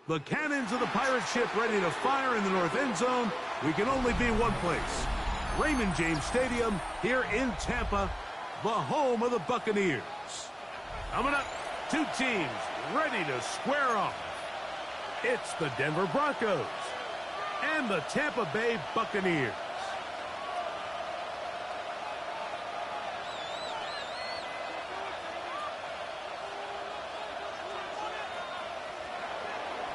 The cannons of the pirate ship ready to fire in the north end zone. We can only be one place. Raymond James Stadium here in Tampa, the home of the Buccaneers. Coming up, two teams ready to square off. It's the Denver Broncos and the Tampa Bay Buccaneers.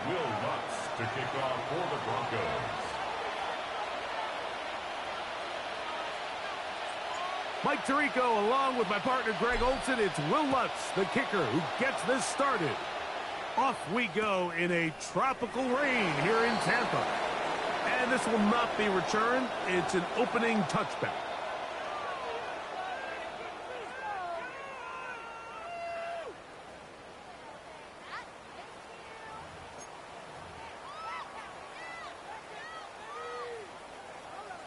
Will Lutz to kick off for the Broncos. Mike Tirico along with my partner Greg Olson. It's Will Lutz, the kicker, who gets this started. Off we go in a tropical rain here in Tampa. And this will not be returned. It's an opening touchback.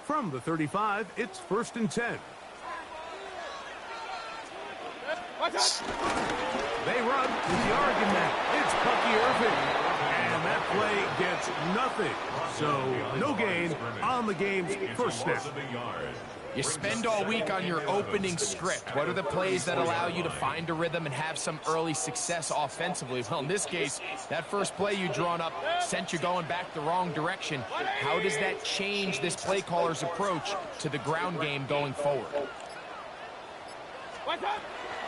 From the 35, it's 1st and 10. They run with the Oregon man. It's Bucky Irving. And that play gets nothing. So no gain on the game's first snap. You spend all week on your opening script. What are the plays that allow you to find a rhythm and have some early success offensively? Well, in this case, that first play you drawn up sent you going back the wrong direction. How does that change this play caller's approach to the ground game going forward?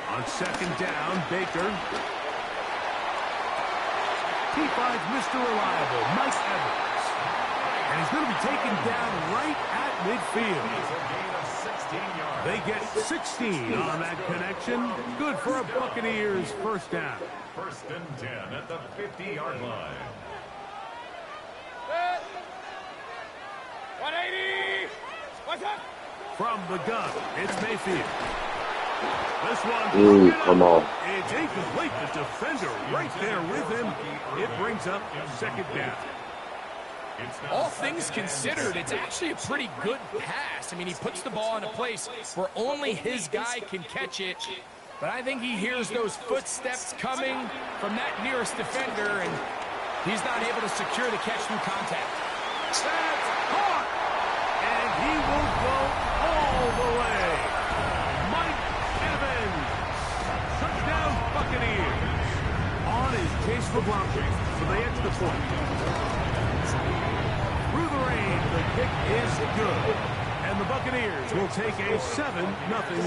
On 2nd down, Baker. He finds Mr. Reliable, Mike Evans. And he's going to be taken down right at midfield. They get 16 on that connection. Good for a Buccaneers first down. 1st and 10 at the 50-yard line. 180. What's up? From the gun, it's Mayfield. This one, Ooh, come on. It's incomplete. The defender right there with him. It brings up 2nd down. All things considered, it's actually a pretty good pass. I mean, he puts the ball in a place where only his guy can catch it. But I think he hears those footsteps coming from that nearest defender, and he's not able to secure the catch through contact. That's caught! And he will go all the way. Mike Evans. Touchdown, Buccaneers. On is Chase Broncos for the extra point. Through the rain, the kick is good. And the Buccaneers will take a 7-0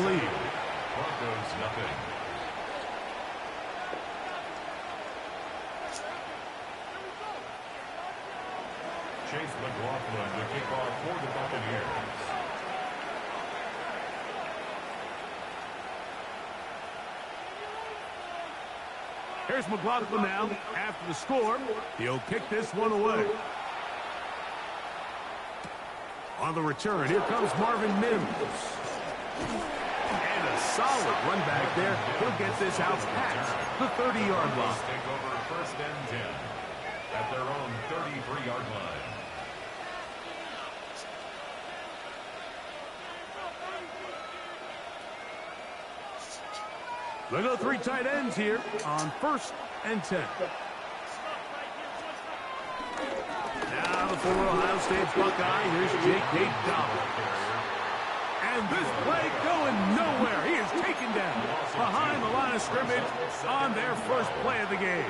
lead. Broncos nothing. Chase McLaughlin to kick off for the Buccaneers. Here's McLaughlin now. After the score, he'll kick this one away. On the return, here comes Marvin Mims. And a solid run back there. He'll get this out past the 30-yard line. Take over 1st and 10 at their own 33-yard line. They go 3 tight ends here on 1st and 10. Now the former Ohio State Buckeye. Here's J.K. Dobbins. And this play going nowhere. He is taken down behind the line of scrimmage on their first play of the game.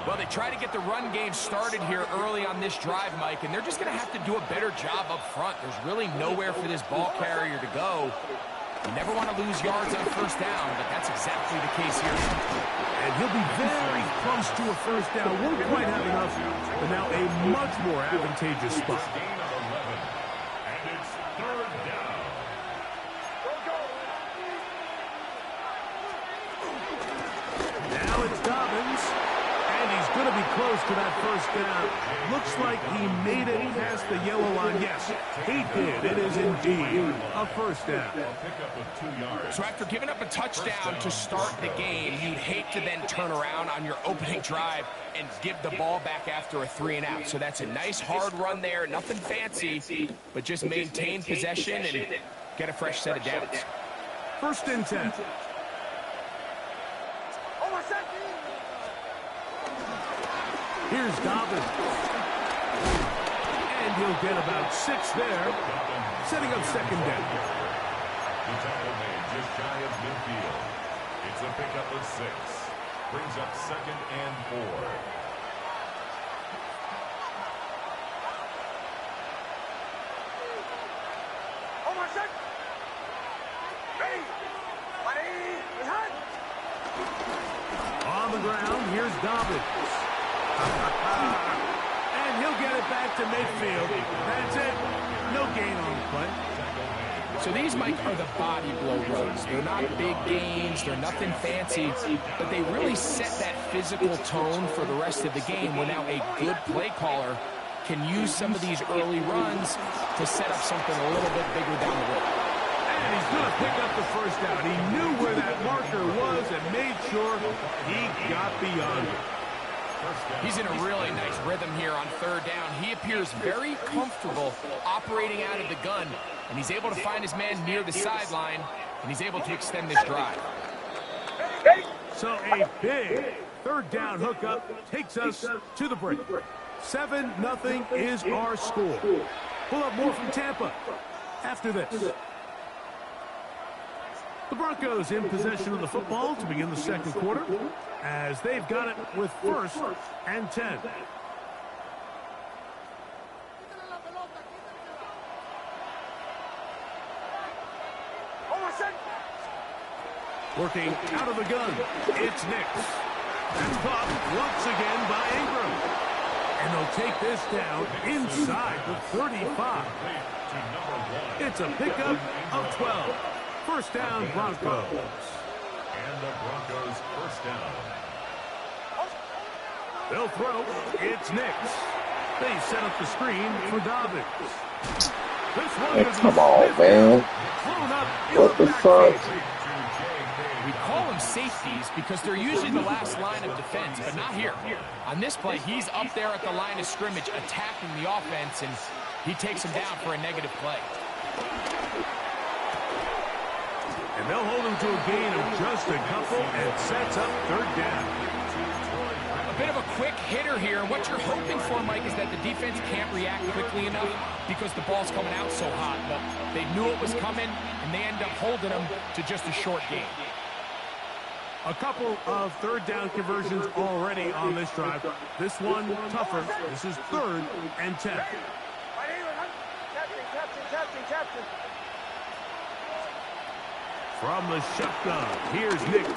Well, they try to get the run game started here early on this drive, Mike, and they're just going to have to do a better job up front. There's really nowhere for this ball carrier to go. You never want to lose yards on 1st down, but that's exactly the case here. And he'll be very close to a 1st down. Won't quite have enough, but now a much more advantageous spot. And it's 3rd down. Now it's Dobbins, and he's going to be close to that first down. Looks like he made it past the yellow line. Yes, he did. It is indeed a first down. So after giving up a touchdown to start the game, you'd hate to then turn around on your opening drive and give the ball back after a 3-and-out. So that's a nice hard run there. Nothing fancy, but just maintain possession and get a fresh set of downs. First and 10. Here's Dobbins. And he'll get about 6 there, setting up second down. The tackle made just shy of midfield. It's a pickup of 6. Brings up second and 4. On the ground, here's Dobbins. And he'll get it back to midfield. That's it. No gain on the play. So these, Mike, are the body blow runs. They're not big gains. They're nothing fancy. But they really set that physical tone for the rest of the game where now a good play caller can use some of these early runs to set up something a little bit bigger down the road. And he's going to pick up the first down. He knew where that marker was and made sure he got beyond it. He's in a really nice rhythm here on third down. He appears very comfortable operating out of the gun, and he's able to find his man near the sideline, and he's able to extend this drive. So a big third down hookup takes us to the break. 7-0 is our score. Pull up more from Tampa after this. The Broncos in possession of the football to begin the second quarter as they've got it with first and 10. Working out of the gun, it's Nix. That's caught once again by Ingram. And they'll take this down inside the 35. It's a pickup of 12. First down, Broncos. And the Broncos first down. They'll throw. It's Nix. They set up the screen for Dobbins. This one is come on, man. What the fuck? We call them safeties because they're usually the last line of defense, but not here. On this play, he's up there at the line of scrimmage attacking the offense, and he takes him down for a negative play. And they'll hold him to a gain of just a couple and sets up third down. A bit of a quick hitter here. And what you're hoping for, Mike, is that the defense can't react quickly enough because the ball's coming out so hot. But they knew it was coming, and they end up holding him to just a short gain. A couple of third down conversions already on this drive. This one tougher. This is third and 10. From the shotgun, here's Nix.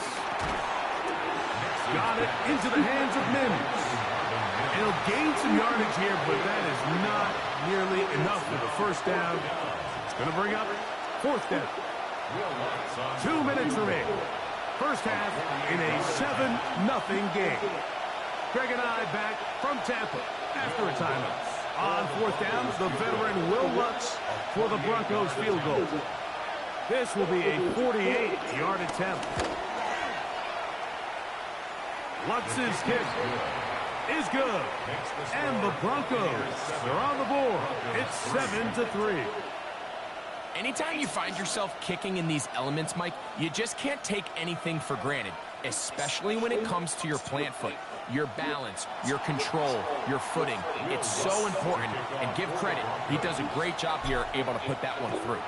Got it into the hands of Mims. And he'll gain some yardage here, but that is not nearly enough for the first down. It's going to bring up fourth down. 2 minutes remaining. First half in a 7-0 game. Greg and I back from Tampa after a timeout. On fourth down, the veteran Will Lutz for the Broncos field goal. This will be a 48-yard attempt. Lutz's kick is good. And the Broncos are on the board. It's 7-3. Anytime you find yourself kicking in these elements, Mike, you just can't take anything for granted, especially when it comes to your plant foot, your balance, your control, your footing. It's so important, and give credit. He does a great job here able to put that one through.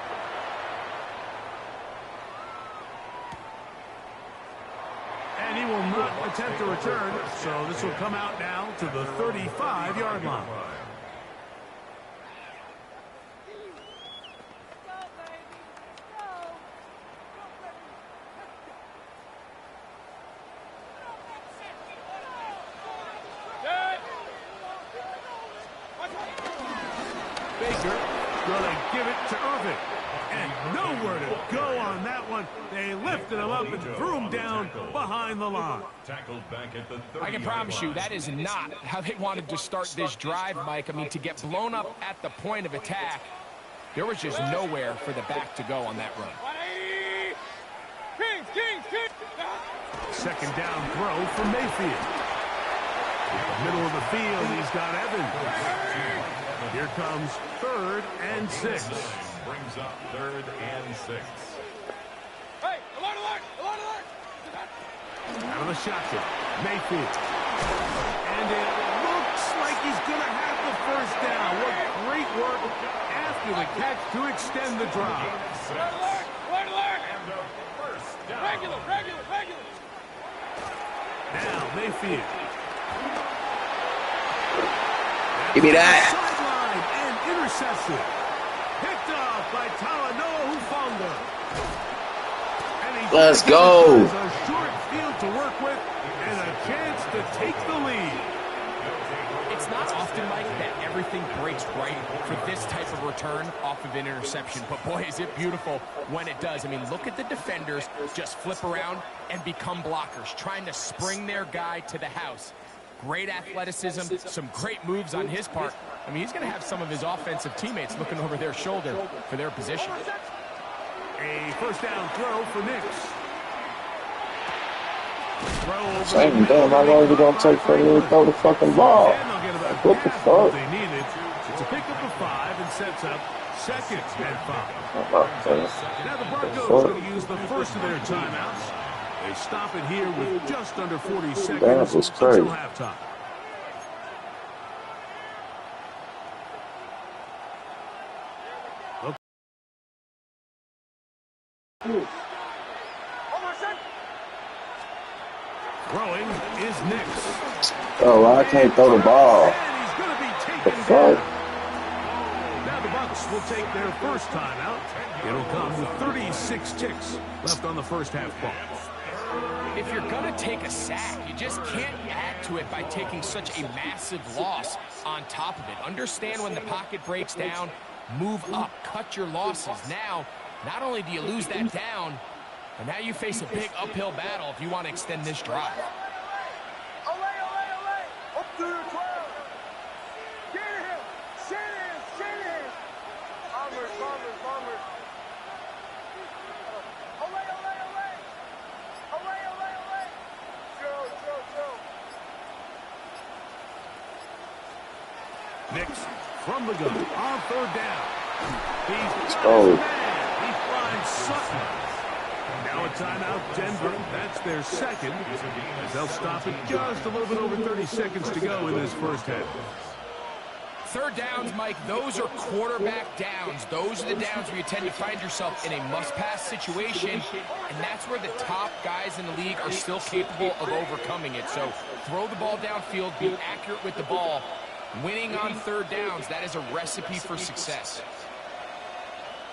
And he will not attempt a return, so this will come out now to the 35-yard line. Baker going to give it to Irvin. And nowhere to go on that one. They lifted him up and threw him down behind the line. Tackled back at the 30-yard I can promise you line. that is not how they wanted to start this drive, Mike. I mean, to get blown up at the point of attack, there was just nowhere for the back to go on that run. Second down throw for Mayfield. Middle of the field, he's got Evans. Here comes 3rd and 6. Brings up 3rd and 6. Hey, alert, alert, alert, alert. Out of the shotgun, Mayfield. And it looks like he's going to have the first down. What great work after the catch to extend the drive. Alert, alert, alert, alert. And the first down. Regular, regular, regular. Now Mayfield. Give me that. Sideline and interception. Picked off by Talanoa Hufanga. And he Let's go. has a short field to work with and a chance to take the lead. It's not often, Mike, that everything breaks right for this type of return off of an interception. But, boy, is it beautiful when it does. I mean, look at the defenders just flip around and become blockers, trying to spring their guy to the house. Great athleticism, some great moves on his part. I mean, he's going to have some of his offensive teammates looking over their shoulder for their position. A first down throw for Knicks. Same damn, how long is it gonna take for them to throw the fucking ball? What the fuck? They need it. It's a pickup of 5 and sets up 2nd and 5. Now the Broncos are going to use the first of their timeouts. They stop it here with just under 40 seconds That was crazy. until halftime. Throwing is Knicks. Oh, I can't throw the ball. And he's going to be The taken fuck? down. Now the Bucks will take their first timeout. It'll come with 36 ticks left on the first half clock. If you're going to take a sack, you just can't add to it by taking such a massive loss on top of it. Understand when the pocket breaks down, move up, cut your losses. Now, not only do you lose that down, but now you face a big uphill battle if you want to extend this drive. Up to your 12. Get him. Sit in. Bombers. Joe. Knicks from the gun on 3rd down. He's got go. his man. He finds Sutton. Now a timeout, Denver. That's their second. As they'll stop it just a little bit over 30 seconds to go in this first half. 3rd downs, Mike, those are quarterback downs. Those are the downs where you tend to find yourself in a must-pass situation, and that's where the top guys in the league are still capable of overcoming it. So throw the ball downfield, be accurate with the ball. Winning on 3rd downs, that is a recipe for success.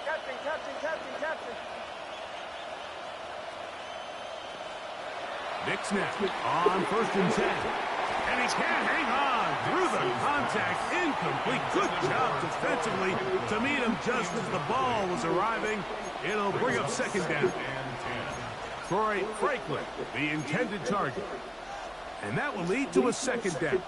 Captain. Knicks now on 1st and 10. And he can't hang on through the contact. Incomplete. Good job defensively to meet him just as the ball was arriving. It'll bring up 2nd down. Troy Franklin, the intended target. And that will lead to a 2nd down.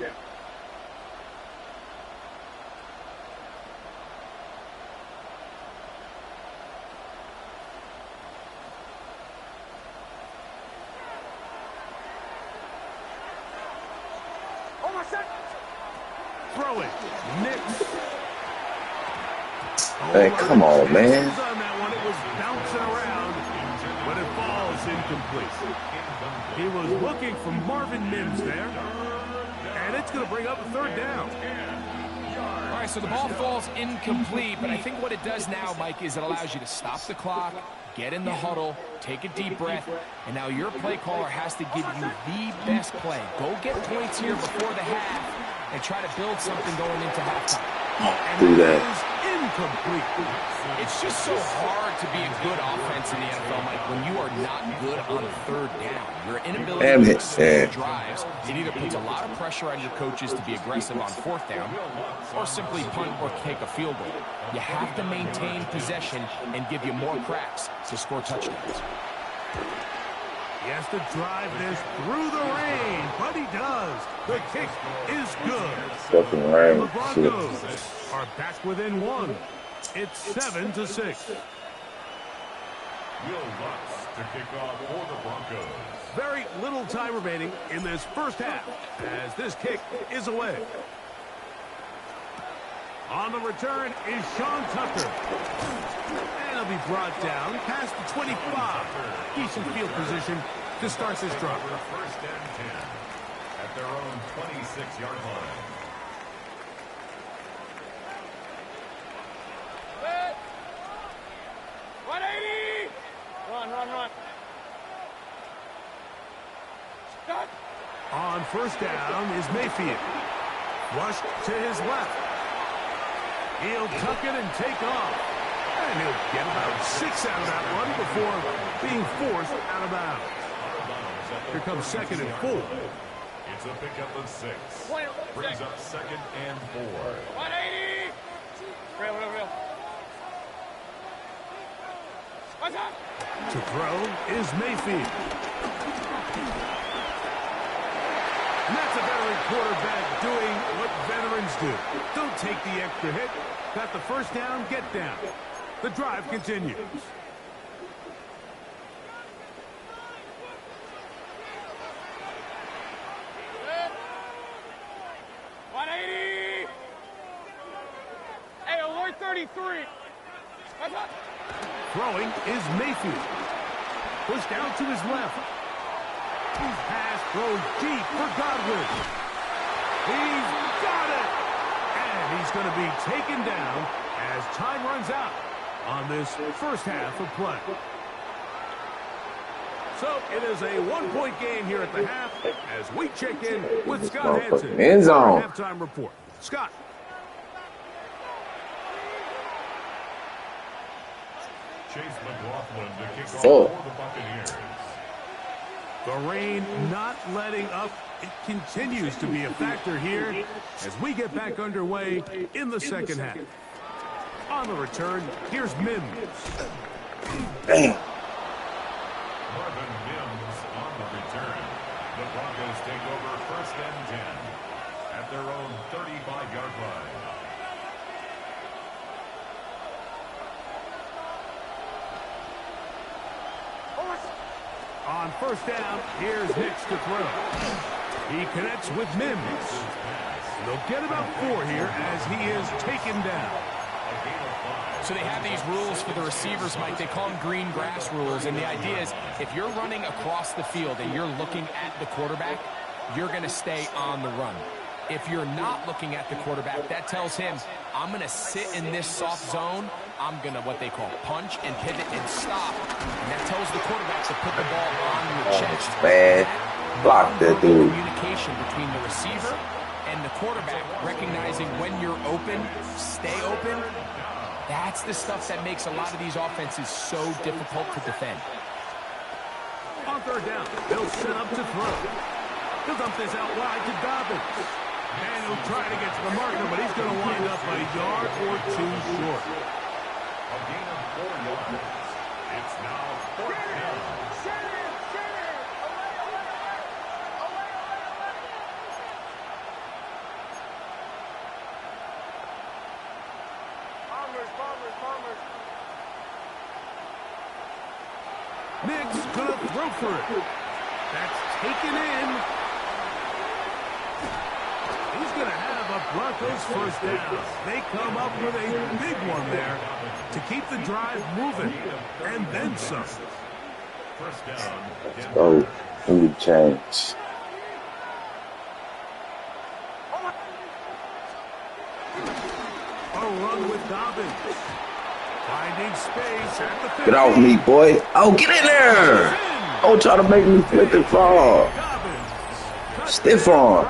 Throw it. Knicks. Hey, come on, man. On that one, it was bouncing around, but it falls incomplete. He was looking for Marvin Mims there, and it's going to bring up a 3rd down. All right, so the ball falls incomplete, but I think what it does now, Mike, is it allows you to stop the clock, get in the huddle, take a deep breath, and now your play caller has to give you the best play. Go get points here before the half and try to build something going into halftime. And Do that that. is incomplete. It's just so hard to be a good offense in the NFL, Mike, when you are not good on third down. Your inability to extend drives, it either puts a lot of pressure on your coaches to be aggressive on fourth down or simply punt or kick a field goal. You have to maintain possession and give you more cracks to score touchdowns. He has to drive this through the rain, but he does. The kick is good. Fucking rain. The Broncos are back within one. It's 7-6. Will Lutz to kick off for the Broncos. Very little time remaining in this first half as this kick is away. On the return is Sean Tucker. And he'll be brought down past the 25. Decent field position to start this drive. First and 10 at their own 26-yard line. Set. 180. Run. Stop. On first down is Mayfield. Rush to his left. He'll tuck it and take off. And he'll get about 6 out of that one before being forced out of bounds. Here comes 2nd and 4. It's a pickup of 6. Brings up 2nd and 4. 180. Real. What's up? To throw is Mayfield. And that's a veteran quarterback doing what veterans do. Don't take the extra hit. Got the first down, get down. The drive continues. Set. 180. Hey, alert 33. What's up? Throwing is Mayfield. Pushed out to his left. His pass throws deep for Godwin. He's got it. And he's going to be taken down as time runs out on this first half of play. So it is a one-point game here at the half as we check in with Scott Hansen. End zone. Halftime report. Scott. Chase McLaughlin to kick off Oh. for the Buccaneers. The rain not letting up. It continues to be a factor here as we get back underway in the second half. On the return, here's Mims. Damn. Marvin Mims on the return. The Broncos take over 1st and 10 at their own 35-yard line. On first down, here's Hicks to throw. He connects with Mims. They'll get about 4 here as he is taken down. So they have these rules for the receivers, Mike. They call them green grass rules. And the idea is if you're running across the field and you're looking at the quarterback, you're going to stay on the run. If you're not looking at the quarterback, that tells him, I'm going to sit in this soft zone. I'm going to, what they call, punch and pivot and stop. And that tells the quarterback to put the ball on your chest. Bad. Block that dude. Communication between the receiver and the quarterback, recognizing when you're open, stay open. That's the stuff that makes a lot of these offenses so difficult to defend. On third down, they'll set up to throw. He'll dump this out wide to Dobbins. And he'll try to get to the marker, but he's going to wind up a yard or 2 short. A gain of 4 yards. It's now 4th down. Bombers. Nick's going to throw for it. That's taken in. He's going to have a Broncos first down. They come up with a big one there to keep the drive moving, and then some. First down. Oh, we need change. A run with Dobbins. Finding space at the 50. Get off me, boy. Oh, get in there. Don't try to make me flip and fall. Dobbins. Stiff arm.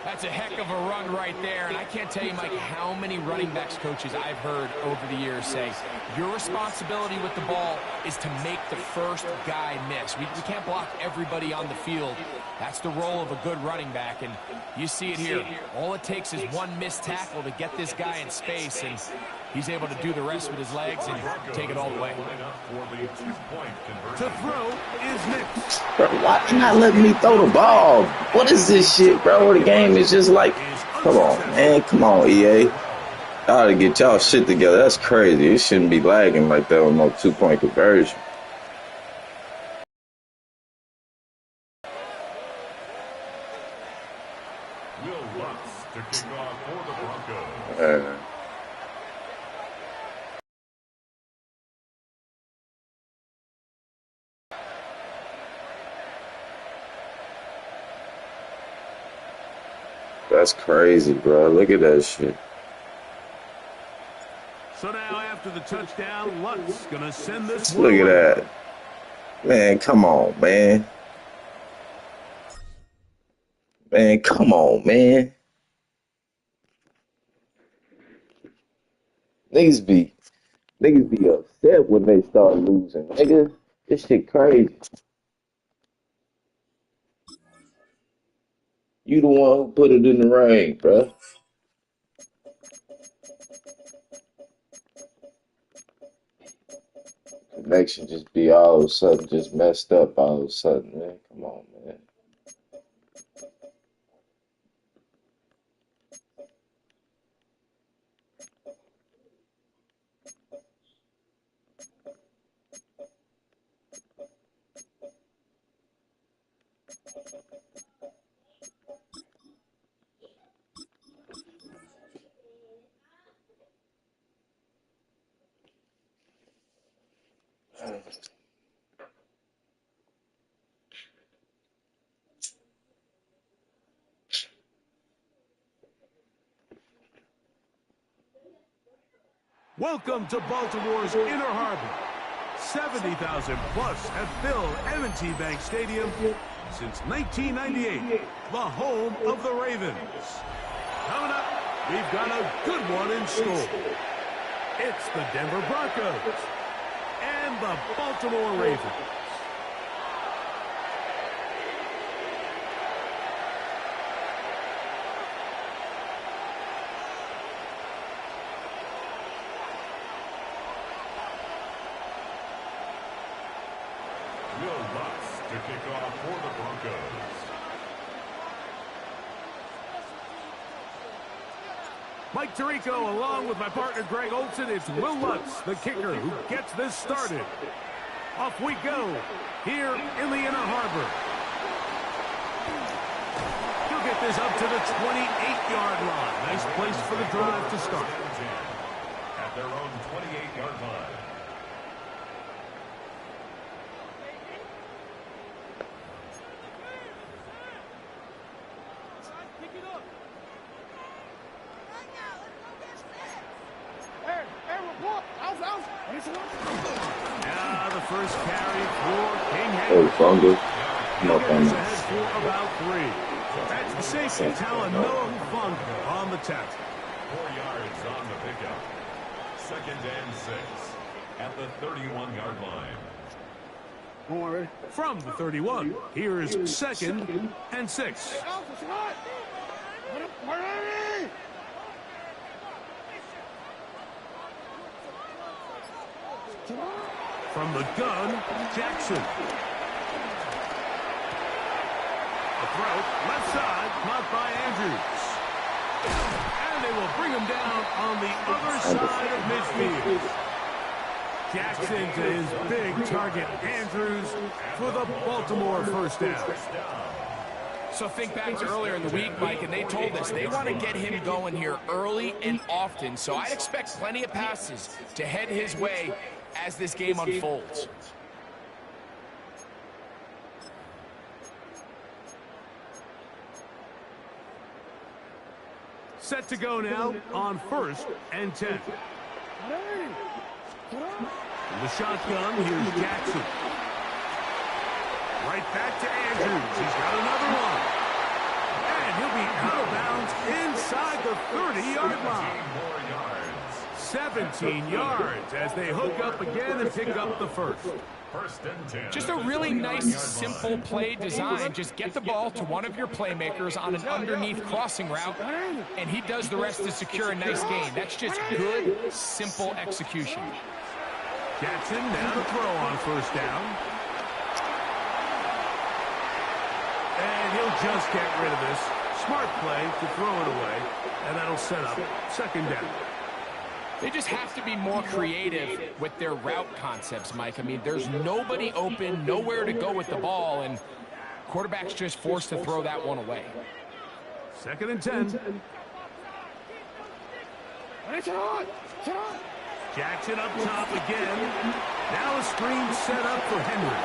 That That's a heck of a run right there, and I can't tell you, Mike, how many running backs coaches I've heard over the years say, your responsibility with the ball is to make the first guy miss. We can't block everybody on the field. That's the role of a good running back, and you see it here. All it takes is one missed tackle to get this guy in space, and he's able to do the rest with his legs and take it all the way. To throw is next. Bro, why they not letting me throw the ball? What is this shit, bro? The game is just like, come on, man. Come on, EA. Y'all gotta get y'all shit together. That's crazy. It shouldn't be lagging like that with no 2-point conversion. To kick off for the Broncos. That's crazy, bro. Look at that shit. So now after the touchdown, Lutz gonna send this Look one at away. that. Man, come on, man. Man, come on, man. Niggas be upset when they start losing, nigga. This shit crazy. You the one who put it in the rain, bruh. Connection just be all of a sudden just messed up all of a sudden, man. Come on, man. Welcome to Baltimore's Inner Harbor. 70,000 plus have filled M&T Bank Stadium since 1998, the home of the Ravens. Coming up, we've got a good one in store. It's the Denver Broncos and the Baltimore Ravens. To kick off for the Broncos. Mike Tirico, along with my partner Greg Olson, it's Will Lutz, the kicker, who gets this started. Off we go, here in the Inner Harbor. He'll get this up to the 28-yard line. Nice place for the drive to start. At their own 28-yard line. Now the first carry for King Oh, Henry. Fungus. No Ahead Fungus. for about 3. That's the safety, Talon Noah Funk on the tackle. 4 yards on the pickup. 2nd and 6 at the 31-yard line. From the 31, here is 2nd and 6. From the gun, Jackson. A throw, left side, caught by Andrews. And they will bring him down on the other side of midfield. Jackson to his big target, Andrews, for the Baltimore first down. So think back to earlier in the week, Mike, and they told us they want to get him going here early and often. So I'd expect plenty of passes to head his way as this game unfolds. Set to go now on 1st and 10. In the shotgun, here's Jackson. Right back to Andrews. He's got another one. And he'll be out of bounds inside the 30-yard line. 17 yards as they hook up again and pick up the first. First and 10. Just a really nice, simple play design. Just get the ball to one of your playmakers on an underneath crossing route, and he does the rest to secure a nice gain. That's just good, simple execution. Jackson now to throw on first down. And he'll just get rid of this. Smart play to throw it away, and that'll set up second down. They just have to be more creative with their route concepts, Mike. I mean, there's nobody open, nowhere to go with the ball, and quarterback's just forced to throw that one away. Second and 10. Jackson up top again. Now a screen set up for Henry.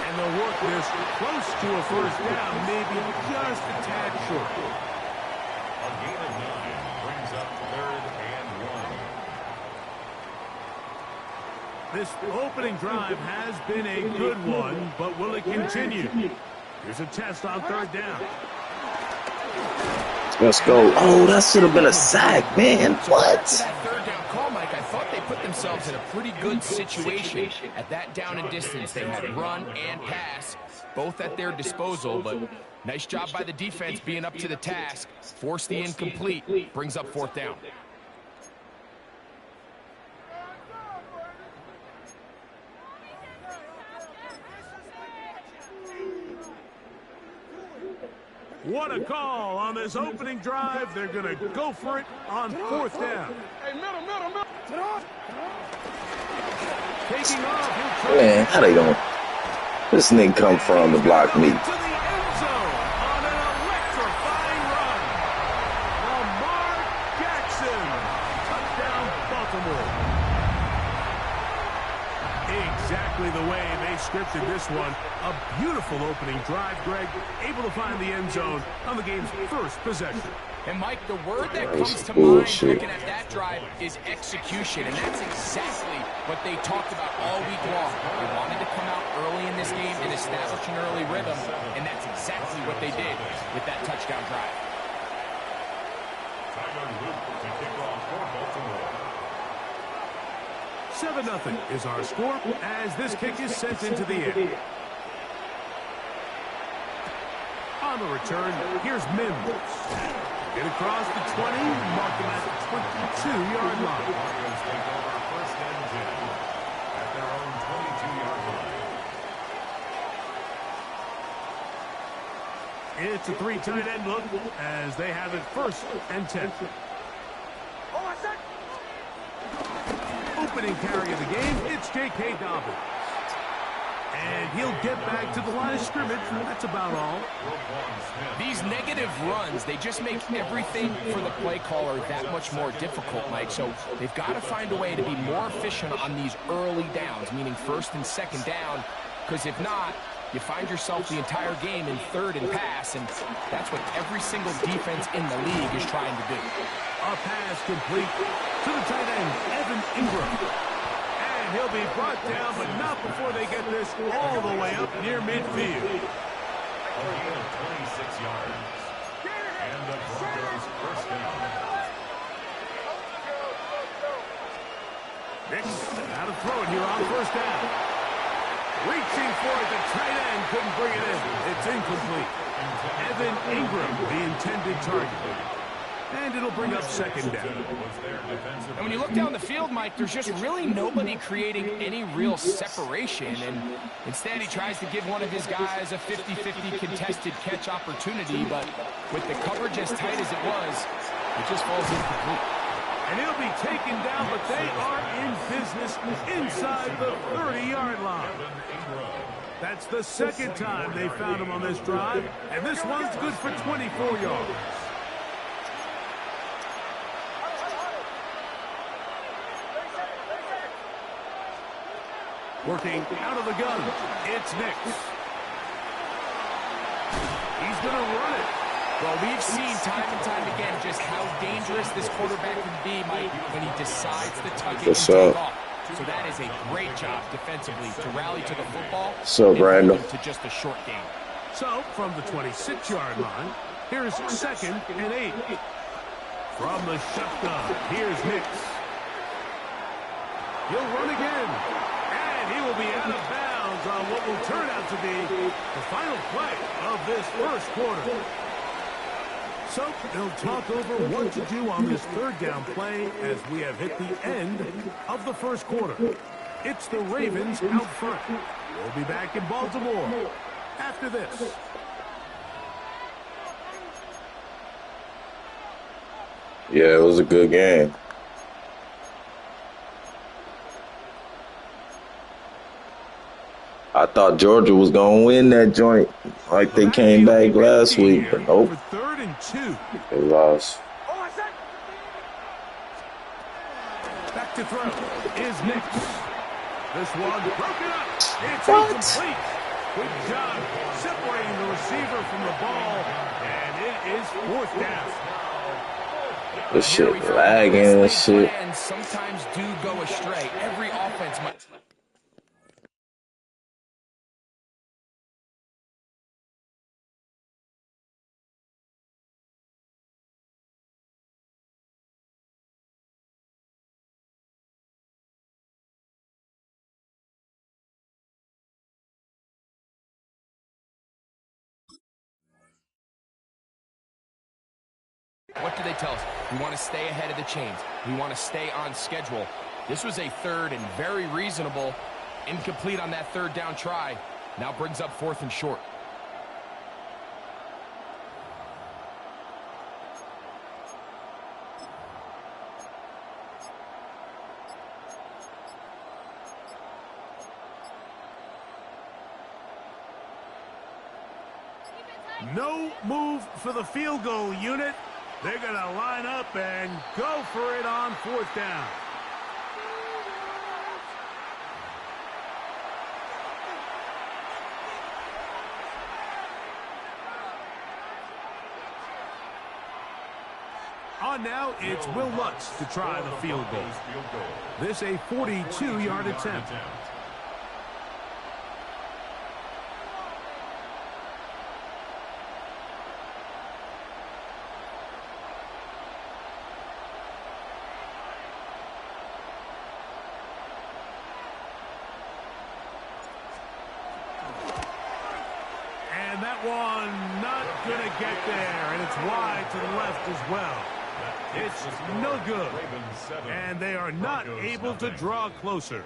And they'll work this close to a first down, maybe just a tad short. A gain of 9 brings up third and 1. This opening drive has been a good one, but will it continue? Here's a test on third down. Let's go. Oh, that should have been a sack, man. What? That third down call, Mike, I thought they put themselves in a pretty good situation at that down and distance. They had run and pass, both at their disposal, but nice job by the defense being up to the task. Force the incomplete, brings up fourth down. What a call on this opening drive. They're going to go for it on fourth down. Hey, middle. Taking off. He'll try Man, how they don't? This nigga come from to block me. to the end zone on an electrifying run. Lamar Jackson. Touchdown, Baltimore. Exactly the way they scripted this one. A beautiful opening drive, Greg. Able to find the end zone on the game's first possession. And, Mike, the word that That was comes to mind bullshit. looking at that drive is execution, and that's exactly what they talked about all week long. They wanted to come out early in this game and establish an early rhythm, and that's exactly what they did with that touchdown drive. Tyler Luke to kick off for Baltimore. 7-0 is our score as this kick is sent into the air. On the return, here's Mims. Get across the 20, mark him at the 22-yard line. Broncos take over first and 10 at their own 22-yard line. It's a 3 tight end look as they have it first and 10. Opening carry of the game, it's J.K. Dobbins. And he'll get back to the line of scrimmage. That's about all. These negative runs, they just make everything for the play caller that much more difficult, Mike. So they've got to find a way to be more efficient on these early downs, meaning first and second down, because if not, you find yourself the entire game in third and pass, and that's what every single defense in the league is trying to do. A pass complete to the tight end, Evan Ingram. And he'll be brought down, but not before they get this all the way up near midfield. A gain of 26 yards. And the Broncos first down. Nix, how to throw it here on first down. Reaching for it, the tight end couldn't bring it in. It's incomplete. Evan Ingram, the intended target. And it'll bring up second down. And when you look down the field, Mike, there's just really nobody creating any real separation. And instead, he tries to give one of his guys a 50-50 contested catch opportunity. But with the coverage as tight as it was, it just falls incomplete. And he'll be taken down, but they are in business inside the 30-yard line. That's the second time they found him on this drive. And this one's good for 24 yards. Working out of the gun, it's Nix. He's going to run it. Well, we've seen time and time again just how dangerous this quarterback can be, Mike, when he decides to tuck it and take off. So that is a great job defensively to rally to the football So, and Brandon. hold him to just a short game. So, from the 26-yard line, Here's 2nd and 8. From the shotgun, here's Nix. He'll run again. And he will be out of bounds on what will turn out to be the final play of this first quarter. So they'll talk over what to do on this 3rd down play as we have hit the end of the first quarter. It's the Ravens out front. We'll be back in Baltimore after this. Yeah, it was a good game. I thought Georgia was going to win that joint like they came back last week, but nope. For 3rd and 2. They lost. Back to throw is Nix. This one broken up. It's incomplete. Good job separating the receiver from the ball, and it is 4th down. This shit lagging and shit. And sometimes do go astray. Every offense might. What do they tell us? We want to stay ahead of the chains. We want to stay on schedule. This was a 3rd and very reasonable. Incomplete on that 3rd down try. Now brings up 4th and short. No move for the field goal unit. They're going to line up and go for it on 4th down. On now, it's Will Lutz to try the field goal. This a 42-yard attempt. And that one not going to get there, and it's wide to the left as well. It's no good, and they are not able to draw closer.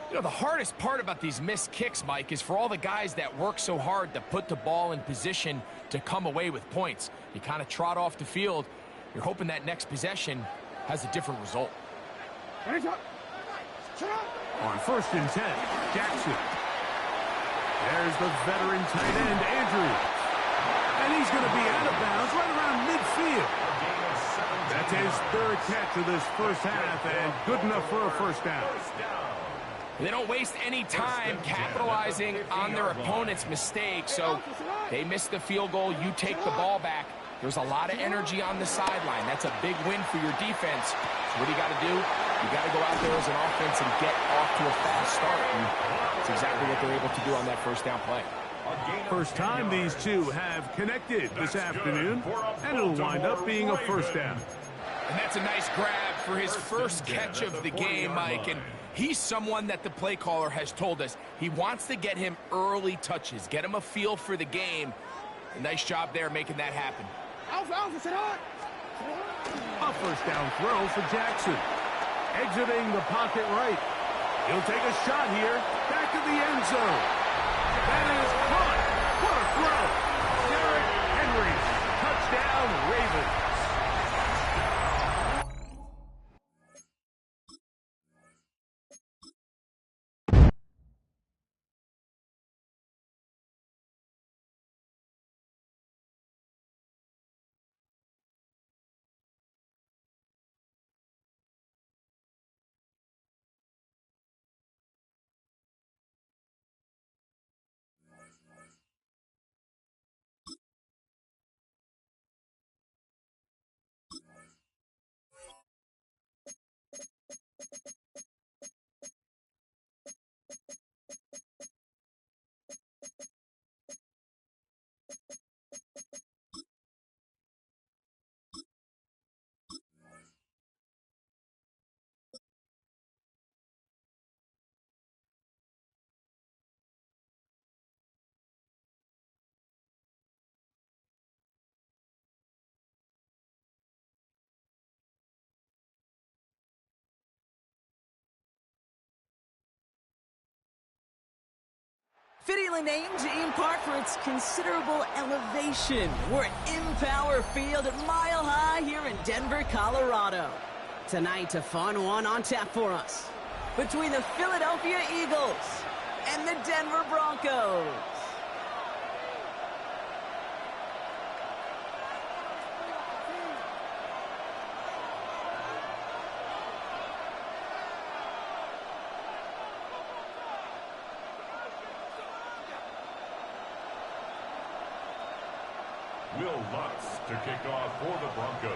You know, the hardest part about these missed kicks, Mike, is for all the guys that work so hard to put the ball in position to come away with points. You kind of trot off the field. You're hoping that next possession has a different result. On 1st and 10, Jackson. There's the veteran tight end, Andrews. And he's going to be out of bounds right around midfield. That's his 3rd catch of this first half, and good enough for a 1st down. They don't waste any time capitalizing on their opponent's mistake, so they miss the field goal, you take the ball back. There's a lot of energy on the sideline. That's a big win for your defense. So what do you got to do? You got to go out there as an offense and get off to a fast start. And that's exactly what they're able to do on that 1st down play. First time these two have connected this afternoon, and it'll wind up being a 1st down. And that's a nice grab for his first catch of the game, Mike. And he's someone that the play caller has told us he wants to get him early touches, get him a feel for the game. A nice job there making that happen. A 1st down throw for Jackson. Exiting the pocket right. He'll take a shot here. Back to the end zone. That is caught. What a throw. Derrick Henry. Touchdown, Ravens. Fittingly named in part for its considerable elevation. We're at Empower Field at Mile High here in Denver, Colorado. Tonight, a fun one on tap for us between the Philadelphia Eagles and the Denver Broncos. Will Lutz to kick off for the Broncos.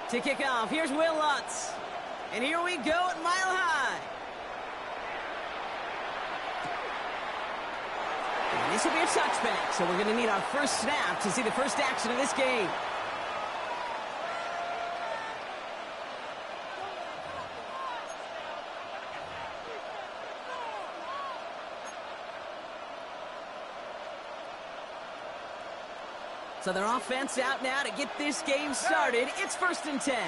To kick off, here's Will Lutz. And here we go at Mile High. And this will be a touchback, so we're going to need our first snap to see the first action of this game. So their offense out now to get this game started. It's 1st and 10.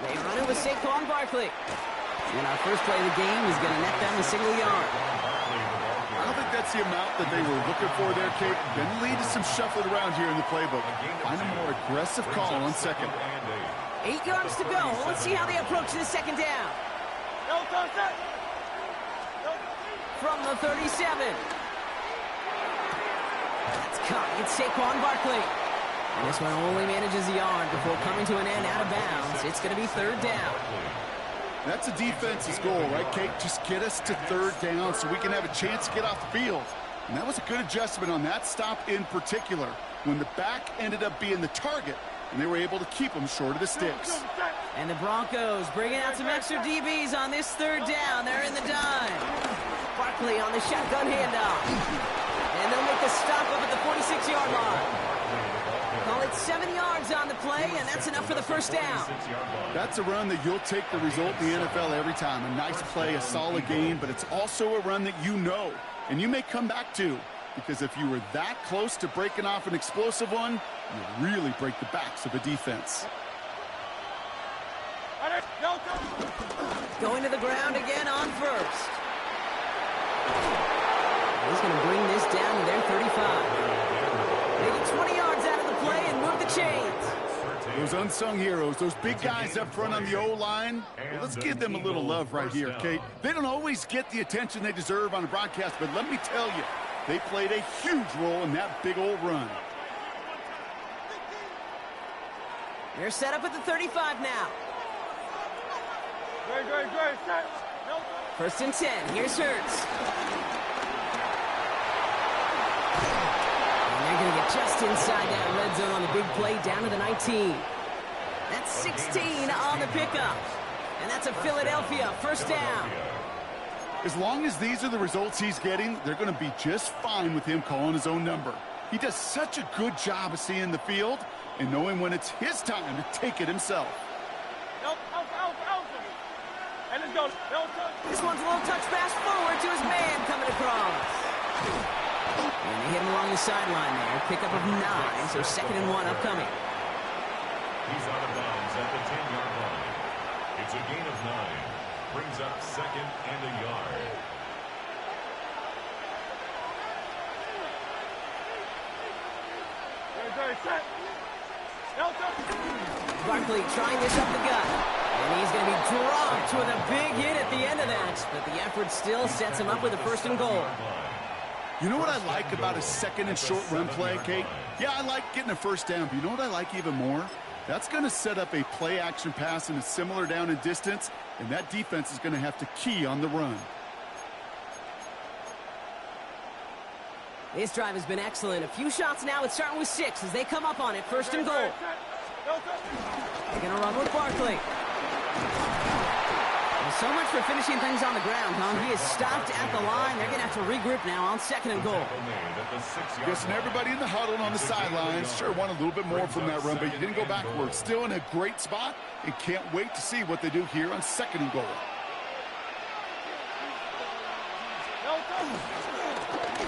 They run it with Saquon Barkley. And our first play of the game is going to net them a single yard. I don't think that's the amount that they were looking for there, Kate. Going to lead to some shuffling around here in the playbook. Find a more aggressive call on second. 8 yards to go. Let's see how they approach this second down. From the 37. That's caught. It's Saquon Barkley. And this one only manages a yard before coming to an end out of bounds. It's going to be 3rd down. That's a defense's goal, right, Kate? Just get us to 3rd down so we can have a chance to get off the field. And that was a good adjustment on that stop in particular, when the back ended up being the target, and they were able to keep them short of the sticks. And the Broncos bringing out some extra DBs on this 3rd down. They're in the dime. Barkley on the shotgun handoff. And they'll make the stop up at the 46-yard line. Call it 7 yards on the play, and that's enough for the first down. That's a run that you'll take the result in the NFL every time. A nice play, a solid gain, but it's also a run that you know, and you may come back to, because if you were that close to breaking off an explosive one, you really break the backs of a defense. Going to the ground again on first. He's going to bring this down to their 35. They get 20 yards out of the play and move the chains. Those unsung heroes, those big guys up front on the O-line, well, let's give them a little love right here, Kate. They don't always get the attention they deserve on a broadcast, but let me tell you, they played a huge role in that big old run. They're set up at the 35 now. First and 10. Here's Hurts. And they're going to get just inside that red zone on the big play down to the 19. That's 16 on the pickup. And that's a Philadelphia first down. As long as these are the results he's getting, they're going to be just fine with him calling his own number. He does such a good job of seeing the field and knowing when it's his time to take it himself. This one's a little touch pass forward to his man coming across. And they hit him along the sideline there. Pickup of 9, so 2nd and 1 upcoming. He's out of bounds at the 10-yard line. It's a gain of 9. Brings up 2nd and a yard. Barkley trying this up the gut. And he's going to be dropped with a big hit at the end of that. But the effort still sets him up with a 1st and goal. You know what I like about a 2nd and short run play, Kate? Yeah, I like getting a first down, but you know what I like even more? That's going to set up a play-action pass in a similar down and distance, and that defense is going to have to key on the run. This drive has been excellent. A few shots now. It's starting with 6 as they come up on it. 1st and goal. They're going to run with Barkley. Well, so much for finishing things on the ground, huh? He is stopped at the line. They're going to have to regroup now on 2nd and goal. Guessing everybody in the huddle and on the sidelines sure want a little bit more from that run, but you didn't go backwards. Still in a great spot and can't wait to see what they do here on 2nd and goal.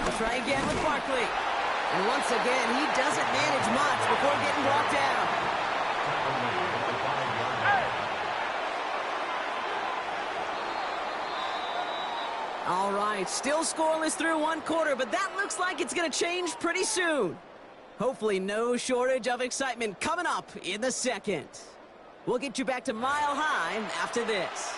We'll try again with Barkley. And once again, he doesn't manage much before getting brought down. lead at the 5-yard line. All right, still scoreless through one quarter, but that looks like it's going to change pretty soon. Hopefully no shortage of excitement coming up in the second. We'll get you back to Mile High after this.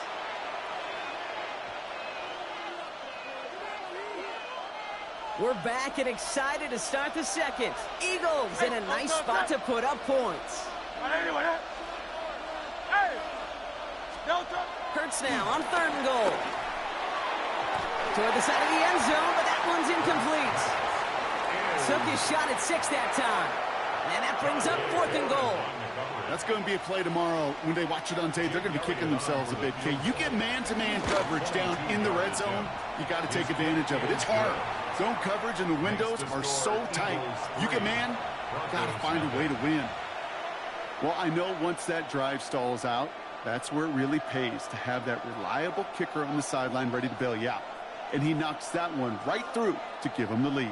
We're back and excited to start the second. Eagles in a nice spot to put up points. Hurts now on 3rd and goal. Toward the side of the end zone, but that one's incomplete. Took his shot at 6 that time. And that brings up 4th and goal. That's going to be a play tomorrow. When they watch it on tape, they're going to be kicking themselves a bit. Okay, you get man-to-man coverage down in the red zone, you got to take advantage of it. It's hard. Zone coverage and the windows are so tight. You get man, got to find a way to win. Well, I know once that drive stalls out, that's where it really pays to have that reliable kicker on the sideline ready to bail you out. And he knocks that one right through to give him the lead.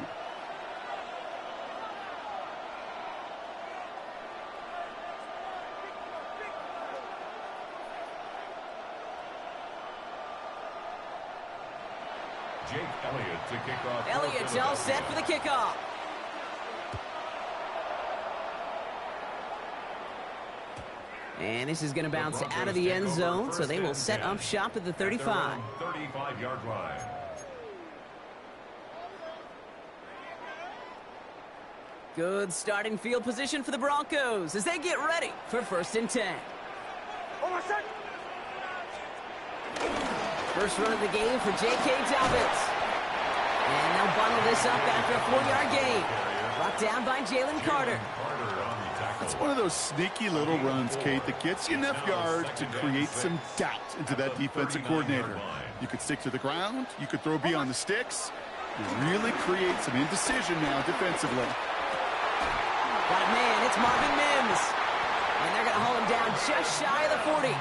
Jake Elliott to kick off. Elliott's all set for the kickoff. And this is going to bounce out of the end zone, so they will set up shop at the 35. 35-yard line. Good starting field position for the Broncos as they get ready for 1st and 10. First run of the game for J.K. Dobbins. And they'll bundle this up after a 4-yard gain. Brought down by Jalen Carter. It's one of those sneaky little runs, Kate, that gets you enough yards to create some doubt into that defensive coordinator. You could stick to the ground. You could throw beyond the sticks. You really create some indecision now defensively. Got a man. It's Marvin Mims. And they're going to haul him down just shy of the 40.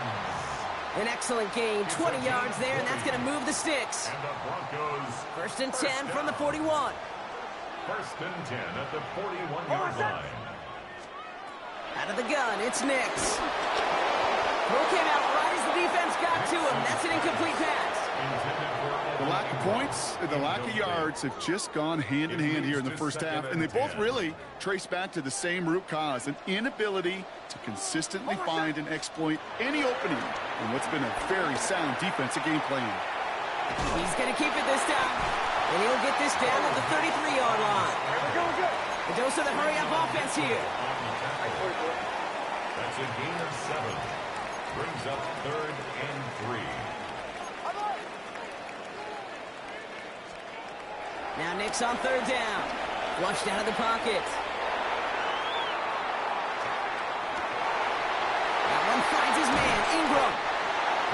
An excellent gain, 20 yards there, and that's going to move the sticks. And the Broncos 1st and 10 from the 41. 1st and 10 at the 41-yard line. Out of the gun, it's Nix. Throw came out right as the defense got to him. That's an incomplete pass. The lack of points and the lack of yards have just gone hand in hand here in the first half, and they both really trace back to the same root cause, an inability to consistently find and exploit any opening in what's been a very sound defensive game plan. He's going to keep it this time, and he'll get this down at the 33-yard line. A dose of the hurry-up offense here. That's a gain of 7. Brings up 3rd and 3. Now Nix on 3rd down. Flushed out of the pocket. That one finds his man, Ingram.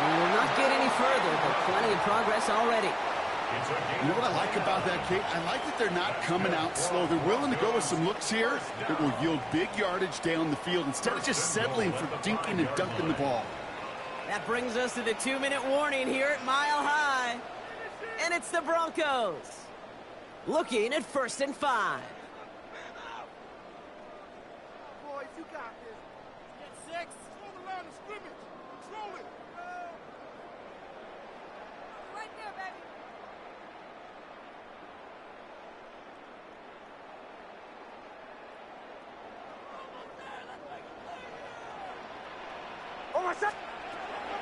He will not get any further, but plenty of progress already. You know what I like about that, Kate? I like that they're not coming out slow. They're willing to go with some looks here that will yield big yardage down the field instead of just settling for dinking and dunking the ball. That brings us to the 2-minute warning here at Mile High. And it's the Broncos looking at 1st and 5. Boys, you got this. Get 6. Control the line of scrimmage. Control it. Right there, baby. Oh, my son.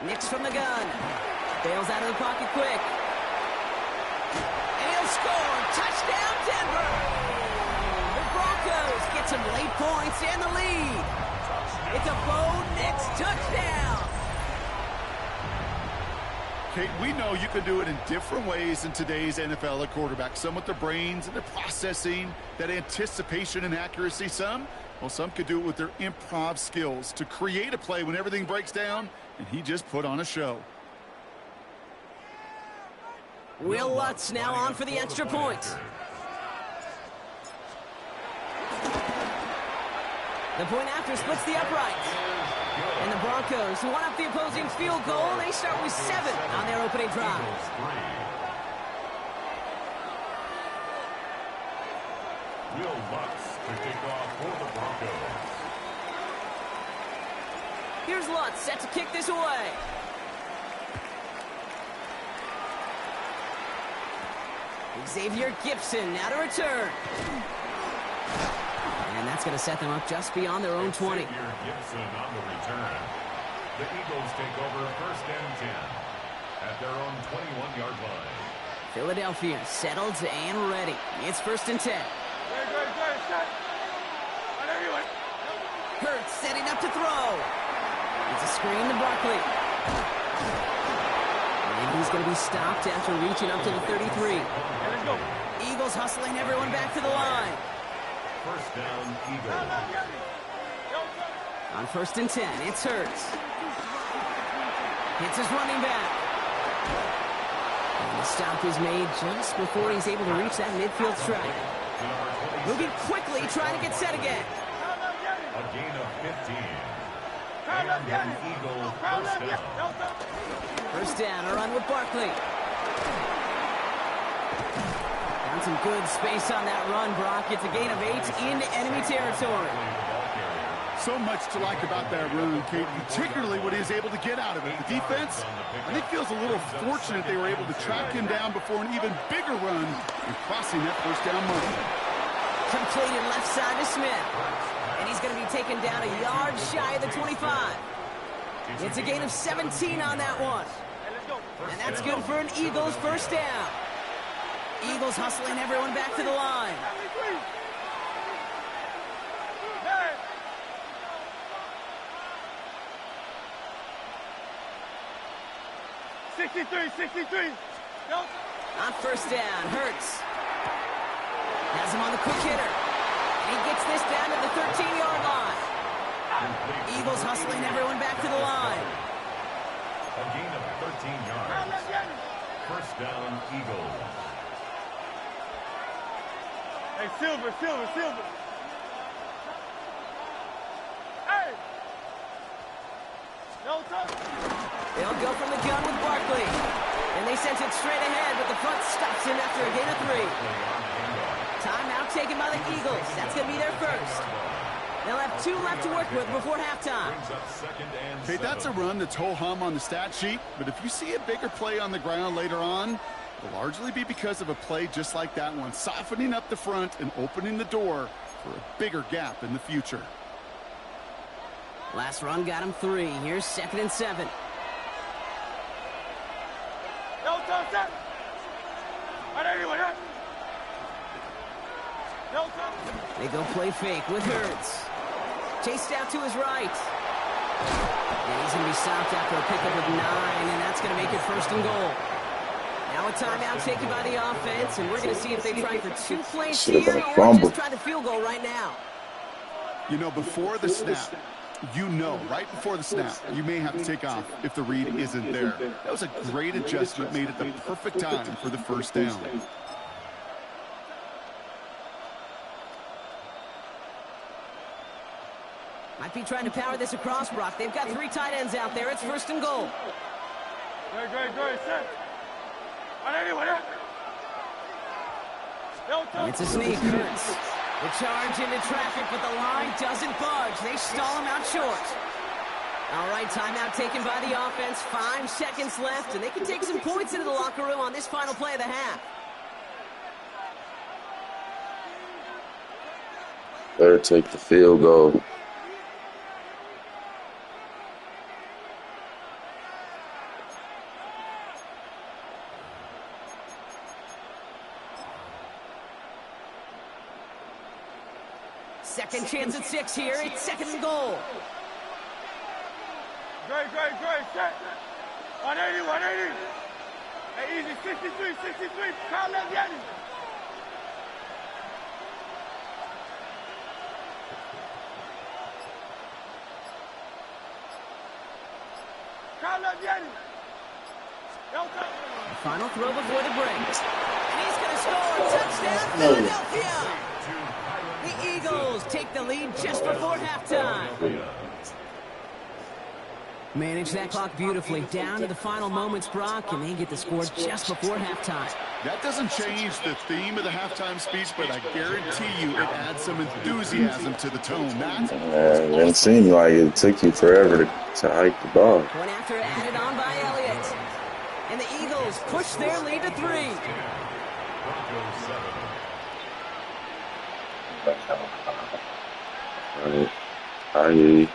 Nix from the gun. Bails out of the pocket quick. And he'll score. Touchdown, Denver. The Broncos get some late points and the lead. It's a Bo Nix touchdown. Kate, we know you can do it in different ways in today's NFL at quarterback. Some with their brains and their processing, that anticipation and accuracy. Some could do it with their improv skills to create a play when everything breaks down, and he just put on a show. Will Lutz now on for the extra point. The point after splits the uprights. And the Broncos, who won up the opposing field goal, they start with 7 on their opening drive. Will Lutz to kick off for the Broncos. Here's Lutz, set to kick this away. Xavier Gibson now to return. And that's going to set them up just beyond their own 20. Xavier Gibson on the return. The Eagles take over first and 10 at their own 21-yard line. Philadelphia settled and ready. It's first and 10. Hurts setting up to throw. It's a screen to Barkley. And he's going to be stopped after reaching up to the 33. Eagles hustling everyone back to the line. First down, Eagles. On first and 10, it's Hurts. Hits his running back. And the stop is made just before he's able to reach that midfield strike. Moving quickly, trying to get set again. A gain of 15. And an Eagle first down. First down, a run with Barkley. Found some good space on that run, Brock. It's a gain of 8 into enemy territory. So much to like about that run, Kate, particularly what he was able to get out of it. The defense, I think, feels a little fortunate they were able to track him down before an even bigger run and crossing that first down mark. Completed left side to Smith. And he's going to be taken down a yard shy of the 25. It's a gain of 17 on that one. And that's good for an Eagles first down. Eagles hustling everyone back to the line. On first down, Hurts has him on the quick hitter. And he gets this down to the 13-yard line. Eagles hustling everyone back to the line. A gain of 13 yards. First down, Eagles. Hey, Silver. Hey! No touch. They'll go from the gun with Barkley. And they sent it straight ahead, but the front stops him after a gain of 3. Timeout taken by the Eagles. That's going to be their first. They'll have 2 left to work with before halftime. Hey, that's a run that's ho-hum on the stat sheet, but if you see a bigger play on the ground later on, it'll largely be because of a play just like that one, softening up the front and opening the door for a bigger gap in the future. Last run got him 3. Here's second and 7. No touch. No touch. They go play fake with Hurts. Chased out to his right. And he's going to be stopped after a pickup of 9, and that's going to make it first and goal. Now a timeout taken by the offense, and we're going to see if they try for 2 plays here or just try the field goal right now. You know, before the snap, right before the snap, you may have to take off if the read isn't there. That was a great adjustment made at the perfect time for the first down. Might be trying to power this across, Brock. They've got 3 tight ends out there. It's first and goal. Great, set. It's a sneak, Hurts. The charge into traffic, but the line doesn't budge. They stall him out short. All right, timeout taken by the offense. 5 seconds left, and they can take some points into the locker room on this final play of the half. Better take the field goal. Second chance at 6 here. It's second and goal. Great, set. 180. Hey, easy, 63. Kyle Leviani. The final throw before the break. And he's going to score. Touchdown, Philadelphia. The Eagles take the lead just before halftime. Manage that clock beautifully. Down to the final moments, Brock, and they get the score just before halftime. That doesn't change the theme of the halftime speech, but I guarantee you it adds some enthusiasm to the tone. Matt? It seemed like it took you forever to hike the ball. One after added on by Elliott. And the Eagles push their lead to 3. I hear you.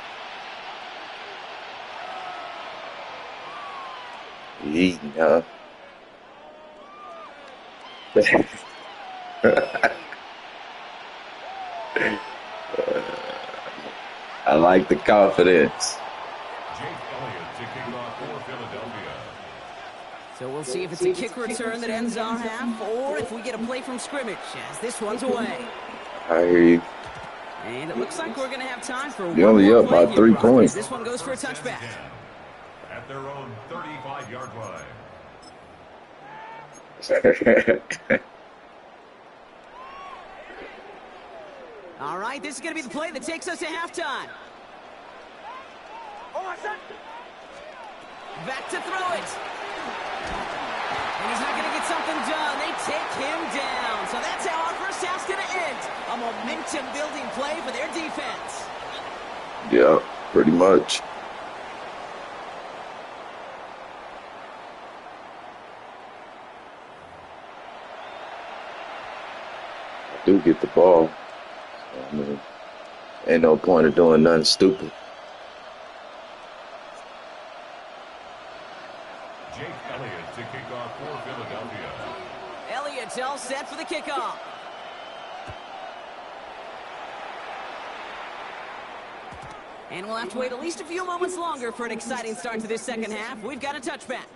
You eating, huh? I like the confidence. So we'll see if it's a kick return that ends our half, or if we get a play from scrimmage, as this one's away. I hear you. And it looks like we're going to have time for You're only up by 3 points. This one goes for a touchback. At their own 35-yard line. All right, this is going to be the play that takes us to halftime. Back to throw it. And he's not going to get something done. They take him down. So that's how our first half's going to end. A momentum-building play for their defense. Yeah, pretty much. I do get the ball. I mean, ain't no point of doing nothing stupid. Jake Elliott to kick off for Philadelphia. Elliott's all set for the kickoff. And we'll have to wait at least a few moments longer for an exciting start to this second half. We've got a touchback.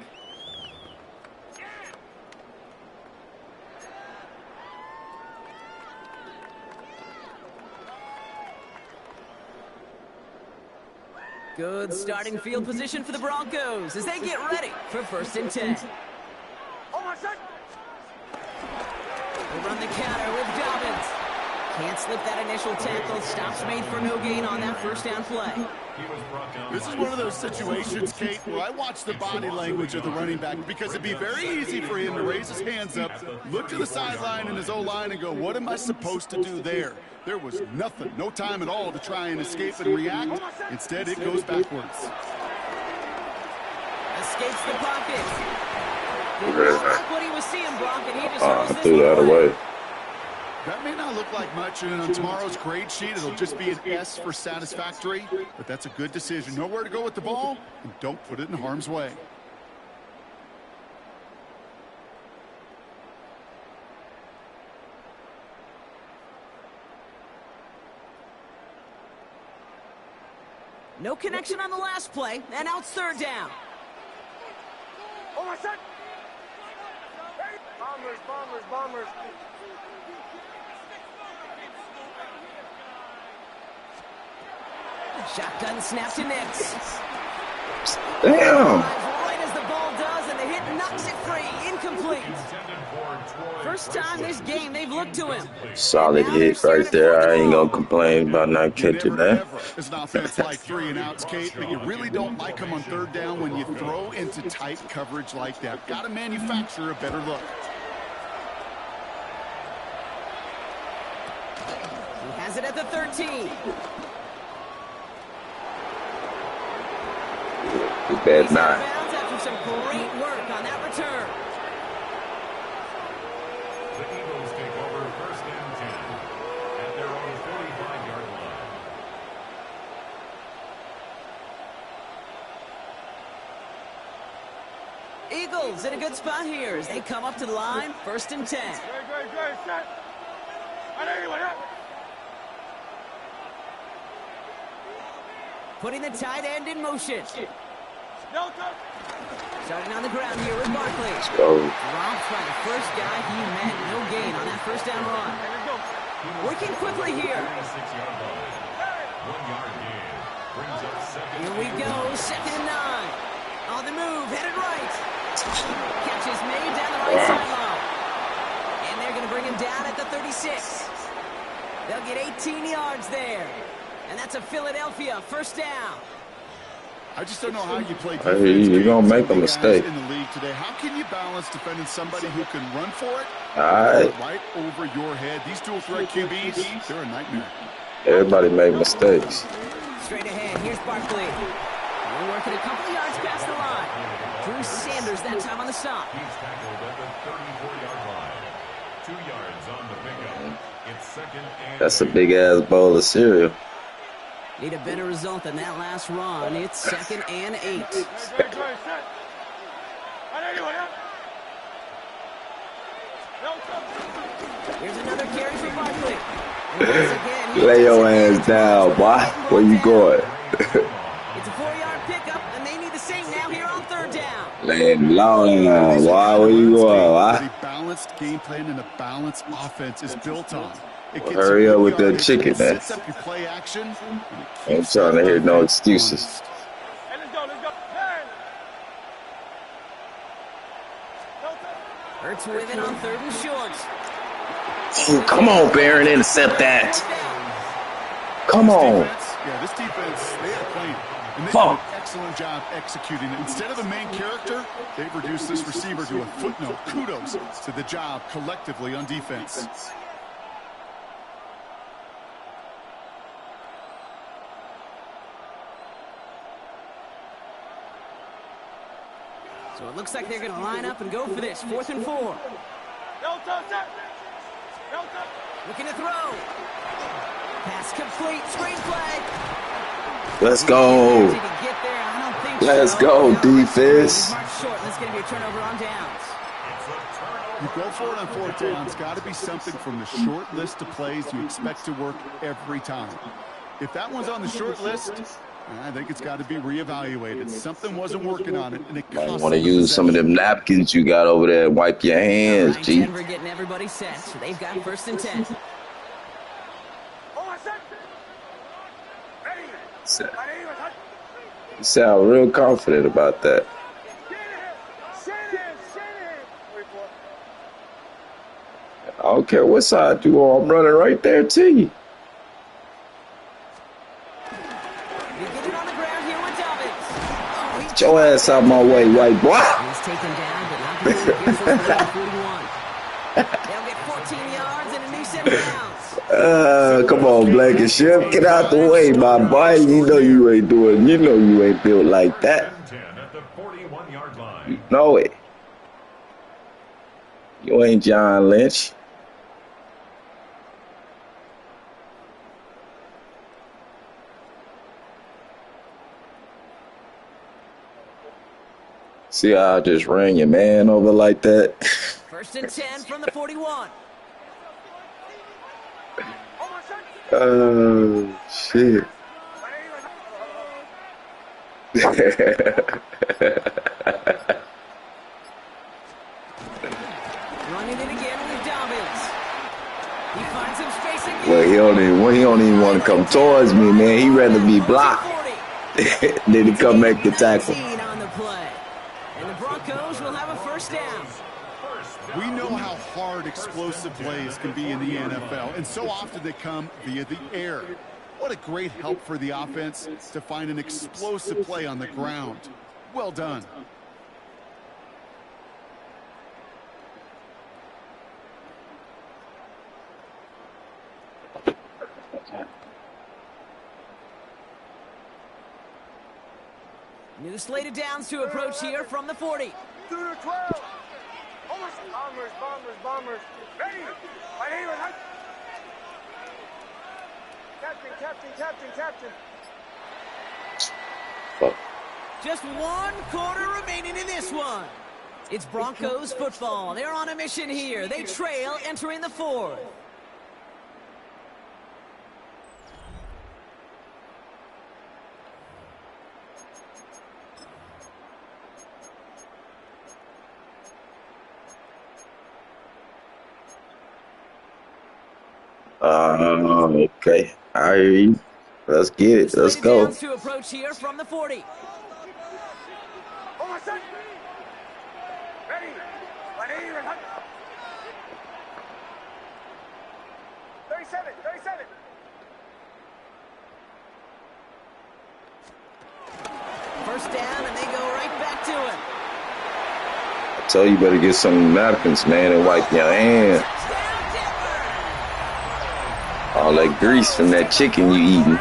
Good starting field position for the Broncos as they get ready for 1st and 10. They run the counter with Dobbins. Can't slip that initial tackle. Stops made for no gain on that first down play. This is one of those situations, Kate, where I watch the body language of the running back because it'd be very easy for him to raise his hands up, look to the sideline in his O-line and go, what am I supposed to do there? There was nothing, no time at all to try and escape and react. Instead, it goes backwards. Escapes the pocket. Not like what he was seeing, Brock, and he just throws this threw that away. That may not look like much, and on tomorrow's grade sheet, it'll just be an S for satisfactory, but that's a good decision. Know where to go with the ball, and don't put it in harm's way. No connection on the last play, and now it's 3rd down. Bombers. Shotgun snap to Nix. Damn. Right as the ball does, and the hit knocks it free. Incomplete. First time this game they've looked to him. Solid hit right there. I ain't gonna complain about not catching that. It's an offense like 3 and outs, Kate, but you really don't like them on 3rd down when you throw into tight coverage like that. Got to manufacture a better look. He has it at the 13. Too bad not. After some great work on that return. The Eagles take over 1st and 10 at their own 45-yard line. Eagles in a good spot here as they come up to the line. 1st and 10. Great, set. Putting the tight end in motion. Starting on the ground here with Barkley. Let's go. Dropped by the first guy he met. No gain on that 1st down run. Working quickly here. 1 yard gain. Brings up 2nd. Here we go. 2nd and 9. On the move. Headed right. Catch is made down the right sideline. And they're going to bring him down at the 36. They'll get 18 yards there. And that's a Philadelphia 1st down. I just don't know how you play Hey, defense. you're going to Some make a big guys mistake. in the league today. How can you balance defending somebody who can run for it? All right. Right over your head. These dual threat QBs, they're a nightmare. Everybody made mistakes. Straight ahead, here's Barkley. We're working a couple of yards past the line. Drew Sanders that time on the stop. He's tackled at the 34-yard line. 2 yards on the pickup. It's second and That's a big-ass bowl of cereal. Need a better result than that last run. It's second and 8. Here's another carry for Barkley. And once again, he Lay your doesn't ass down, boy. Where you going? It's a 4-yard pickup, and they need the same now here on third down. Laying low down. Why? Where you going? Why? A balanced game plan and a balanced offense is built on. It gets Hurry you up with that yardage, chicken, it man. sets up your play action. I ain't trying to hear no excuses. Hey, let's go, let's go. Man. Hurts with it on third and short. Oh, come on, Barron. Intercept that. Come on. Yeah, this defense, they have a plan. And they Fuck. did an excellent job executing it. Instead of the main character, they've reduced this receiver to a footnote. Kudos to the job collectively on defense. So it looks like they're going to line up and go for this. 4th and 4. Looking to throw. Pass complete. Screenplay. Let's go. Did he get there? I don't think Let's so. go, No, defense. march short, and it's going to be a turnover on downs. You go for it on 4th down. It's got to be something from the short list of plays you expect to work every time. If that one's on the short list, I think it's got to be reevaluated. Something wasn't working on it, and it Might cost want to them the use some of possession. them napkins you got over there and wipe your hands, Right, G. Denver getting everybody set. So they've got 1st and 10. You sound real confident about that. I don't care what side you are. I'm running right there to you. We get it on the ground here with Dobbins. Get your ass out my way, white boy. He's taken down, but not before he gets over to 41. They'll get 14 yards and a new set of downs. Come on, Blankenship. Get out the way, my boy. You know you ain't doing. You know you ain't built like that. 10 at the 41-yard line. You know it. You ain't John Lynch. See how I just ran your man over like that? 1st and 10 from the 41. Oh, shit. Running it again with Dobbins. He finds some space again. Well, he don't even want to come towards me, man. He rather be blocked than to come make the tackle. 19 on the play. And the Broncos will have a 1st down. We know how hard explosive plays can be in the NFL, and so often they come via the air. What a great help for the offense to find an explosive play on the ground. Well done. New slated downs to approach here from the 40. Through the 12. Bombers. Ready. My name is Captain. Fuck. Just 1 quarter remaining in this one. It's Broncos football. They're on a mission here. They trail entering the 4th. Okay. All right. Let's get it. Let's Slated go. downs to approach here from the 40. Ready. My name is 37. first down, and they go right back to it. I tell you better get some napkins, man, and wipe your hands. All that grease from that chicken you eating.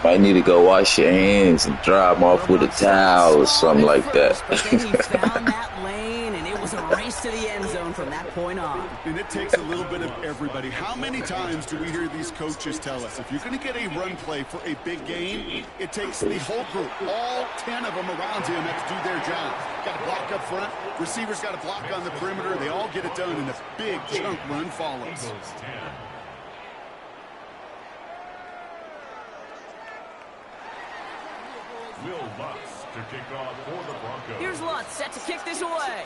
Might need to go wash your hands and dry them off with a towel or something like that. But then he found that lane, and it was a race to the end zone from that point on. And it takes a little bit of everybody. How many times do we hear these coaches tell us, if you're going to get a run play for a big game, it takes the whole group, all 10 of them around him have to do their job. Got to block up front. Receivers got to block on the perimeter. They all get it done, and a big chunk run follows. Will Lutz to kick off for the Broncos. Here's Lutz set to kick this away.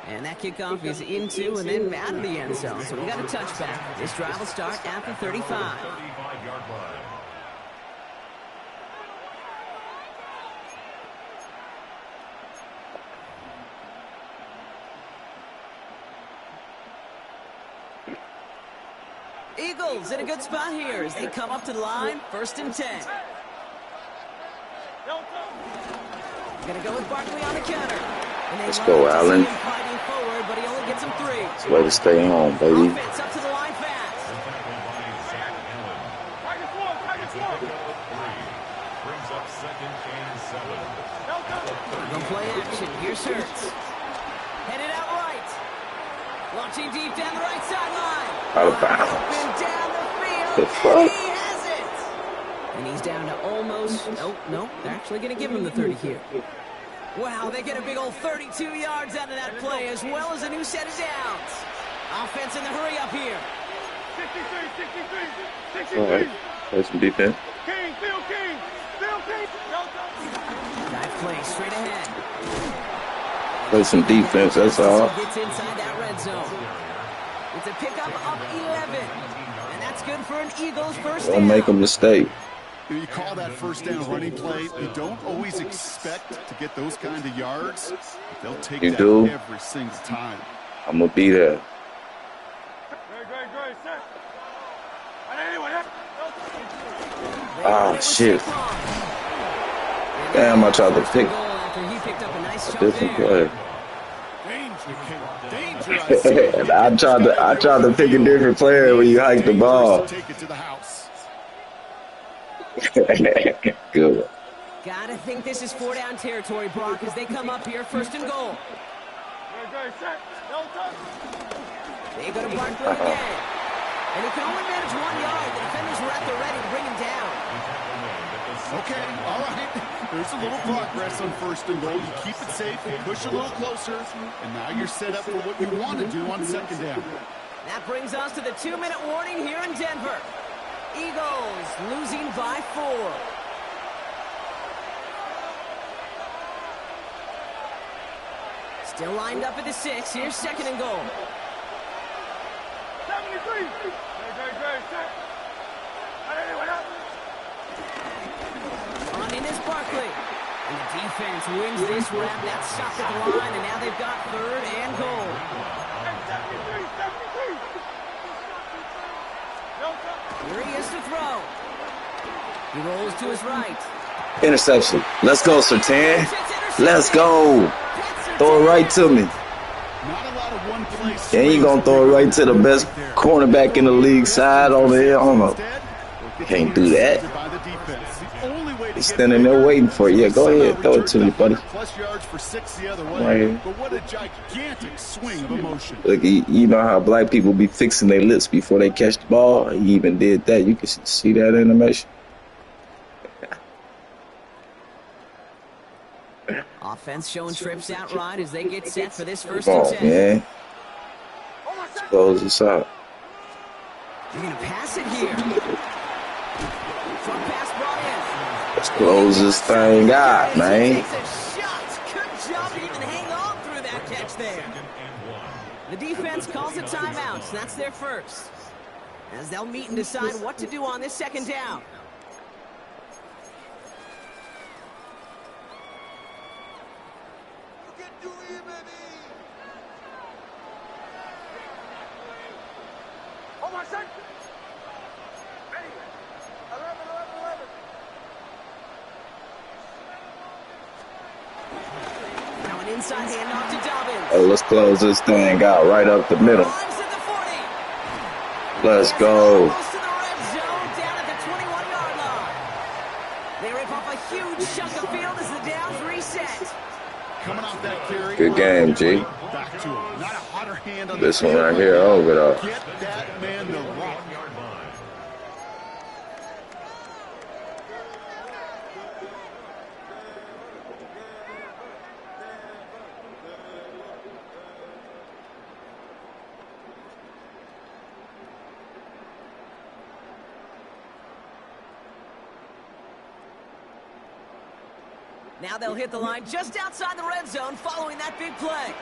And that kickoff is into and then out of the end zone. So we got a touchback. This drive will start at the 35. 35-yard line. Eagles in a good spot here as they come up to the line. 1st and 10. Going to go with Barkley on the counter. Let's go, Allen. Fighting forward, but he only gets him 3. It's way to stay home, baby. Offense up to the line fast. Brings up 2nd and 7. Go play action. Here's Hurts. Headed out right. Launching deep down the right sideline. Out of bounds. Up down the field. The fuck? He has it. And he's down to almost. No. They're actually going to give him the 30 here. Wow, they get a big old 32 yards out of that play, as well as a new set of downs. Offense in the hurry up here. 63. All right. Play some defense. King. Dive play straight ahead. Play some defense, that's all. Gets inside that red zone. It's a pickup of 11. And that's good for an Eagles first down. Don't make a mistake. You call that first down running play. You don't always expect to get those kind of yards. But they'll take that every single time. I'm going to be there. Great, set. Oh, shit. Damn, I tried to pick a different play. I tried to pick a different player when you hike the ball. Take it to the house. Good one. Gotta think this is 4-down territory, Brock, as they come up here 1st and goal. Great, set. They go to Barkley again. And he can only manage 1 yard. The defenders were at the ready to bring him down. Okay, all right. There's a little progress on 1st and goal. You keep it safe, you push a little closer, and now you're set up for what you want to do on 2nd down. That brings us to the 2-minute warning here in Denver. Eagles losing by 4. Still lined up at the 6. Here's 2nd and goal. 73. Great, set. On in is Barkley. And the defense wins this rep. That's stopped at the line, and now they've got 3rd and goal. 73. Here he is to throw. He rolls to his right. Interception. Let's go, Sertan. Let's go. Throw it right to me. Not a lot of one place. And you gonna throw it right to the best cornerback in the league side over here? I don't know. Can't do that. He's standing there waiting for it. Yeah, go ahead. Throw it to me, buddy. Plus yards for 6 the other way. Right. But what a gigantic swing of emotion. Look, you know how black people be fixing their lips before they catch the ball? He even did that. You can see that animation. Offense showing trips out right as they get set for this 1st Come on, and 10. man. Let's close this out. You're going to pass it here. Front pass brought in. Let's close this thing out, man. Takes a shot. Good job to even hang on through that catch there. The defense calls a timeout. So that's their first. As they'll meet and decide what to do on this 2nd down. inside handoff to Dobbins. Oh, let's close this thing out right up the middle. Drives at the 40. Let's Gets it go. almost to the red zone, down at the 21-yard line. They rip off a huge chunk of field as the downs reset. Coming off that carry. Good game, G. Back to him. Not a hotter hand on This the one field, right here but over though. Get that man the rock. Now they'll hit the line just outside the red zone following that big play.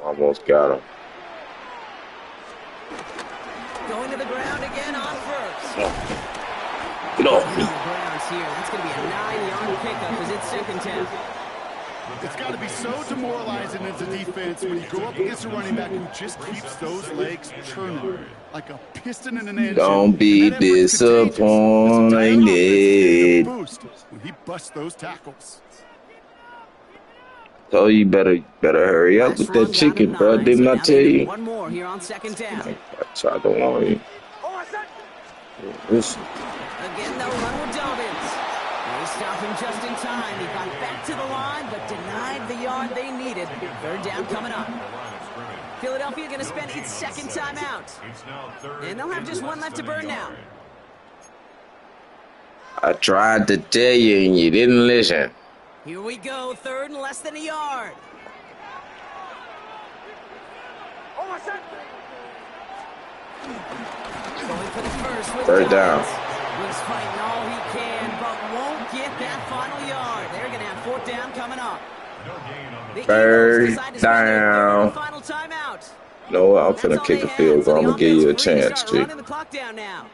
Almost got him. Going to the ground again on first. Get off The me. Browns here. That's going to be a 9-yard pickup as it's second down. It's got to be so demoralizing as a defense when you go up against a running back who just keeps those legs churning like a piston in an engine. Don't be And that effort's contagious. disappointed. It's a boost when he busts those tackles. So you better hurry up with that chicken, bro. Didn't I tell you? One more here on second down. I tried to warn you. This, Again, they'll run with Dobbins. They stop him just in time. He got back to the line, but denied the yard they needed. Third down coming up. Philadelphia going to spend its second time out. And they'll have just one left to burn now. I tried to tell you and you didn't listen. Here we go, third and less than a yard. Going for the first with Third down. He's fighting all he can, but won't get that final yard. They're going to have fourth down coming up. The Third Eagles decide to spend their third down. and final timeout. No, I'm That's finna all kick they a had, field so goal. I'm the gonna give you a offense will chance, start G. running the clock down now.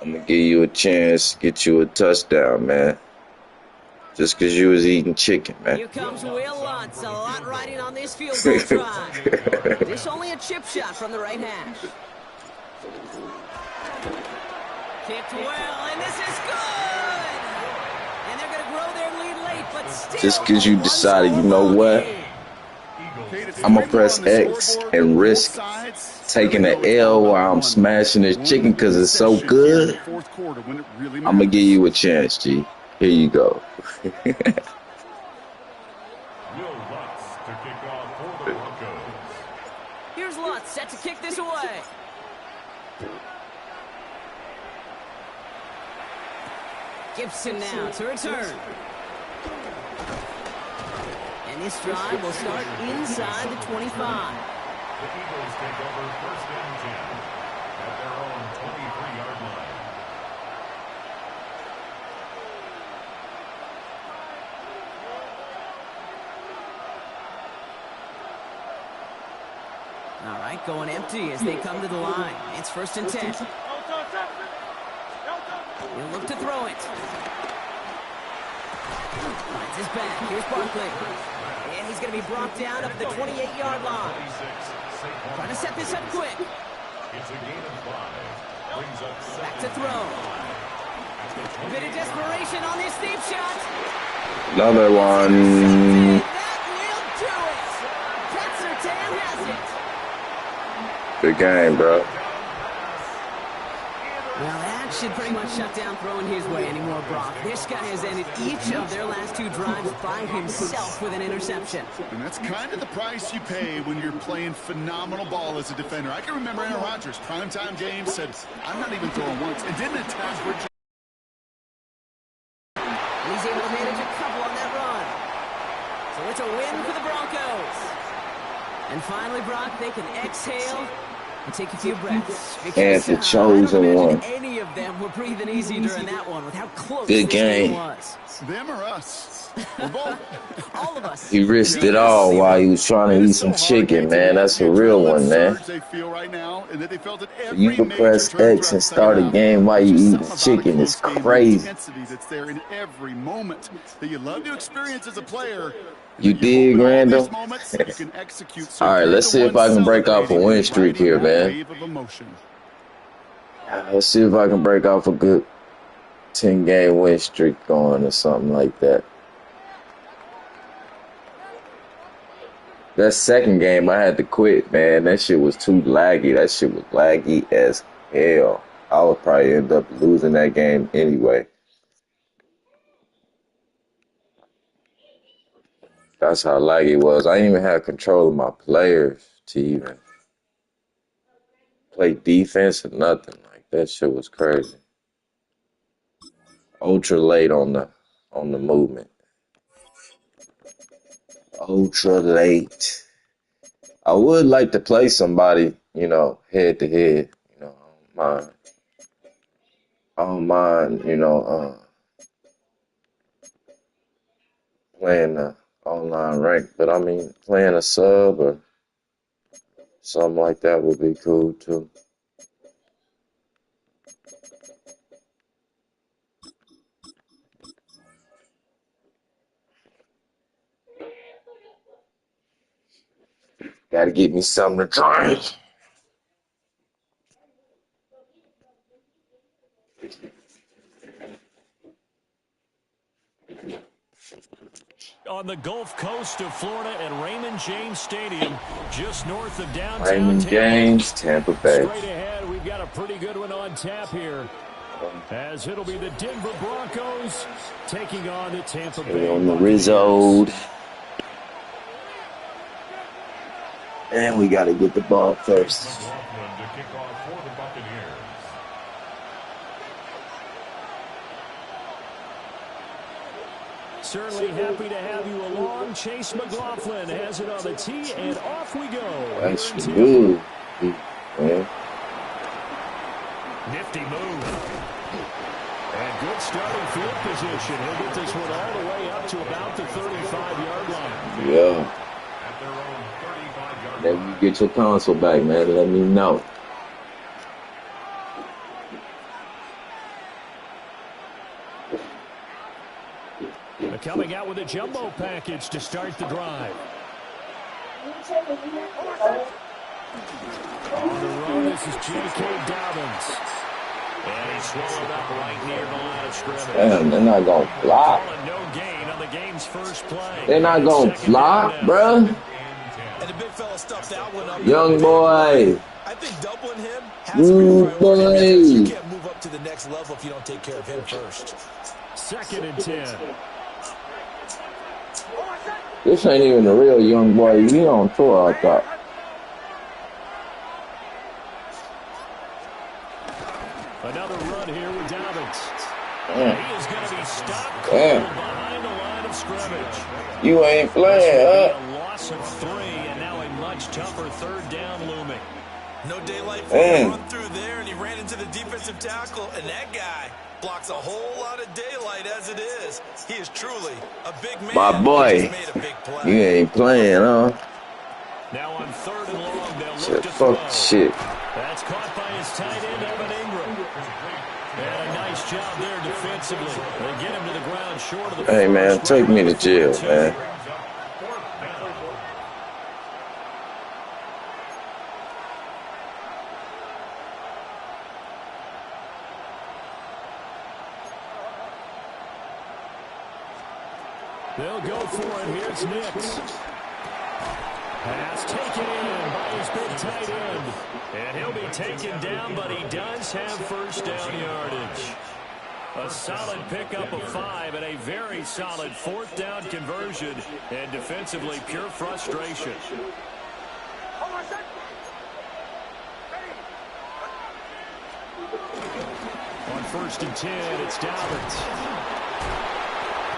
I'm gonna give you a chance to get you a touchdown, man. Just because you was eating chicken, man. Here comes Will Lutz. A lot riding on this field goal drive. This only a chip shot from the right hash. Kicked well, and this is good. And they're going to grow their lead late, but still. Just because you decided, you know what? I'm gonna press X and risk taking an L while I'm smashing this chicken because it's so good. I'm gonna give you a chance, G. Here you go. Will Lutz to kick off for the Broncos. Here's Lutz set to kick this away. Gibson now to return. And this drive will start inside the 25. The Eagles take over first and 10 at their own 23-yard line. All right, going empty as they come to the line. It's first and 10. He'll look to throw it. Finds his back. Here's Barkley. And he's going to be brought down up at the 28-yard line. Trying to set this up quick. It's a gain of 5. Brings up Back to throw. A bit of desperation on this deep shot. Another one. That will do it. Katsertan has it. Good game, bro. Well, that should pretty much shut down throwing his way anymore, Brock. This guy has ended each of their last two drives by himself with an interception. And that's kind of the price you pay when you're playing phenomenal ball as a defender. I can remember Aaron Rodgers, primetime games, said, I'm not even throwing once, and didn't attack for And he's able to manage a couple on that run. So it's a win for the Broncos. And finally, Brock, they can exhale and take a few breaths. And the I don't chosen imagine one. any of them were breathing easy during that one with how close Good this game game. was. them or us. We're both. All of us. He risked it all while he was trying to eat some chicken, man. That's a real one, man. They feel right now, and that they felt it every You can major press turn X throughout and the start a second game half. while you There's eating something about a chicken. It's close game, the crazy. intensity that's there in every moment that you love to experience as a player. You hope dig, in all Randall? these moments you can execute. So All right, you're let's the see if one I can break off a celebrating win and streak riding here, that man. wave of emotion. Let's see if I can break off a good 10-game win streak going or something like that. That second game, I had to quit, man. That shit was too laggy. That shit was laggy as hell. I would probably end up losing that game anyway. That's how laggy it was. I didn't even have control of my players to even play defense or nothing. Like, that shit was crazy. Ultra late on the movement. Ultra late. I would like to play somebody, head to head. I don't mind, playing the online rank, but I mean, playing a sub or something like that would be cool too. Gotta get me something to drink. On the Gulf Coast of Florida at Raymond James Stadium, just north of downtown Raymond James, Tampa Bay. Straight ahead, we've got a pretty good one on tap here. As it'll be the Denver Broncos taking on the Tampa Bay on the Rizzo. And we got to get the ball first. Certainly happy to have you along. Chase McLaughlin has it on the tee, and off we go. That's good. Yeah. Nifty move. And good starting field position. He'll get this one all the way up to about the 35-yard line. Yeah. Let me get your console back, man. Let me know. Coming out with a jumbo package to start the drive. On the run, this is J.K. Dobbins. And he's swallowed up right near the line of scrimmage. Damn, they're not going to block. No gain on the game's first play. They're not going to block, bruh. And the big fella stuffed that one up. Young boy. I think doubling him has to be priority because you can't move up to the next level if you don't take care of him first. 2nd and 10. This ain't even a real young boy. He on tour, I thought. Another run here with Dobbins. He is going to be stopped behind the line of scrimmage. You ain't playing, huh? A loss of 3, and now a much tougher 3rd down looming. No daylight for him to run through there, and he ran into the defensive tackle, and that guy blocks a whole lot of daylight as it is. He is truly a big man. My boy, you ain't playing, huh? Now on 3rd and long, they'll look to fuck shit. That's caught by his tight end, Evan Ingram. And a nice job there defensively. They get him to the ground short of the Hey, man, take me to jail, man. They'll go for it. Here's Nix. Pass taken in by his big tight end. And he'll be taken down, but he does have first down yardage. A solid pickup of 5 and a very solid 4th down conversion. And defensively, pure frustration. On 1st and 10, it's Dobbins.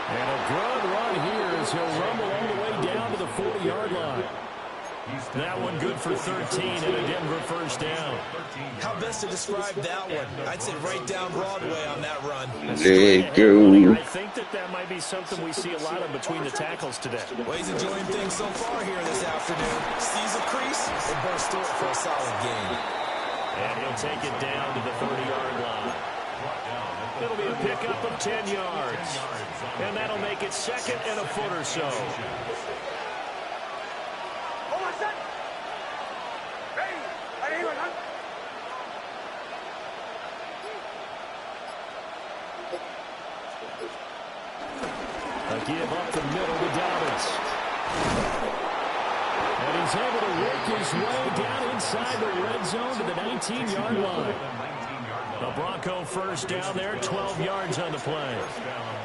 And a good run here as he'll rumble all the way down to the 40-yard line. That one good for 13 and a Denver first down. How best to describe that one? I'd say right down Broadway on that run. I think that might be something we see a lot of between the tackles today. Well, he's enjoying things so far here this afternoon. Sees a crease and bursts through it for a solid gain. And he'll take it down to the 30-yard line. It'll be a pickup of 10 yards. And that'll make it 2nd and a foot or so. give up the middle to Dobbins. And he's able to work his way down inside the red zone to the 19-yard line. The Bronco first down there, 12 yards on the play.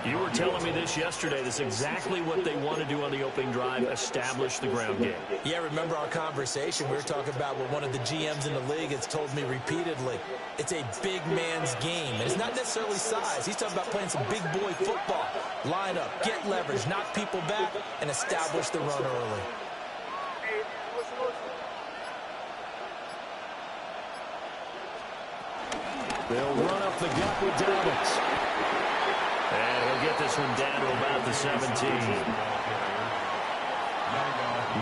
You were telling me this yesterday. This is exactly what they want to do on the opening drive, establish the ground game. Yeah, remember our conversation? We were talking about what one of the GMs in the league has told me repeatedly. It's a big man's game. And it's not necessarily size. He's talking about playing some big boy football. Line up, get leverage, knock people back, and establish the run early. They'll run up the gut with Dobbins. And he'll get this one down to about the 17.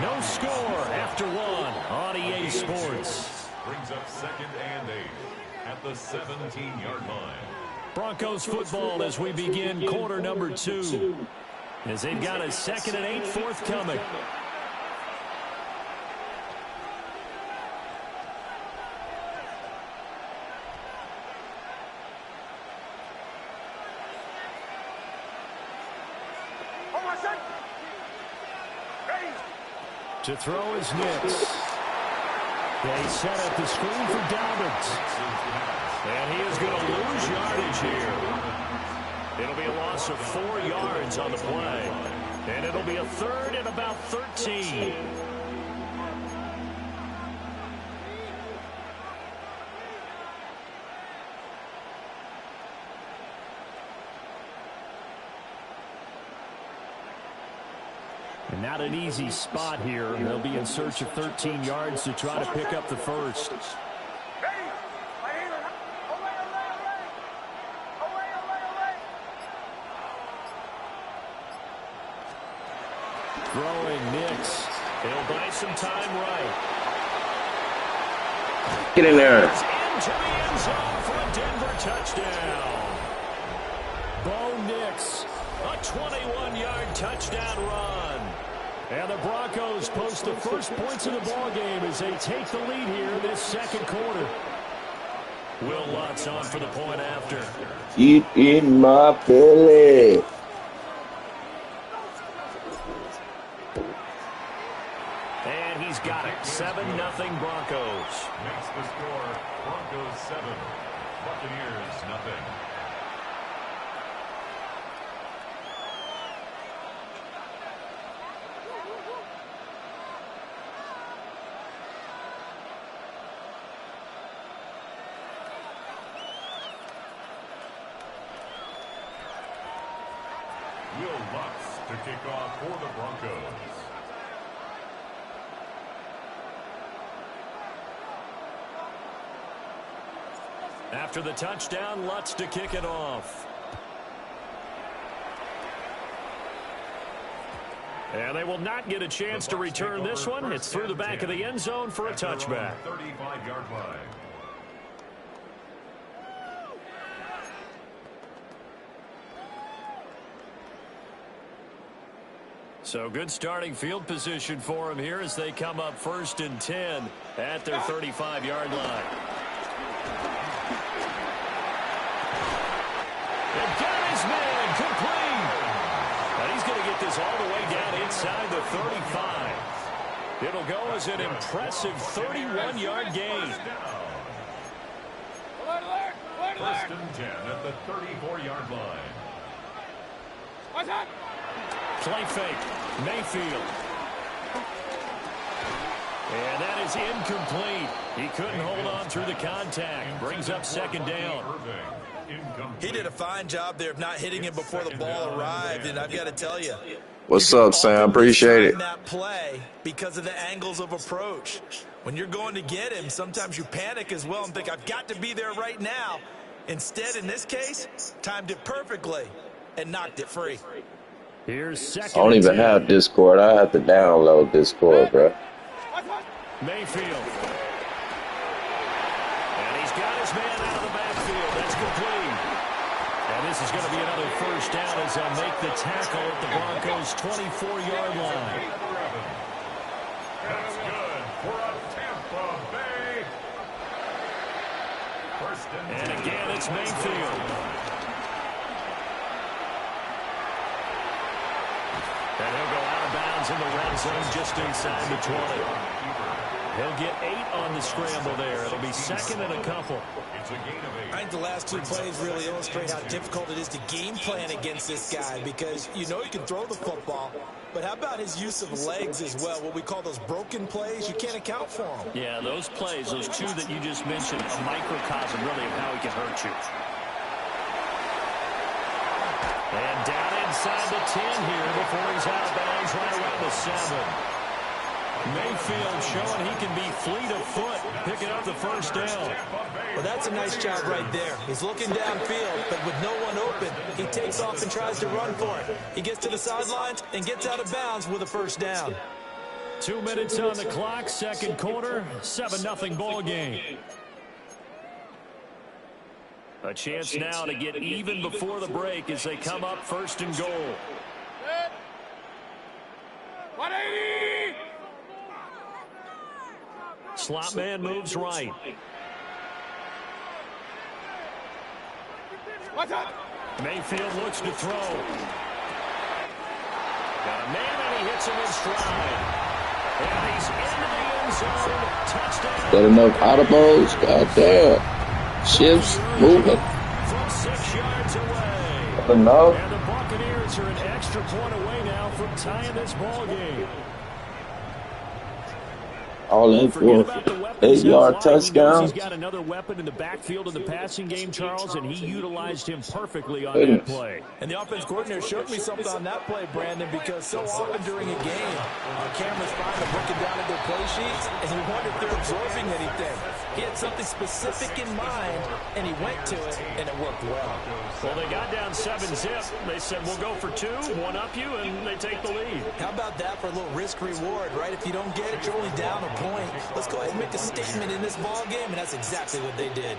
No score after one on EA Sports. Brings up 2nd and 8 at the 17-yard line. Broncos football as we begin quarter number 2. As they've got a 2nd and 8 forthcoming. To throw is Nix. They set up the screen for Dobbins. And he is going to lose yardage here. It'll be a loss of 4 yards on the play. And it'll be a 3rd and about 13. And not an easy spot here. They'll be in search of 13 yards to try to pick up the first. Throwing Nix. He'll buy some time right. Get in there. Into the end zone for a Denver touchdown. Bo Nix, a 21-yard touchdown run. And the Broncos post the first points of the ballgame as they take the lead here this second quarter. Will Lutz on for the point after. Eat in my belly. And he's got it. 7-0 Broncos. Makes the score Broncos 7, Buccaneers 0. Will Lutz to kick off for the Broncos. After the touchdown, Lutz to kick it off. And they will not get a chance to return this one. It's through the back of the end zone for a touchback. 35-yard line. So good starting field position for him here as they come up 1st and 10 at their 35-yard line. And got his man complete. And he's going to get this all the way down inside the 35. It'll go as an impressive 31-yard gain. 1st and 10 at the 34-yard line. Play fake. Mayfield. And that is incomplete. He couldn't hold on through the contact. Brings up 2nd down. He did a fine job there of not hitting him before the ball arrived, and I've got to tell you. What's up, Sam? Appreciate it. That play because of the angles of approach. When you're going to get him, sometimes you panic as well and think, I've got to be there right now. Instead, in this case, timed it perfectly and knocked it free. Here's 2nd. I don't even have Discord. I have to download Discord, bro. Mayfield. And he's got his man out of the backfield. That's complete. And this is going to be another 1st down as they'll make the tackle at the Broncos' 24-yard line. That's good for a Tampa Bay. 1st and 10. And again, it's Mayfield. And he'll go out of bounds in the red zone just inside the 20. He'll get 8 on the scramble there. It'll be second and a couple. I think the last 2 plays really illustrate how difficult it is to game plan against this guy, because you know he can throw the football, but how about his use of legs as well? What we call those broken plays, you can't account for them. Yeah, those plays, those 2 that you just mentioned, a microcosm really of how he can hurt you. And down inside the 10 here before he's out of bounds right around the 7. Mayfield showing he can be fleet of foot, picking up the first down. Well, that's a nice job right there. He's looking downfield, but with no one open, he takes off and tries to run for it. He gets to the sidelines and gets out of bounds with a first down. 2 minutes on the clock, second quarter, 7-0 ball game. A chance now to get even before the break as they come up first and goal. 180! Slot man moves right. Mayfield looks to throw. Got a man and he hits him in stride. And he's into the end zone. Touchdown. Got enough audibles? Goddamn. Shifts moving. From 6 yards away. Got enough. And the Buccaneers are an extra point away now from tying this ball game. All in for 8-yard touchdown. He's got another weapon in the backfield in the passing game, Charles, and he utilized him perfectly on that play. And the offense coordinator showed me something on that play, Brandon, because so often during a game, our cameras find them looking down at their play sheets, and you wonder if they're absorbing anything. He had something specific in mind, and he went to it, and it worked well. Well, they got down 7-zip. They said, we'll go for 2, one up you, and they take the lead. How about that for a little risk-reward, right? If you don't get it, you're only down a point. Let's go ahead and make a statement in this ball game, and that's exactly what they did.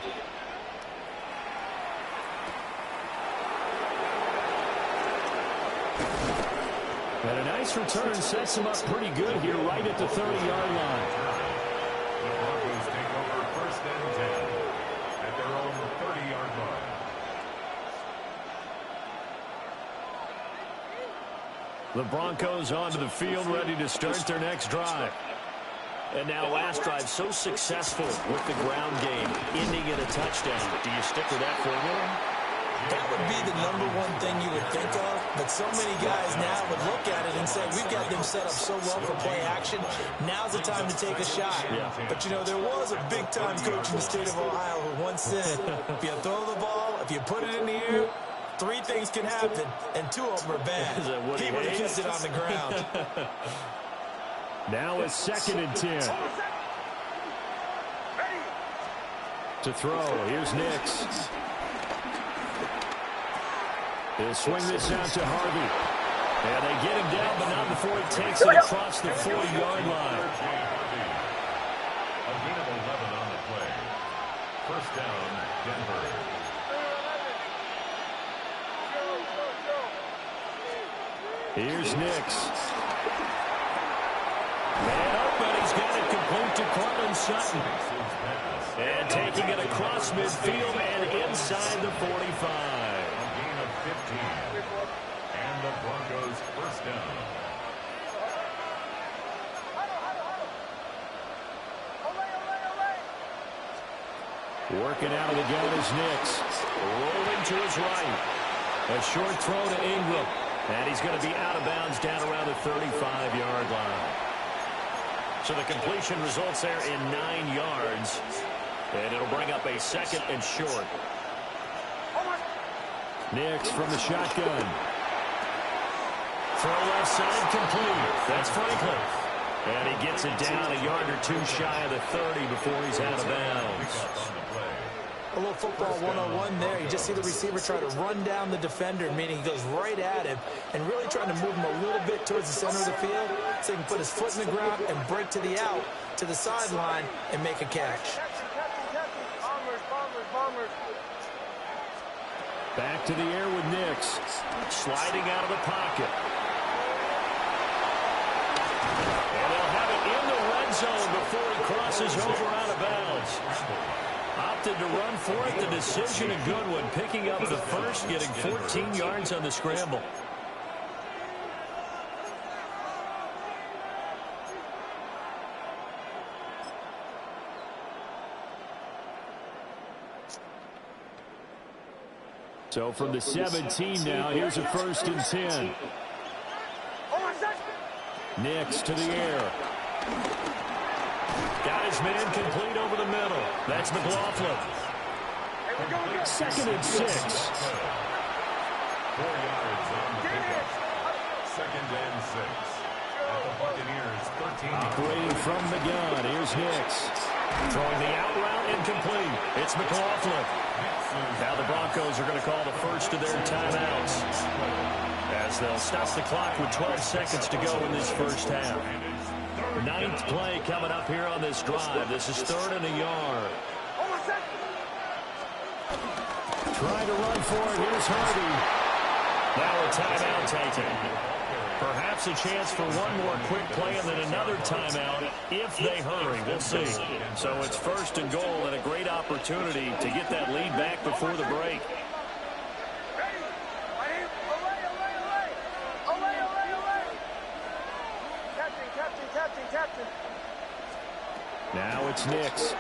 And a nice return sets him up pretty good here right at the 30-yard line. The Broncos take over first and 10 at their own 30-yard line. The Broncos onto the field, ready to start their next drive. And now last drive so successful with the ground game, ending in a touchdown. Do you stick with that formula? That would be the number one thing you would think of, but so many guys now would look at it and say, we've got them set up so well for play action. Now's the time to take a shot. Yeah. But, you know, there was a big-time coach in the state of Ohio who once said, if you throw the ball, if you put it in the air, 3 things can happen, and 2 of them are bad. He would have kissed it on the ground. Now it's second and 10. To throw, here's Nix. He'll swing this out to Harvey. And they get him down, but not before he takes it across the 40-yard line. A gain of 11 on the play. First down, Denver. Here's Nix. Man open, he's got it complete to Cortland Sutton. And taking it across midfield and inside the 45. A gain of 15. And the Broncos first down. Working out of the gun is Nix. Rolling to his right. A short throw to Ingram. And he's going to be out of bounds down around the 35-yard line. So the completion results there in 9 yards. And it'll bring up a second and short. Nix from the shotgun. Throw left side complete. That's Franklin. And he gets it down a yard or 2 shy of the 30 before he's out of bounds. A little football 101 there. You just see the receiver try to run down the defender, meaning he goes right at him and really trying to move him a little bit towards the center of the field so he can put his foot in the ground and break to the out, to the sideline, and make a catch. Back to the air with Nix. Sliding out of the pocket. And they'll have it in the red zone before he crosses over out of bounds. Opted to run for it. The decision a good one. Picking up the first, getting 14 yards on the scramble. So from the 17 now, here's a 1st and 10. Nix to the air. Got his man complete over the middle. That's McLaughlin. 2nd and 6. 4 yards on the pickup. 2nd and 6. At the Buccaneers, 13. Operating from the gun. Here's Nix. Throwing the out route incomplete. It's McLaughlin. Now the Broncos are going to call the first of their timeouts, as they'll stop the clock with 12 seconds to go in this first half. 9th play coming up here on this drive. This is 3rd and a yard. Trying to run for it. Here's Hardy. Now a timeout taken. Perhaps a chance for one more quick play and then another timeout if they hurry. We'll see. So it's 1st and goal and a great opportunity to get that lead back before the break. Now it's Nix.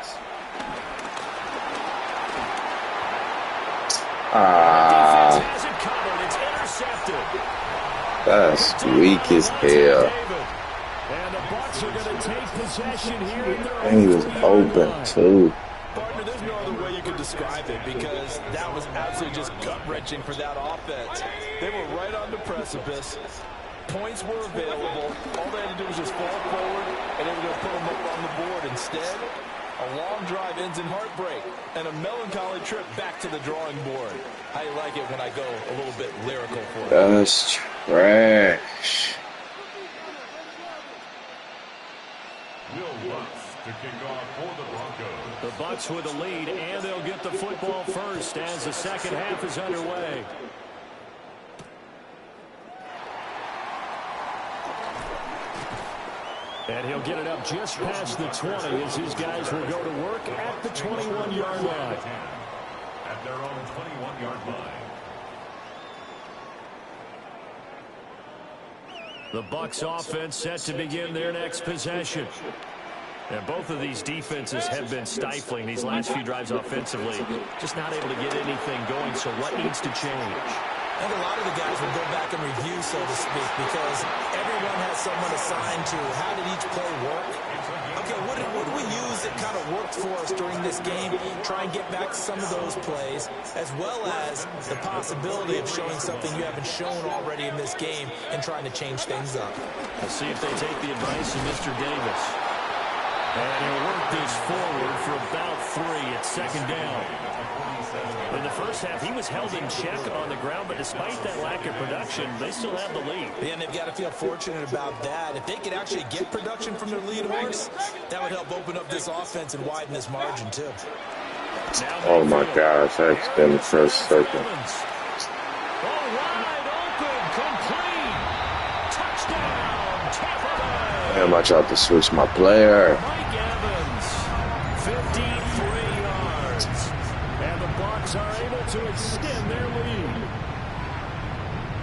Has it covered. It's intercepted. That's weak as hell. And the Bucs are going to take possession here. And he was open too. Partner, there's no other way you could describe it because that was absolutely just gut-wrenching for that offense. They were right on the precipice. Points were available. All they had to do was just fall forward, and they were going to put them up on the board. Instead, a long drive ends in heartbreak and a melancholy trip back to the drawing board. How you like it when I go a little bit lyrical for you? That's trash. Will Lutz to kick off for the Broncos. The Bucs with a lead, and they'll get the football first as the second half is underway. And he'll get it up just past the 20 as his guys will go to work at the 21-yard line. At their own 21-yard line. The Bucs offense set to begin their next possession. And both of these defenses have been stifling these last few drives offensively. Just not able to get anything going, so what needs to change? I think a lot of the guys will go back and review, so to speak, because everyone has someone assigned to how did each play work. Okay, what did we use that kind of worked for us during this game? Try and get back some of those plays, as well as the possibility of showing something you haven't shown already in this game and trying to change things up. Let's see if they take the advice of Mr. Davis. And he'll work this forward for about 3 at 2nd down. In the first half, he was held in check on the ground, but despite that lack of production, they still have the lead. Yeah, and they've got to feel fortunate about that. If they could actually get production from their lead horse, that would help open up this offense and widen this margin, too. Oh my gosh, I extended the first second. All wide open, complete. Touchdown, Tampa Bay. Damn, I tried to switch my player. Mike Evans, 53 yards. And the Bucs are able to extend their lead.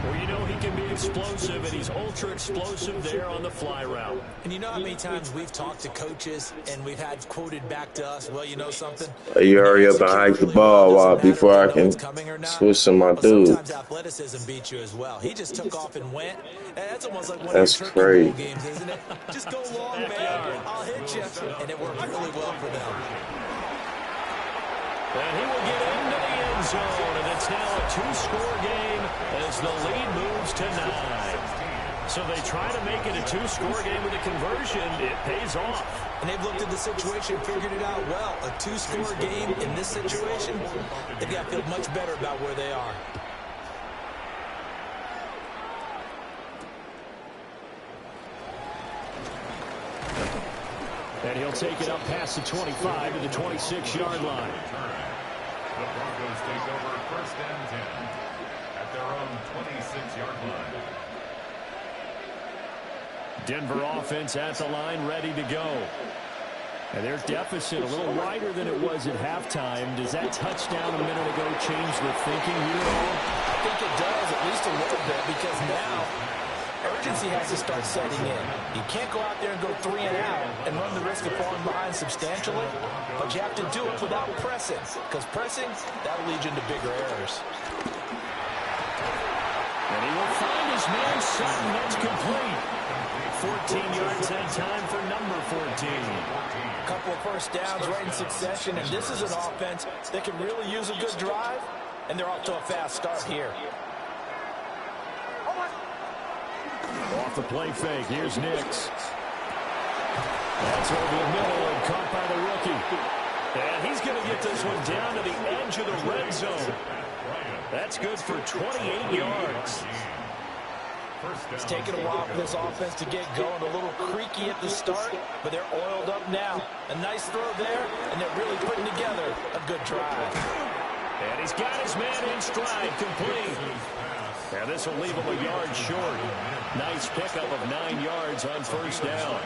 Well, you know he can be explosive, and he's ultra-explosive there on the fly route. And you know how many times we've talked to coaches and we've had quoted back to us, well, you know something? You hurry up and hike the ball before I can switch to my dude. Sometimes athleticism beats you as well. He just took off and went. And that's almost like one That's of your Turkey Bowl crazy. games, isn't it? Just go long, man. I'll hit you. And it worked really well for them. And he will get into the end zone, and it's now a 2-score game as the lead moves to 9. So they try to make it a 2-score game with a conversion. It pays off. And they've looked at the situation, figured it out well. A 2-score game in this situation, they've got to feel much better about where they are. And he'll take it up past the 25 to the 26-yard line. The Broncos take over 1st and 10 at their own 26-yard line. Denver offense at the line, ready to go. And their deficit a little wider than it was at halftime. Does that touchdown a minute ago change the thinking here? I think it does, at least a little bit, because now urgency has to start setting in. You can't go out there and go 3 and out and run the risk of falling behind substantially, but you have to do it without pressing, because pressing, that'll lead you into bigger errors. he will find his man Sutton. That's complete. 14 yards that time for number 14. A couple of first downs right in succession, and this is an offense that can really use a good drive, and they're off to a fast start here. Off the play fake, here's Nix. That's over the middle and caught by the rookie. And he's going to get this one down to the edge of the red zone. That's good for 28 yards. It's taken a while for this offense to get going. A little creaky at the start, but they're oiled up now. A nice throw there, and they're really putting together a good drive. And he's got his man in stride, complete. And this will leave him a yard short. Nice pickup of 9 yards on first down.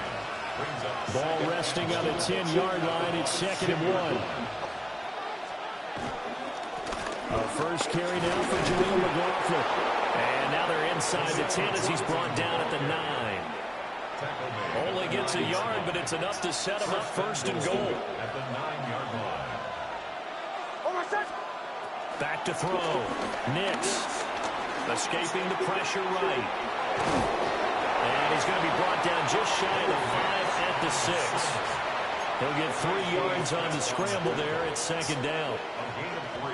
Ball resting on the 10-yard line. It's 2nd and 1. A first carry now for Jaleel McLaughlin. And now they're inside the 10 as he's brought down at the 9. Only gets a yard, but it's enough to set him up 1st and goal. At the 9-yard line. Back to throw. Nix escaping the pressure right. And he's going to be brought down just shy of the 5 at the 6. He'll get 3 yards on the scramble there. It's 2nd down. A gain of 3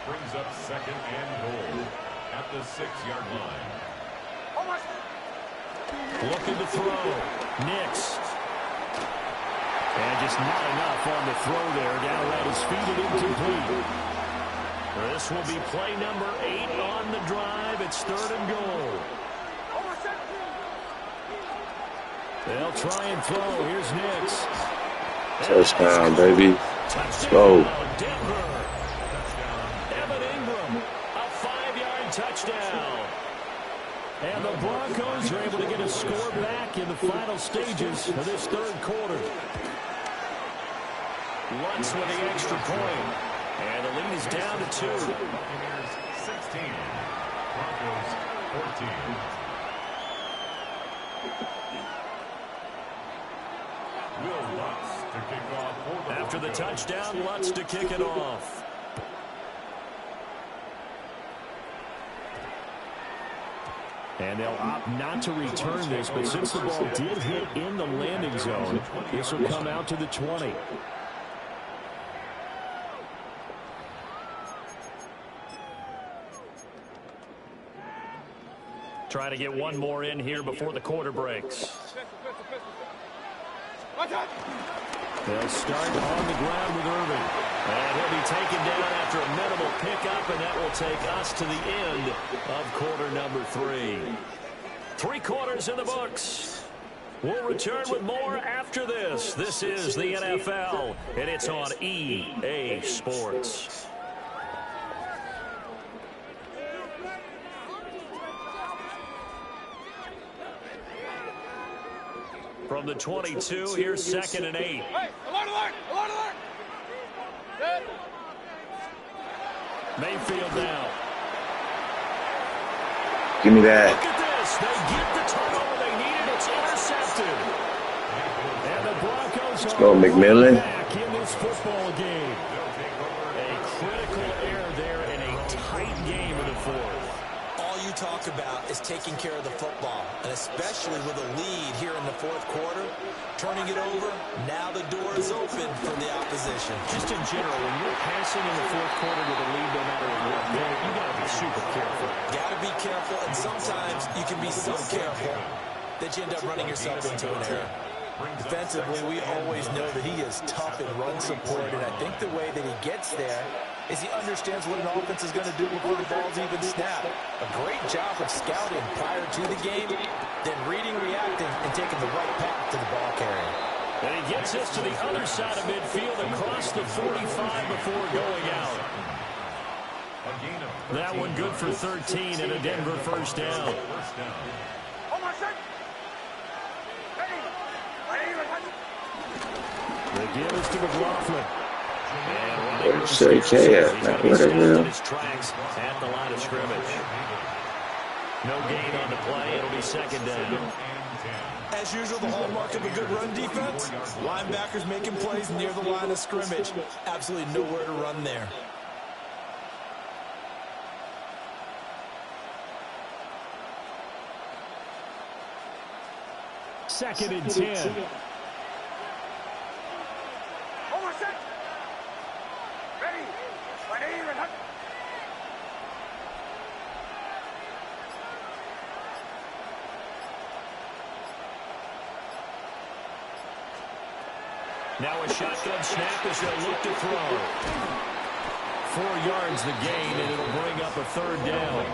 brings up 2nd and goal at the 6-yard line. Looking to throw. Nix. And just not enough on the throw there. Down at his feet and incomplete. This will be play number 8 on the drive. It's 3rd and goal. They'll try and throw. Here's Nix. Touchdown, baby. Let's go. Denver. Evan Ingram, a 5-yard touchdown. And the Broncos are able to get a score back in the final stages of this 3rd quarter. Lutz with the extra point. And the lead is down to 2. Buccaneers 16. Broncos 14. Will Lutz to kick off for the After the touchdown, Lutz to kick it off. And they'll opt not to return this, but since the ball did hit in the landing zone, this will come out to the 20. Try to get one more in here before the quarter breaks. They'll start on the ground with Irving. And he'll be taken down after a minimal pickup, and that will take us to the end of quarter number 3. 3 quarters in the books. We'll return with more after this. This is the NFL, and it's on EA Sports. From the 22, here's 2nd and 8. Hey, alert, alert, alert, alert. Good. Mayfield now. Give me that. Look at this. They get the turnover they needed. It's intercepted. And the Broncos Let's go, McMillan. back in this football game. A critical error there in a tight game in the 4th. All you talk about is taking care of the football, and especially with a lead here in the 4th quarter, turning it over, now the door is open for the opposition. Just in general, when you're passing in the 4th quarter with a lead, no matter what, you got to be super careful. Got to be careful, and sometimes you can be so careful that you end up running yourself into an error. Defensively, we always know that he is tough in run support, and I think the way that he gets there is he understands what an offense is going to do before the ball's even snapped. A great job of scouting prior to the game, then reading, reacting, and taking the right path to the ball carrier. And he gets us to the other side of midfield across the 45 before going out. That one good for 13 and a Denver first down. The give is to McLaughlin. Where's JK at, man? Where the hell? His tracks at the line of scrimmage. No gain on the play. It'll be 2nd down. As usual, the hallmark of a good run defense, linebackers making plays near the line of scrimmage. Absolutely nowhere to run there. 2nd and 10. Now a shotgun snap as they'll look to throw. 4 yards the gain, and it'll bring up a 3rd down.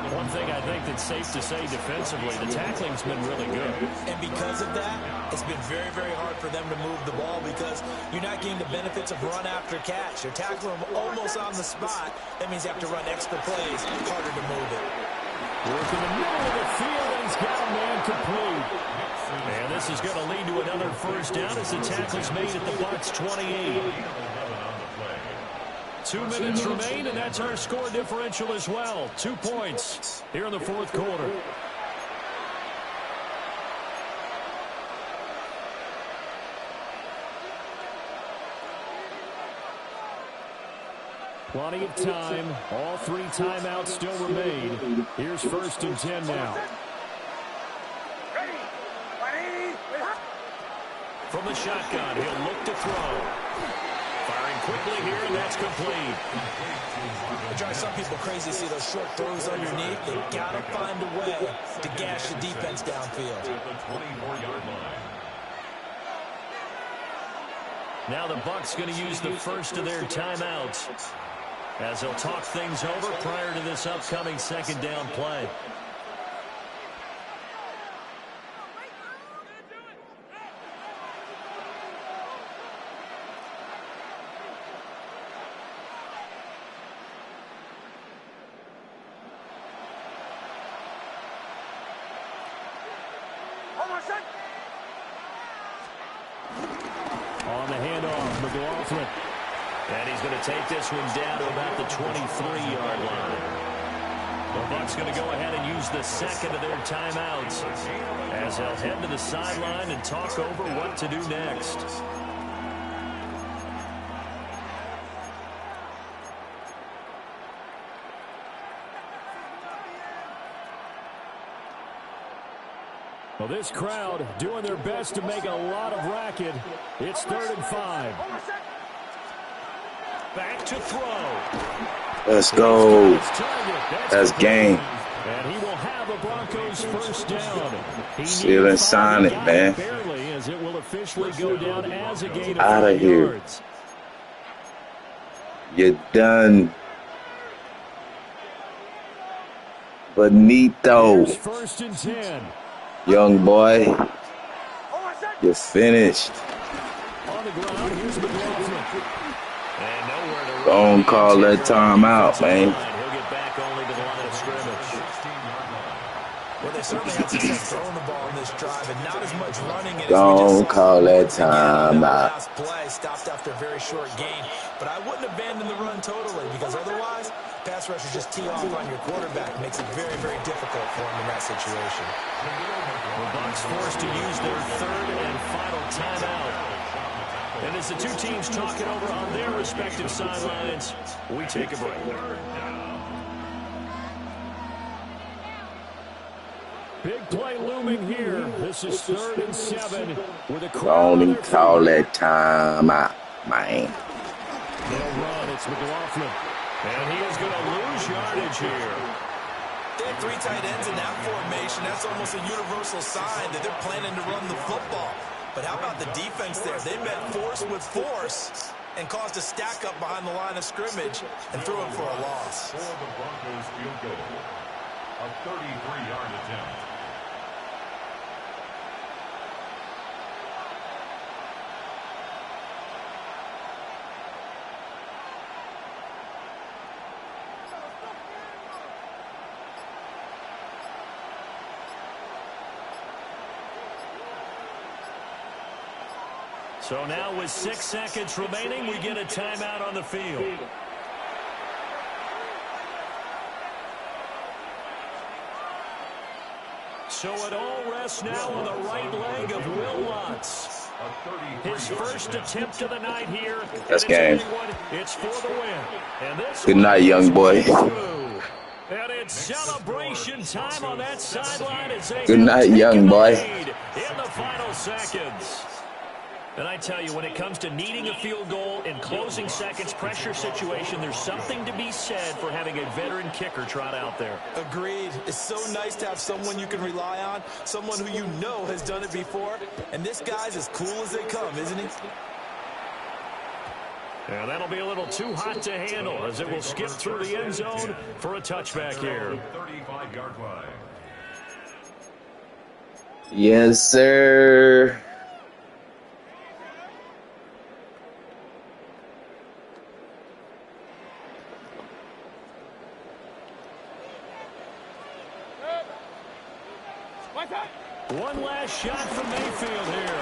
One thing I think that's safe to say defensively, the tackling's been really good. And because of that, it's been very, very hard for them to move the ball because you're not getting the benefits of run after catch. You're tackling them almost on the spot. That means you have to run extra plays, harder to move it. Work in the middle of the field, and he's got a man complete. And this is going to lead to another 1st down as the tackle's made at the Bucs 28. 2 minutes remain, and that's our score differential as well. 2 points here in the 4th quarter. Plenty of time. All 3 timeouts still remain. Here's 1st and 10 now. From the shotgun, he'll look to throw. Firing quickly here, and that's complete. It drives some people crazy to see those short throws underneath. They've got to find a way to gash the defense downfield. Now the Bucs going to use the first of their timeouts as they'll talk things over prior to this upcoming 2nd down play. On the handoff, McLaughlin. And he's going to take this one down to about the 23-yard line. The Bucs going to go ahead and use the 2nd of their timeouts as they'll head to the sideline and talk over what to do next. Well, this crowd doing their best to make a lot of racket. It's 3rd and 5. Back to throw. Let's go. That's game. And he will have a Broncos 1st down. Still in sign it, man. Barely, as it will officially go down as a gain of out of 5 here. yards. You're done. Benito. Here's 1st and 10. Young boy, you're finished. On the ground, here's McLaughlin. And nowhere to run. Don't call that time out, man. He'll get back only to the line of scrimmage. Well, they certainly had success throwing the ball in this drive and not as much running it as Don't call that time out. Last play stopped after a very short gain. But I wouldn't abandon the run totally because otherwise, pass rushers just tee off on your quarterback. It makes it very, very difficult for him in that situation. The Bucs forced to use their 3rd and final timeout. And as the 2 teams talk it over on their respective sidelines, we take a break. Big play looming here. This is 3rd and 7 with a crowd. Don't call that time out, man. They'll run. It's McLaughlin. And he is going to lose yardage here. They have 3 tight ends in that formation. That's almost a universal sign that they're planning to run the football. But how about the defense there? They met force with force and caused a stack up behind the line of scrimmage and threw it for a loss. For the Broncos field goal, a 33-yard attempt. So now with 6 seconds remaining, we get a timeout on the field. So it all rests now on the right leg of Will Lutz. His first attempt of the night here. That's game. It's for the win. And this Good night, young boy. And it's celebration time on that sideline as they Good night, young boy. In the final seconds. And I tell you, when it comes to needing a field goal in closing seconds, pressure situation, there's something to be said for having a veteran kicker trot out there. Agreed. It's so nice to have someone you can rely on, someone who you know has done it before. And this guy's as cool as they come, isn't he? And that'll be a little too hot to handle as it will skip through the end zone for a touchback here. 35-yard line. Yes, sir. One last shot from Mayfield here.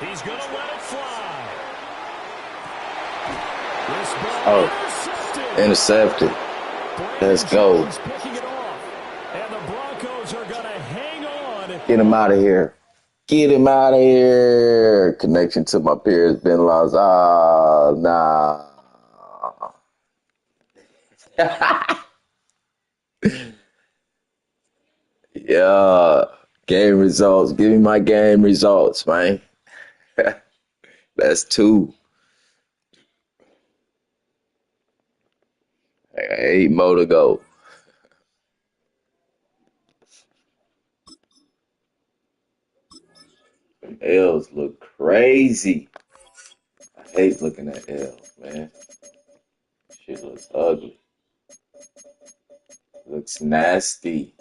He's going to let it fly. This ball Intercepted. Let's go. Picking it off. And the Broncos are going to hang on. Get him out of here. Get him out of here. Connection to my peer has been lost. Ah, nah. Yeah. Game results. Give me my game results, man. That's 2. I got 8 more to go. L's look crazy. I hate looking at L's, man. Shit looks ugly. Looks nasty.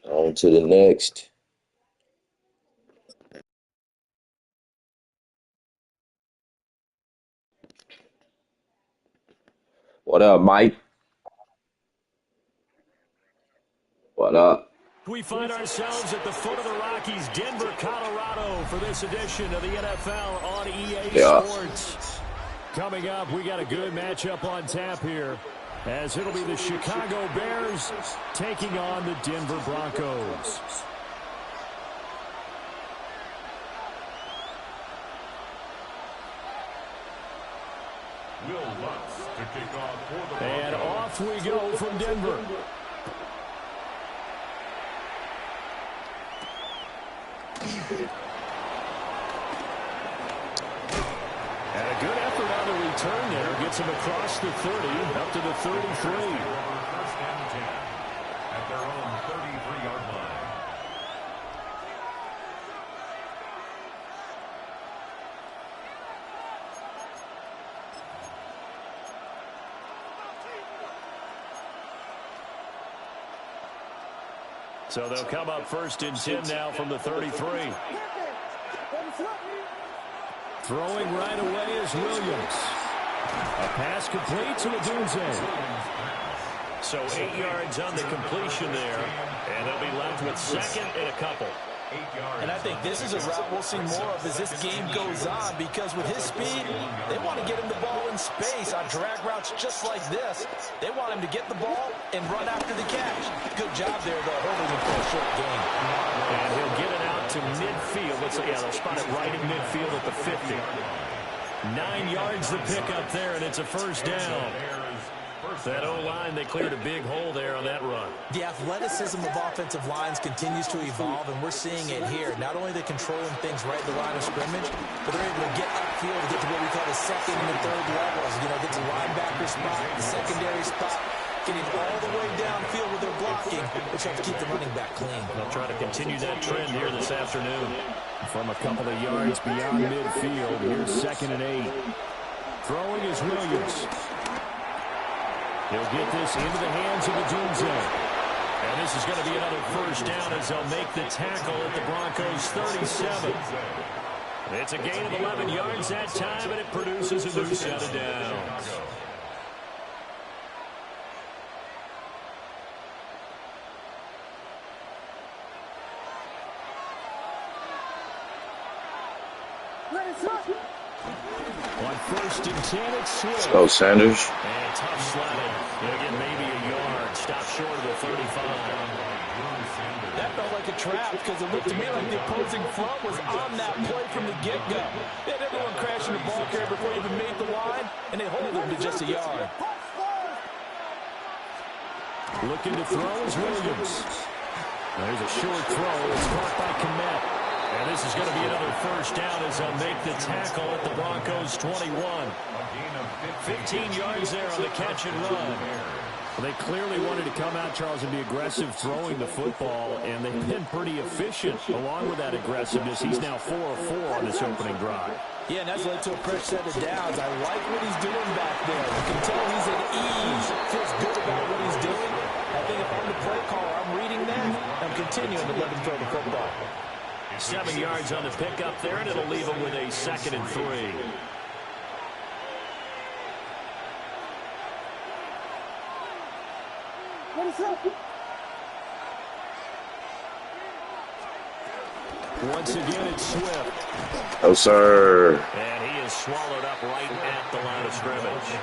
On to the next. What up, Mike? What up? We find ourselves at the foot of the Rockies, Denver, Colorado, for this edition of the NFL on EA Sports. Coming up, we got a good matchup on tap here, as it'll be the Chicago Bears taking on the Denver Broncos. Will Lutz to kick off for the Broncos. And off we go from Denver. And a good effort on the return there. Gets him across the 30, up to the 33. First and 10 at their own 33-yard line. So they'll come up first and 10 now from the 33. Throwing right away is Williams. A pass complete to Adunze. So 8 yards on the completion there. And they'll be left with second and a couple. And I think this is a route we'll see more of as this game goes on, because with his speed, they want to get him the ball in space on drag routes just like this. They want him to get the ball and run after the catch. Good job there, though, holding him for a short gain. And he'll get it out to midfield. They'll spot it right in midfield at the 50. 9 yards the pickup there, and it's a first down. That O-line, they cleared a big hole there on that run. The athleticism of offensive lines continues to evolve, and we're seeing it here. Not only are they controlling things right at the line of scrimmage, but they're able to get upfield to get to what we call the second and the third levels. You know, get to linebacker spot, the secondary spot, getting all the way downfield with their blocking, which helps keep the running back clean. They'll try to continue that trend here this afternoon. From a couple of yards beyond midfield, here's second and 8. Throwing is Williams. He'll get this into the hands of Adunze. And this is going to be another first down as they'll make the tackle at the Broncos' 37. It's a gain of 11 yards that time, and it produces a new set of downs. On first and 10, it's Swift. Let's go, Sanders. And tough sledding. He'll get maybe a yard. Stop short of the 35. trapped because it looked to me like the opposing front was on that play from the get-go. They had everyone crashing the ball carrier before he even made the line, and they hold him to just a yard. Looking to throw is Williams. There's a short throw. It's caught by Kmet. And this is going to be another first down as they'll make the tackle at the Broncos' 21. 15 yards there on the catch and run. Well, they clearly wanted to come out, Charles, and be aggressive throwing the football, and they've been pretty efficient along with that aggressiveness. He's now 4 of 4 on this opening drive. Yeah, and that's led to a fresh set of downs. I like what he's doing back there. You can tell he's at ease. Feels good about what he's doing. I think if I'm the play caller, I'm reading that. I'm continuing to let him throw the football. 7 yards on the pickup there, and it'll leave him with a 2nd and 3. Once again, it's Swift. Oh, sir. And he is swallowed up right at the line of scrimmage.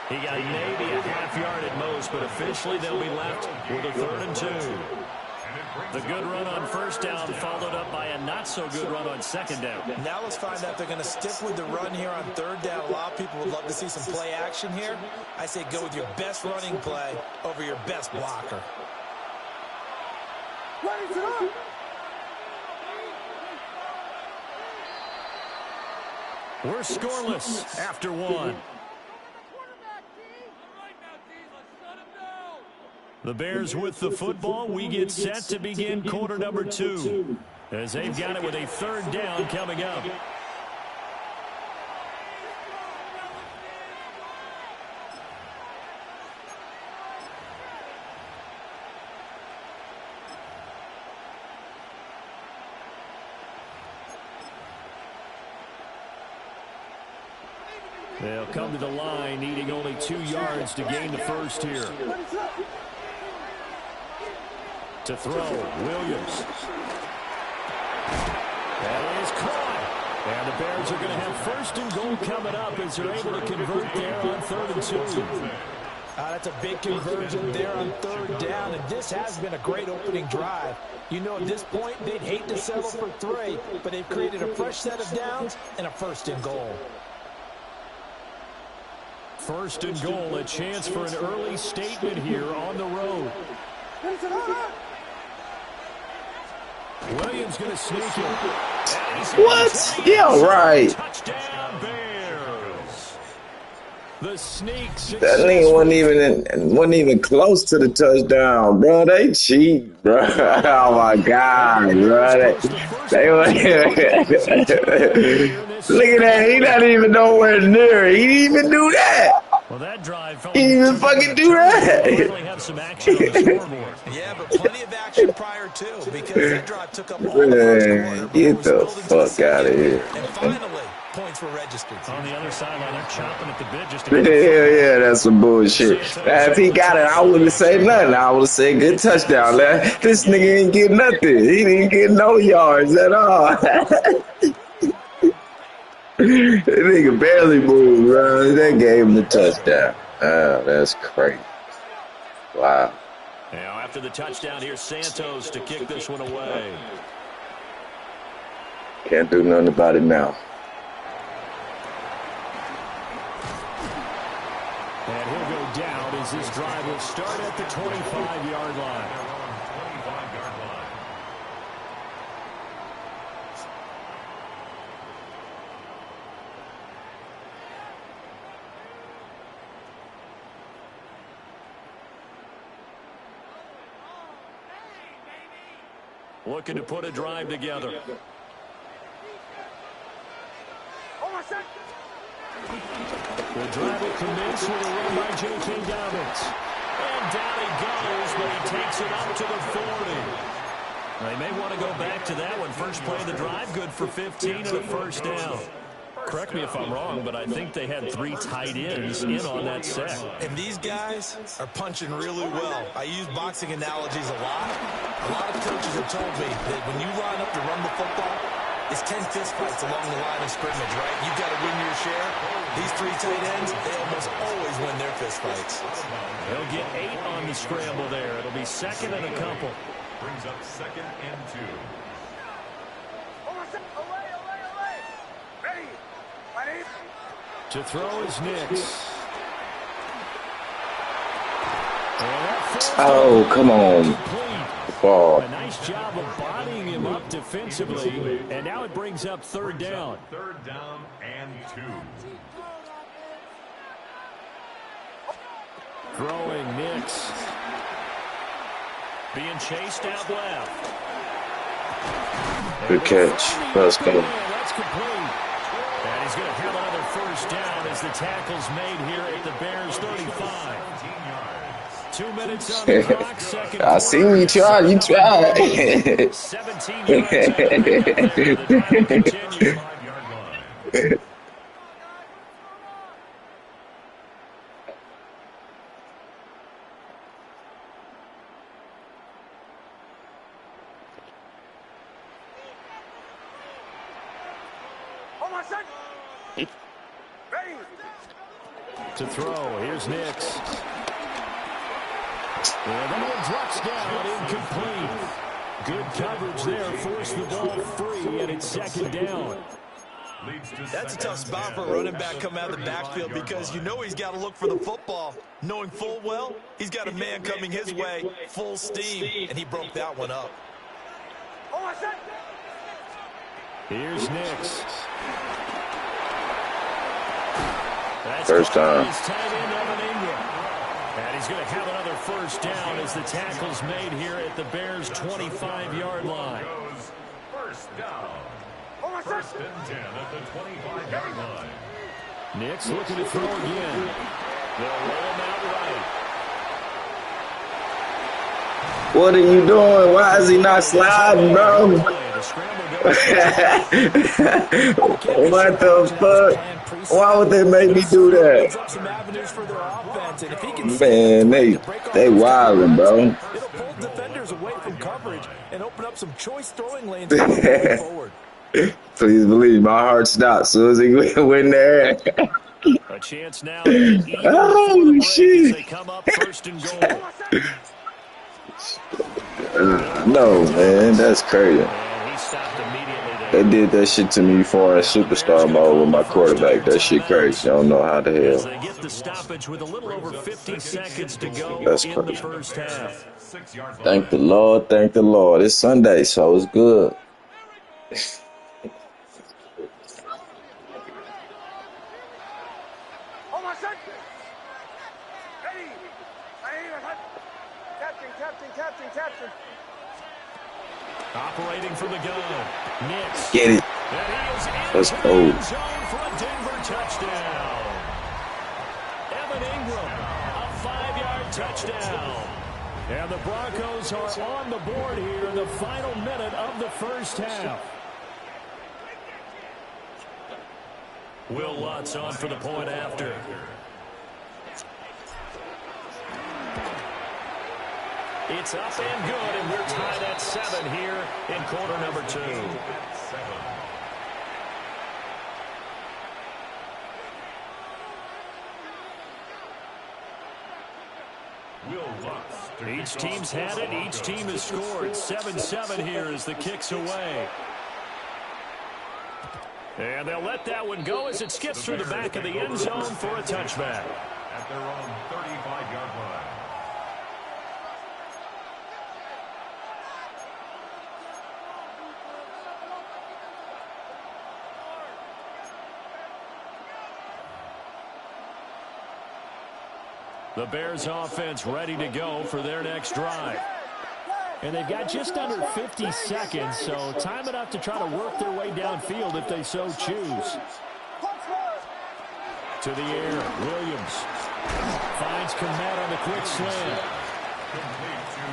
He got maybe a half yard at most, but officially they'll be left with a 3rd and 2. The good run on first down followed up by a not-so-good run on second down. Now let's find out if they're going to stick with the run here on 3rd down. A lot of people would love to see some play action here. I say go with your best running play over your best blocker. We're scoreless after 1. The Bears with the football. We get set to begin quarter number 2 as they've got it with a 3rd down coming up. They'll come to the line, needing only 2 yards to gain the first here. To throw, Williams. That is caught. And the Bears are going to have 1st and goal coming up as they're able to convert there on 3rd and 2. That's a big conversion there on 3rd down, and this has been a great opening drive. You know, at this point, they'd hate to settle for 3, but they've created a fresh set of downs and a 1st and goal. 1st and goal, a chance for an early statement here on the road. Williams going to sneak it. What? Yeah, right. Touchdown, Bears. The sneak. That nigga wasn't even close to the touchdown, bro. They cheat, bro. Oh my God, bro. Look at that. He not even nowhere near. He didn't even do that. Well, that drive he didn't even fucking do that. Have some action on the scoreboard. Yeah, but plenty of action prior to, because that drive took up all the first quarter. Get the fuck out of here. And finally, points were registered. On the other sideline, they're chomping at the bit just to Hell yeah, that's some bullshit. If he got it, I wouldn't say nothing. I would have said good touchdown. This nigga ain't get nothing. He didn't get no yards at all. That nigga barely moved, bro. They gave him the touchdown. Oh, that's crazy. Wow. Now, after the touchdown, here's Santos to kick this one away. Can't do nothing about it now. And he'll go down as this drive will start at the 25-yard line. Looking to put a drive together. The drive will commence with a run by J.K. Dobbins. And down he goes, but he takes it up to the 40. They may want to go back to that one. First play of the drive, good for 15 and a 1st down. Correct me if I'm wrong, but I think they had 3 tight ends in on that set. And these guys are punching really well. I use boxing analogies a lot. A lot of coaches have told me that when you line up to run the football, it's 10 fistfights along the line of scrimmage, right? You've got to win your share. These 3 tight ends, they almost always win their fistfights. They'll get 8 on the scramble there. It'll be 2nd and a couple. Brings up 2nd and 2. To throw is Nix. Oh, come on. Ball. A nice job of bodying him up defensively, and now it brings up 3rd down. 3rd down and 2. Throwing Nix. Being chased out left. Good catch. Let's go. That's complete. And he's going to have another 1st down as the tackle's made here at the Bears 35. 2 minutes on the clock, second I see you tried. You tried. 17 yards out of the drive will continue. 5-yard line. To throw, here's Nix. And that one drops down, incomplete. Good coverage there, forced the ball free, and it's 2nd down. That's a tough spot for a running back coming out of the backfield because you know he's got to look for the football, knowing full well he's got a man coming his way, full steam, and he broke that one up. Here's Nix. First down. And he's going to have another 1st down as the tackle's made here at the Bears' 25-yard line. First down. 1st and 10 at the 25-yard line. Nix looking to throw again. They'll roll him out right. What are you doing? Why is he not sliding, bro? What the fuck? Why would they make me do that? Man, they wildin', bro. It'll pull defenders away from coverage and open up some choice throwing lanes going forward. Please believe my heart stopped as soon as he went there. A chance now. Oh, shit. They come up 1st and goal. No, man, that's crazy. And he stopped immediately there. They did that shit to me before in superstar mode with my quarterback. That shit crazy. I don't know how the As hell. they get the stoppage with a little over 50 seconds to go That's in the crazy. 1st half. Thank the Lord, thank the Lord. It's Sunday, so it's good. Operating from the gun. Nix. Get it. Let's go. Zone for a Denver touchdown. Evan Ingram, a 5-yard touchdown. And the Broncos are on the board here in the final minute of the 1st half. Will Lutz on for the point after. It's up and good, and we're tied at 7 here in quarter number 2. Each team's had it. Each team has scored. 7-7 here as the kick's away. And they'll let that one go as it skips through the back of the end zone for a touchback. At their own 35-yard line. The Bears offense ready to go for their next drive. And they've got just under 50 seconds, so time enough to try to work their way downfield if they so choose. To the air, Williams finds Komet on the quick slant.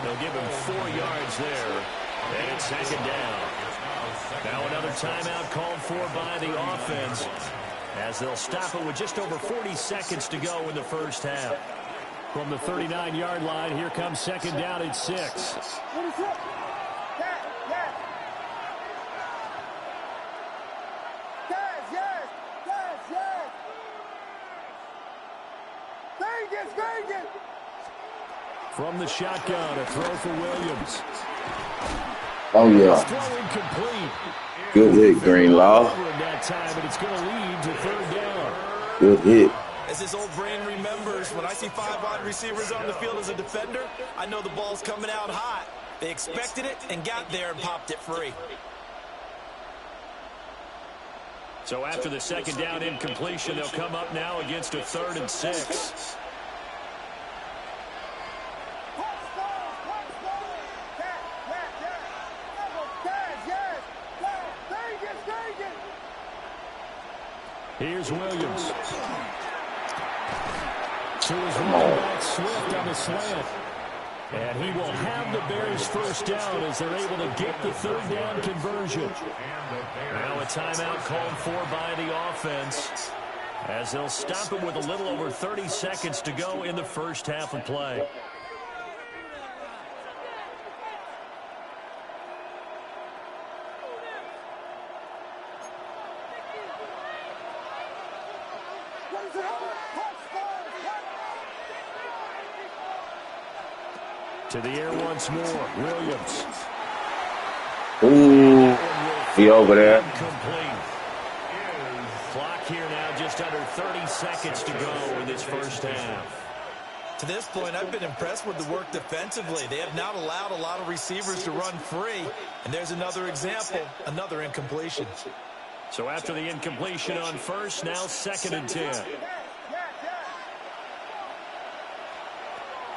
They'll give him 4 yards there, and it's 2nd down. Now another timeout called for by the offense as they'll stop it with just over 40 seconds to go in the 1st half. From the 39-yard line, here comes 2nd down at 6. From the shotgun, a throw for Williams. Oh, His yeah. throw incomplete. Good hit, Greenlaw. Over in that time, and it's going to lead to third down. Good hit. As his old brain remembers, when I see 5 wide receivers on the field as a defender, I know the ball's coming out hot. They expected it and got there and popped it free. So after the second down incompletion, they'll come up now against a 3rd and 6. Here's Williams. To his running back, Swift on the slant. And he will have the Bears first down as they're able to get the 3rd down conversion. Now a timeout called for by the offense as they'll stop it with a little over 30 seconds to go in the first half of play. To the air once more, Williams. Ooh, he over there. Complete. Clock here now, just under 30 seconds to go in this first half. To this point, I've been impressed with the work defensively. They have not allowed a lot of receivers to run free. And there's another example, another incompletion. So after the incompletion on first, now 2nd and 10.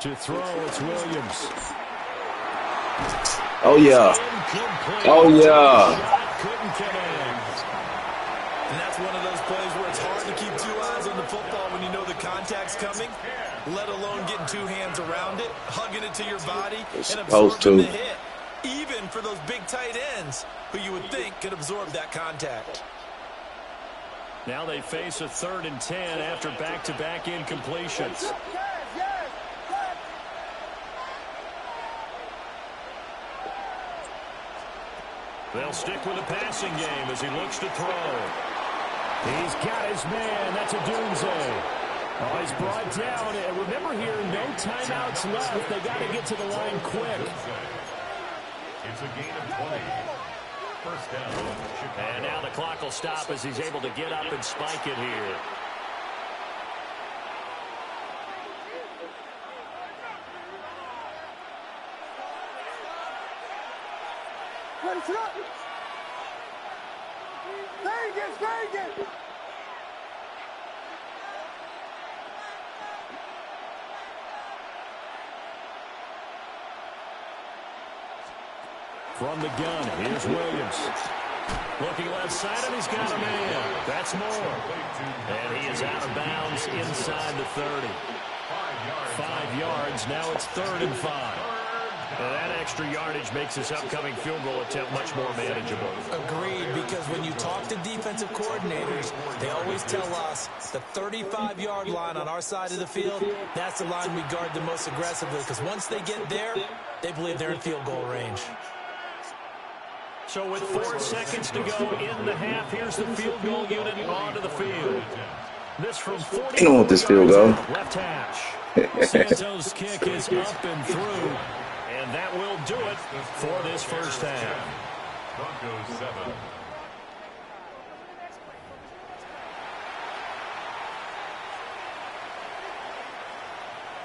To throw, it's Williams. Oh, yeah. Oh, yeah. Couldn't connect. And that's one of those plays where it's hard to keep 2 eyes on the football when you know the contact's coming, let alone getting 2 hands around it, hugging it to your body, and absorbing the hit. Even for those big tight ends who you would think could absorb that contact. Now they face a 3rd and 10 after back-to-back incompletions. They'll stick with the passing game as he looks to throw. He's got his man. That's a Dunze. Oh, he's brought down. And remember here, no timeouts left. They got to get to the line quick. It's a gain of 20. First down, Chicago. And now the clock will stop as he's able to get up and spike it here. Vegas! From the gun, here's Williams. Looking left side, and he's got a man. That's more. And he is out of bounds inside the 30. 5 yards. Now it's 3rd and 5. And that extra yardage makes this upcoming field goal attempt much more manageable. Agreed, because when you talk to defensive coordinators, they always tell us the 35-yard line on our side of the field, that's the line we guard the most aggressively, because once they get there, they believe they're in field goal range. So with 4 seconds to go in the half, here's the field goal unit onto the field. This from 40. You don't want this field goal. Left hash. Santos' kick is up and through. And that will do it for this first half. Broncos 7.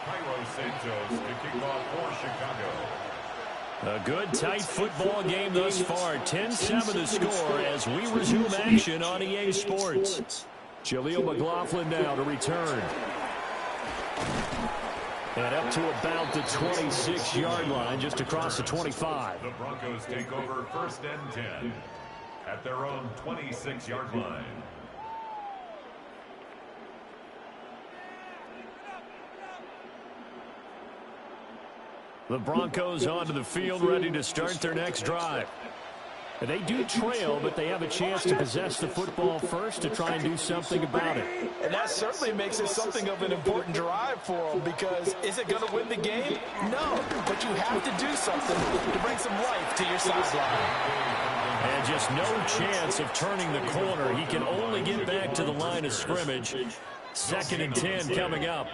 Cairo Santos to kick off for Chicago. A good, tight football game thus far. 10-7 the score as we resume action on EA Sports. Jaleel McLaughlin now to return. And up to about the 26-yard line, just across the 25. The Broncos take over 1st and 10 at their own 26-yard line. The Broncos onto the field, ready to start their next drive. And they do trail, but they have a chance to possess the football first to try and do something about it. And that certainly makes it something of an important drive for them, because is it going to win the game? No, but you have to do something to bring some life to your sideline. And just no chance of turning the corner. He can only get back to the line of scrimmage. 2nd and 10 coming up.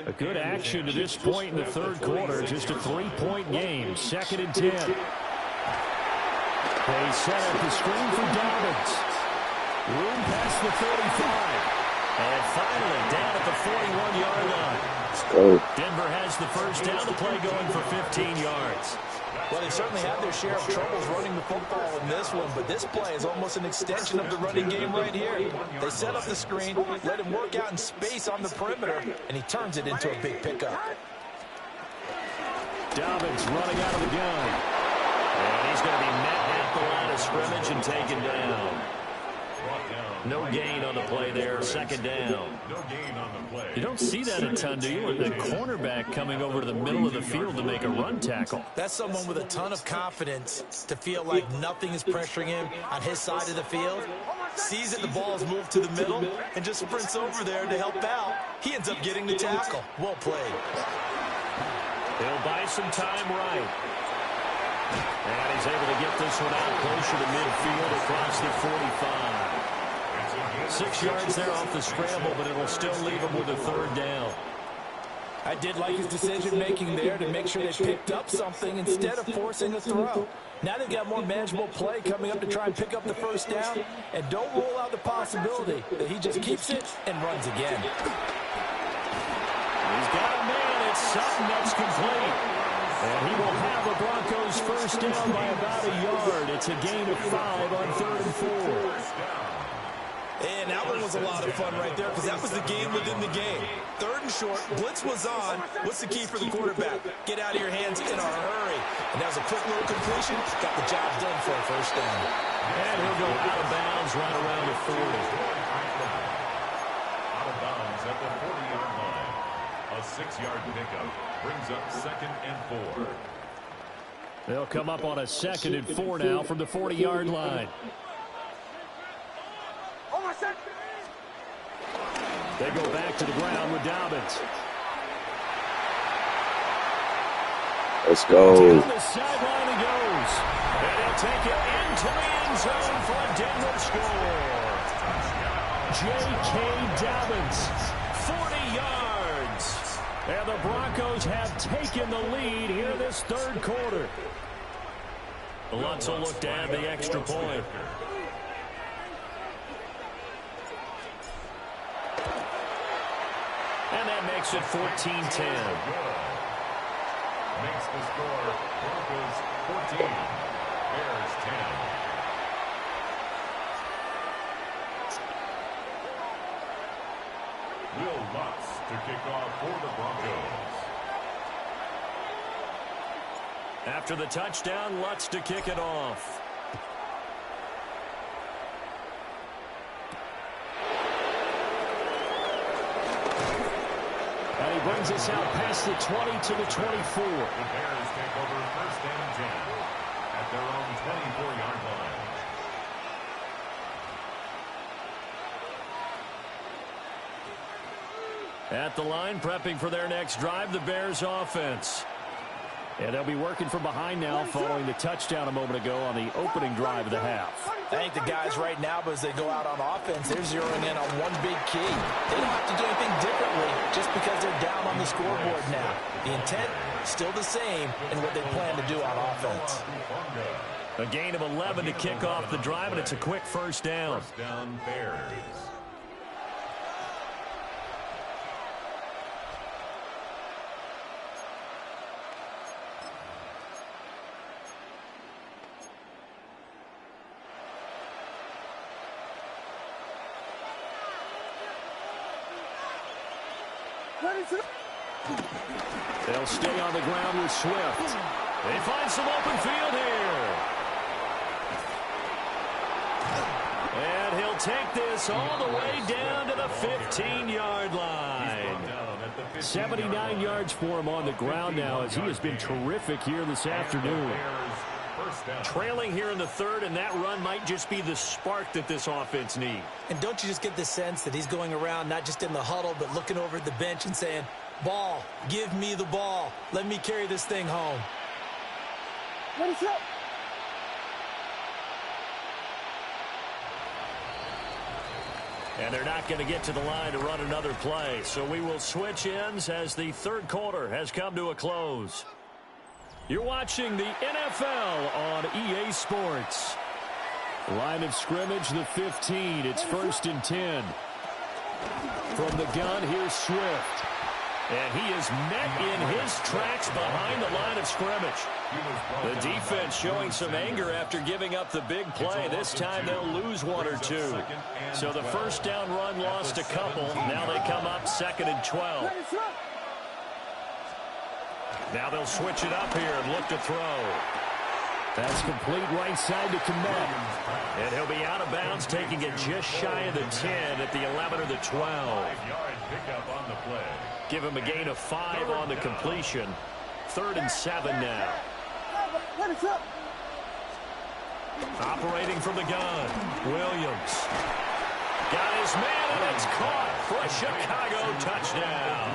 A good action to this point in the third quarter. Just a 3-point game. 2nd and 10. They set up the screen for Dobbins. Room past the 35. And finally down at the 41-yard line. Let's go. Denver has the first down. The play going for 15 yards. Well, they certainly had their share of troubles running the football in this one, but this play is almost an extension of the running game right here. They set up the screen, let him work out in space on the perimeter, and he turns it into a big pickup. Dobbins running out of the gun. And he's going to be met at the line of scrimmage and taken down. No gain on the play there, 2nd down. You don't see that a ton, do you? With the cornerback coming over to the middle of the field to make a run tackle. That's someone with a ton of confidence to feel like nothing is pressuring him on his side of the field. Sees that the ball's moved to the middle and just sprints over there to help out. He ends up getting the tackle. Well played. He'll buy some time right. And he's able to get this one out closer to midfield across the 45. 6 yards there off the scramble, but it'll still leave him with a 3rd down. I did like his decision-making there to make sure they picked up something instead of forcing a throw. Now they've got more manageable play coming up to try and pick up the 1st down, and don't rule out the possibility that he just keeps it and runs again. He's got a man. It's Sutton that's complete. And he will have the Broncos' 1st down by about a yard. It's a gain of 5 on 3rd and 4. And that one was a lot of fun right there because that was the game within the game. 3rd and short, blitz was on. What's the key for the quarterback? Get out of your hands in a hurry. And that was a quick little completion. Got the job done for a 1st down. And he'll go out of bounds right around the 40. Out of bounds at the 40-yard line. A 6-yard pickup brings up 2nd and 4. They'll come up on a 2nd and 4 now from the 40-yard line. They go back to the ground with Dobbins. Let's go. Down the sideline he goes. And he'll take it into the end zone for a Denver score. J.K. Dobbins, 40 yards. And the Broncos have taken the lead here in this 3rd quarter. Lutz will look to add the extra point. And that makes it 14-10. Makes the score Broncos 14, Bears 10. Will Lutz to kick off for the Broncos. After the touchdown, Lutz to kick it off. And he brings us out past the 20 to the 24. The Bears take over 1st and 10 at their own 24-yard line. At the line, prepping for their next drive, the Bears offense. And they'll be working from behind now following the touchdown a moment ago on the opening drive of the half. I think the guys right now, as they go out on offense, they're zeroing in on one big key. They don't have to do anything differently just because they're down on the scoreboard now. The intent, still the same in what they plan to do on offense. A gain of 11 to kick off the drive, and it's a quick 1st down. 1st down, Bears. They'll stay on the ground with Swift. They find some open field here. And he'll take this all the way down to the 15-yard line. 79 yards for him on the ground now as he has been terrific here this afternoon. Trailing here in the 3rd, and that run might just be the spark that this offense needs. And don't you just get the sense that he's going around not just in the huddle, but looking over at the bench and saying, ball, give me the ball. Let me carry this thing home. What is up? And they're not going to get to the line to run another play. So we will switch ends as the third quarter has come to a close. You're watching the NFL on EA Sports. Line of scrimmage, the 15. It's 1st and 10. From the gun, here's Swift. And he is met in his tracks behind the line of scrimmage. The defense showing some anger after giving up the big play. This time they'll lose one or two. So the first down run lost a couple. Now they come up 2nd and 12. Now they'll switch it up here and look to throw. That's complete right side to Komet. And he'll be out of bounds, taking it just shy of the 10 at the 11 or the 12. Give him a gain of 5 on the completion. 3rd and 7 now. Operating from the gun, Williams. Got his man, and it's caught for a Chicago touchdown.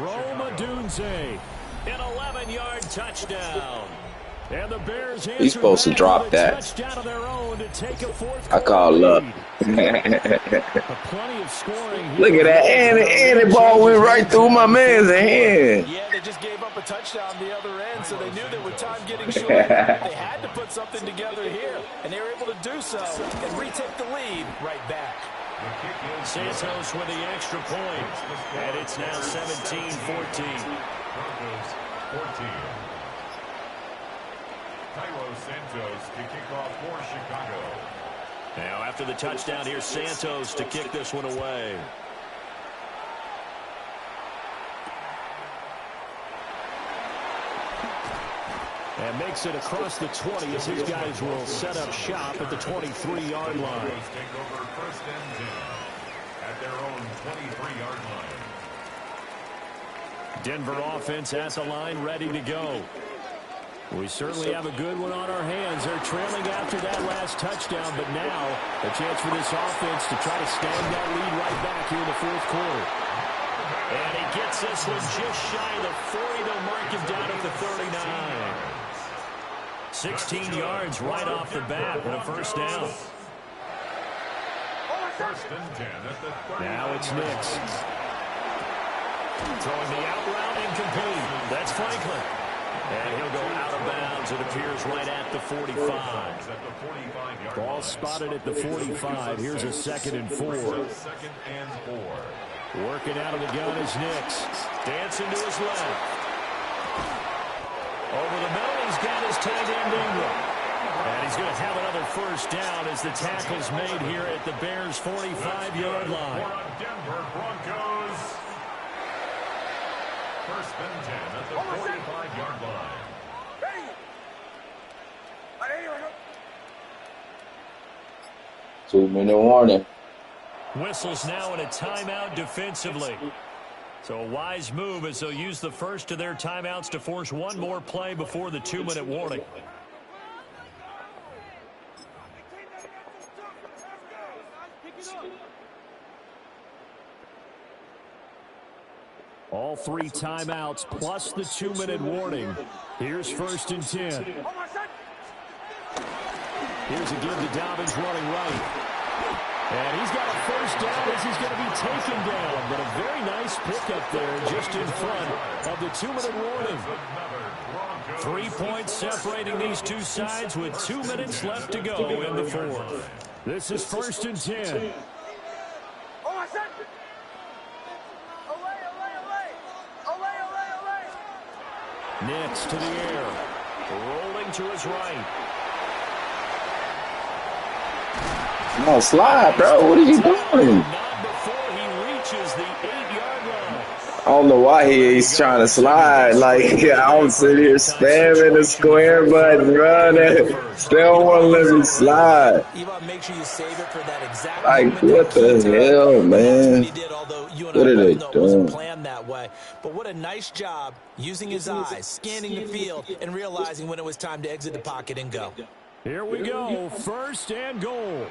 Rome Odunze, an 11-yard touchdown. And the Bears He's supposed to drop that. I call luck. Look at that. And the ball went right through my man's hand. Yeah, they just gave up a touchdown the other end, so they knew that with time getting short, they had to put something together here. And they were able to do so and retake the lead right back. Santos with the extra point. And it's now 17-14. Santos to kick off for Chicago. Now after the touchdown, here's Santos to kick this one away. And makes it across the 20 as his guys will set up shop at the 23-yard line. Take over 1st and 10 at their own 23-yard line. Denver offense at the line, ready to go. We certainly have a good one on our hands. They're trailing after that last touchdown, but now a chance for this offense to try to stand that lead right back here in the 4th quarter. And he gets this one just shy of the 40. They'll mark him down at the 39. 16 yards right off the bat and a 1st down. 1st and 10 at the 30. Now it's Nix. Throwing the out route, incomplete. That's Franklin. And he'll go out of bounds, it appears, right at the 45. Ball spotted at the 45. Here's a 2nd and 4. Working out of the gun is Nix. Dancing to his left. Over the middle, he's got his tight end Ingram. And he's going to have another 1st down as the tackle's made here at the Bears' 45-yard line. Denver Broncos. 1st and 10 at the 45-yard line. 2-minute warning. Whistles now in a timeout defensively. So a wise move as they'll use the first of their timeouts to force one more play before the 2-minute warning. All 3 timeouts plus the 2-minute warning. Here's 1st and 10. Here's a give to Dobbins running right. And he's got a 1st down as he's going to be taken down. But a very nice pickup there just in front of the 2-minute warning. 3 points separating these two sides with 2 minutes left to go in the 4th. This is 1st and 10. Nix to the air. Rolling to his right. No, slide, bro. What are you doing? Not before he reaches the 8-yard line. I don't know why he's trying to slide. Like, I'm sitting here spamming the square button, running. They don't want to let me slide. You want to make sure you save it for that exact like, what the hell, man? What are they doing? It wasn't planned that way. But what a nice job using his eyes, scanning the field, and realizing when it was time to exit the pocket and go. Here we go. 1st and goal.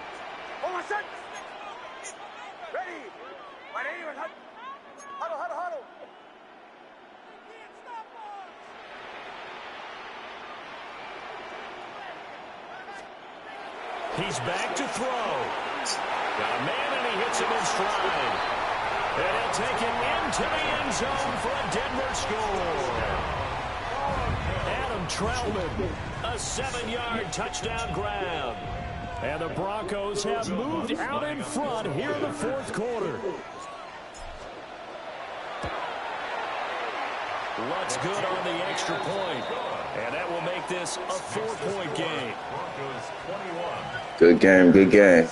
He's back to throw. Got a man, and he hits him in stride. And he'll take it into the end zone for a Denver score. Adam Troutman, a 7-yard touchdown grab. And the Broncos have moved out in front here in the fourth quarter. Luck's good on the extra point. And that will make this a 4-point game. Good game, good game.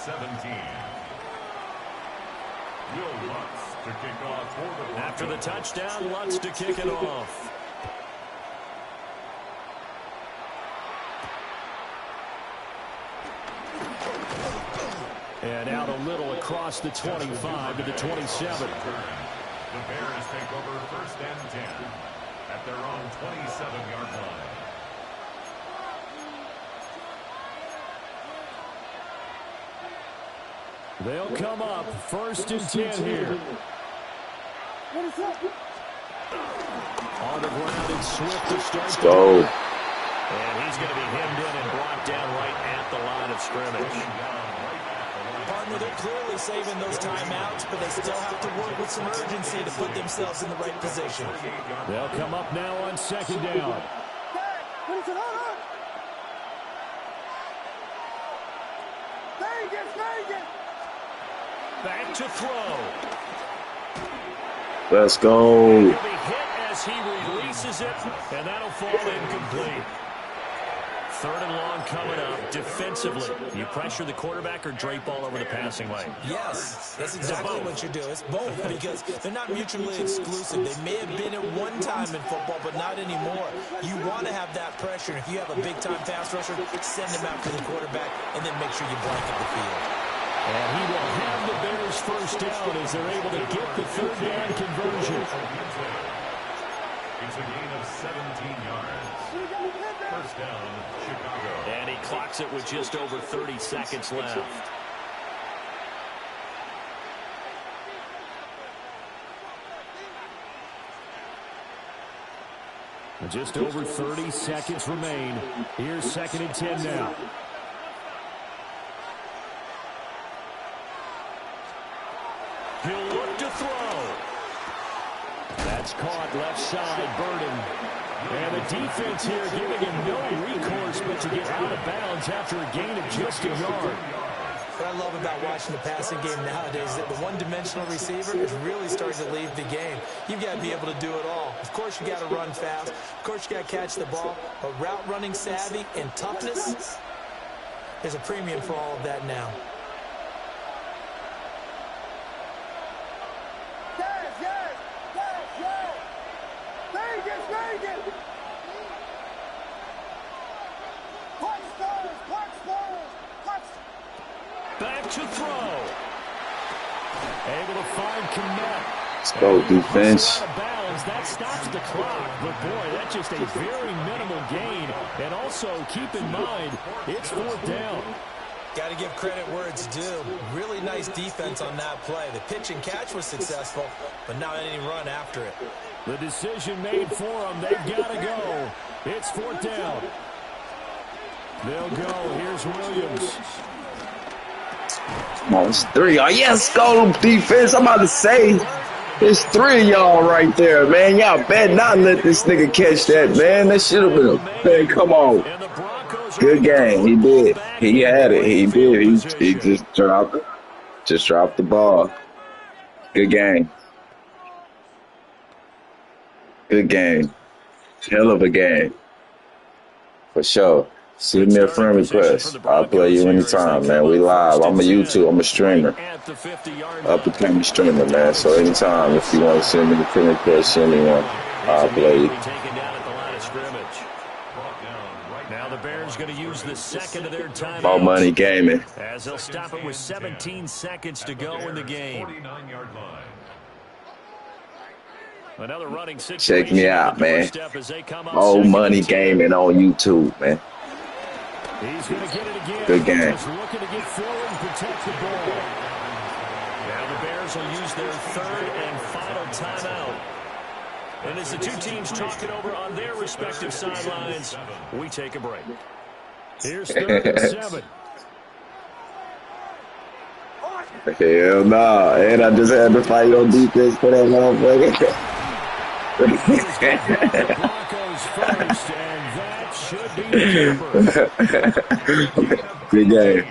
After the touchdown, Lutz to kick it off. And out a little across the 25 to the 27. The Bears take over first and 10 at their own 27-yard line. They'll come up first and 10 here. On the ground, it's Swift to start. Let's go. And he's going to be hemmed in and brought down right at the line of scrimmage. Partner, they're clearly saving those timeouts, but they still have to work with some urgency to put themselves in the right position. They'll come up now on second down. Back to throw. Let's go. He'll be hit as he releases it, and that'll fall incomplete. Third and long coming up. Defensively, you pressure the quarterback or drape all over the passing lane? Yes, that's exactly what you do. It's both, because they're not mutually exclusive. They may have been at one time in football, but not anymore. You want to have that pressure. If you have a big-time pass rusher, send him out for the quarterback, and then make sure you blanket the field. And he will have the Bears first down as they're able to get the third down conversion. It's a gain of 17 yards. First down, Chicago. And he clocks it with just over 30 seconds left. Just over 30 seconds remain. Here's second and 10 now. He'll look to throw. That's caught left side, Burden. And the defense here giving him no recourse but to get out of bounds after a gain of just a yard. What I love about watching the passing game nowadays is that the one-dimensional receiver is really starting to leave the game. You've got to be able to do it all. Of course, you got to run fast. Of course, you got to catch the ball. But route running savvy and toughness, there's a premium for all of that now. Back to throw. Able to find Kmet. Let's go, defense. Out of bounds. That stops the clock. But, boy, that's just a very minimal gain. And also, keep in mind, it's fourth down. Got to give credit where it's due. Really nice defense on that play. The pitch and catch was successful, but not any run after it. The decision made for them. They've got to go. It's fourth down. They'll go. Here's Williams. Come on, it's 3. Oh, yes, go defense. I'm about to say, it's 3 of y'all right there, man. Y'all better not let this nigga catch that, man. That should have been a man. Come on. Good game. He did. He had it. He did. He just dropped the ball. Good game. Good game. Hell of a game. For sure. Send me a friend request. I'll play you anytime, man. We live. I'm a YouTube. I'm a streamer. Up and coming streamer, man. So anytime, if you want to send me a friend request, send me one. I'll play you. Now the Bears going to use the second of their time. All money gaming. As they'll stop it with 17 seconds to go in the game. Another running situation. Check me out, man. All money gaming on YouTube, man. He's going to get it again. Good game. Just looking to get forward and protect the ball. Now the Bears will use their third and final timeout. And as the two teams talk it over on their respective sidelines, we take a break. Here's third and 7. Hell nah. And I just had to fight on defense for that motherfucker. He's going to go with the Broncos first, and that should be the keeper. Good game.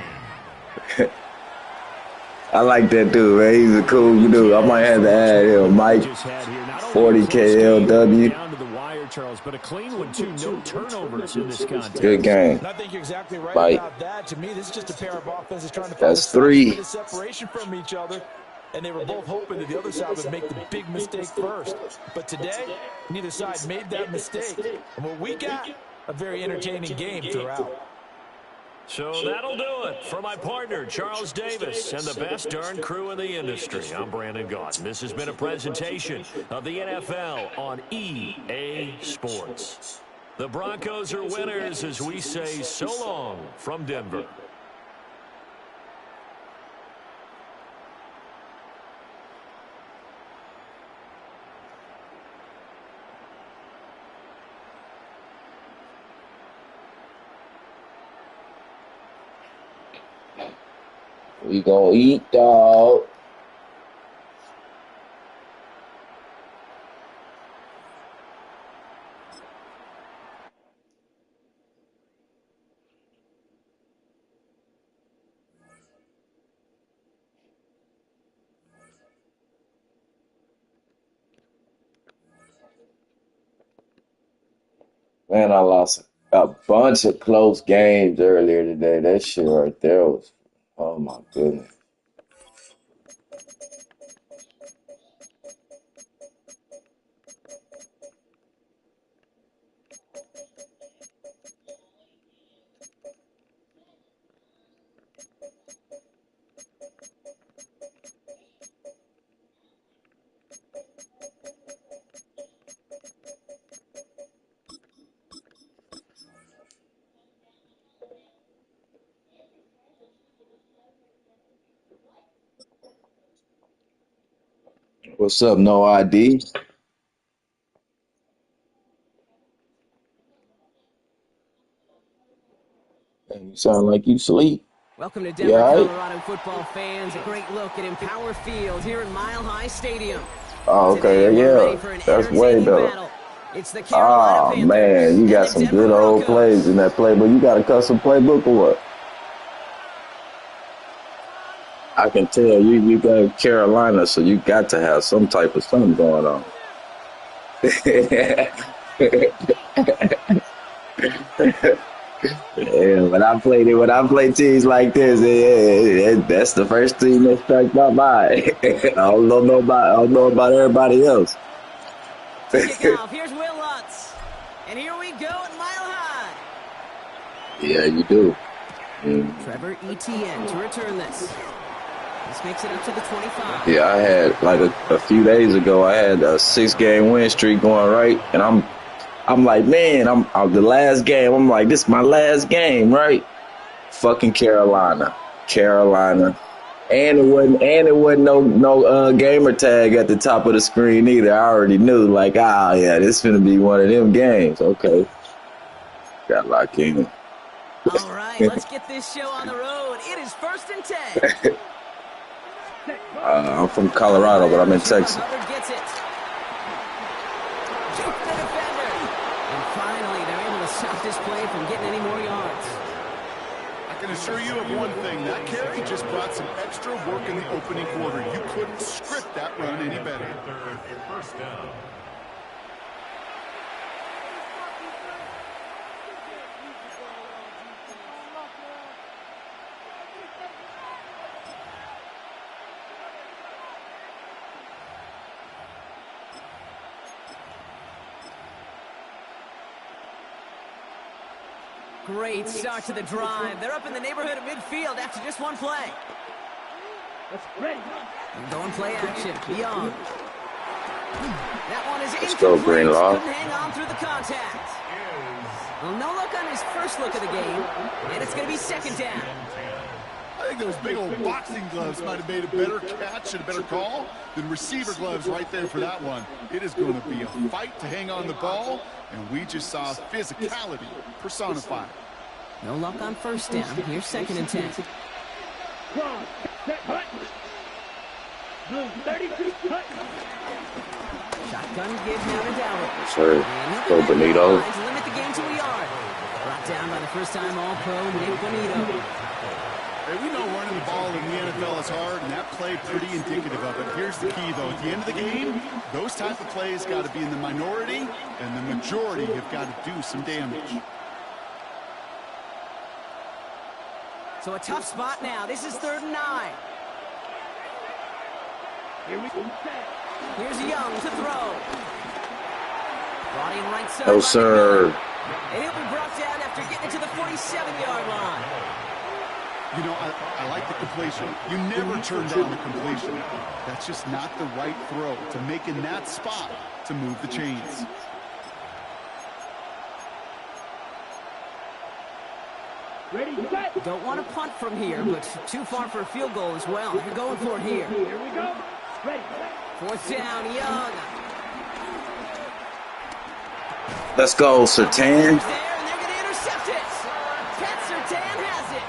I like that dude, man. He's a cool dude. I might have to add him. Mike, 40 KLW. Down to the wire, Charles, but a clean one, too. No turnovers in this contest. Good game. And I think you're exactly right Mike. about that. To me, this is just a pair of offenses trying to find That's a slight 3. bit of separation from each other. And they were both hoping that the other side would make the big mistake first. But today, neither side made that mistake. And what we got, a very entertaining game throughout. So that'll do it for my partner, Charles Davis, and the best darn crew in the industry. I'm Brandon Gaudin. This has been a presentation of the NFL on EA Sports. The Broncos are winners as we say so long from Denver. We gonna eat, dog. Man, I lost a bunch of close games earlier today. That shit right there was, oh my goodness. What's up, no ID? Man, you sound like you sleep. Welcome to You Denver, all right? Colorado football fans. A great look at Empower Field here in Mile High Stadium. Oh, Today, okay, we're ready yeah. for an That's way entertaining better. battle. It's the Carolina Ah, Panthers man, you and got the some Denver good old Broncos. plays in that playbook. You got a custom playbook or what? I can tell you got Carolina, so you got to have some type of something going on. Yeah, when I play teams like this, that's the first team that strikes my mind. I don't know about everybody else. To kick off, here's Will Lutz. And here we go at Mile High. Yeah, you do. Trevor Etienne to return this. This makes it up to the 25. Yeah, I had like a few days ago, I had a 6-game win streak going right, and I'm like, man, I'm the last game. I'm like, this is my last game, right? Fucking Carolina, and it wasn't no gamer tag at the top of the screen either. I already knew, like, yeah, this finna be one of them games. Okay, got locked in. All right, let's get this show on the road. It is 1st and 10. I'm from Colorado, but I'm in Texas. Gets it. Juke the defender. And finally, they're able to stop this play from getting any more yards. I can assure you of one thing. That carry just brought some extra work in the opening quarter. You couldn't script that run any better. First down. Great start to the drive. They're up in the neighborhood of midfield after just one play. Going play action. Young. That one is Let's go, incomplete. Greenlaw. Couldn't hang on through the contact. Well, no look on his first look of the game, and it's going to be 2nd down. I think those big old boxing gloves might have made a better catch and a better call than receiver gloves right there for that one. It is going to be a fight to hang on the ball, and we just saw physicality personified. No luck on 1st down. Here's 2nd and 10. Shotgun give now to Dallas. Sir, go Benito. Limit the game to a yard. Brought down by the first-time All-Pro Nick Bonito. Hey, we know running the ball in the NFL is hard, and that play pretty indicative of it. Here's the key, though. At the end of the game, those type of plays got to be in the minority, and the majority have got to do some damage. So a tough spot now. This is 3rd and 9. Here's Young to throw. Brought in right side. No, sir. And he'll be brought down after getting to the 47-yard line. You know, I like the completion. You never turn down the completion. That's just not the right throw to make in that spot to move the chains. Ready, set. Don't want to punt from here, but too far for a field goal as well. You're going for it here. Here we go. Ready. 4th down, Young. Let's go, Sertan. There, and they're going to intercept it. Pat Sertan has it.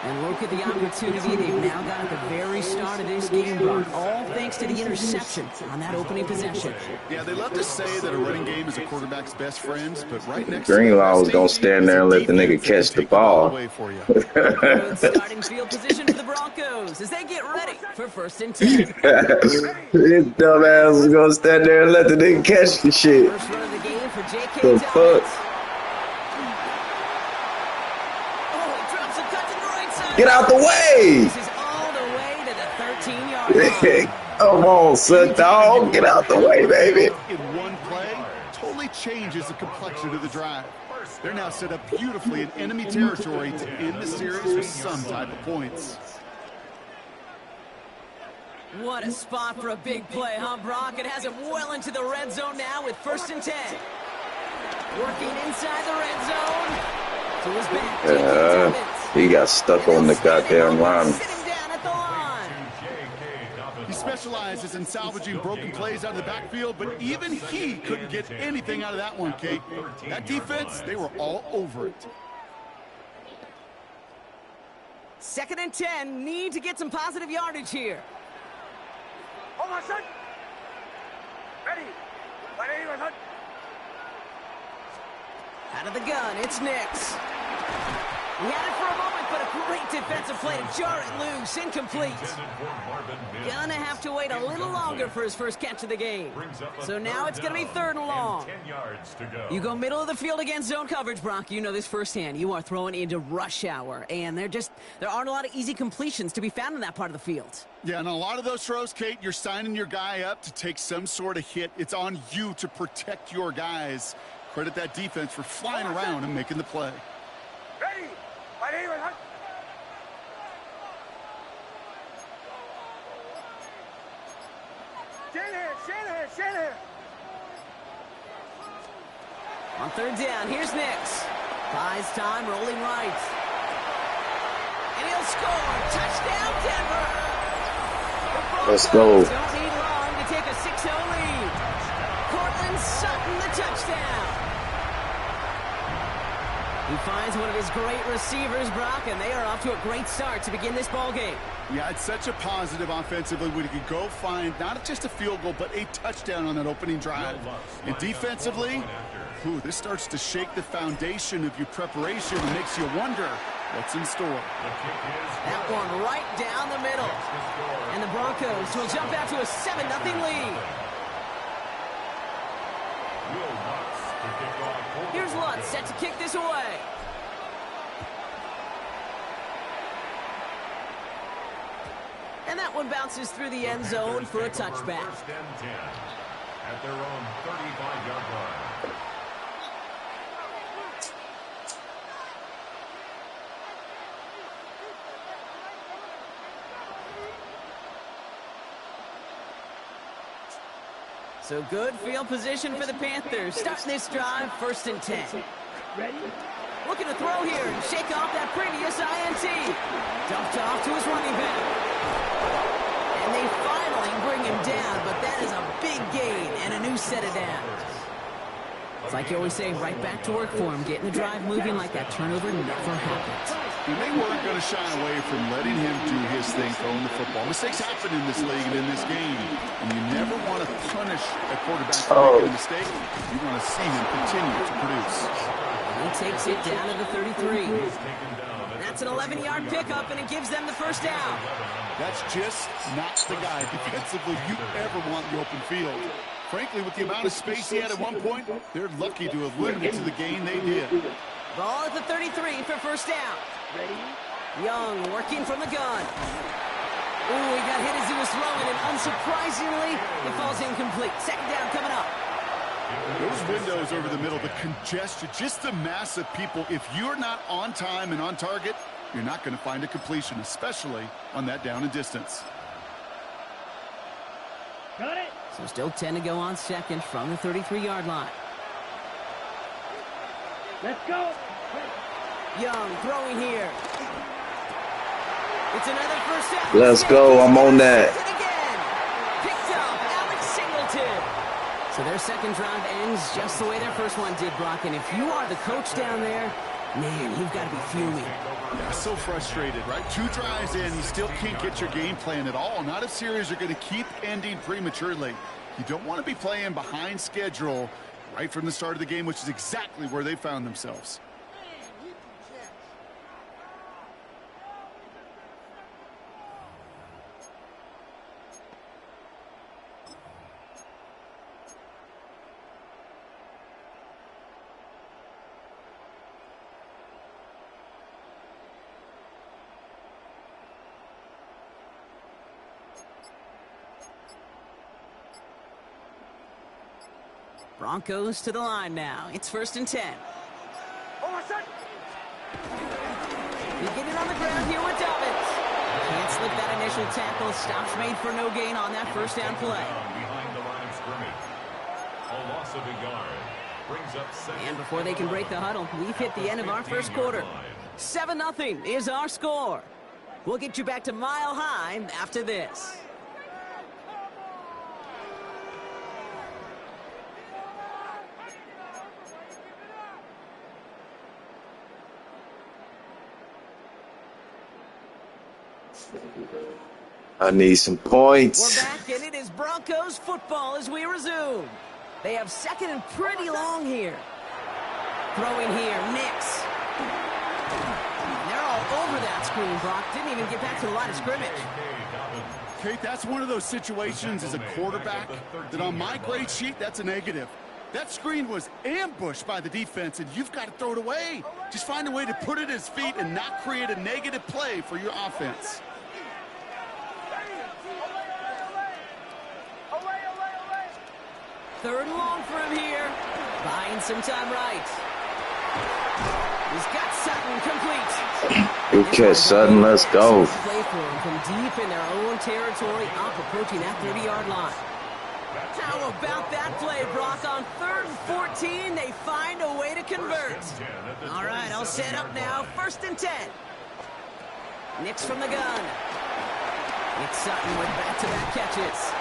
And look at the opportunity they've now got at the very start of this game, Brock. All thanks to the interception on that opening possession. Yeah, they love to say that a running game is a quarterback's best friend, but right next Greenlaw was going to stand there and let the nigga catch the ball. Good starting field position for the Broncos as they get ready for 1st and 10. His dumbass was going to stand there and let the nigga catch the shit. First run of the game for J.K. The fuck? Get out the way! This is all the way to the 13-yard line. Come on, son, dog. Get out the way, baby. In one play, totally changes the complexion of the drive. They're now set up beautifully in enemy territory to end the series with some type of points. What a spot for a big play, huh, Brock? It has him well into the red zone now with 1st and 10. Working inside the red zone to his back. He got stuck on the goddamn line. He specializes in salvaging broken plays out of the backfield, but even he couldn't get anything out of that one, Kate. That defense, they were all over it. 2nd and 10, need to get some positive yardage here. Hold on, son. Ready. Out of the gun, it's Nix. He had it for a moment, but a great defensive play to jar it loose. Incomplete. Gonna have to wait a little longer for his first catch of the game. So now it's gonna be 3rd and long. You go middle of the field against zone coverage, Brock. You know this firsthand. You are throwing into rush hour, and there aren't a lot of easy completions to be found in that part of the field. Yeah, and a lot of those throws, Kate, you're signing your guy up to take some sort of hit. It's on you to protect your guys. Credit that defense for flying around and making the play. Ready. Shanahan. On 3rd down, here's Nix. Buys time, rolling right. And he'll score. Touchdown, Denver. Let's go. Don't need long to take a 6-0 lead. Cortland Sutton, the touchdown. He finds one of his great receivers, Brock, and they are off to a great start to begin this ball game. Yeah, it's such a positive offensively when he could go find not just a field goal, but a touchdown on that opening drive. And defensively, this starts to shake the foundation of your preparation and makes you wonder what's in store. That one right down the middle. And the Broncos will jump out to a 7-0 lead. Here's Lutz set to kick this away. And that one bounces through the end zone for a touchback. At their own 35-yard line. So good field position for the Panthers. Starting this drive, 1st and 10. Ready? Looking to throw here and shake off that previous INT. Dumped off to his running back. And they finally bring him down, but that is a big gain and a new set of downs. It's like you always say, right back to work for him, getting the drive moving like that turnover never happened. And they weren't going to shy away from letting him do his thing throwing the football. Mistakes happen in this league and in this game. And you never want to punish a quarterback for making a mistake. You want to see him continue to produce. He takes it down to the 33. That's an 11-yard pickup, and it gives them the first down. That's just not the guy defensively you ever want in the open field. Frankly, with the amount of space he had at one point, they're lucky to have limited to the gain they did. Ball at the 33 for first down. Young working from the gun. Ooh, he got hit as he was throwing, and unsurprisingly, it falls incomplete. Second down coming up. Those windows over the middle, the congestion, just the mass of people. If you're not on time and on target, you're not going to find a completion, especially on that down and distance. Got it. So still 10 to go on second from the 33-yard line. Let's go. Young throwing here. It's another first down. Let's go. I'm on that. Picked up Alex Singleton. So their second drive ends just the way their first one did, Brock. And if you are the coach down there, man, you've got to be fuming. Yeah, so frustrated, right? 2 drives in, you still can't get your game plan at all. Not if series are going to keep ending prematurely. You don't want to be playing behind schedule right from the start of the game, which is exactly where they found themselves. Broncos to the line now. It's 1st and 10. You get it on the ground here with Dobbins. Can't slip that initial tackle. Stops made for no gain on that first down play. Behind the line of scrimmage. A loss of a yard. Brings up second. And before they can break the huddle, we've hit the end of our first quarter. 7-0 is our score. We'll get you back to Mile High after this. I need some points. We're back, and it is Broncos football as we resume. They have second and pretty long here. Throwing here, Nix. They're all over that screen, Brock. Didn't even get back to the line of scrimmage. Kate, that's one of those situations as a quarterback that on my grade sheet, that's a negative. That screen was ambushed by the defense, and you've got to throw it away. Just find a way to put it at his feet and not create a negative play for your offense. Third and long for him here. Buying some time right. He's got Sutton complete. Good catch, Sutton. Let's go. Play for him from deep in their own territory, up approaching that 30-yard line. How about that play, Brock? On 3rd and 14, they find a way to convert. All right, I'll set up now. 1st and 10. Nix from the gun. It's Sutton with back-to-back catches.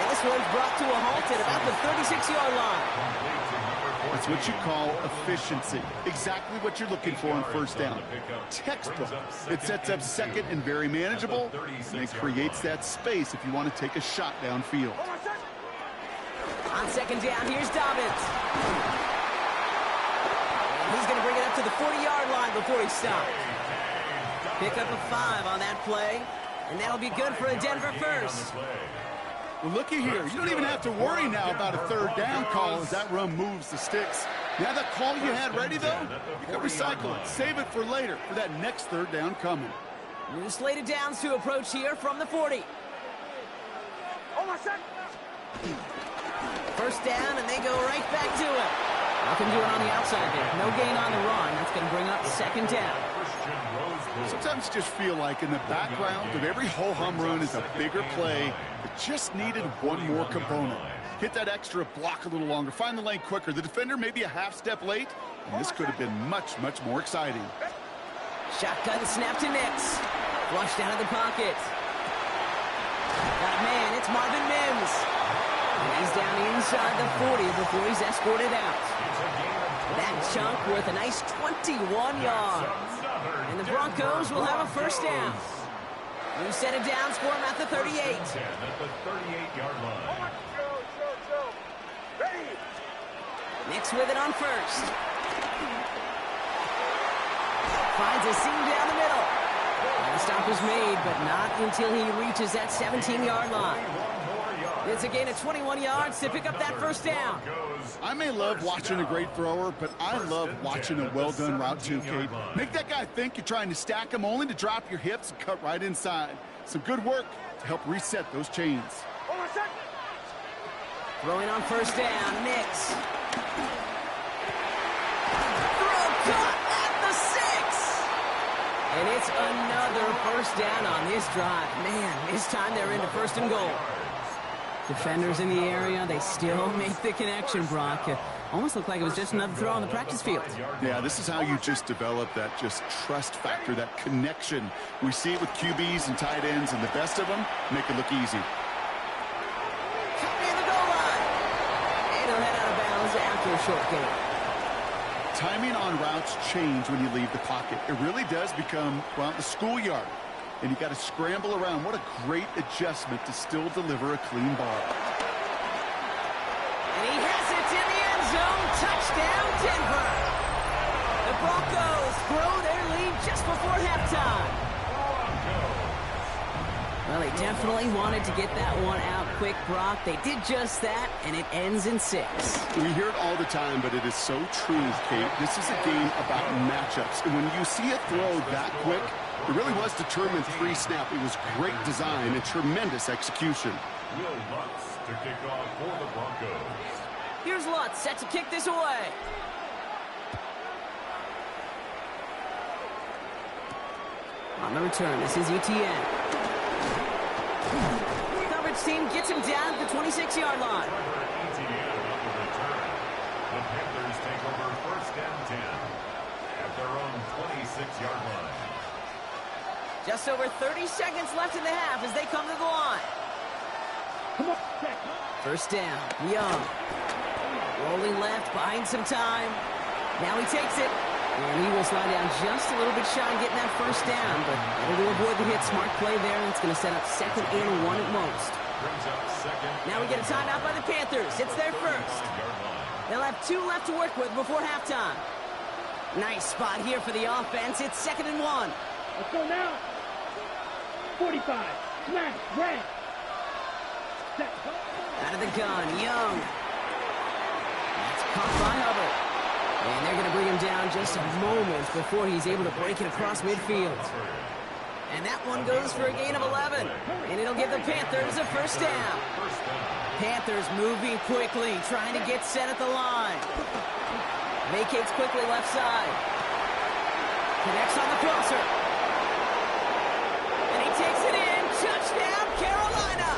And this one's brought to a halt at about the 36-yard line. It's what you call efficiency. Exactly what you're looking for on first down. Textbook. It sets up second and very manageable, and it creates that space if you want to take a shot downfield. On second down, here's Dobbins. And he's going to bring it up to the 40-yard line before he stops. Pick up a 5 on that play, and that'll be good for a Denver first. Well, looky here. You don't even have to worry now about a 3rd down call as that run moves the sticks. Now that call you had ready, though, you can recycle it. Save it for later for that next 3rd down coming. New slated downs to approach here from the 40. First down, and they go right back to it. Nothing doing on the outside there. No gain on the run. That's going to bring up 2nd down. Sometimes you just feel like in the background of every ho-hum run is a bigger play that just needed one more component. Hit that extra block a little longer. Find the lane quicker. The defender may be a half step late, and this could have been much, much more exciting. Shotgun snap to Nix. Flushed out of the pocket. Got a man. It's Marvin Mims. And he's down inside the 40 before he's escorted out. That chunk worth a nice 21 yards. And the Broncos will have a first down. New set of downs for him at the 38. At the 38-yard line. Nix with it on first. Finds a seam down the middle. And the stop was made, but not until he reaches that 17-yard line. It's a gain of 21 yards to pick up that first down. I may love watching a great thrower, but I love watching a well-done route too, Kate. Make that guy think you're trying to stack him only to drop your hips and cut right inside. Some good work to help reset those chains. Throwing on first down, Nix. Throw caught at the 6. And it's another first down on this drive. Man, this time they're into first and goal. Defenders in the area, they still make the connection, Brock. Almost looked like it was just another throw on the practice field. Yeah, this is how you just develop that just trust factor, that connection. We see it with QBs and tight ends, and the best of them make it look easy. Near the goal line. And he'll head out of bounds after a short gain. Timing on routes change when you leave the pocket. It really does become, well, the schoolyard. And you got to scramble around. What a great adjustment to still deliver a clean ball. And he has it in the end zone. Touchdown, Denver. The Broncos grow their lead just before halftime. Well, they definitely wanted to get that one out quick, Brock. They did just that, and it ends in 6. We hear it all the time, but it is so true, Kate. This is a game about matchups. And when you see a throw that quick, it really was determined pre-snap. It was great design and tremendous execution. Will Lutz to kick off for the Broncos. Here's Lutz set to kick this away. On the return, this is ETN. Coverage team gets him down at the 26-yard line. ETN on the return. The Panthers take over first and 10 at their own 26-yard line. Just over 30 seconds left in the half as they come to the line. First down, Young. Rolling left, buying some time. Now he takes it. And he will slide down just a little bit shy of getting that first down, but able to avoid the hit. Smart play there, and it's going to set up 2nd and 1 at most. Now we get a timeout by the Panthers. It's their first. They'll have 2 left to work with before halftime. Nice spot here for the offense. It's 2nd and 1. Let's go now. 45. Smash. Red. Out of the gun, Young. That's caught by Hubbard. And they're going to bring him down just a moment before he's able to break it across midfield. And that one goes for a gain of 11. And it'll give the Panthers a first down. Panthers moving quickly, trying to get set at the line. Vacates quickly left side. Connects on the crosser. And he takes it in. Touchdown, Carolina.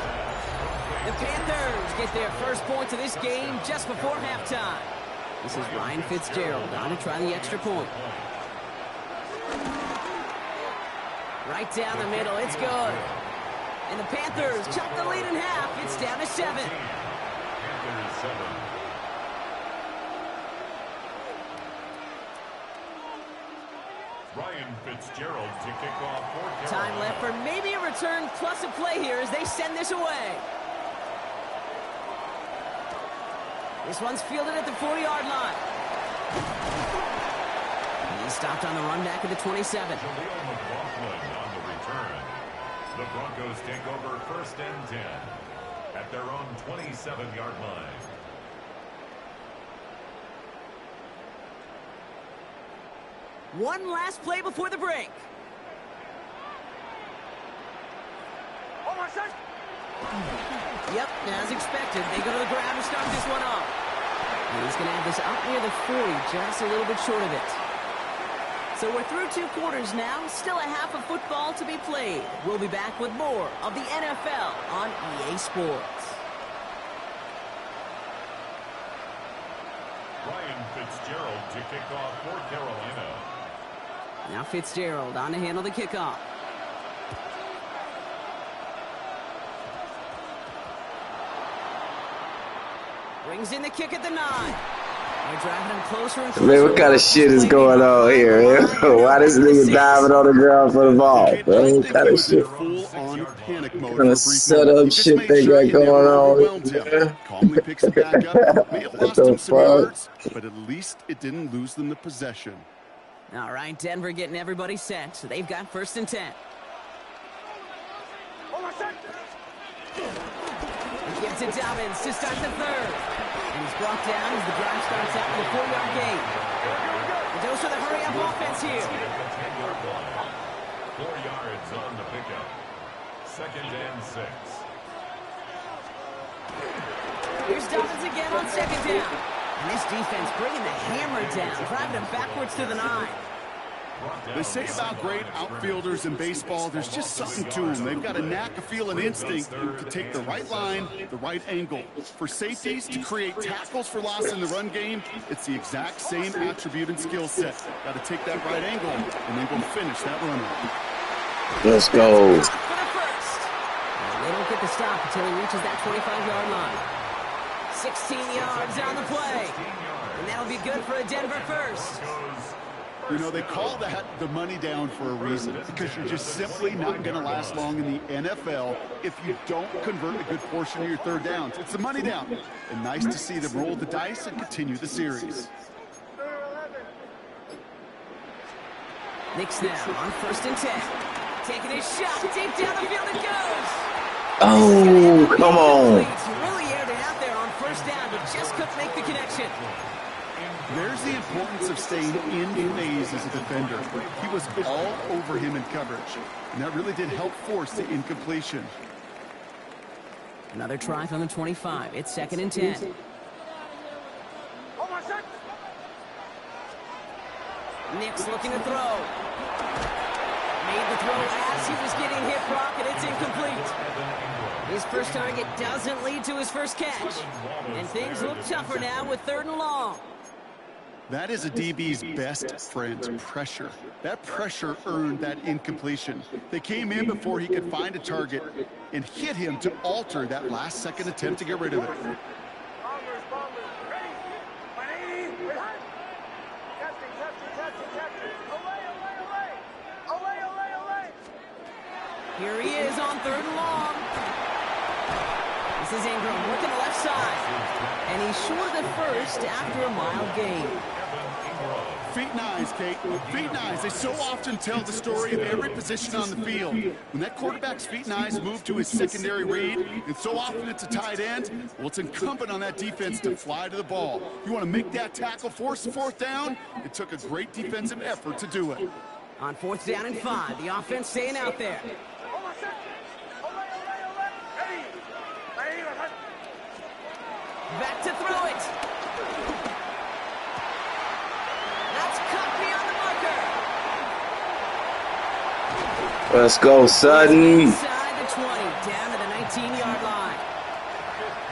The Panthers get their first points of this game just before halftime. This is Ryan Fitzgerald on to try the extra point. Right down the middle, it's good. And the Panthers chop the lead in half. It's down to 7. Panthers 7. Ryan Fitzgerald to kick off for Carolina. Time left for maybe a return plus a play here as they send this away. This one's fielded at the 4-yard line. He's stopped on the run back at the 27. Jaleel McLaughlin on the return. The Broncos take over first and 10 at their own 27-yard line. One last play before the break. Yep, as expected, they go to the ground to start this one off. And he's going to have this up near the 40, just a little bit short of it. So we're through 2 quarters now, still a half of football to be played. We'll be back with more of the NFL on EA Sports. Ryan Fitzgerald to kick off for Carolina. Now Fitzgerald on to handle the kickoff. Brings in the kick at the 9. They're driving him closer and Man, closer. what kind of shit is going on here, man? Why this nigga diving on the ground for the ball, Kate, I man? don't What think kind he of was in shit? full-on panic mode What for kind a of brief set moment. He up just shit made they sure got you never going on, overwhelmed him. man? Calmly picks it back up. May have What lost him the some fuck? yards, but at least it didn't lose them the possession. All right, Denver getting everybody set. So they've got 1st and 10. He gives it Dobbins to start the 3rd. And he's brought down as the drive starts out with a 4-yard gain. He goes for the hurry-up offense here. 4 yards on the pickup. 2nd and 6. Here's Dobbins again on 2nd down. And this defense bringing the hammer down, driving him backwards to the 9. They say about great outfielders in baseball, there's just something to them. They've got a knack, a feel, an instinct to take the right line, the right angle. For safeties to create tackles for loss in the run game, it's the exact same attribute and skill set. Got to take that right angle and then go finish that runner. Let's go. They don't get the stop until he reaches that 25-yard line. 16 yards on the play. And that'll be good for a Denver 1st. You know, they call that the money down for a reason, because you're just simply not going to last long in the NFL if you don't convert a good portion of your 3rd downs. It's the money down. And nice to see them roll the dice and continue the series. Knicks now on 1st and 10. Taking his shot. Deep down the field it goes. Oh, come on. He really aired it out there on 1st down, but just couldn't make the connection. There's the importance of staying in phase as a defender. He was all over him in coverage, and that really did help force the incompletion. Another try from the 25. It's 2nd and 10. Knicks looking to throw. Made the throw as he was getting hit, Brock, and it's incomplete. His first target doesn't lead to his first catch. And things look tougher now with 3rd and long. That is a DB's best friend, pressure. That pressure earned that incompletion. They came in before he could find a target and hit him to alter that last-second attempt to get rid of it. Here he is on 3rd and long. This is Ingram working the left side. And he's short of the 1st after a mile gain. Feet and eyes, Kate. Feet and eyes. They so often tell the story of every position on the field. When that quarterback's feet and eyes move to his secondary read, and so often it's a tight end, well, it's incumbent on that defense to fly to the ball. You want to make that tackle, force the 4th down? It took a great defensive effort to do it. On 4th down and 5, the offense staying out there. Back to throw it. That's cut beyond the marker. Let's go, Sutton. Inside the 20, down to the 19-yard line.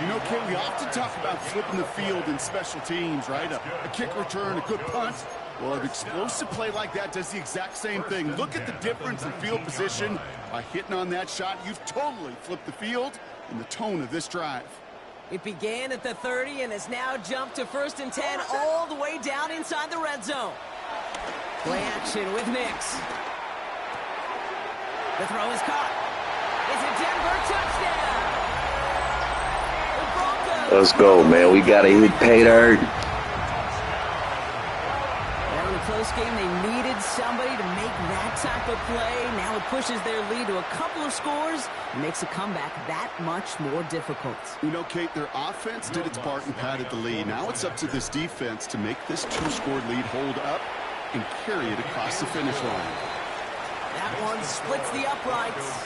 You know, Kate, we often talk about flipping the field in special teams, right? A kick return, a good punt. Well, an explosive play like that does the exact same thing. Look at the difference in field position. By hitting on that shot, you've totally flipped the field and the tone of this drive. It began at the 30 and has now jumped to 1st and 10 all the way down inside the red zone. Play action with Nix. The throw is caught. It's a Denver touchdown. The Broncos. Let's go, man. We got to hit pay dirt. Well, in a close game, they needed somebody to make that type of play. Now it pushes their lead to a couple of scores and makes a comeback that much more difficult. You know, Kate, their offense did its part and padded the lead. Now it's up to this defense to make this 2-score lead hold up and carry it across the finish line. That one splits the uprights.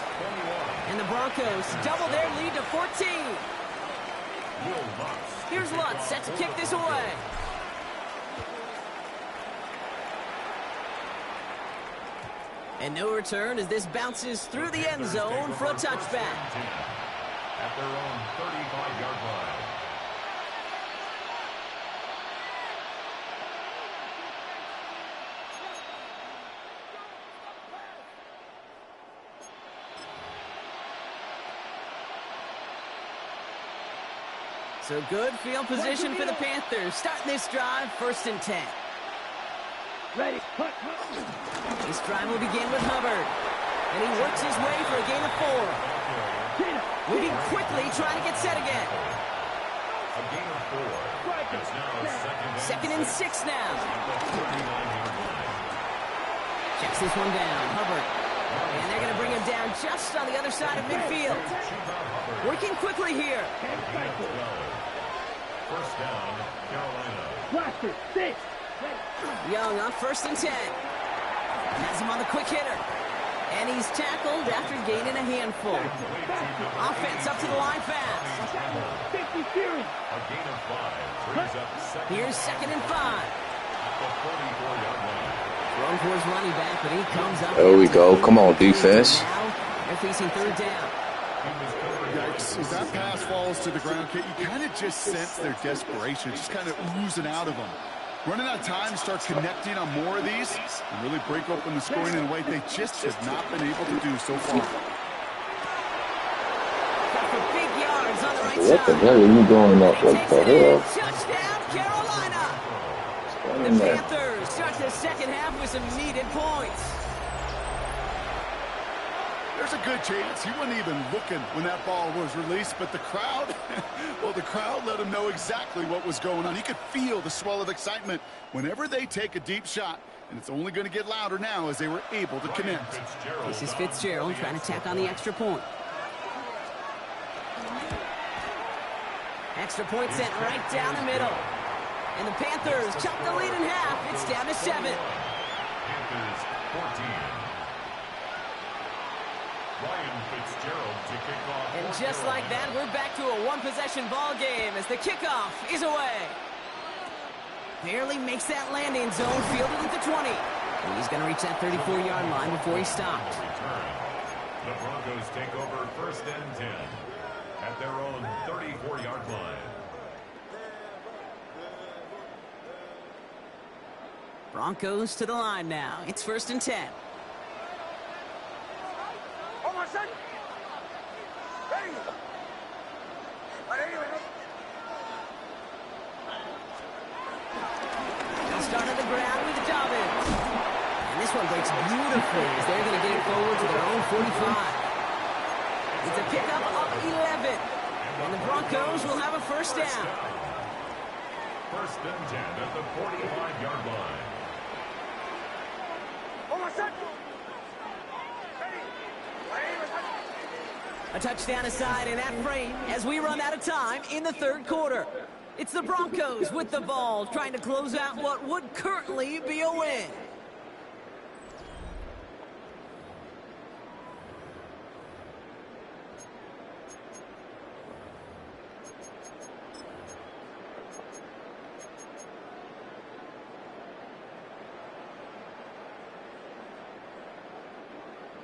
And the Broncos double their lead to 14. Here's Lutz set to kick this away. And no return as this bounces through the end zone for a touchback. At their own 35-yard line. So good field position for the Panthers. Starting this drive, 1st and 10. Ready. This drive will begin with Hubbard. And he works his way for a gain of 4. Moving quickly, trying to get set again. A gain of 4. It's now 2nd and 6 now. Checks this one down. Hubbard. And they're going to bring him down just on the other side of midfield. Working quickly here. First down, Carolina. Blaster, 6. Young on 1st and 10. Has him on the quick hitter. And he's tackled after gaining a handful. Offense up to the line fast. 50 series. A gain of 5. Brings up second. Here's 2nd and 5. At the 44-yard line. Thrown for his running back, but he comes up. There we go. Come on, defense. Now they're facing 3rd down. Yikes. As that pass falls to the ground, Kate, you kind of just sense their desperation, just kind of oozing out of them. Running out of time to start connecting on more of these and really break open the scoring in a way they just have not been able to do so far. For big yards on the right What the side. hell are you doing up? What the hell? Touchdown, Carolina. The Panthers start the 2nd half with some needed points. There's a good chance he wasn't even looking when that ball was released, but the crowd, well, the crowd let him know exactly what was going on. He could feel the swell of excitement whenever they take a deep shot, and it's only going to get louder now as they were able to connect. This is Fitzgerald trying to tack on the extra point. Extra point sent right down the middle. And the Panthers chop the lead in half. It's down to 7. Panthers 14. Ryan Fitzgerald to kick off. And just like that, we're back to a one-possession ball game as the kickoff is away. Barely makes that landing zone, fielded at the 20. And he's going to reach that 34-yard line before he stopped. The Broncos take over 1st and 10 at their own 34-yard line. Broncos to the line now. It's 1st and 10. On my second. Ready. They'll start on the ground with Dobbins. And this one breaks beautifully as they're going to get it forward to their own 45. It's a pickup of 11. And the Broncos will have a 1st down. 1st and 10 at the 45-yard line. On my second. A touchdown aside in that frame as we run out of time in the 3rd quarter. It's the Broncos with the ball trying to close out what would currently be a win.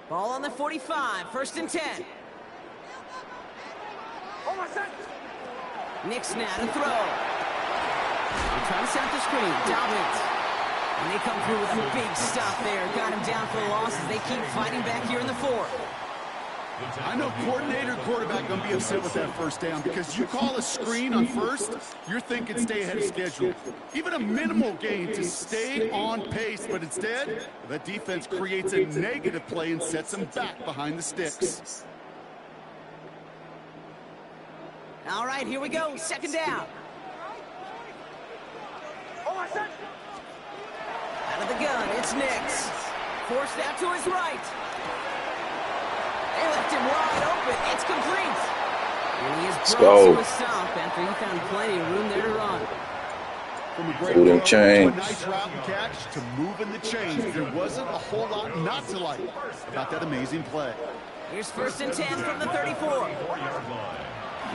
Ball on the 45, 1st and 10. On my second. Nick's now to throw. They try to set up the screen. Dobbins. And they come through with a big stop there. Got him down for the loss as they keep fighting back here in the 4th. I know coordinator quarterback going to be upset with that 1st down because you call a screen on 1st, you're thinking stay ahead of schedule. Even a minimal gain to stay on pace, but instead, that defense creates a negative play and sets them back behind the sticks. All right, here we go. 2nd down. On my second. Out of the gun, it's Nix. Forced out to his right. They left him wide open. It's complete. And he is brought to a stop after he found plenty of room there to run. From a great throw to a nice route and catch to moving the chains, there wasn't a whole lot not to like about that amazing play. Here's 1st and 10 from the 34.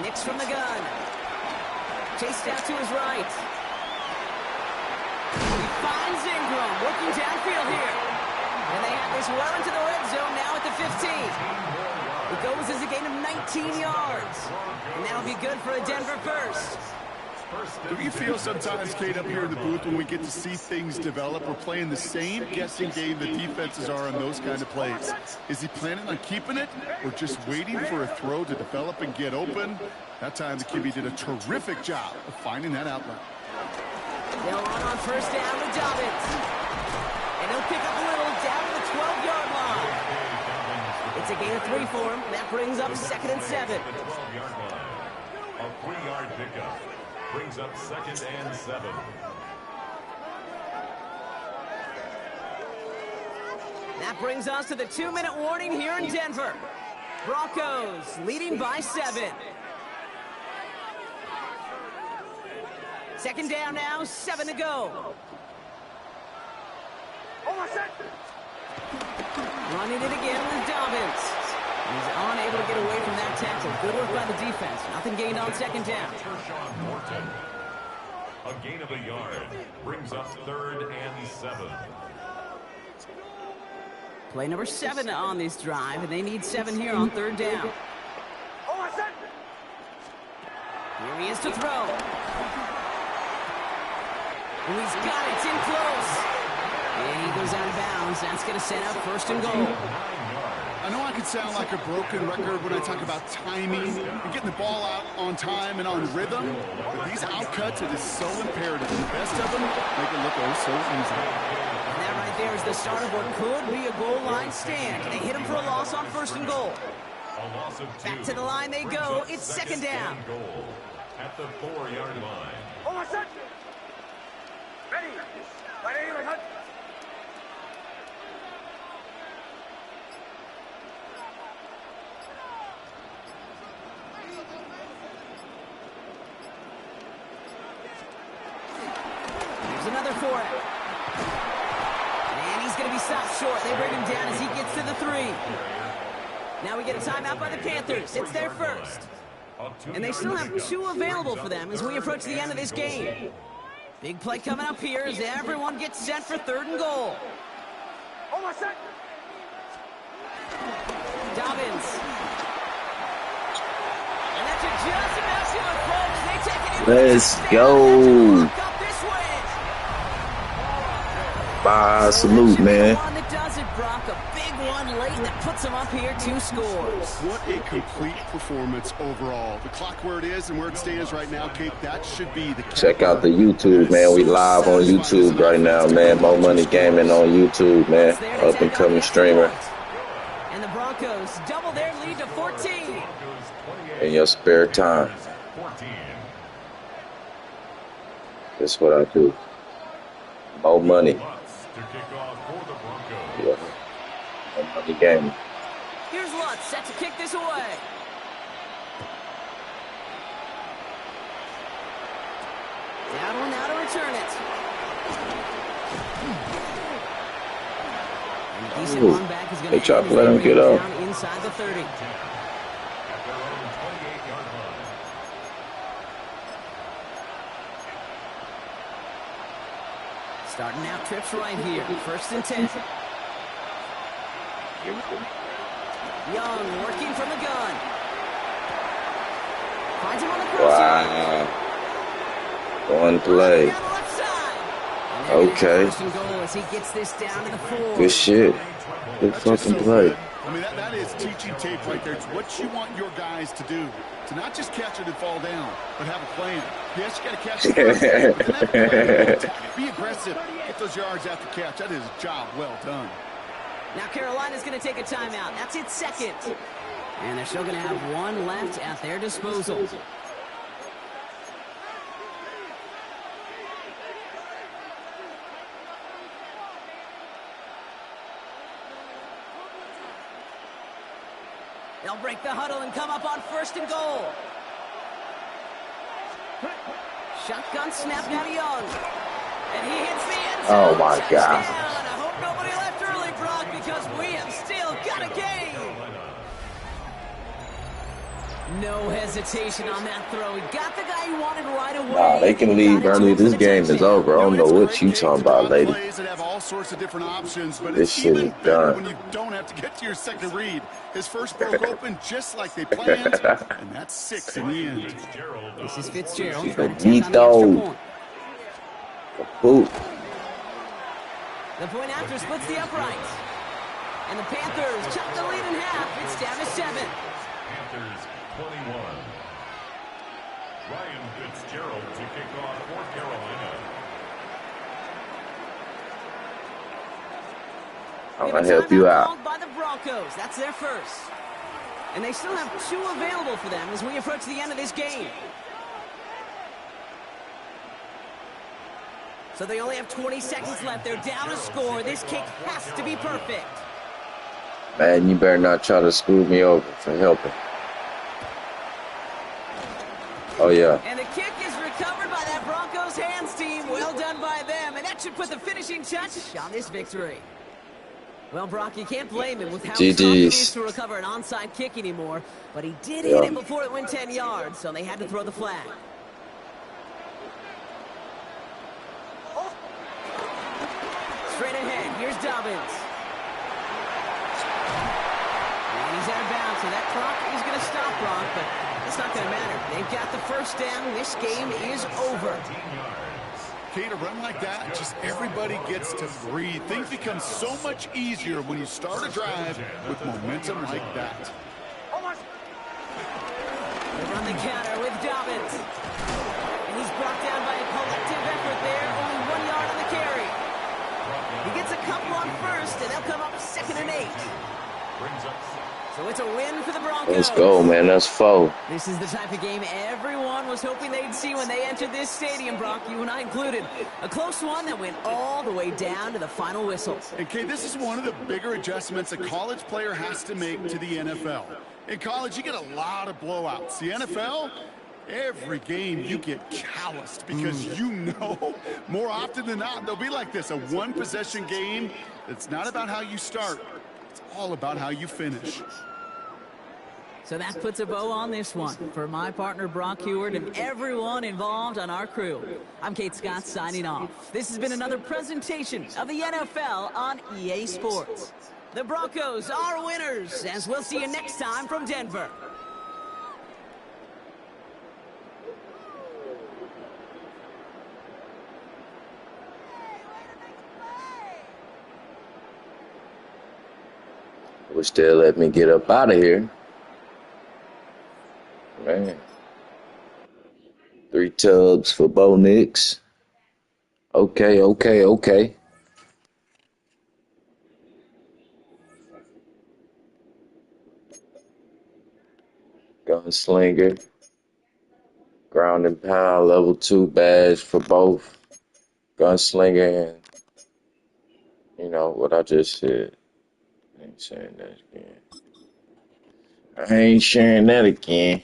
Nix from the gun. Chased out to his right. He finds Ingram working downfield here. And they have this well into the red zone now at the 15. It goes as a gain of 19 yards. And that'll be good for a Denver 1st. Do you feel sometimes, Kate, up here in the booth when we get to see things develop? We're playing the same guessing game the defenses are on those kind of plays. Is he planning on keeping it or just waiting for a throw to develop and get open? That time the QB did a terrific job of finding that outlet. They'll run on first down with Dobbins. And he'll pick up a little down to the 12-yard line. It's a gain of 3 for him. That brings up 2nd and 7. A 3-yard pickup brings up 2nd and 7. That brings us to the 2-minute warning here in Denver. Broncos leading by 7. 2nd down now, 7 to go. Running it again with Dobbins. He's unable to get away from that tackle. Good work by the defense. Nothing gained on 2nd down. A gain of a yard brings up 3rd and 7. Play number 7 on this drive, and they need 7 here on 3rd down. Here he is to throw. And he's got it. It's in close. And he goes out of bounds. That's going to set up 1st and goal. I know I can sound like a broken record when I talk about timing and getting the ball out on time and on rhythm, but these outcuts, it is so imperative. The best of them make it look oh so easy. And that right there is the start of what could be a goal line stand. They hit him for a loss on 1st and goal. Back to the line they go. It's 2nd down. At the 4-yard line. Ready. Ready. Another for it. And he's going to be stopped short. They bring him down as he gets to the 3. Now we get a timeout by the Panthers. It's their first. And they still have 2 available for them as we approach the end of this game. Big play coming up here as everyone gets set for 3rd and goal. Dobbins. And that's just about to it, folks. They take it in. Let's go. Bye, salute, man. That does it, Brock. A big one late that puts them up here 2 scores. What a complete performance overall. The clock where it is and where it stands right now, Kate, that should be the... Check out the YouTube, man. We live on YouTube right now, man. More Money Gaming on YouTube, man. Up and coming streamer. And the Broncos double their lead to 14. In your spare time. That's what I do. More money. Yeah. More Money Gaming. Here's Lutz set to kick this away. Down one now to return it. And a decent run back is going they try to let him get up. Inside the 30. Starting out trips right here. 1st and 10. Young working from the gun. Finds him on the crossbar. Wow. One play. Okay. Good shit. Good fucking play. I mean, that is teaching tape right there. It's what you want your guys to do. To not just catch it and fall down, but have a plan. Yes, you got to catch it first. Be aggressive. Get those yards after catch. That is a job well done. Now Carolina's going to take a timeout. That's its 2nd. And they're still going to have 1 left at their disposal. They'll break the huddle and come up on 1st and goal. Shotgun snap now to Young. And he hits the end zone. Oh, my God. I hope nobody left early, Brock, because we have still got a game. No hesitation on that throw. He got the guy he wanted right away. Nah, they can leave early. This game is over. I don't know what you talking about, lady. Plays that have all sorts of different options, but This it's shit even is better done. when you don't have to get to your second read. His first broke open just like they planned, and that's 6 in the end. This is Fitzgerald She's trying a to take on the extra Vito. point. Boot. The point after splits the uprights. And the Panthers chop the lead in half. It's down to 7. Panthers 21. Ryan Fitzgerald to kick off for Carolina. I'm gonna help you out. Called by the Broncos. That's their first. And they still have 2 available for them as we approach the end of this game. So they only have 20 seconds left. They're down a score. This kick has to be perfect. Man, you better not try to screw me over for helping. Oh, yeah. And the kick is recovered by that Broncos hands team. Well done by them. And that should put the finishing touch on this victory. Well, Brock, you can't blame him with how tough it is to recover an onside kick anymore. But he did hit it before it went 10 yards, so they had to throw the flag. Straight ahead, here's Dobbins. And he's out of bounds, so that clock is going to stop, Brock, but it's not going to matter. They've got the first down. This game is over. Okay, to run like that, just everybody gets to breathe. Things become so much easier when you start a drive with momentum like that. They run the counter with Dobbins. And he's brought down by a collective effort there. Only 1 yard on the carry. He gets a couple on first, and they'll come up 2nd and 8. So it's a win for the Broncos. Let's go, man. That's 4. This is the type of game everyone was hoping they'd see when they entered this stadium, Brock, you and I included. A close one that went all the way down to the final whistle. Okay, this is one of the bigger adjustments a college player has to make to the NFL. In college, you get a lot of blowouts. The NFL, every game you get calloused because you know more often than not they'll be like this, a one-possession game. It's not about how you start. It's all about how you finish. So that puts a bow on this one. For my partner, Brock Heward, and everyone involved on our crew, I'm Kate Scott signing off. This has been another presentation of the NFL on EA Sports. The Broncos are winners, as we'll see you next time from Denver. Wish they'll let me get up out of here. Man. 3 tubs for Bo Nix. Okay. Gunslinger. Ground and pound, level 2 badge for both. Gunslinger and, you know, what I just said. I ain't saying that again. I ain't sharing that again.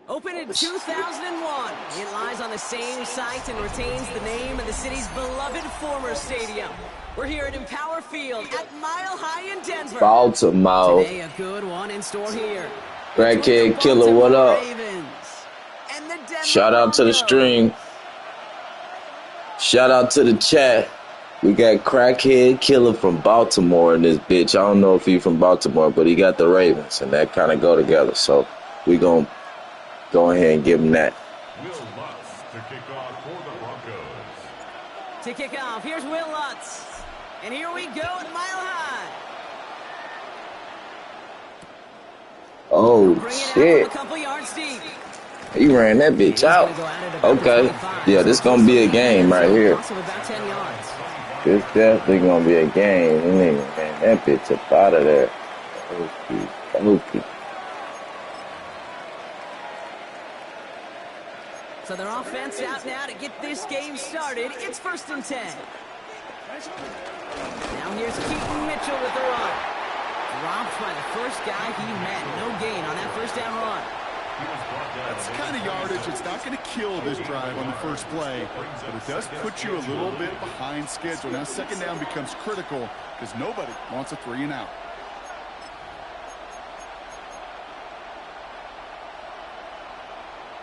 Opened in 2001, it lies on the same site and retains the name of the city's beloved former stadium. We're here at Empower Field at Mile High in Denver. Baltimore. Today, a good one in store here. Crackhead Killer, what up? Shout out to the stream. Shout out to the chat. We got Crackhead Killer from Baltimore in this bitch. I don't know if he's from Baltimore, but he got the Ravens, and that kind of go together. So we going to go ahead and give him that. Will Lutz to kick off for the Broncos. To kick off, here's Will Lutz. And here we go at Mile High. Oh, Bring it out shit. from a couple yards deep. He ran that bitch out. Okay. Yeah, this going to be a game right here. About 10 yards. This definitely going to be a game. Man, that bitch up out of there. Okay. So their offense out now to get this game started. It's 1st and 10. Now here's Keaton Mitchell with the run. Dropped by the first guy he met. No gain on that first down run. That's the kind of yardage. It's not going to kill this drive on the first play, but it does put you a little bit behind schedule. Now 2nd down becomes critical because nobody wants a 3 and out.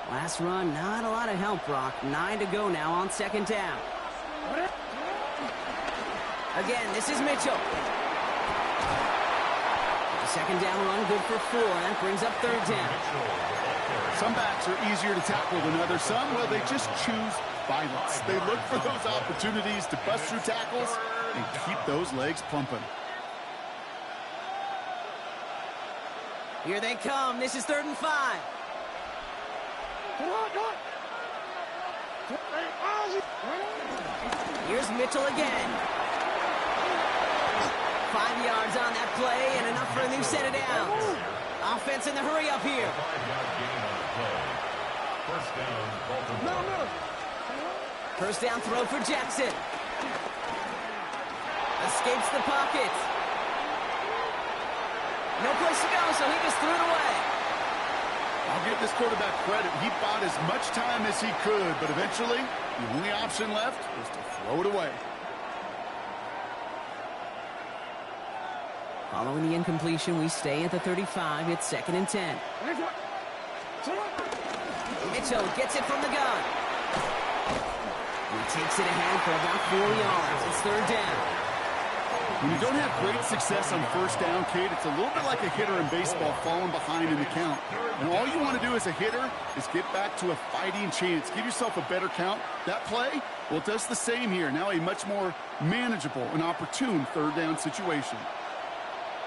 Last run, not a lot of help, Brock. 9 to go now on 2nd down. Again, this is Mitchell. The 2nd down run, good for 4, and that brings up 3rd down. Some backs are easier to tackle than others. Some, well, they just choose violence. They look for those opportunities to bust through tackles and keep those legs pumping. Here they come. This is 3rd and 5. Here's Mitchell again. 5 yards on that play and enough for a new set of downs. Offense in the hurry up here. 5-yard gain on the play. First down, Baltimore. First down throw for Jackson. Escapes the pocket. No place to go, so he just threw it away. I'll give this quarterback credit. He bought as much time as he could, but eventually, the only option left was to throw it away. Following the incompletion, we stay at the 35. It's 2nd and 10. Mitchell gets it from the gun. He takes it ahead for about 4 yards. It's 3rd down. When you don't have great success on first down, Kate, it's a little bit like a hitter in baseball falling behind in the count. And all you want to do as a hitter is get back to a fighting chance. Give yourself a better count. That play, well, it does the same here. Now a much more manageable and opportune 3rd down situation.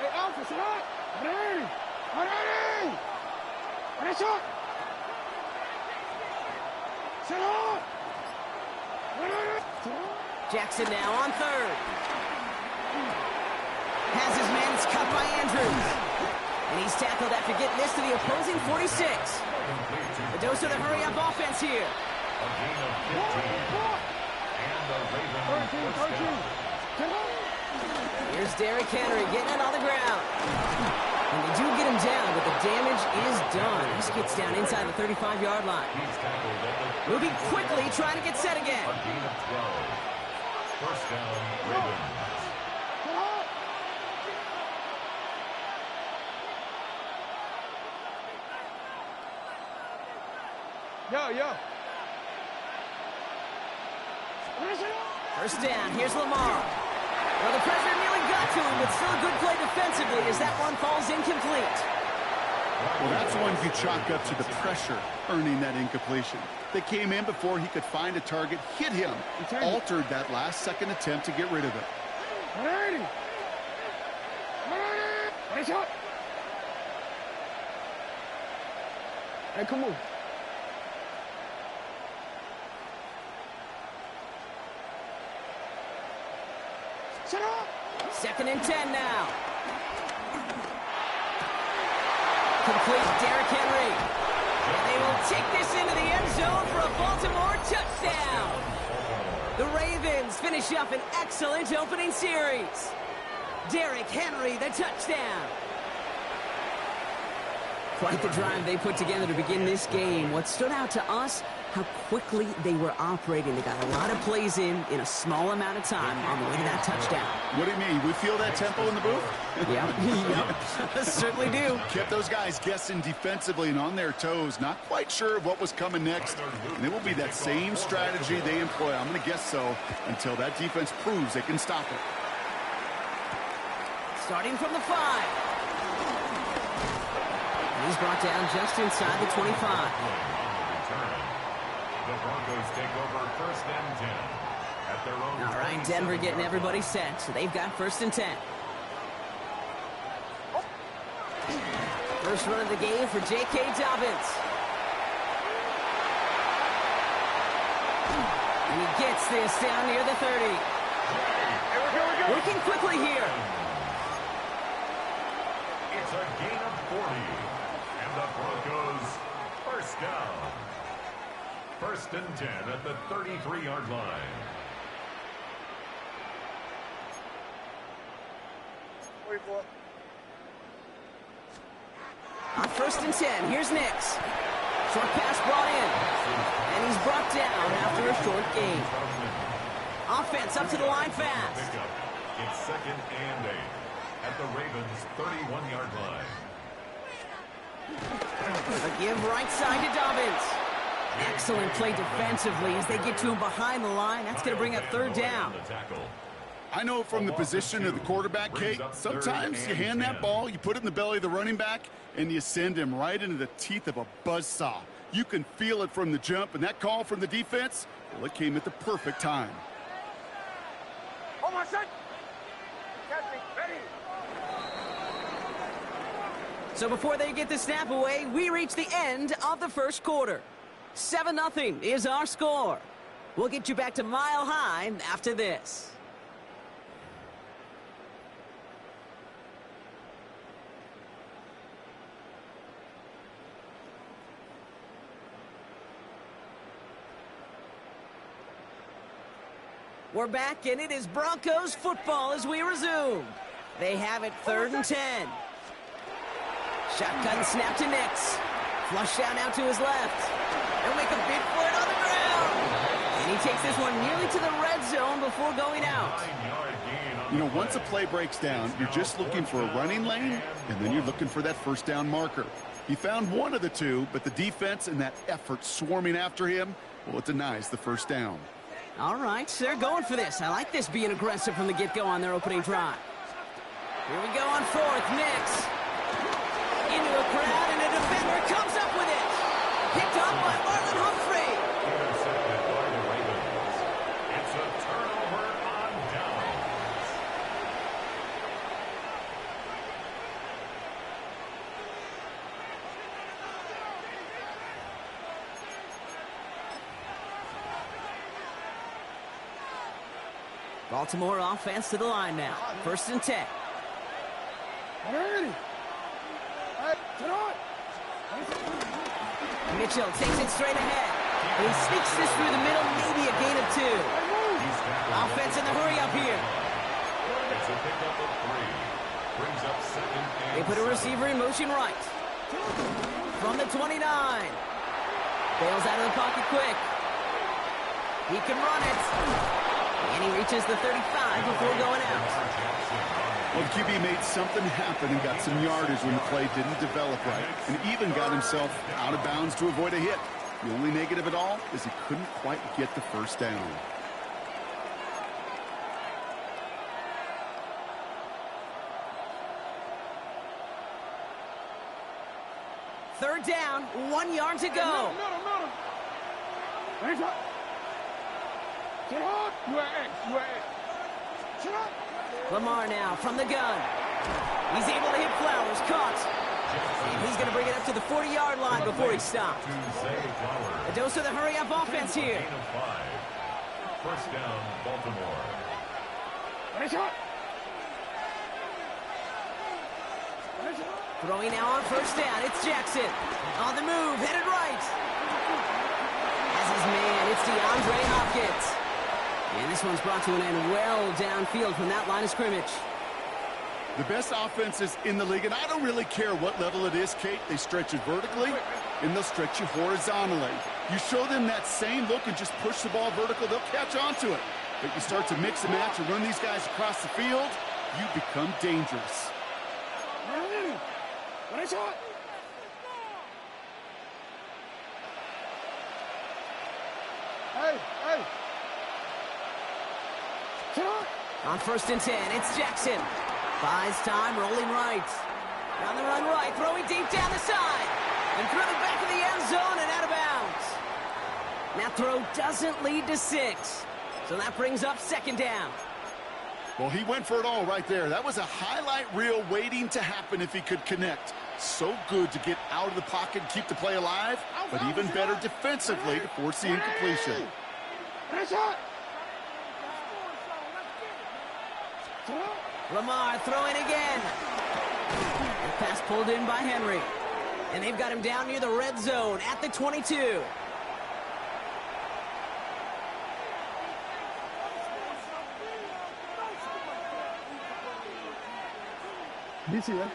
Hey, Alpha, sit up! Ready! Ready! Ready, shot! Sit up! Jackson now on 3rd. Has his man cut by Andrews. And he's tackled after getting this to the opposing 46. The dose of the hurry-up offense here. A gain of 15. And the Ravens first down. Here's Derrick Henry getting it on the ground. And they do get him down, but the damage is done. This gets down inside the 35-yard line. He's tackled at the Moving quickly, trying to get set again. a gain of 12. First down, Ravens. Yo. First down, here's Lamar. Well, the pressure nearly got to him, but still a good play defensively as that one falls incomplete. Well, that's one you chalk up to the pressure earning that incompletion. They came in before he could find a target, hit him, altered that last-second attempt to get rid of it. Ready! Ready, shot! Hey, come on. Shut up! 2nd and 10 now. Complete Derrick Henry. And they will take this into the end zone for a Baltimore touchdown. The Ravens finish up an excellent opening series. Derrick Henry, the touchdown. Quite the drive they put together to begin this game. What stood out to us, how quickly they were operating. They got a lot of plays in a small amount of time on the way to that touchdown. What do you mean? We feel that tempo in the booth? Yep. Certainly do. Kept those guys guessing defensively and on their toes, not quite sure of what was coming next. And it will be that same strategy they employ, I'm going to guess so, until that defense proves they can stop it. Starting from the 5. He's brought down just inside the 25. The Broncos take over 1st and 10 at their own. All right, Denver getting everybody set, so they've got 1st and 10. First run of the game for J.K. Dobbins. And he gets this down near the 30. Working quickly here. It's a gain of 40. And the Broncos first down. First and 10 at the 33-yard line. On first and 10, here's Nix. Short pass brought in. And he's brought down after a short gain. Offense up to the line fast. It's second and 8 at the Ravens' 31-yard line. A give right side to Dobbins. Excellent play defensively as they get to him behind the line. That's going to bring up third down. I know from the position of the quarterback, Kate, sometimes you hand that ball, you put it in the belly of the running back, and you send him right into the teeth of a buzzsaw. You can feel it from the jump, and that call from the defense, well, it came at the perfect time. Hold on, son. Catch me. Ready. So before they get the snap away, we reach the end of the first quarter. 7-0 is our score. We'll get you back to Mile High after this. We're back, and it is Broncos football as we resume. They have it 3rd and 10. Shotgun snap to Nix. Flush down out to his left. They'll make a bid for it on the ground. And he takes this one nearly to the red zone before going out. You know, once a play breaks down, you're just looking for a running lane, and then you're looking for that first down marker. He found one of the two, but the defense and that effort swarming after him, well, it denies the first down. All right, they're going for this. I like this being aggressive from the get-go on their opening drive. Here we go on 4th. Nix. Into a crowd, and a defender comes up with it. Picked up by Marlon Humphrey. Intercepted by the Ravens. It's a turnover on downs. Baltimore offense to the line now. 1st and 10. Mitchell takes it straight ahead. And he sneaks this through the middle, maybe a gain of 2. Offense in the hurry up here. It's a pickup of 3. Brings up 2nd and They put a receiver in motion right. From the 29. Bails out of the pocket quick. He can run it. And he reaches the 35 before going out. Well, the QB made something happen and got some yardage when the play didn't develop right, and even got himself out of bounds to avoid a hit. The only negative at all is he couldn't quite get the first down. Third down, 1 yard to go. Hands up. Get hard. You are X. You are X. Shut up. Lamar now from the gun. He's able to hit Flowers. Caught. And he's going to bring it up to the 40-yard line before he stopped. A dose of the hurry-up offense here. gain of 5. First down, Baltimore. Throwing now on first down. It's Jackson. On the move. Headed right. As his man, it's DeAndre Hopkins. And this one's brought to an end well downfield from that line of scrimmage. The best offenses in the league, and I don't really care what level it is, Kate. They stretch it vertically, and they'll stretch you horizontally. You show them that same look and just push the ball vertical, they'll catch on to it. But you start to mix and match and run these guys across the field, you become dangerous. Hey, hey. On 1st and 10, it's Jackson. Buys time, rolling right. On the run right, throwing deep down the side. And through the back of the end zone and out of bounds. That throw doesn't lead to 6. So that brings up 2nd down. Well, he went for it all right there. That was a highlight reel waiting to happen if he could connect. So good to get out of the pocket and keep the play alive, but even better defensively to force the incompletion. Lamar throwing again. The pass pulled in by Henry. And they've got him down near the red zone at the 22.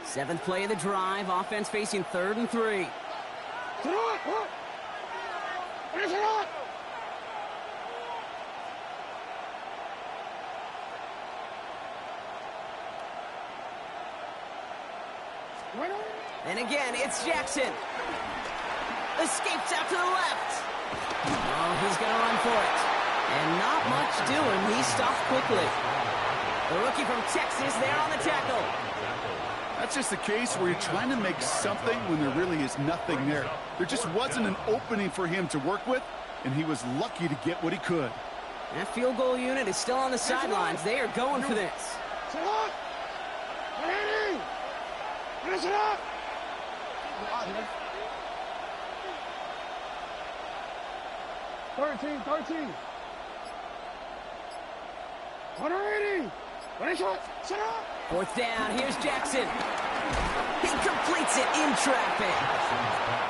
Seventh play of the drive. Offense facing 3rd and 3. And again, it's Jackson. Escapes out to the left. Oh, he's going to run for it. And not much doing. He stopped quickly. The rookie from Texas there on the tackle. That's just a case where you're trying to make something when there really is nothing there. There just wasn't an opening for him to work with, and he was lucky to get what he could. That field goal unit is still on the sidelines. They are going for this. 13. 180. 4th down. Here's Jackson. He completes it in traffic.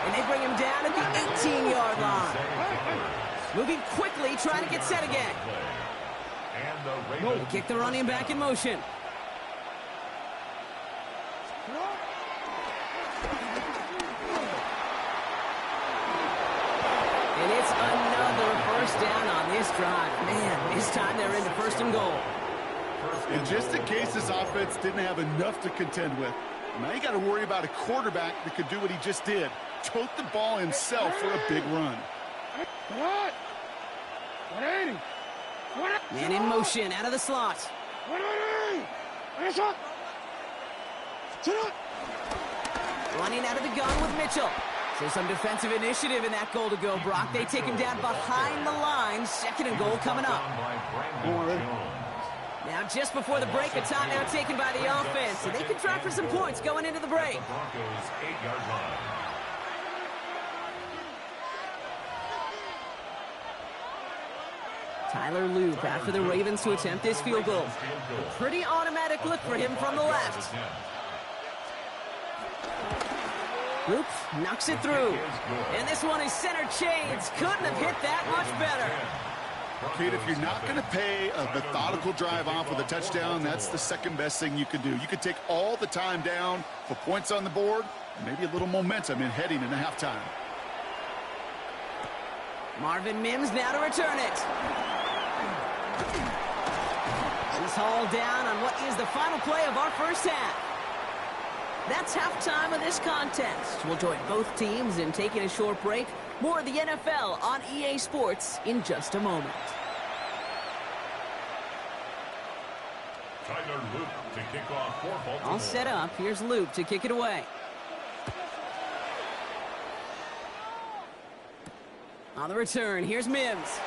And they bring him down at the 18-yard line. Moving quickly, trying to get set again. They kick the running back in motion. And it's another first down on this drive. Man, this time they're into 1st and goal. And just in case this offense didn't have enough to contend with, now you got to worry about a quarterback that could do what he just did. Tote the ball himself for a big run. Man in motion, out of the slot. Running out of the gun with Mitchell. So some defensive initiative in that goal to go, Brock. They take him down behind the line. 2nd and goal coming up. Now, just before the break, a timeout taken by the offense. So they can try for some points going into the break. Tyler Loop after the Ravens to attempt this field goal. Pretty automatic look for him from the left. Loop knocks it through. And this one is center chains. Couldn't have hit that much better. Kate, if you're not going to pay a methodical drive off with a touchdown, that's the second best thing you can do. You could take all the time down, put points on the board, maybe a little momentum in heading into halftime. Marvin Mims now to return it. He's hauled down on what is the final play of our first half. That's halftime of this contest. We'll join both teams in taking a short break. More of the NFL on EA Sports in just a moment. Tyler Loop to kick off for Baltimore. All set up. Here's Loop to kick it away. On the return, here's Mims.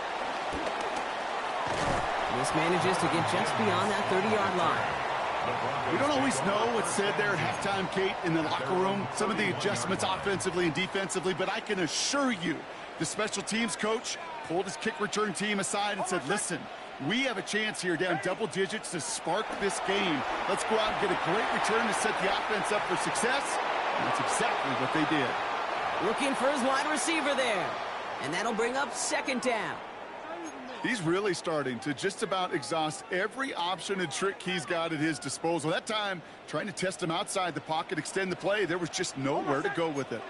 This manages to get just beyond that 30-yard line. We don't always know what's said there at halftime, Kate, in the locker room. Some of the adjustments offensively and defensively, but I can assure you the special teams coach pulled his kick return team aside and said, listen, we have a chance here down double digits to spark this game. Let's go out and get a great return to set the offense up for success. And that's exactly what they did. Looking for his wide receiver there. And that'll bring up 2nd down. He's really starting to just about exhaust every option and trick he's got at his disposal. That time, trying to test him outside the pocket, extend the play, there was just nowhere to go with it.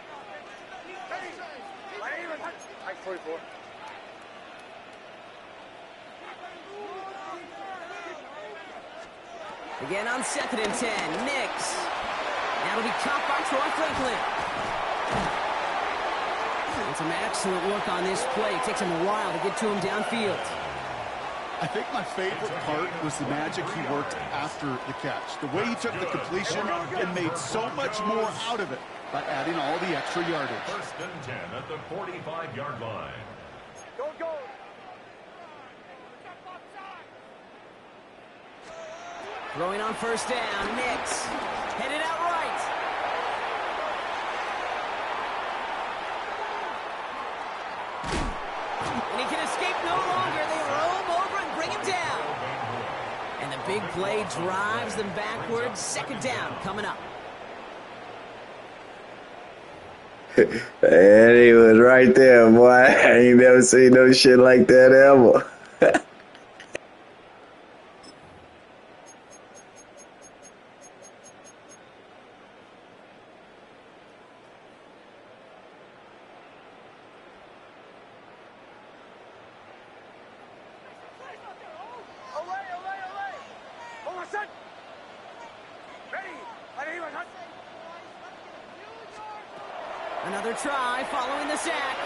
Again on 2nd and 10, Nix. That'll be caught by Troy Franklin. And some excellent work on this play. It takes him a while to get to him downfield. I think my favorite part was the magic he worked after the catch. The way he took the completion and made so much more out of it by adding all the extra yardage. 1st and 10 at the 45-yard line. Go. Throwing on 1st down, Nix. Headed out right. no longer. They roam over and bring him down. And the big play drives them backwards. Second down coming up. And he was right there, boy. I ain't never seen no shit like that ever. Another try following the sack.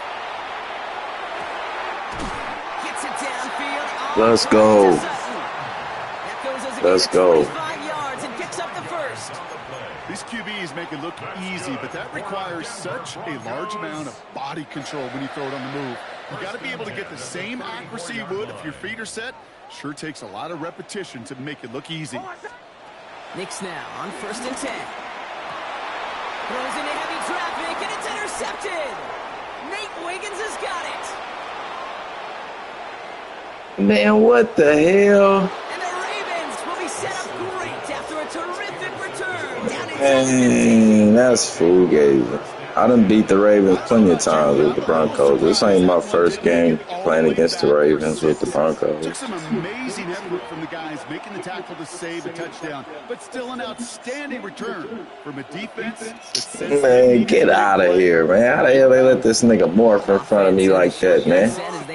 Gets it downfield. Let's go. That goes as a Let's gain of go. 25 yards and picks up the first. These QBs make it look easy, but that requires such a large amount of body control when you throw it on the move. You got to be able to get the same accuracy you would if your feet are set. Sure takes a lot of repetition to make it look easy. Knicks now on 1st and 10. Throws into heavy traffic, and it's intercepted. Nate Wiggins has got it. Man, what the hell? And the Ravens will be set up great after a terrific return down inside the 15. That's fugazi. I done beat the Ravens plenty of times with the Broncos. This ain't my first game playing against the Ravens with the Broncos. Took some amazing effort from the guys making the tackle to save a touchdown, but still an outstanding return from a defense that says Man, get out of here, man. How the hell they let this nigga morph in front of me like that, man?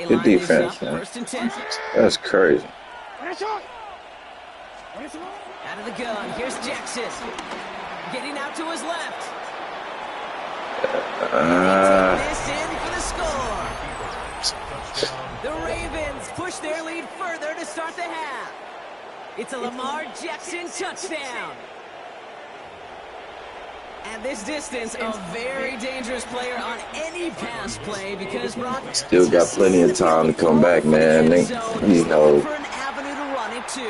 Good defense, man. That's crazy. Out of the gun, here's Jackson. Getting out to his left. This in for the score. The Ravens push their lead further to start the half. It's a Lamar Jackson touchdown. At this distance, a very dangerous player on any pass play because Brock Still got plenty of time to come back, man. They, you know,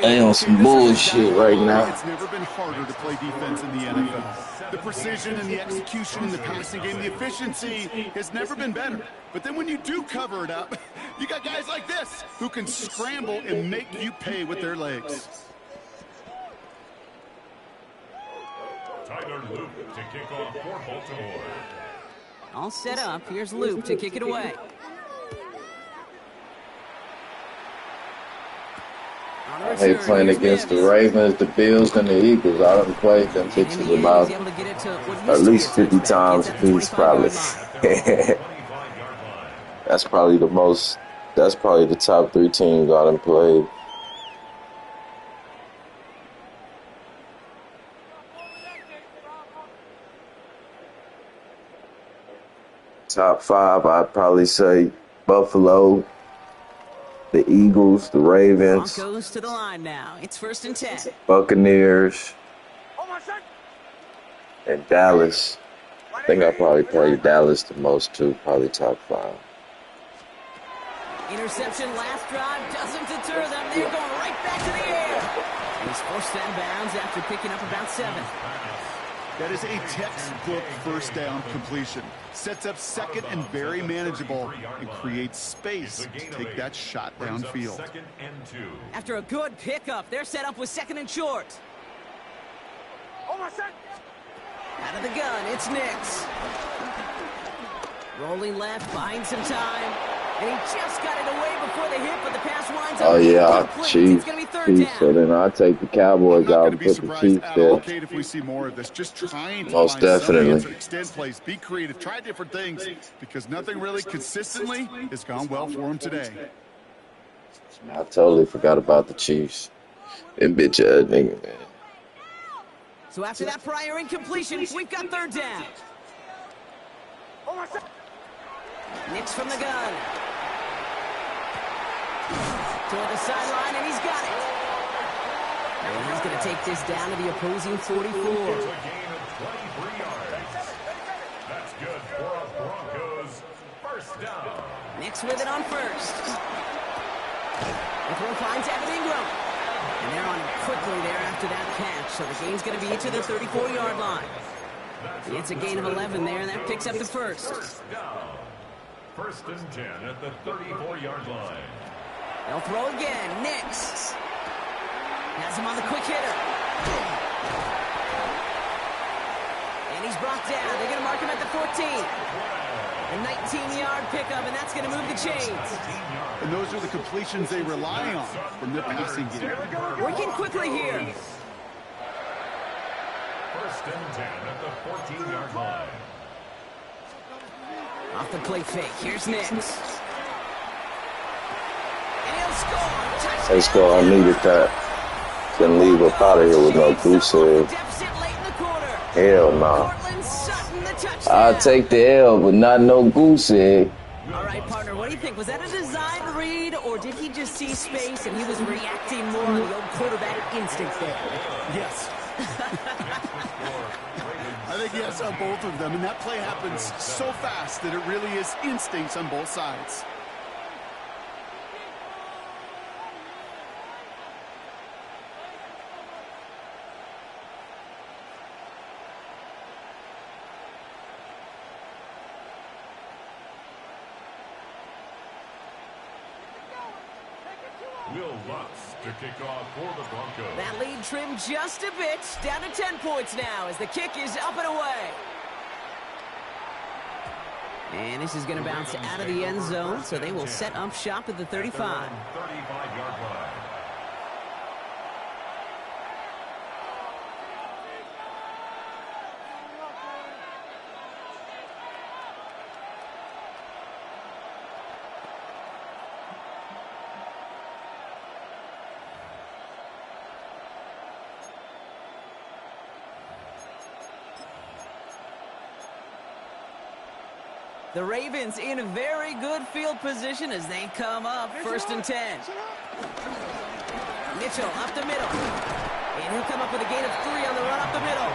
they on some bullshit right now. It's never been harder to play defense in the NFL. The precision and the execution in the passing game, the efficiency has never been better. But then when you do cover it up, you got guys like this who can scramble and make you pay with their legs. Tyler Luke to kick off for Baltimore. All set up. Here's Luke to kick it away. I hate playing against the Ravens, the Bills, and the Eagles. I done played them bitches about at least 50 times a piece, probably. That's probably the top 3 teams I done played. Top 5, I'd probably say Buffalo, the Eagles, the Ravens, Broncos to the line now. It's 1st and 10. Buccaneers, and Dallas. I think I probably played Dallas the most too, probably top 5. Interception last drive doesn't deter them. They're going right back to the air. He's forced out of bounds after picking up about 7. That is a textbook first down completion. Sets up second and very manageable and creates space to take that shot downfield. After a good pickup, they're set up with 2nd and short. Out of the gun, it's Nix. Rolling left, buying some time. And he just got it away before the hit, but the pass winds up. Oh, yeah, incomplete. Chiefs. It's going to be 3rd down. So then I'll take the Cowboys out and put the Chiefs there. Okay, if we see more of this, just trying to Most find some definitely. answer, extend plays, be creative, try different things, because nothing really consistently has gone well for him today. I totally forgot about the Chiefs. That bitch ass nigga, man. So after that prior incompletion, we've got 3rd down. Nix from the gun. Toward the sideline, and he's got it. And he's going to take this down to the opposing 44. It's a gain of 23 yards. That's good for a Broncos first down. Nix with it on 1st. The throw finds Evan Ingram. And they're on him quickly there after that catch. So the gain's going to be to the 34-yard line. And it's a gain of 11 there, and that picks up the 1st. First and 10 at the 34-yard line. They'll throw again. Nix has him on the quick hitter. And he's brought down. They're going to mark him at the 14. A 19-yard pickup, and that's going to move the chains. And those are the completions they rely on from their passing game. Working quickly here. First and 10 at the 14-yard line. Off the play fake. Here's Nix. And he'll score. Touchdown. Let's go. I needed that. Couldn't leave up out of here with no goose egg. Hell nah. I'll take the L, but not no goose egg. All right, partner, what do you think? Was that a design read, or did he just see space and he was reacting more on the old quarterback instinct there? Yes. I think yes on both of them, and that play happens so fast that it really is instincts on both sides. Will Lutz to kick off for the Broncos. That lead trimmed just a bit, down to 10 points now as the kick is up and away. And this is going to bounce out of the end zone, so they will set up shop at the 35. 35-yard line. The Ravens in a very good field position as they come up, first and 10. Mitchell up the middle. And he'll come up with a gain of 3 on the run up the middle.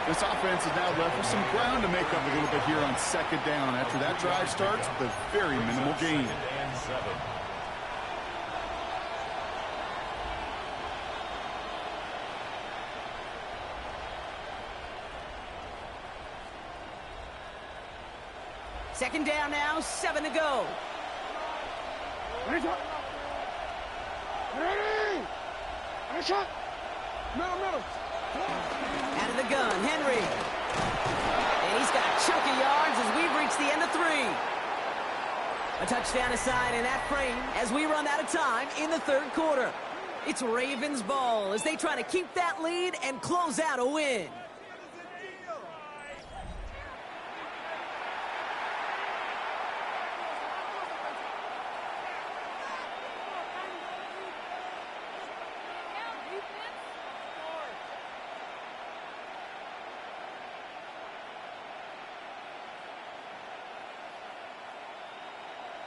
This offense is now left with some ground to make up a little bit here on second down. After that drive starts with a very minimal gain. Second down now, 7 to go. Ready? Shot. Middle. Out of the gun, Henry. And he's got chunky yards as we've reached the end of 3. A touchdown aside in that frame as we run out of time in the third quarter. It's Ravens ball as they try to keep that lead and close out a win.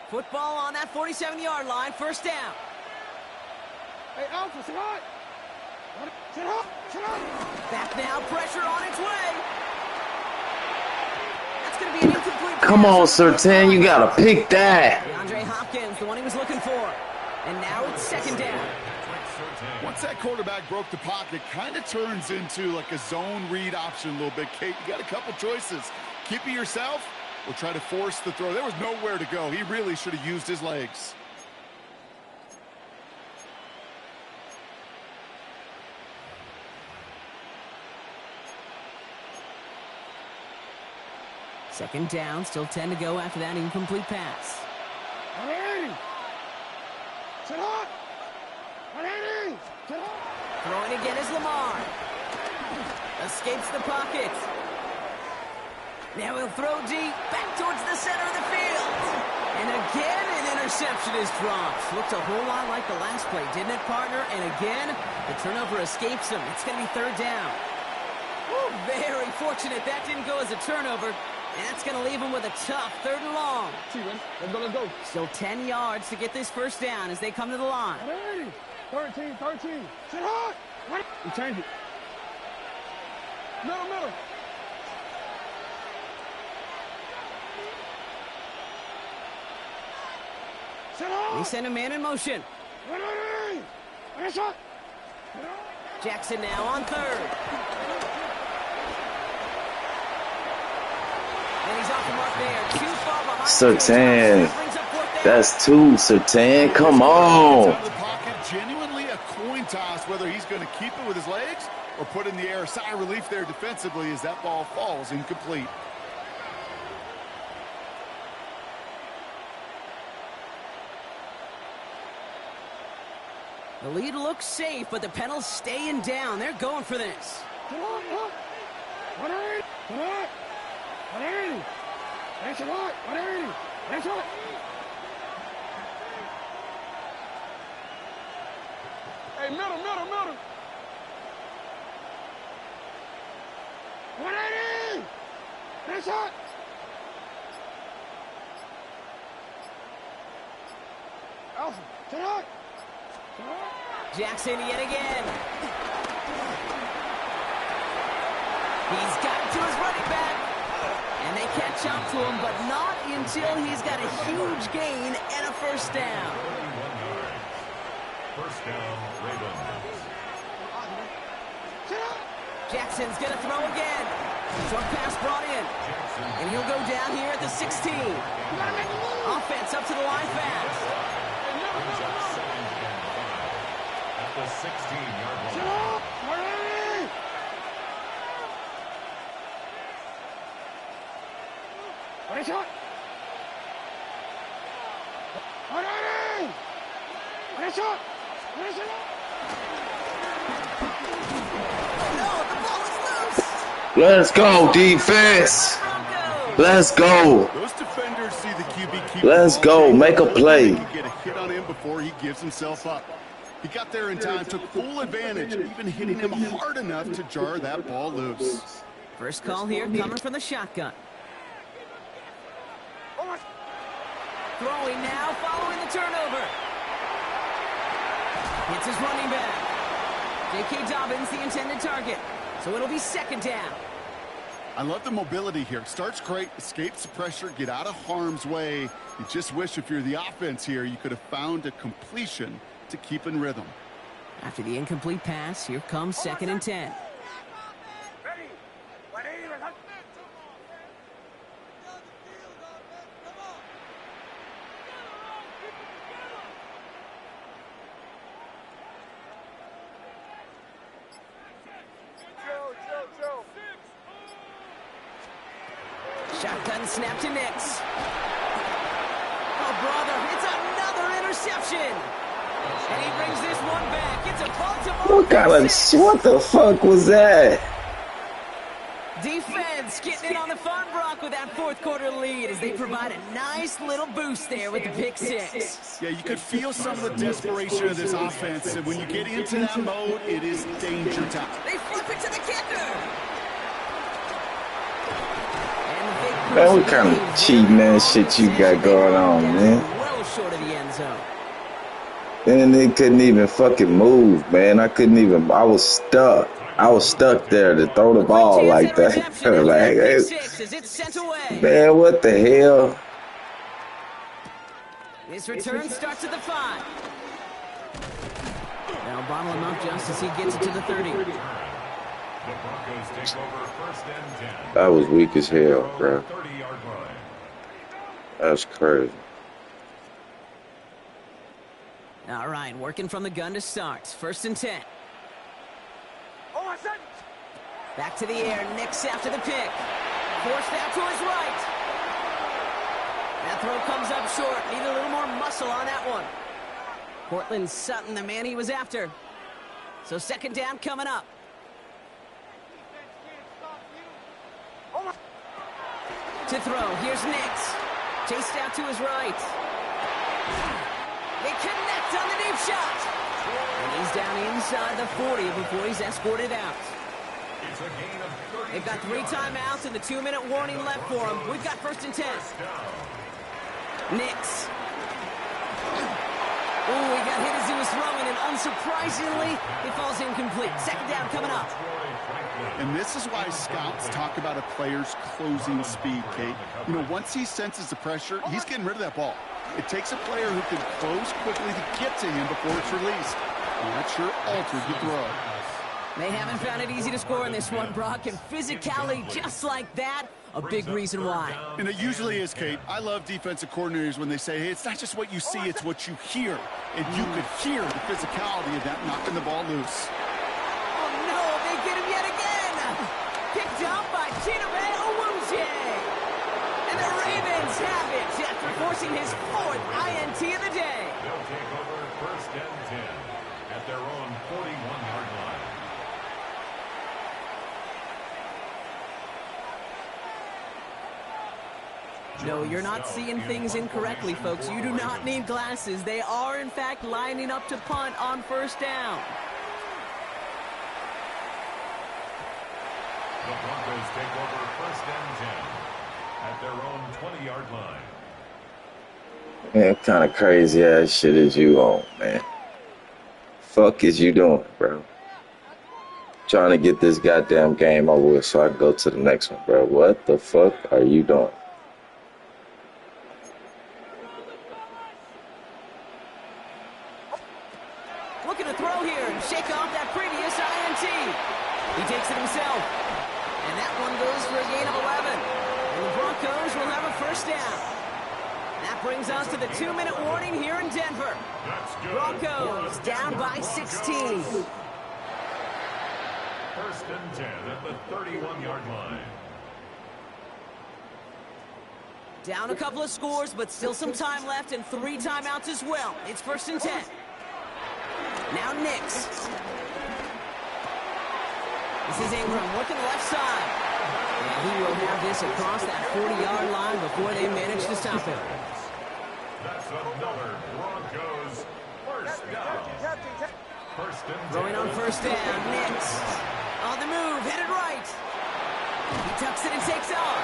Football on that 47-yard line, first down. Hey, Alpha, sit hot. Sit hot. Back now, pressure on its way. That's going to be an incomplete pass. Come on, Surtain, you gotta pick that. DeAndre Hopkins, the one he was looking for. And now it's second down. Once that quarterback broke the pocket, kind of turns into like a zone read option a little bit. Kate, you got a couple choices. Keep it yourself or try to force the throw. There was nowhere to go. He really should have used his legs. Second down, still 10 to go after that incomplete pass. Ready. Sit hot. Ready. Sit hot. Throwing again is Lamar. Escapes the pocket. Now he'll throw deep, back towards the center of the field. And again, an interception is dropped. Looked a whole lot like the last play, didn't it, partner? And again, the turnover escapes him. It's going to be third down. Ooh, very fortunate that didn't go as a turnover. And that's going to leave him with a tough third and long. Let's go. Still 10 yards to get this first down as they come to the line. Ready. 13. Sit hot. You change it. Middle. They send a man in motion. Ready. Shot. Jackson now on third. And he's off the mark there. Too far behind. Surtain. That's two, Surtain. Come on. Out of the pocket, genuinely a coin toss whether he's going to keep it with his legs or put in the air. Sigh of relief there defensively as that ball falls incomplete. The lead looks safe, but the Penals staying down. They're going for this. Hey, middle. 180! Nice shot! Alpha, turn on! Jackson yet again. He's gotten to his running back. And they catch up to him, but not until he's got a huge gain and a first down. First down, Ravens. Jackson's going to throw again. Short pass brought in. And he'll go down here at the 16. Offense up to the line fast. At the 16-yard line. Nice shot! 180! Nice shot! Nice shot! Let's go, defense. Let's go. Those defenders see the QB keep. Let's go. Make a play. Get a hit on him before he gives himself up. He got there in time, took full advantage, even hitting him hard enough to jar that ball loose. First call here coming from the shotgun. Throwing now, following the turnover. It's his running back. J.K. Dobbins, the intended target. So it'll be second down. I love the mobility here. Starts great, escapes the pressure, get out of harm's way. You just wish if you're the offense here, you could have found a completion to keep in rhythm. After the incomplete pass, here comes second and 10. Shotgun snap to Nix. Oh, brother, it's another interception. And he brings this one back. It's a Baltimore. What the fuck was that? Defense getting in on the fun block with that fourth quarter lead as they provide a nice little boost there with the pick six. Yeah, you could feel some of the desperation of this offense. And when you get into that mode, it is danger time. They flip it to the kicker. Man, what kind of cheating ass shit you got going on, man? Well short of the end zone. And they couldn't even fucking move, man. I was stuck. I was stuck there to throw the ball like that. Like, man, what the hell? His return starts at the 5. Now bottle him up just as he gets it to the 30. The Broncos take over first and 10. That was weak as hell, bro. 30-yard line. That's crazy. All right, working from the gun to start. First and 10. Back to the air. Nix after the pick. Forced out to his right. That throw comes up short. Need a little more muscle on that one. Cortland Sutton, the man he was after. So second down coming up. To throw. Here's Nix. Chased out to his right. They connect on the deep shot. And he's down inside the 40 before he's escorted out. It's a gain of 30. They've got 3 timeouts and the 2-minute warning left for them. We've got first and 10. Nix. Ooh, he got hit as he was throwing, and unsurprisingly, he falls incomplete. Second down coming up. And this is why scouts talk about a player's closing speed, Kate. You know, once he senses the pressure, he's getting rid of that ball. It takes a player who can close quickly to get to him before it's released. And that sure altered the throw. They haven't found it easy to score in this one, Brock, and physicality just like that, a big reason why. And it usually is, Kate. I love defensive coordinators when they say, hey, it's not just what you see, it's what you hear. And you could hear the physicality of that knocking the ball loose. Oh, no, they get him yet again. Picked up by Chidobe Awuzie. And the Ravens have it after forcing his 4th INT of the day. They'll take over 1st and 10 at their own 41-yard line. No, you're not seeing things incorrectly, folks. You do not need glasses. They are, in fact, lining up to punt on 1st down. The Broncos take over 1st and 10 at their own 20-yard line. Man, what kind of crazy ass shit is you on, man? Fuck is you doing, bro? Trying to get this goddamn game over with so I can go to the next one, bro. What the fuck are you doing? Looking to throw here and shake off that previous INT. He takes it himself. And that one goes for a gain of 11. And the Broncos will have a 1st down. That brings us to the 2-minute warning here in Denver. Broncos down by 16. 1st and 10 at the 31-yard line. Down a couple of scores, but still some time left and 3 timeouts as well. It's 1st and 10. Now Nix. This is Ingram working the left side. And he will have this across that 40-yard line before they manage to stop him. That's another Broncos 1st down. 1st and 10. Throwing on 1st down, Nix. On the move, headed right. He tucks it and takes off.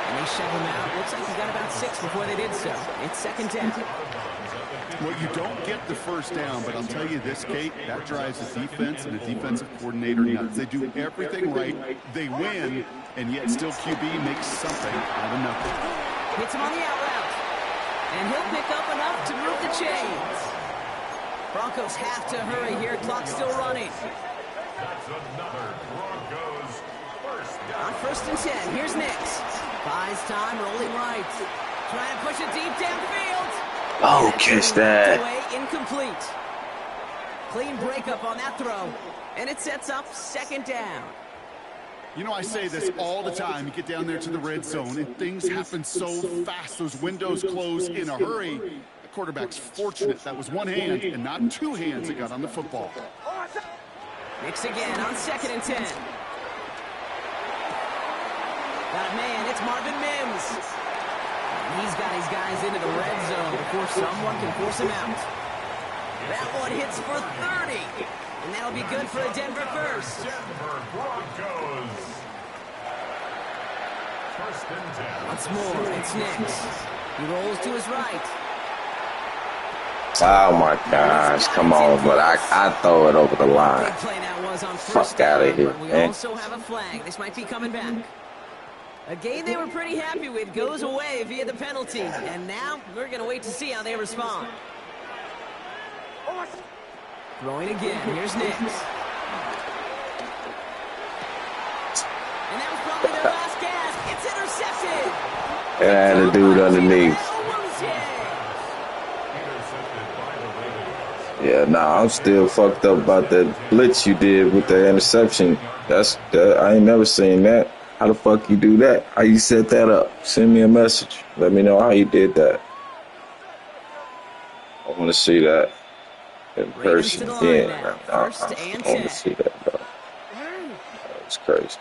And they shove him out. Looks like he got about 6 before they did so. It's 2nd down. Well, you don't get the 1st down, but I'll tell you this, Kate, that drives the defense and the defensive coordinator nuts. They do everything right, they win, and yet still QB makes something out of nothing. Hits him on the out route. And he'll pick up enough to move the chains. Broncos have to hurry here. Clock's still running. That's another Broncos 1st down. On 1st and 10, here's Nix. Buys time, rolling right. Trying to push it deep downfield. Oh, catch that. Away, incomplete. Clean breakup on that throw. And it sets up 2nd down. You know, I say this all the time. You get down there to the red zone, and things happen so fast. Those windows close in a hurry. The quarterback's fortunate that was one hand and not 2 hands that got on the football. Nix again on 2nd and 10. Got a man, it's Marvin Mims. And he's got his guys into the red zone before someone can force him out. That one hits for 30. And that'll be good for a Denver 1st. Denver Broncos 1st and 10. Once more, it's Nix. He rolls to his right. Oh my gosh, come on, but I throw it over the line. Big play that was on 1st Fuck out of down, here, but we man. also have a flag. This might be coming back. A game they were pretty happy with goes away via the penalty. And now we're going to wait to see how they respond. Throwing again. Here's Nix. And that was probably their last gasp. It's intercepted. And I had a dude underneath. Yeah, nah, I'm still fucked up about that blitz you did with the interception. I ain't never seen that. How the fuck you do that? How you set that up? Send me a message. Let me know how you did that. I want to see that in person again. I want to see that, bro. That was crazy.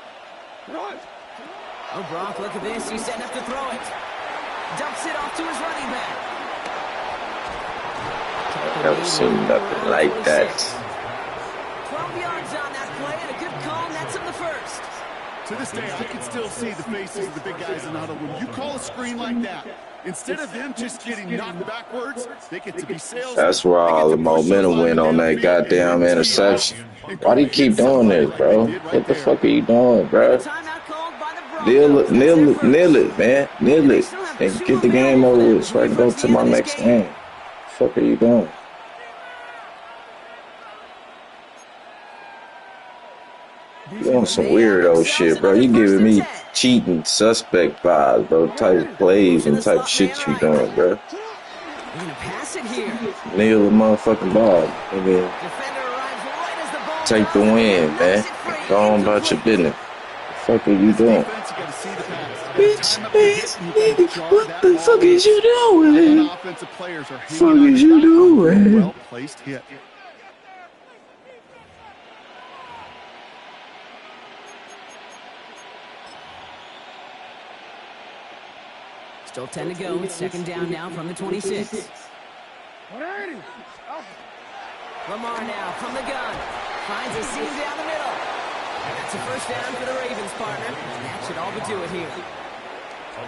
Oh, Brock, look at this. He's setting up to throw it. Dumps it off to his running back. I've never seen nothing like that. 12 yards on that play and a good call nets him the 1st. To this day, I can still see the faces of the big guys in the huddle. When you call a screen like that, instead of them just getting knocked backwards, they get to be salesmen. That's where all the momentum went on that goddamn interception. Why do you keep doing this, bro? What the fuck are you doing, bro? Kneel it, man. Kneel it. And get the game over with so I can go to my next game. What the fuck are you doing? You on some They have weirdo themselves shit, bro. another You first giving and me 10. cheating suspect vibes, bro. Type plays Motion and the type slot man shit you right. doing, bro. They're gonna pass it here. Nail the motherfucking ball. Nigga, Defender arrives right as the ball take the does, and win, knocks man. it free. Go on about your Incomplete. business. What the fuck are you This doing? defense, you got to see the pass. You got to Bitch, time up the hit, and you got to bitch, jar what that the ball fuck is loose. you doing? Often offensive players are Fuck hanging on is to you that one for a doing? well-placed hit. Still 10 to go. It's second down now from the 26. Lamar now from the gun. Finds a seam down the middle. That's a first down for the Ravens, partner. And that should all but do it here.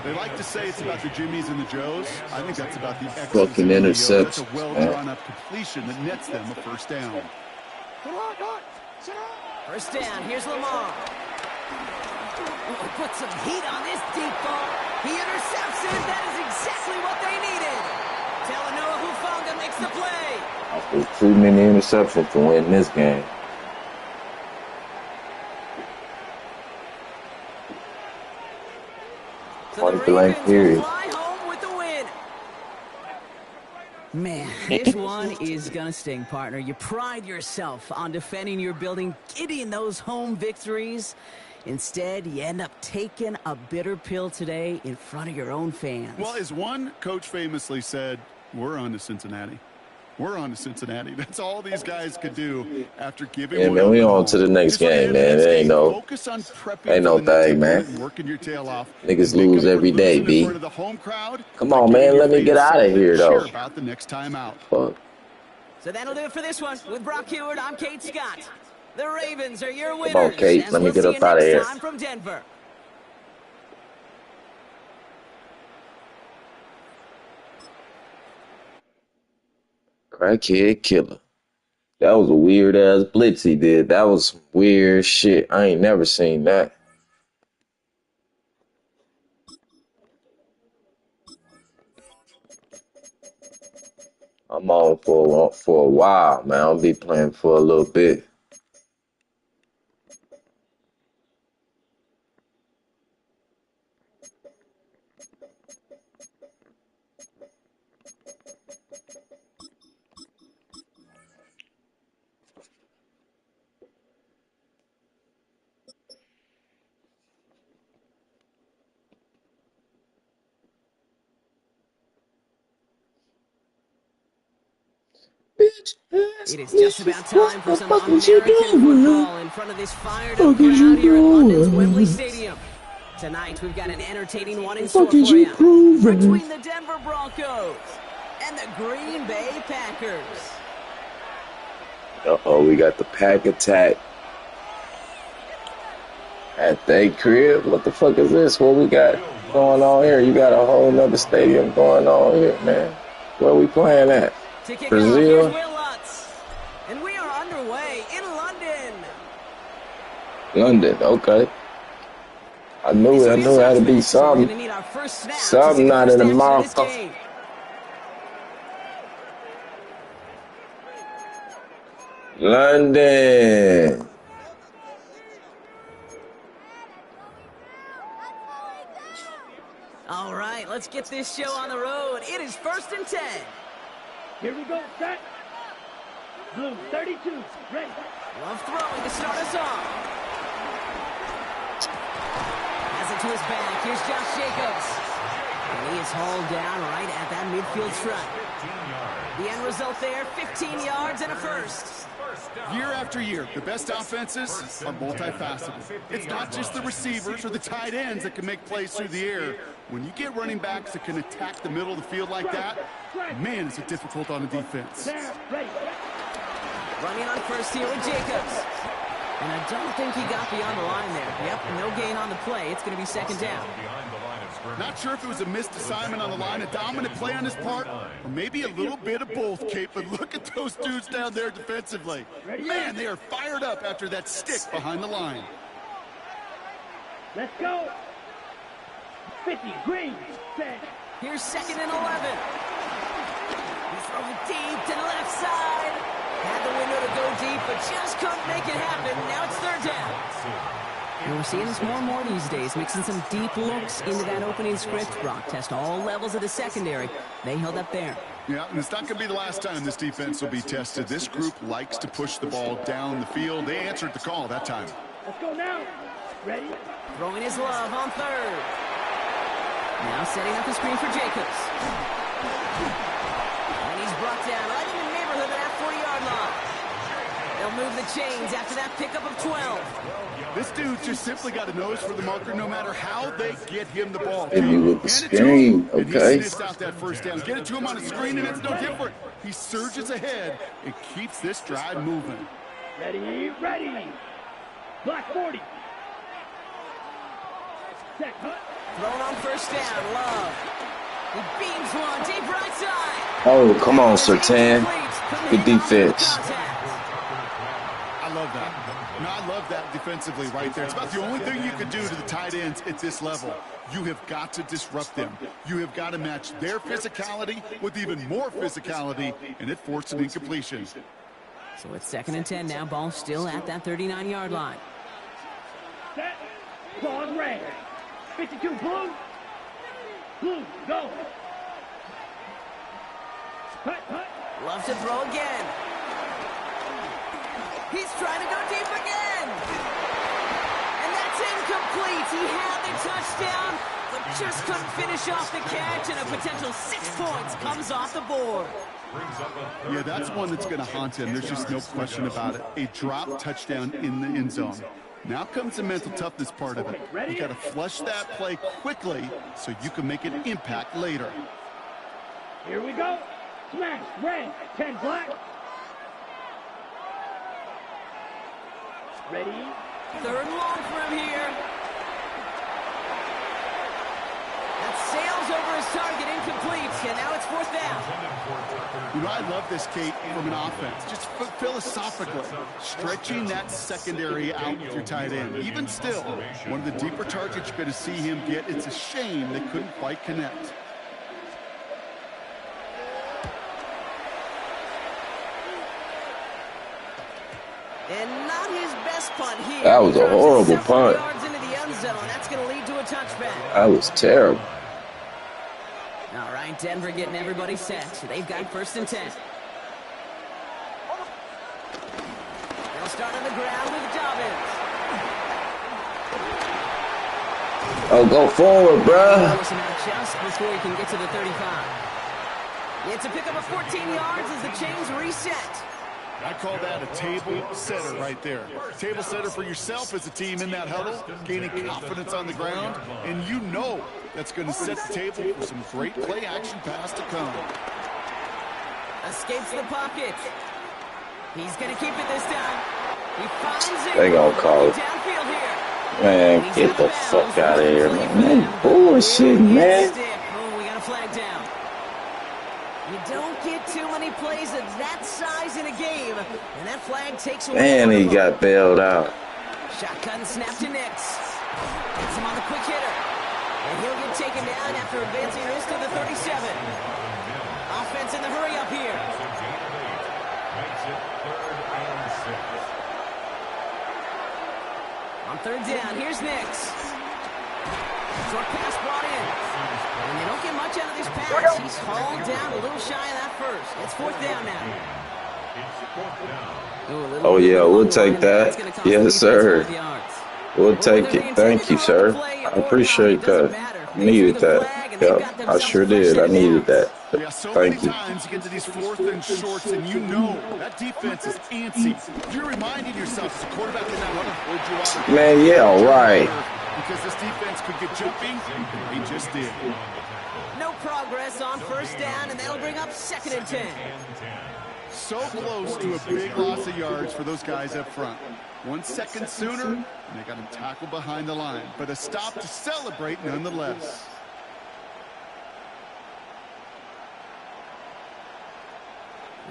They like to say it's about the Jimmies and the Joes. I think that's about the X's Fucking and the O's. That's a interceptions, well-drawn-up completion that nets them a first down. First down. Here's Lamar. Put some heat on this deep ball. He intercepts it. That is exactly what they needed. Talanoa Hufanga makes the play. There's too many interceptions to win this game. So the Point blank Ravens will period. fly home with the win. Man, this one is gonna sting, partner. You pride yourself on defending your building, getting those home victories. Instead, you end up taking a bitter pill today in front of your own fans. Well, as one coach famously said, we're on to Cincinnati. We're on to Cincinnati. That's all these guys could do after giving Yeah, one man, up we at on home. to the next Just like game, the end of man. this It ain't game, no, focus on prepping ain't for no the next thing, man. opponent and working your tail off. Niggas Make lose up for every day, losing in B. front of the home crowd Come by on, giving man. your Let me get fans out of something here, to though. cheer about the next time out. Fuck. So that'll do it for this one. With Brock Heward, I'm Kate Scott. The Ravens are your winners. Come on, Kate. As Let me we'll get see up you out of next here. time from Denver. Crackhead killer. That was a weird ass blitz he did. That was some weird shit. I ain't never seen that. I'm on for a while, man. I'll be playing for a little bit. It is just about time for some What the fuck is you American doing? football in front of this fired-up Fuck is crowd you here at London's Wembley doing? Stadium. Tonight, we've got an entertaining one in Fuck store is for you you. proving? Between the Denver Broncos and the Green Bay Packers. Uh-oh, we got the pack attack at they crib. What the fuck is this? What we got going on here? You got a whole nother stadium going on here, man. Where we playing at? To kick Brazil? off, here's Will Lutz. And we are underway in London. London, okay. I knew it. I knew it had to be So we're something. gonna need our first snap to see Something the out first of the action of this mouth. game. London. All right, let's get this show on the road. It is 1st and 10. Here we go, set. Blue, 32, ready. Love throwing to start us off. Has it to his back. Here's Josh Jacobs. And he is hauled down right at that midfield stripe. The end result there, 15 yards and a first. Year after year, the best offenses are multifaceted. It's not just the receivers or the tight ends that can make plays through the air. When you get running backs that can attack the middle of the field like that, man, is it difficult on the defense. Running on first here with Jacobs. And I don't think he got beyond the line there. Yep, no gain on the play. It's going to be second down. Not sure if it was a missed assignment on the line, a dominant play on his part, or maybe a little bit of both, Kate, but look at those dudes down there defensively. Man, they are fired up after that stick behind the line. Let's go. 50, green, set. Here's 2nd and 11. He's throwing deep to the left side. Had the window to go deep, but just couldn't make it happen. Now it's third down. And we're seeing this more and more these days, mixing some deep looks into that opening script. Brock test all levels of the secondary. They held up there. Yeah, and it's not going to be the last time this defense will be tested. This group likes to push the ball down the field. They answered the call that time. Let's go now. Ready? Throwing his love on third. Now setting up the screen for Jacobs. And he's brought down right in the neighborhood of that 40-yard line. They'll move the chains after that pickup of 12. This dude just simply got a nose for the marker no matter how they get him the ball. Hit me with the screen, And okay. he sniffs out that first down. Get it to him on the screen, and it's no different. He surges ahead and keeps this drive moving. Ready, ready. Black 40. Set, cut. Thrown on first down, Love. He beams one deep right side. Oh, come on, Sertan. Good defense. I love that. No, I love that defensively right there. It's about the only thing you can do to the tight ends at this level. You have got to disrupt them. You have got to match their physicality with even more physicality, and it forced an incompletion. So it's 2nd and 10 now. Ball still at that 39-yard line. Set. Pause red. 52 blue. Blue, go. Cut, cut. Love to throw again. He's trying to go deep again. And that's incomplete. He had the touchdown, but just couldn't finish off the catch, and a potential 6 points comes off the board. Yeah, that's one that's going to haunt him. There's just no question about it. A drop touchdown in the end zone. Now comes the mental toughness part of it. You got to flush that play quickly so you can make an impact later. Here we go. Smash, red, 10 black. Ready? Third and long for him here. That sails over his target, incomplete, and now it's 4th down. You know, I love this, Kate, from an offense. Just philosophically, stretching that secondary out with your tight end. Even still, one of the deeper targets you're going to see him get. It's a shame they couldn't quite connect. And not his best punt here. That was a horrible punt. Yards into the end zone. That's going to lead to a touchback. That was terrible. All right, Denver getting everybody set. They've got 1st and 10. They'll start on the ground with Dobbins. Oh, go forward, bruh. Just before he can get to the 35. It's a pickup of 14 yards as the chains reset. I call that a table setter right there. Table setter for yourself as a team in that huddle, gaining confidence on the ground, and you know that's going to set the table for some great play-action pass to come. Escapes the pocket. He's going to keep it this time. He finds it. They gonna call it. Downfield here. Man, get the fuck out of here, man. That bullshit, man. Oh, we got a flag down. You don't get too many plays of that size in a game, and that flag takes away. Man, he got bailed out. Shotgun snap to Nix. Gets him on the quick hitter. And he'll get taken down after advancing this to the 37. Offense in the hurry up here. On 3rd down, here's Nix. Short pass brought in. And they don't get much out of this pass. He's hauled down a little shy of that first. It's 4th down now. Oh, yeah, we'll take that. Yes, sir. We'll take it. Thank you, sir. I appreciate that. I needed that. Yep, I sure did. I needed that. Yeah, so many Thank you. times you get to these 4th and shorts, and you know that defense is antsy. You're reminding yourself as a quarterback in that huddle, hold your water. Man, yeah, right. Because this defense could get jumping, and they just did. No progress on 1st down, and that'll bring up 2nd and 10. So close to a big loss of yards for those guys up front. 1 second sooner, and they got him tackled behind the line. But a stop to celebrate nonetheless.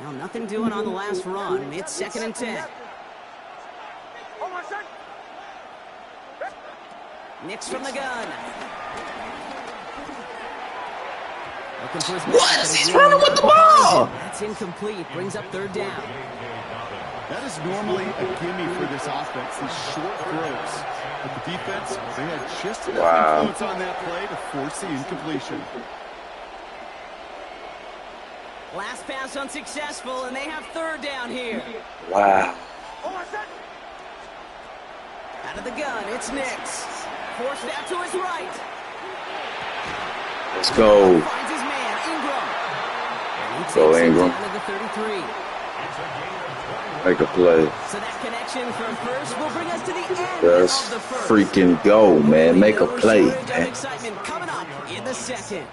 Well, nothing doing on the last run. It's 2nd and 10. Nix from the gun. Looking for his What? He's running with the ball. That's incomplete. Brings up 3rd down. That is normally a gimme for this offense, these short throws. But the defense, they had just enough influence on that play to force the incompletion. Last pass unsuccessful, and they have third down here. Wow. Out of the gun, it's Nix. Forced out to his right. Let's go. Finds his man, Ingram. And he Go, takes Ingram. him down to the 33. Make a play. So that connection from first will bring us to the end Let's of the first. freaking go, man. Make a play, man. Excitement coming up in the second.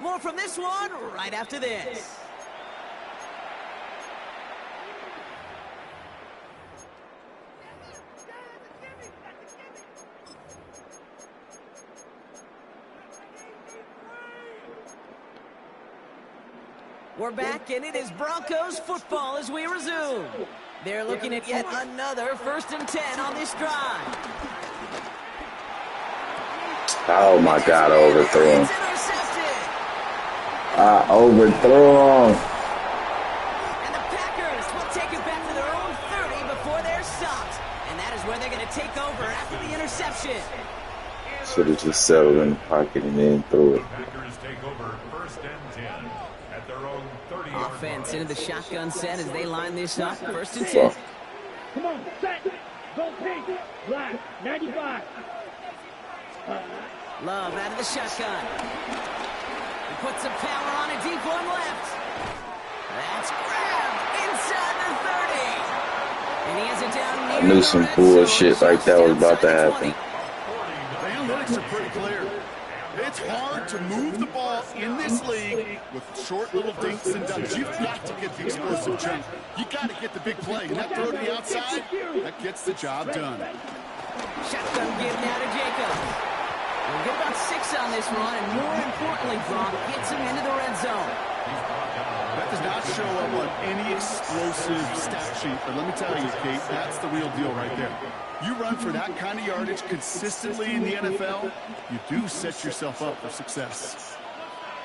More from this one right after this. We're back, and it is Broncos football as we resume. They're looking at yet another 1st and 10 on this drive. Oh, my God, I overthrew him. It's intercepted. I overthrew him. And the Packers will take it back to their own 30 before they're stopped. And that is where they're going to take over after the interception. Should have just settled in the pocket and then threw it. Packers take over 1st and 10 at their own 30-yard Offense into the shotgun set as they line this up. 1st and 10. Fuck. Come on, set. Go pink. Black. 95. Love out of the shotgun. He puts some power on a deep one left. That's grabbed inside the 30. And he has it down near I knew the some red bullshit zone, like that was just about to outside the happen. 20. The analytics are pretty clear. It's hard to move the ball in this league with short little dinks and dunks. You've got to get the explosive jump. You got to get the big play. And that throw to the outside, that gets the job done. Shotgun give now to Jacobs. We'll get about 6 on this run, and more importantly, Brock gets him into the red zone. That does not show up on any explosive stat sheet, but let me tell you, Kate, that's the real deal right there. You run for that kind of yardage consistently in the NFL, you do set yourself up for success.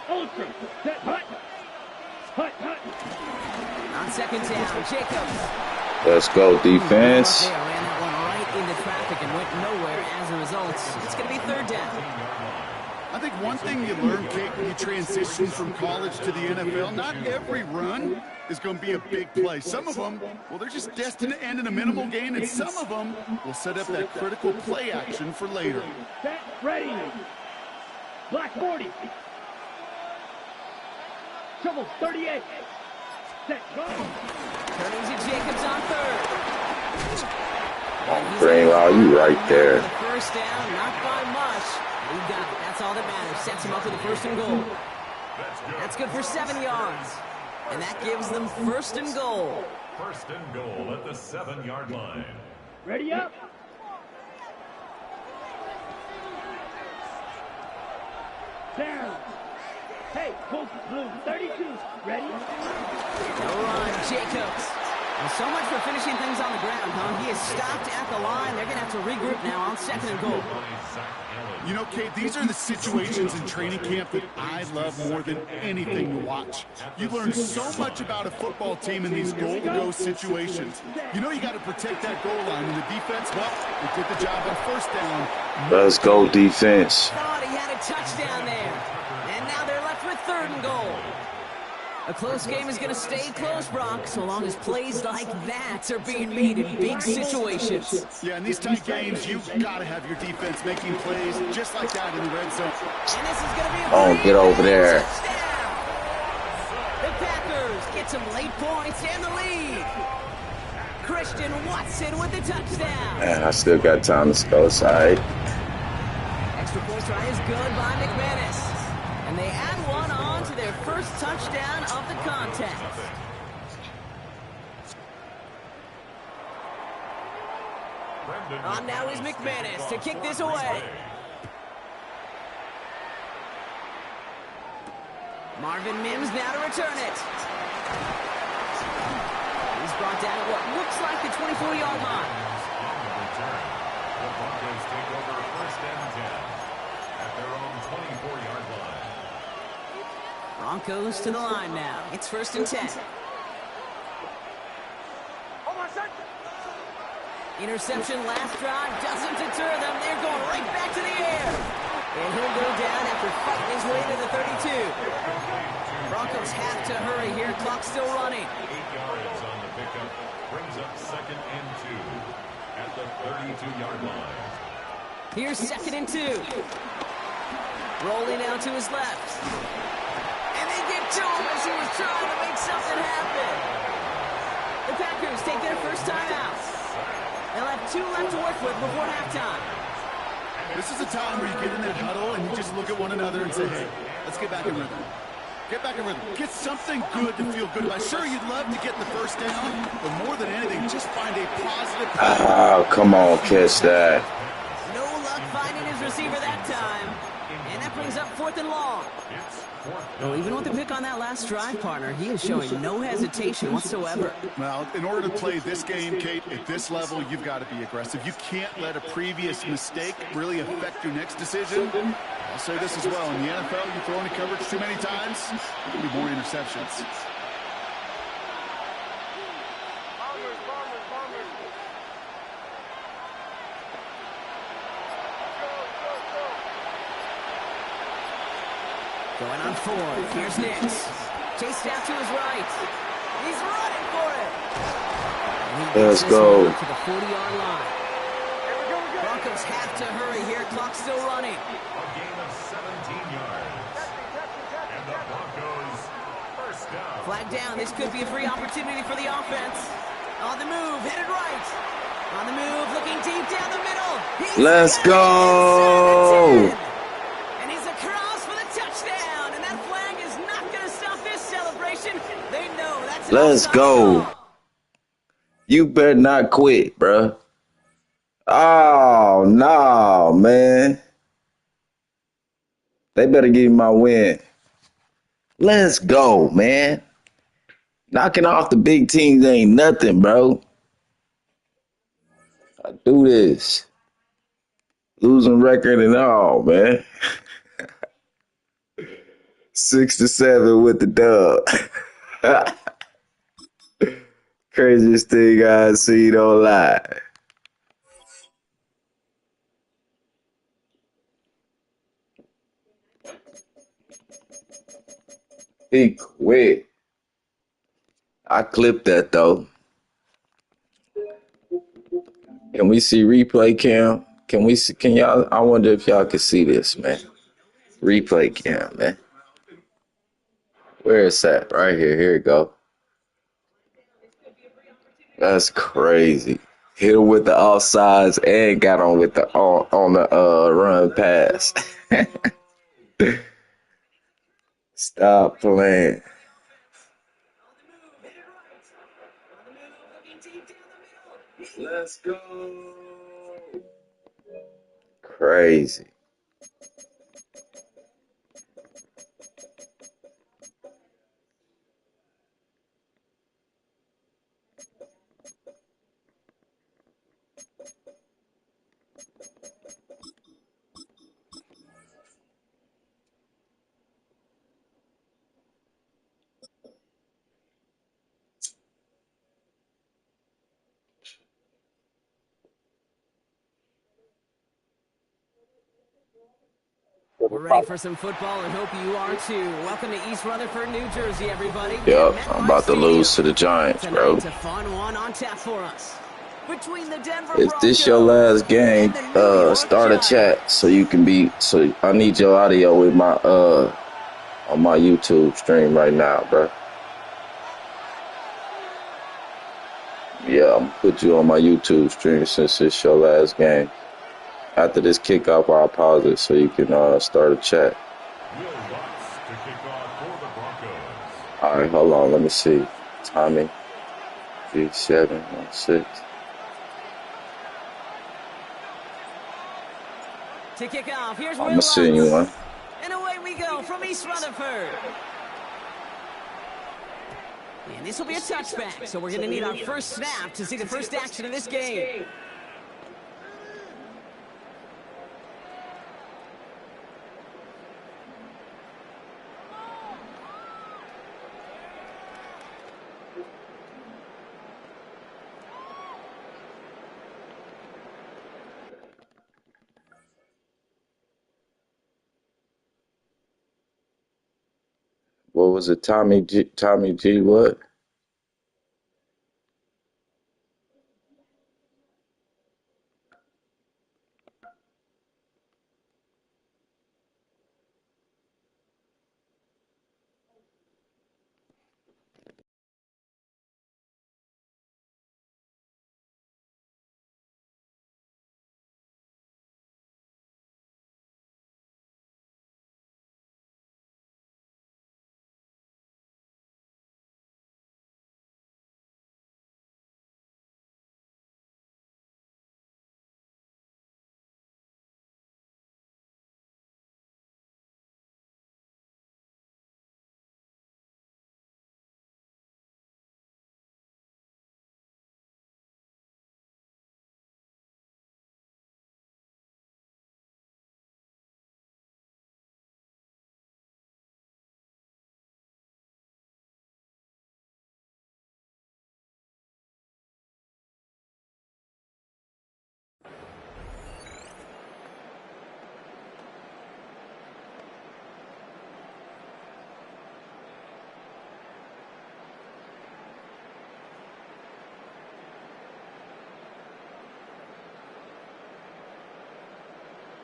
Ultra. Set. Hut. Hut. Hut. On 2nd down, Jacobs. Let's go, defense. They ran that one right into traffic and went nowhere as a result. It's going to be 3rd down. I think one thing you learn, Kate, when you transition from college to the NFL, not every run is going to be a big play. Some of them, well, they're just destined to end in a minimal gain, and some of them will set up that critical play action for later. Set. Ready. Black 40. Shovel 38. Set. Go. Turning to Jacobs on 3rd. Green, wow, you right there. 1st down, not by much. He got it. That's all that matters. Sets him up for the 1st and goal. That's good for 7 yards. And that gives them 1st and goal. 1st and goal at the 7-yard line. Ready up. Down. Hey, Coach Blue 32. Ready? No run, Jacobs. Well, so much for finishing things on the ground, huh? He is stopped at the line. They're going to have to regroup now on 2nd and goal. You know, Kate, these are the situations in training camp that I love more than anything to watch. You learn so much about a football team in these goal-to-go situations. You know you got to protect that goal line, and the defense, well, they did the job on 1st down. Let's go, defense. Thought he had a touchdown there. And now they're left with 3rd and goal. A close game is going to stay close, Brock, so long as plays like that are being made in big situations. Yeah, in these tight games, you've got to have your defense making plays just like that in the red zone. And this is going to be a Oh, get over there. touchdown. The Packers get some late points and the lead. Christian Watson with the touchdown. Man, I still got time to go, side. Extra point try is good by McManus. And they add one on to their 1st touchdown of the contest. On now is McManus to kick this away. Marvin Mims now to return it. He's brought down at what looks like the 24-yard line. The Broncos take over 1st and 10 at their own 24-yard line. Broncos to the line now. It's 1st and 10. Interception last drive doesn't deter them. They're going right back to the air. And he'll go down after fighting his way to the 32. Broncos have to hurry here. Clock still running. 8 yards on the pickup. Brings up 2nd and 2 at the 32-yard line. Here's 2nd and 2. Rolling out to his left. And they get to him as he was trying to make something happen. The Packers take their first time out. They'll have 2 left to work with before halftime. This is a time where you get in that huddle and you just look at one another and say, hey, let's get back in rhythm. Get back in rhythm. Get something good to feel good about. Sure, you'd love to get the first down, but more than anything, just find a positive. Oh, come on, catch that. No luck finding his receiver that time. And that brings up 4th and long. Well, even with the pick on that last drive, partner, he is showing no hesitation whatsoever. Well, in order to play this game, Kate, at this level, you've got to be aggressive. You can't let a previous mistake really affect your next decision. I'll say this as well. In the NFL, you throw into coverage too many times, there'll be more interceptions. Going on 4th. Here's Nix. Chased out to his right. He's running for it. Let's go. To the 40-yard line. Broncos have to hurry here. Clock still running. A gain of 17 yards. And the Broncos first down. Flag down. This could be a free opportunity for the offense. On the move. Headed right. On the move. Looking deep down the middle. Let's go. And he's across for the touchdown. And that flag is not going to stop this celebration. They know that's an Let's offside go. call. You better not quit, bruh. Oh, no, man. They better give me my win. Let's go, man. Knocking off the big teams ain't nothing, bro. I do this. Losing record and all, man. 6-7 with the dub. Craziest thing I've seen online. He quit. I clipped that though. Can we see replay cam? Can we see, can y'all, I wonder if y'all can see this, man. Replay cam, man. Where is that? Right here. Here we go. That's crazy. Hit him with the offsides and got on with the on the run pass. Stop playing. Let's go. Crazy. We're ready for some football and hope you are too. Welcome to East Rutherford, New Jersey, everybody. Yep, I'm about to lose to the Giants, bro. Tonight's a fun one on tap for us. Between the Denver Is this your last game? Start a chat so you can be. So I need your audio with my on my YouTube stream right now, bro. Yeah, I'm gonna put you on my YouTube stream since it's your last game. After this kickoff, I'll pause it so you can start a chat. All right, hold on. Let me see. Timing. G716. To kick off, here's I'm gonna send you one. And away we go from East Rutherford. And this will be a touchback, so we're going to need our first snap to see the first action of this game. What was it? Tommy G what?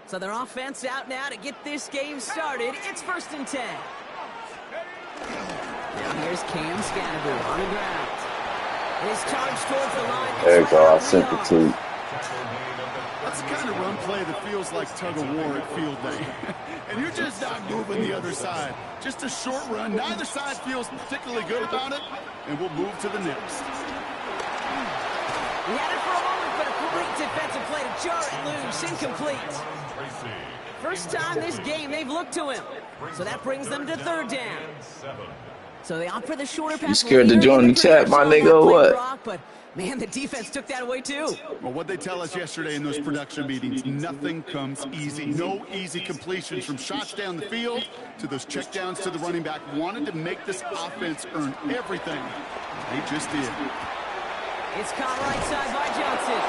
So their offense out now to get this game started. It's 1st and 10. Now here's Cam Scannaboo on the ground. And his charge towards the line. There you go. I sent it to you. That's the kind of run play that feels like tug-of-war at field day. And you're just not moving the other side. Just a short run. Neither side feels particularly good about it. And we'll move to the next. He had it for a moment, but a great defensive play to jar it loose. Incomplete. First time this game they've looked to him. So that brings them to 3rd down. So they opt for the shorter pass. You scared to join the chat, my nigga, or what? Brock, but man, the defense took that away too. Well, what they tell us yesterday in those production meetings, nothing comes easy. No easy completions from shots down the field to those checkdowns to the running back. Wanted to make this offense earn everything. They just did. It's caught right side by Johnson.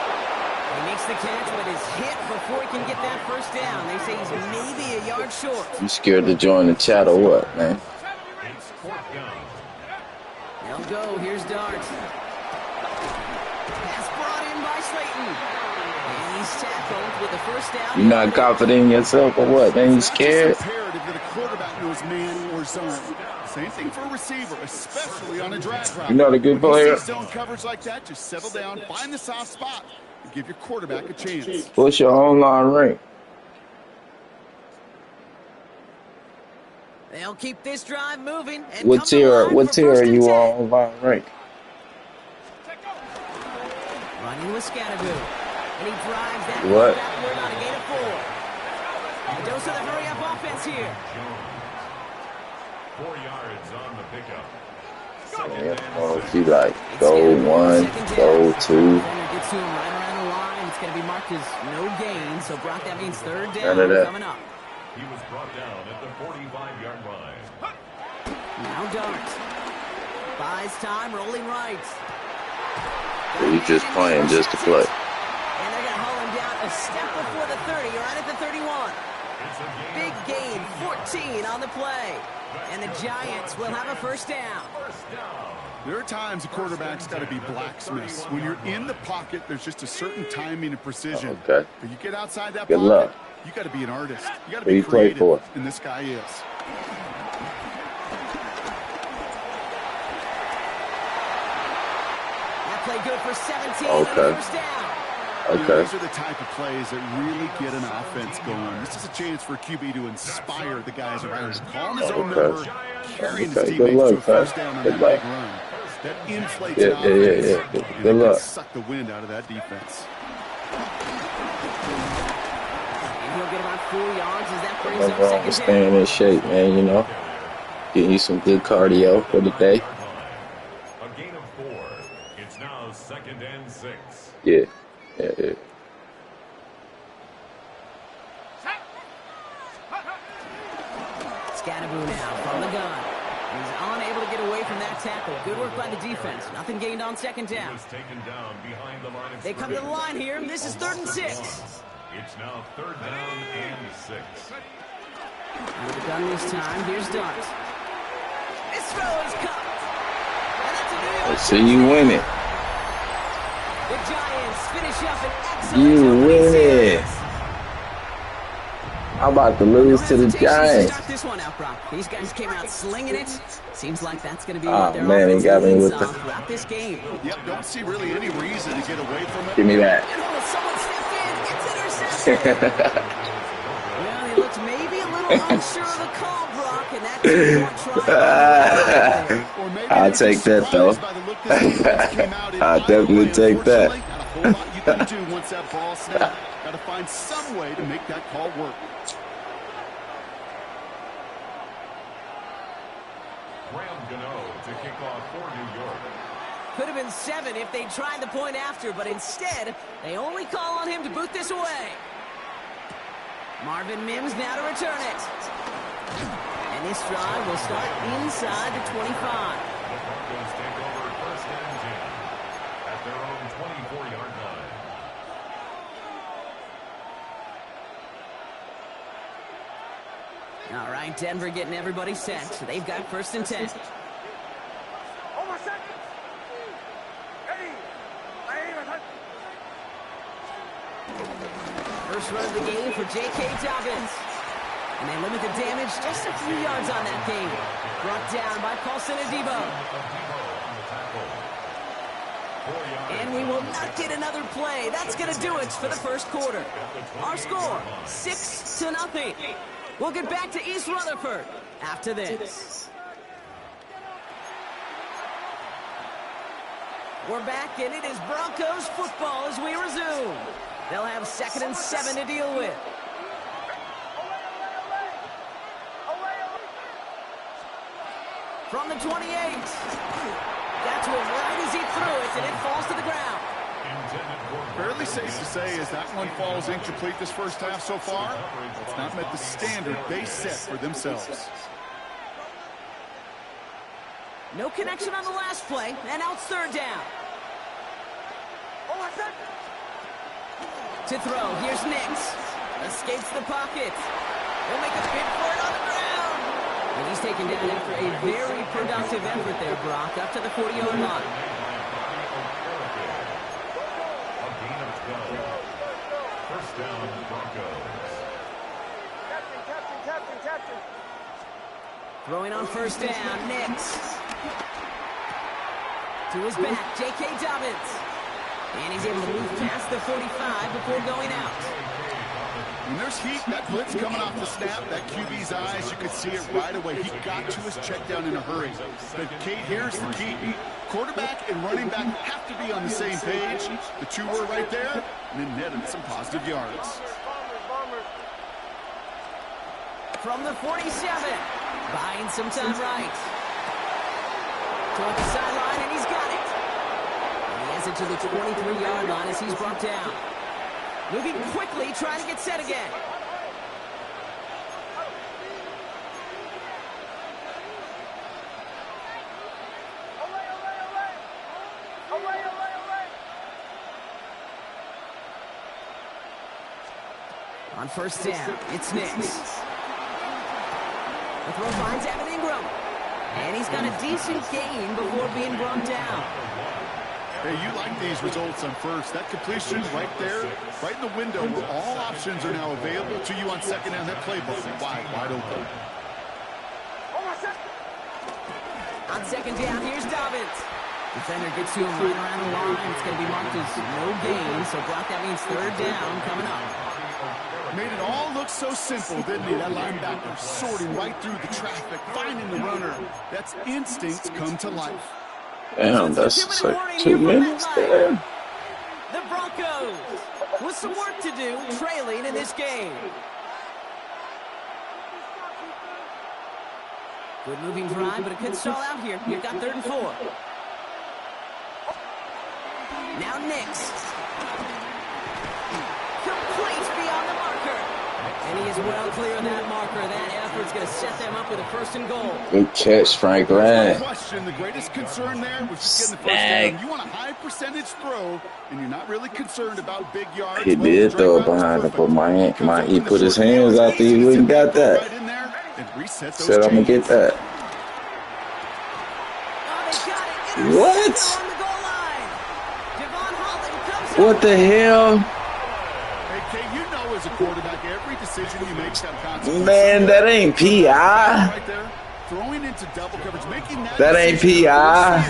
He makes the catch, but is hit before he can get that 1st down. They say he's maybe a yard short. You scared to join the chat or what, man? They'll go. Here's Dart. Pass brought in by Slayton. And he's tackled with the 1st down. You not confident in yourself or what, man? You scared? It's imperative that a quarterback knows man or zone. Same thing for a receiver, especially on a drag route. You're not a good player. You see zone coverage like that, just settle down, find the soft spot, and give your quarterback a chance. What's your online rank? They'll keep this drive moving. And What tier are you on online rank? Running with Scannaboo. And he drives that what? backward on a gain of 4. And dose of the hurry-up offense here. 4 yards on the pickup. Yeah, or if you like go 1, go 2. Gets to him right around the line. It's going to be marked as no gain. So Brock, that means 3rd down coming up. He was brought down at the 45-yard line. Now Dart. Buys time, rolling right. He's just playing just to play. And they're going to haul him down a step before the 30, right at the 31. Big gain, 14 on the play. And the Giants will have a 1st down. There are times a quarterback's got to be blacksmiths. When you're in the pocket, there's just a certain timing and precision. Okay. But you get outside that Good pocket, luck. you got to be an artist. You got to Who be you play creative. for? And this guy is. That play good for 17 Okay. on the 1st down. Okay. These are the type of plays that really get an offense going. This is a chance for a QB to inspire the guys around him. Calling his own number, carrying his teammates to a 1st down on that big run. That inflates an offense. Yeah. And Good it luck. can suck the wind out of that defense. And he'll get about 4 yards as that brings Nothing up wrong with 2nd staying down. in shape, man, you know. Getting you some good cardio for the day. A gain of 4. It's now 2nd and 6. Yeah. Scannaboo now from the gun. He's unable to get away from that tackle. Good work by the defense. Nothing gained on 2nd down. Was taken down behind the line of They come to the line here. This is 3rd and 6. It's now 3rd down and 6. Out of the gun this time. Here's Dart. See you win it. The Giants finish up an excellent You opening win it. series. I'm about to lose to the Hesitations Giants. start this one out, Brock. These guys came out slinging it. Seems like that's going to be Oh, what their man, he offense got me leans with on the- throughout this game. Yep, don't see really any reason to get away from it. Give me that. Oh, someone stepped in. It's intercepted. Well, he looks maybe a little unsure of the call, Brock, and that two-point try. Or maybe I'll they're just take that, though. surprised by the look this defense came out in I'll Iowa. definitely take that. Unfortunately, not a whole lot you can do once that ball snapped. Got to find some way to make that call work. Graham Gano to kick off for New York. Could have been 7 if they tried the point after, but instead, they only call on him to boot this away. Marvin Mims now to return it. And this drive will start inside the 25. The Broncos take over first and 10 at their own 24-yard line. All right, Denver getting everybody set. So they've got first and 10. First run of the game for J.K. Dobbins. And they limit the damage just a few yards on that game. Brought down by Paulson Adebo. And we will not get another play. That's going to do it for the first quarter. Our score, 6-0. We'll get back to East Rutherford after this. We're back, and it is Broncos football as we resume. They'll have 2nd and 7 to deal with. From the 28. That's one right as he threw it, and it falls to the ground. Fairly safe to say as that one falls incomplete this first half so far, it's not met the standard they set for themselves. No connection on the last play, and now it's 3rd down. To throw, here's Nix. Escapes the pocket. He'll make a bid for it on the ground. And he's taken down after a very productive effort there, Brock, up to the 40-yard line. A gain of 12. First down, Broncos. Captain. Throwing on first down, Nix. To his back, J.K. Dobbins. And he's able to move past the 45 before going out. When there's heat, that blitz coming off the snap, that QB's eyes, you could see it right away. He got to his check down in a hurry. But, Kate, here's the key. Quarterback and running back have to be on the same page. The two were right there, and then netted some positive yards. From the 47, buying some time right. Toward the sideline, and he's got it. And he has it to the 23-yard line as he's brought down. Moving quickly, trying to get set again. On first down, it's Nix. The throw finds Evan Ingram. And he's got a decent gain before being brought down. Hey, you like these results on first. That completion right there, right in the window where all options are now available to you on second down. That playbook wide open. On second down, here's Dobbins. Defender gets to him right around the line. It's going to be marked as no gain. So, Brock, that means 3rd down coming up. Made it all look so simple, didn't he? That linebacker sorting right through the traffic, finding the runner. That's instincts come to life. Damn, that's like 2 minutes there. The Broncos with some work to do, trailing in this game. Good moving drive, but it could stall out here. You've got 3rd and 4. Now Nix. Complete beyond the marker. And he is well clear of that marker. That effort's going to set them up with a 1st and goal. Good catch, Franklin. No question. The greatest concern there was just getting the first down. You want a high percentage throw, and you're not really concerned about big yards. He did throw it behind him, but he put his hands out there. He wouldn't got that. Said I'm going to get that. What? What the hell? You know, as a quarterback, every decision you make have consequences. Man, that ain't PI. Right there, throwing into double coverage, making that ain't PI.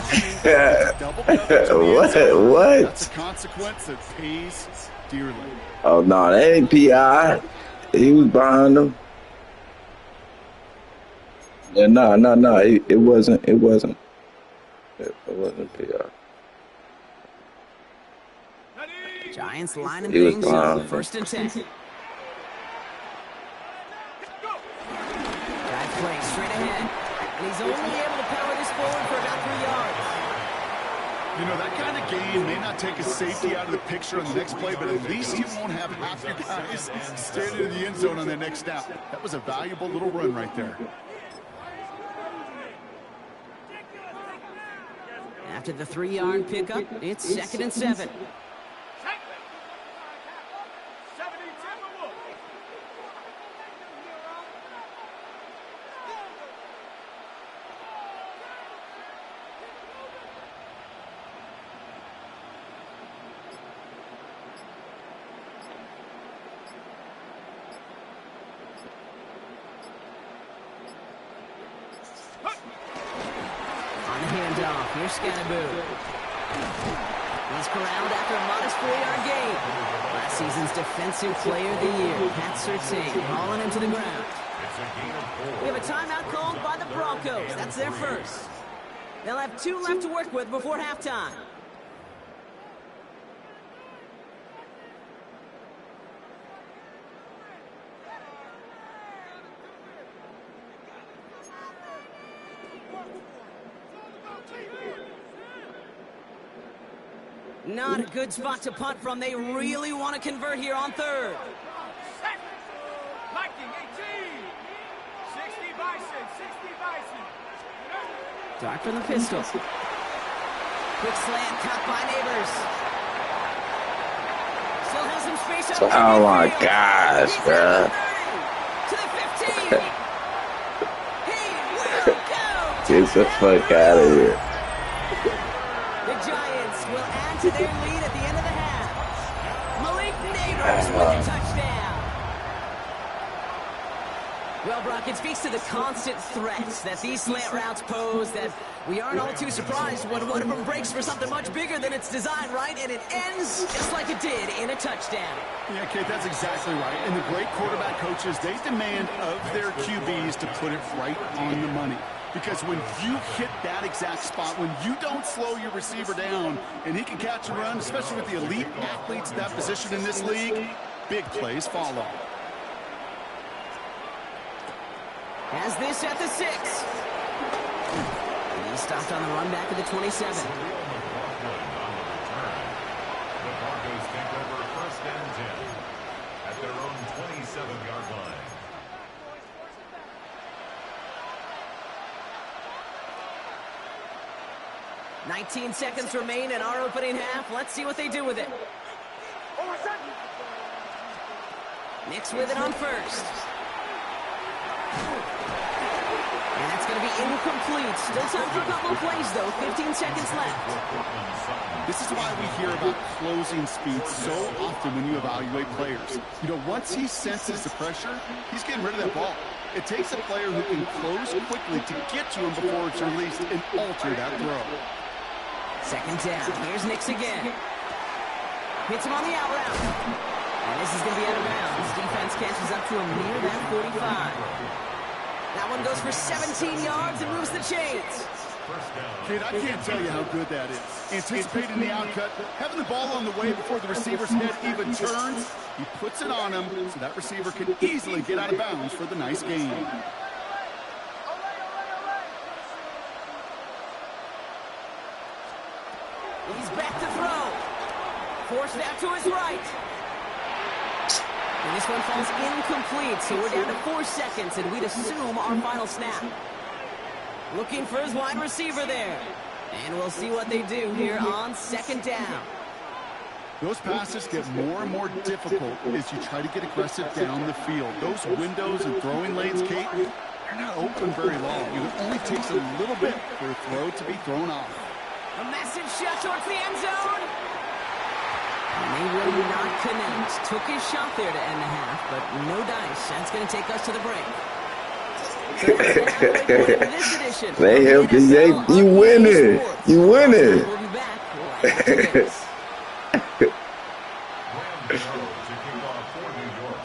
What? That's a consequence that pays dearly. Oh no, that ain't PI. He was behind him. Yeah, no. It wasn't. It wasn't PI. Giants lining things up. 1st and 10. Drive play straight ahead. And he's only able to power this forward for about 3 yards. You know, that kind of gain may not take a safety out of the picture on the next play, but at least you won't have half your guys standing in the end zone on their next down. That was a valuable little run right there. After the 3-yard pickup, it's 2nd and 7. Here's Scannaboo. He's corralled after a modest 4-yard gain. Last season's Defensive Player of the Year, Pat Surtain, hauling him to the ground. We have a timeout called by the Broncos. That's their first. They'll have 2 left to work with before halftime. Not a good spot to punt from. They really want to convert here on 3rd. Lightning 18. 60 Bison. Dark from the pistol. Quick slant caught by Neighbors. Still has some space up. Oh my gosh, bro. To the 15. He will go. Get the fuck out of here. To their lead at the end of the half. Malik Neighbors with a touchdown. Well, Brock, it speaks to the constant threats that these slant routes pose that we aren't all too surprised when one of them breaks for something much bigger than its design, right? And it ends just like it did in a touchdown. Yeah, Kate, that's exactly right. And the great quarterback coaches, they demand of their QBs to put it right on the money. Because when you hit that exact spot, when you don't slow your receiver down and he can catch and run, especially with the elite athletes at that position in this league, big plays follow. Has this at the 6. And he stopped on the run back at the 27. The Broncos take over 1st and 10 at their own 27-yard line. 19 seconds remain in our opening half. Let's see what they do with it. Nix with it on 1st. And that's going to be incomplete. Still time for a couple of plays, though. 15 seconds left. This is why we hear about closing speed so often when you evaluate players. You know, once he senses the pressure, he's getting rid of that ball. It takes a player who can close quickly to get to him before it's released and alter that throw. 2nd down. Here's Nix again. Hits him on the out route. And this is going to be out of bounds. Defense catches up to him near that 45. That one goes for 17 yards and moves the chains. Kid, I can't tell you how good that is. Anticipating the outcut, having the ball on the way before the receiver's head even turns, he puts it on him so that receiver can easily get out of bounds for the nice gain. He's back to throw. Forced out to his right. And this one falls incomplete, so we're down to 4 seconds, and we'd assume our final snap. Looking for his wide receiver there. And we'll see what they do here on 2nd down. Those passes get more and more difficult as you try to get aggressive down the field. Those windows and throwing lanes, Kate, they're not open very long. It only takes a little bit for a throw to be thrown off. A massive shot towards the end zone. And they will not connect. Took his shot there to end the half, but no dice. That's going to take us to the break. They help you. You winning. You winning. We'll be back right after this.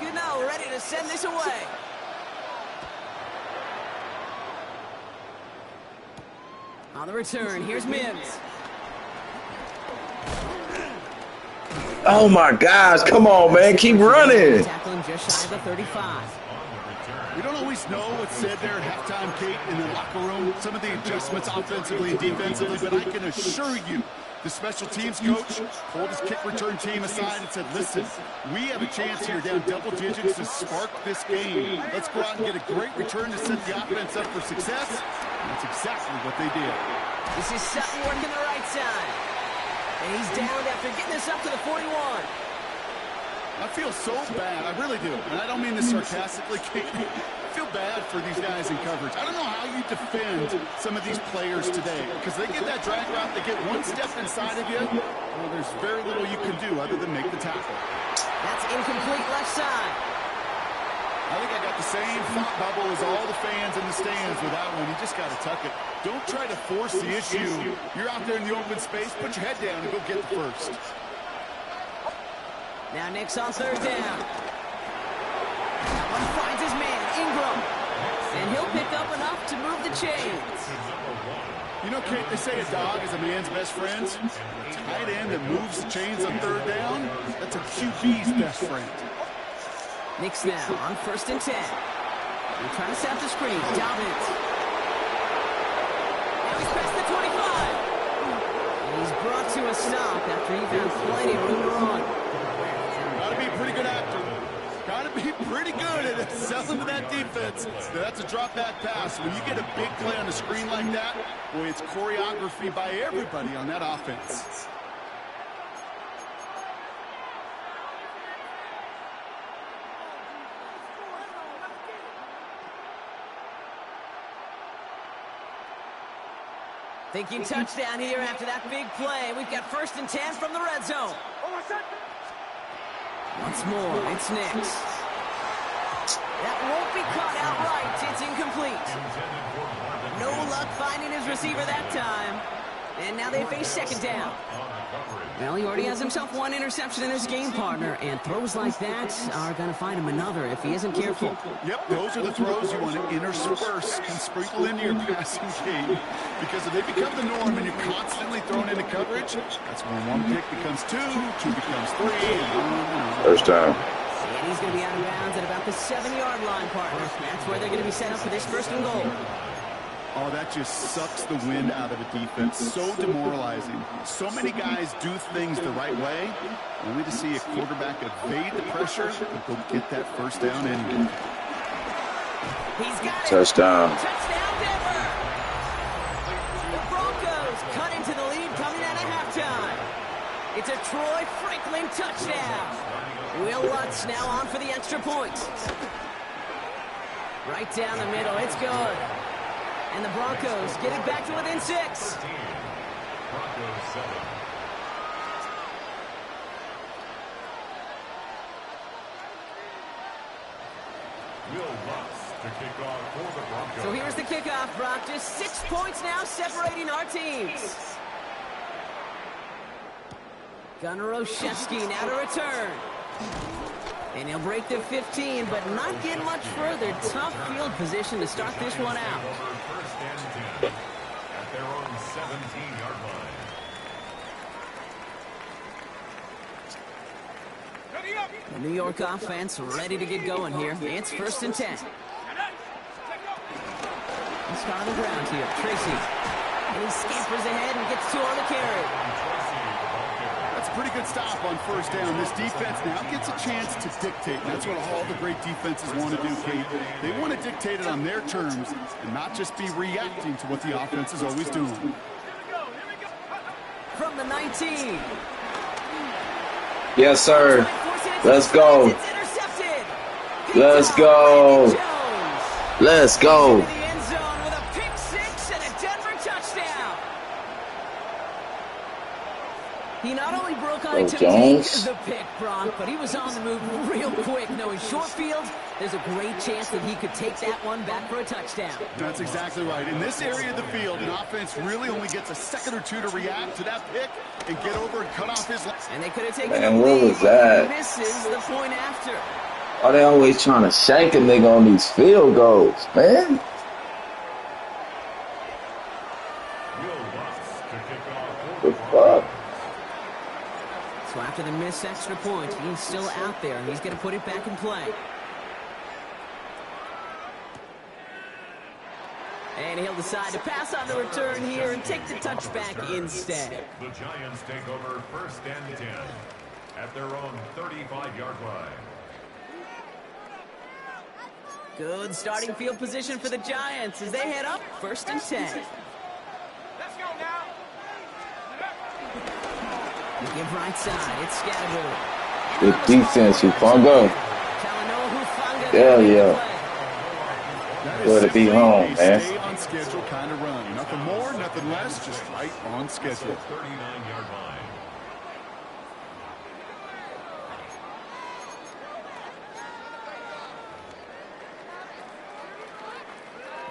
Goodell ready to send this away. On the return, here's Mims. Oh my gosh, come on, man. Keep running. Tackling just shy of the 35. We don't always know what's said there at halftime, Kate, in the locker room. Some of the adjustments offensively and defensively, but I can assure you, the special teams coach pulled his kick return team aside and said, listen, we have a chance here down double digits to spark this game. Let's go out and get a great return to set the offense up for success. And that's exactly what they did. This is Sutton working the right side. And he's down after getting this up to the 41. I feel so bad. I really do. And I don't mean this sarcastically, Kate. I feel bad for these guys in coverage. I don't know how you defend some of these players today. Because they get that drag route, they get one step inside of you. Well, there's very little you can do other than make the tackle. That's incomplete left side. I think I got the same thought bubble as all the fans in the stands with that one. You just got to tuck it. Don't try to force the issue. You're out there in the open space. Put your head down and go get the first. Now Nick's on third down. That one finds his man, Ingram. And he'll pick up enough to move the chains. You know, Kate, they say a dog is a man's best friend. A tight end that moves the chains on third down, that's a QB's best friend. Nick's now on 1st and 10. They're trying to set up the screen. Dobbins. Now he's past the 25. And he's brought to a stop after he found plenty of room to run. Gotta be a pretty good actor. Gotta be pretty good at selling to that defense. That's a drop back pass. When you get a big play on the screen like that, boy, it's choreography by everybody on that offense. Thinking touchdown here after that big play. We've got 1st and 10 from the red zone. Once more, it's Nix. That won't be caught outright. It's incomplete. No luck finding his receiver that time. And now they face 2nd down. Well, he already has himself one interception in his game partner, and throws like that are going to find him another if he isn't careful. Yep, those are the throws you want to intersperse and sprinkle into your passing game. Because if they become the norm and you're constantly thrown into coverage, that's when one pick becomes two becomes three. First down. And he's going to be out of bounds at about the 7-yard line, partner. That's where they're going to be set up for this 1st and goal. Oh, that just sucks the wind out of a defense. So demoralizing. So many guys do things the right way, only to see a quarterback evade the pressure and go get that 1st down anyway. He's got it. Touchdown. Touchdown, Denver. The Broncos cut into the lead coming out of halftime. It's a Troy Franklin touchdown. Will Lutz now on for the extra point. Right down the middle. It's good. And the Broncos get it back to within 6. Broncos 7. Will Lutz to kick off for the Broncos. So here's the kickoff, Brock. Just 6 points now separating our teams. Gunnar Olszewski now to return. And he'll break the 15, but not get much further. Tough field position to start this one out. First and 10 at their own 17-yard line. The New York offense ready to get going here. It's 1st and 10. Let's start on the ground here. Tracy. And he scampers ahead and gets 2 on the carry. That's a pretty good stop on 1st down. This defense now gets a chance to dictate. And that's what all the great defenses want to do, Kate. They want to dictate it on their terms and not just be reacting to what the offense is always doing. From the 19. Yes, sir. Let's go. Let's go. Let's go. Into the end zone with a pick six and a Denver touchdown. He not only broke on it to make the pick, Brock, but he was on the move real quick. Knowing short field, there's a great chance that he could take that one back for a touchdown. That's exactly right. In this area of the field, an offense really only gets a second or two to react to that pick and get over and cut off his line. And they could have taken Man, the what lead. was that? He misses the point after. Why they always trying to shank a nigga on these field goals, man? The fuck? So after the missed extra point, he's still out there, and he's going to put it back in play. And he'll decide to pass on the return here and take the touchback instead. The Giants take over 1st and 10 at their own 35-yard line. Good starting field position for the Giants as they head up 1st and 10. Let's go now. Give right side. It's Scatterboard. Good defense, Hufanga. Hell yeah. Good to be home, man. Stay on schedule kind of run. Nothing more, nothing less, just right on schedule. 39-yard line.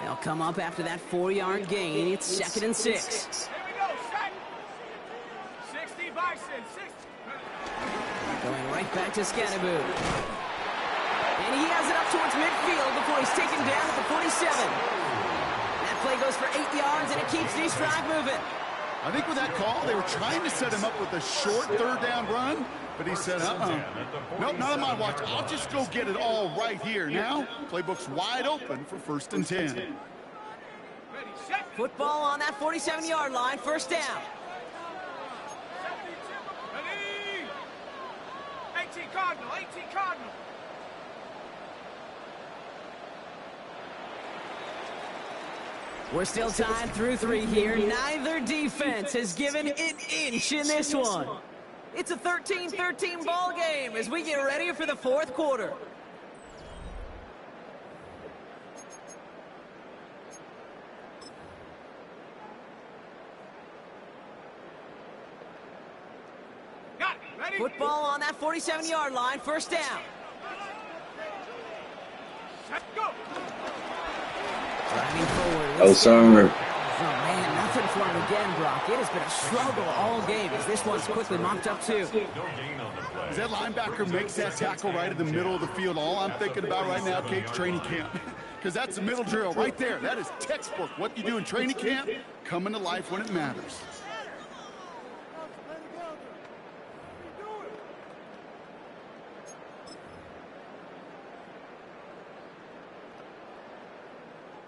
They'll come up after that 4-yard gain. It's 2nd and 6. Here we go, set. 60 Bison, 60. Going right back to Scatterboot. And he has it up towards midfield before he's taken down at the 47. That play goes for 8 yards, and it keeps this drive moving. I think with that call, they were trying to set him up with a short 3rd down run, but he said, nope, not on my watch. I'll just go get it all right here. Now, playbook's wide open for 1st and 10. Ready, set. Football on that 47-yard line, 1st down. 72. Ready. 18 Cardinal, 18 Cardinal. We're still tied through 3 here. Neither defense has given an inch in this one. It's a 13-13 ball game as we get ready for the 4th quarter. Got it. Ready. Football on that 47-yard line, 1st down. Set, go. Driving forward. Oh, sir. Oh, man, nothing for him again, Brock. It has been a struggle all game as this one's quickly mopped up, too. No gain on the play. As that linebacker makes that tackle right in the middle of the field, all I'm thinking about right now, Kate's training camp. Because that's the middle drill right there. That is textbook. What you do in training camp, coming to life when it matters.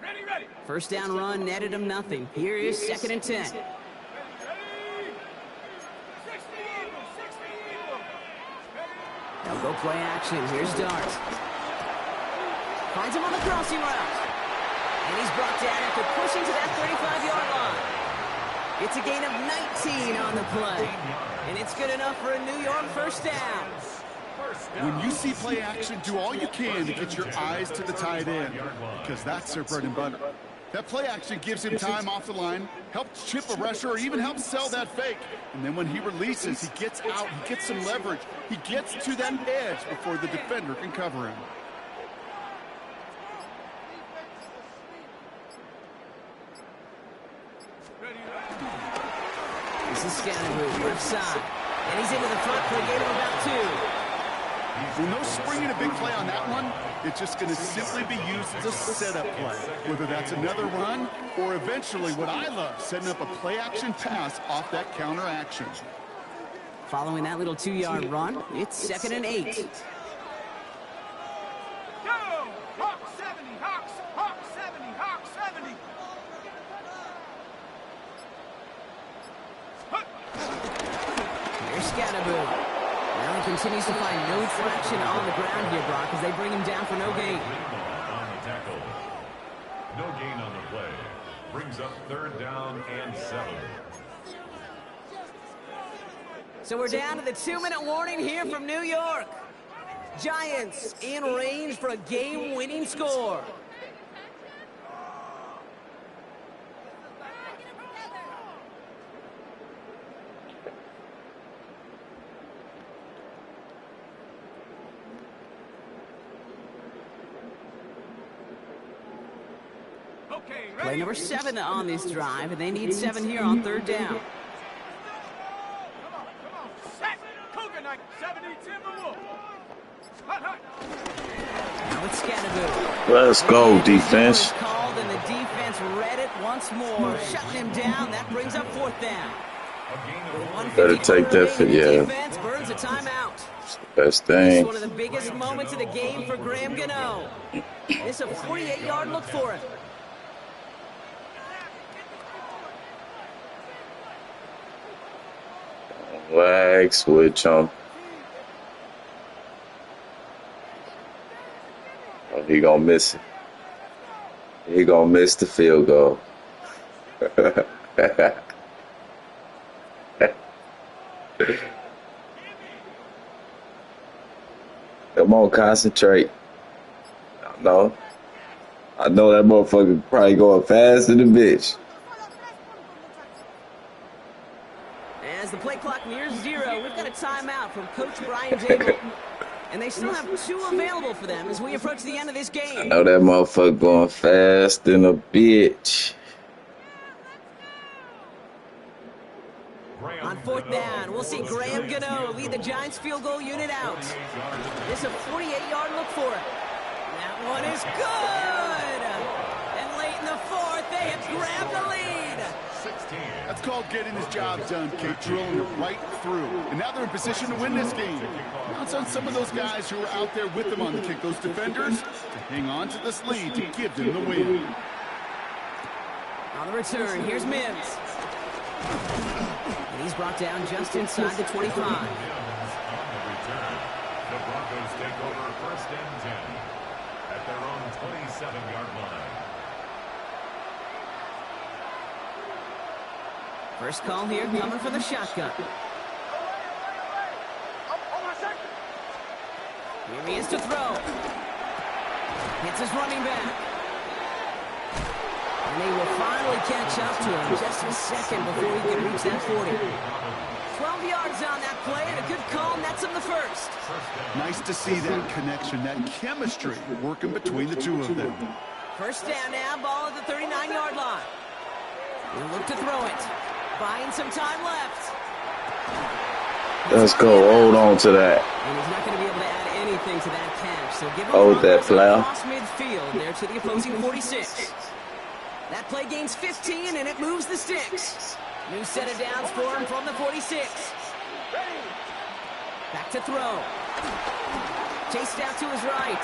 Ready, ready. 1st down run netted him nothing. Here is 2nd and 10. Ready. 60 Eagles, 60 Eagles. They'll go play action. Here's Dart. Finds him on the crossing route. And he's brought down after pushing to that 35-yard line. It's a gain of 19 on the play. And it's good enough for a New York 1st down. When you see play action, do all you can to get your eyes to the tight end, because that's their bread and butter. That play action gives him time off the line, helps chip a rusher, or even helps sell that fake. And then when he releases, he gets out, he gets some leverage. He gets to that edge before the defender can cover him. This is Scatterboot, left side. And he's into the front for a gain of about 2. With no spring and a big play on that one, it's just going to simply be used as a setup play. Whether that's another run or eventually what I love, setting up a play action pass off that counter action. Following that little 2-yard run, it's 2nd and 8. Go. Hawk 70, Hawks, Hawk 70, Hawk 70. Here's Scatterboot. Now he continues to find no traction on the ground here, Brock, as they bring him down for no gain. On the tackle. No gain on the play. Brings up 3rd down and 7. So we're down to the 2-minute warning here from New York. Giants in range for a game-winning score. Play number 7 on this drive, and they need 7 here on 3rd down. Now it's Scattergood. Let's go, defense. Called, and the defense read it once more, shutting him down. That brings up 4th down. Better take that for Defense burns a timeout. Best This thing. is one of the biggest moments of the game for Graham Gano. It's a 48-yard look for him. Flag switch on. Oh, he gonna miss it. He gonna miss the field goal. Come on, concentrate. I know that motherfucker probably going faster than bitch. As the play clock nears 0, we've got a timeout from Coach Brian Dable. And they still have 2 available for them as we approach the end of this game. I know that motherfucker going fast than a bitch. On 4th down, we'll see Graham Gano lead the Giants field goal unit out. This is a 48-yard look for it. That one is good. And late in the 4th, they have grabbed the lead. That's called getting his job done, Kate, drilling it right through. And now they're in position to win this game. Now it's on some of those guys who are out there with them on the kick, those defenders, to hang on to this lead to give them the win. On the return, here's Mims. And he's brought down just inside the 25. The Broncos take over 1st and 10 at their own 27-yard line. First call here coming from the shotgun. Here he is to throw. Hits his running back. And they will finally catch up to him just a second before he can reach that 40. 12 yards on that play, and a good call nets him the first. Nice to see that connection, that chemistry working between the two of them. First down now, ball at the 39-yard line. He'll look to throw it. Buying some time left. Let's go. Hold on to that. And he's not going to be able to add anything to that catch. So give him Hold that flower. across midfield there to the opposing 46. That play gains 15, and it moves the sticks. New set of downs for him from the 46. Back to throw. Chased out to his right.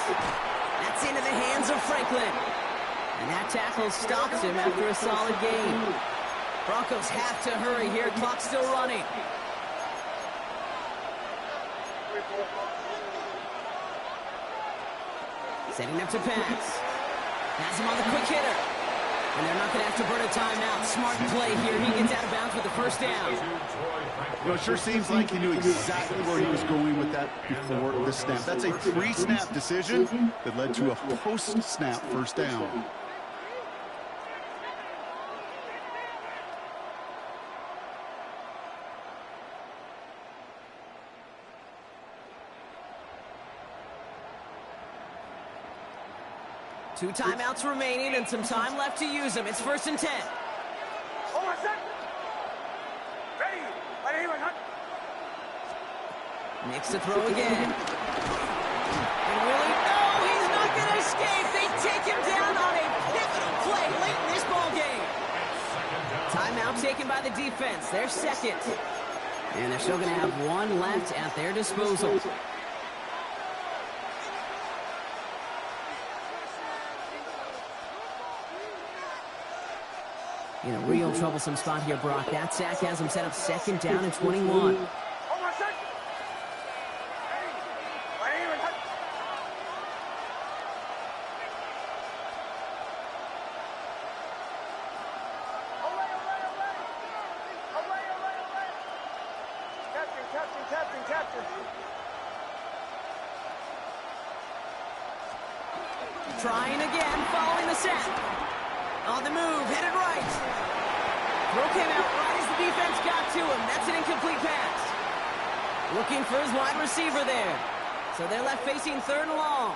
That's into the hands of Franklin. And that tackle stops him after a solid gain. Broncos have to hurry here. Clock still running. Setting up to pass. Has him on the quick hitter. And they're not going to have to burn a timeout. Smart play here. He gets out of bounds with the first down. You know, it sure seems like he knew exactly where he was going with that before the snap. That's a pre-snap decision that led to a post-snap first down. Two timeouts remaining and some time left to use them. It's 1st and 10. Makes the throw again. And really, no, he's not going to escape. They take him down on a pivotal play late in this ball game. Timeout taken by the defense. They're second. And they're still going to have one left at their disposal. In a real troublesome spot here, Brock. That sack has him set up 2nd down and 21. Trying again, following the sack. On the move, headed right. Throw came out right as the defense got to him. That's an incomplete pass. Looking for his wide receiver there. So they're left facing 3rd and long.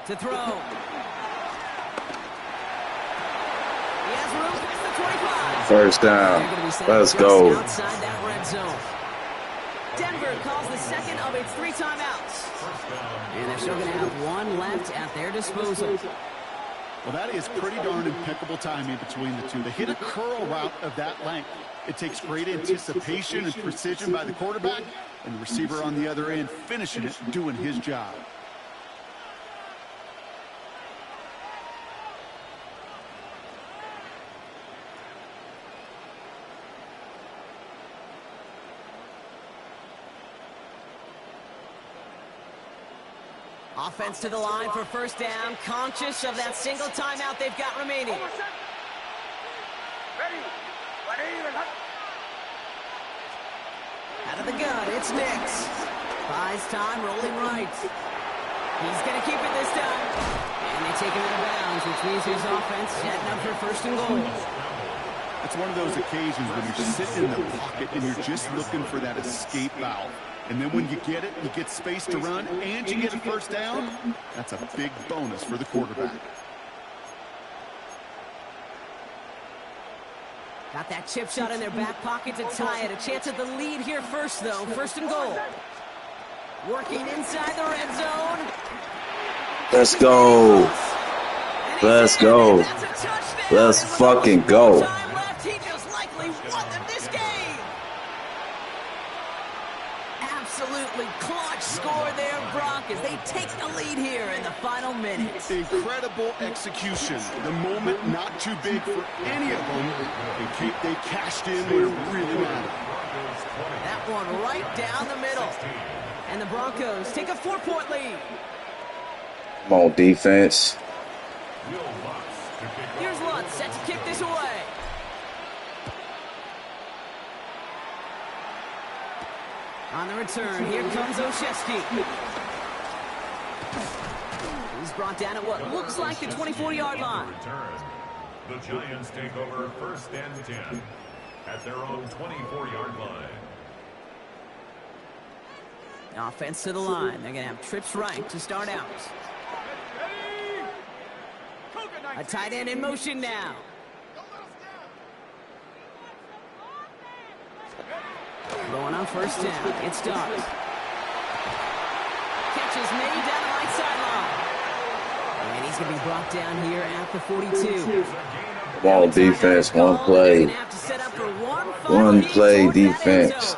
To throw. He has room past the 25. First down. Let's go. Outside that red zone. Denver calls the second of its 3 timeouts. And they're still going to have 1 left at their disposal. Well, that is pretty darn impeccable timing between the two. They hit a curl route of that length. It takes great anticipation and precision by the quarterback, and the receiver on the other end finishing it, doing his job. Offense to the line for first down, conscious of that single timeout they've got remaining. Out of the gun, it's Nix. Buys time, rolling right. He's going to keep it this time. And they take him out of bounds, which means his offense setting up for first and goal. It's one of those occasions when you're sitting in the pocket and you're just looking for that escape valve. And then when you get it, you get space to run, and you get a first down. That's a big bonus for the quarterback. Got that chip shot in their back pocket to tie it. A chance at the lead here first, though. First and goal. Working inside the red zone. Let's go. Let's go. Let's fucking go. He just likely won them this game. Absolutely clutch score there, Brock, as they take the lead here in the final minutes. Incredible execution. The moment not too big for any of them. They cashed in when it really mattered. That one right down the middle. And the Broncos take a 4-point lead. Come on, defense. Here's Lutz set to kick this away. On the return, here comes Olszewski. He's brought down at what looks like the 24-yard line. The Giants take over first and 10 at their own 24-yard line. Offense to the line. They're going to have trips right to start out. A tight end in motion now. Going on first down. It's Dobbs. Catch is made down the right sideline. And he's going to be brought down here at the 42. Come on, defense. One play. One play defense.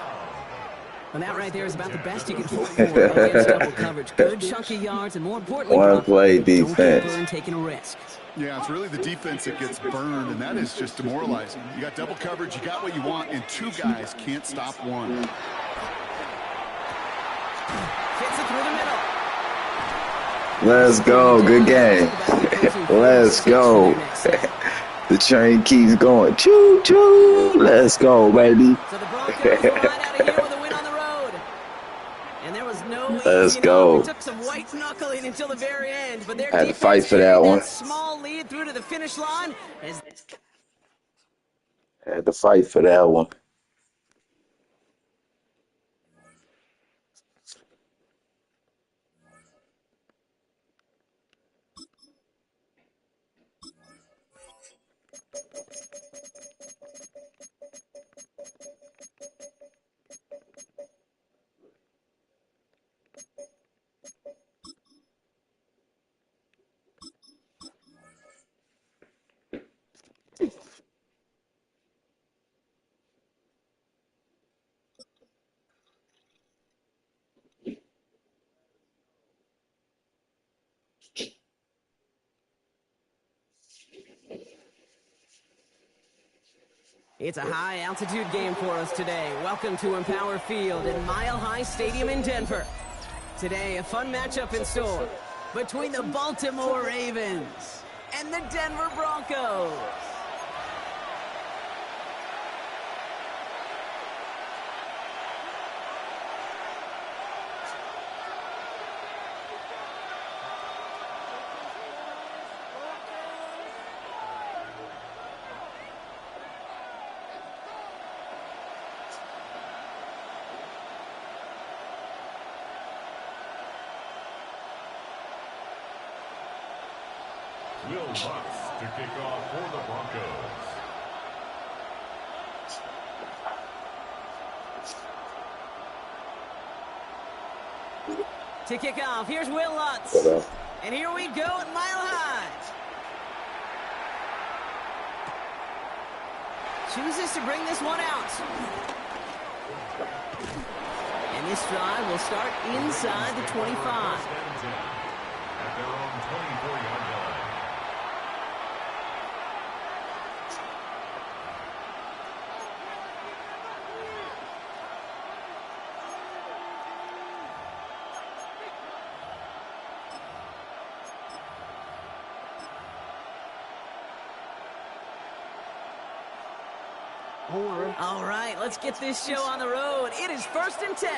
And that right there is about the best you can hope for against double coverage. Good chunky yards, and more importantly, one play defense. Don't get burned taking a risk. Yeah, it's really the defense that gets burned, and that is just demoralizing. You got double coverage, you got what you want, and 2 guys can't stop one. Fits it through the middle. Let's go. Good game. Let's go. The train keeps going. Choo choo. Let's go, baby. So the Broncos ride out of here with a win on the road. And there was no Let's go. It took some white knuckling until the very end, but their I had to fight for that one. Small lead through to the finish line. Had to fight for that one. It's a high-altitude game for us today. Welcome to Empower Field at Mile High Stadium in Denver. Today, a fun matchup in store between the Baltimore Ravens and the Denver Broncos. Will Lutz to kick off for the Broncos. To kick off, here's Will Lutz. And here we go at Mile High. Chooses to bring this one out. And this drive will start inside the 25. At their own 24-yard line. All right, let's get this show on the road. It is 1st and 10.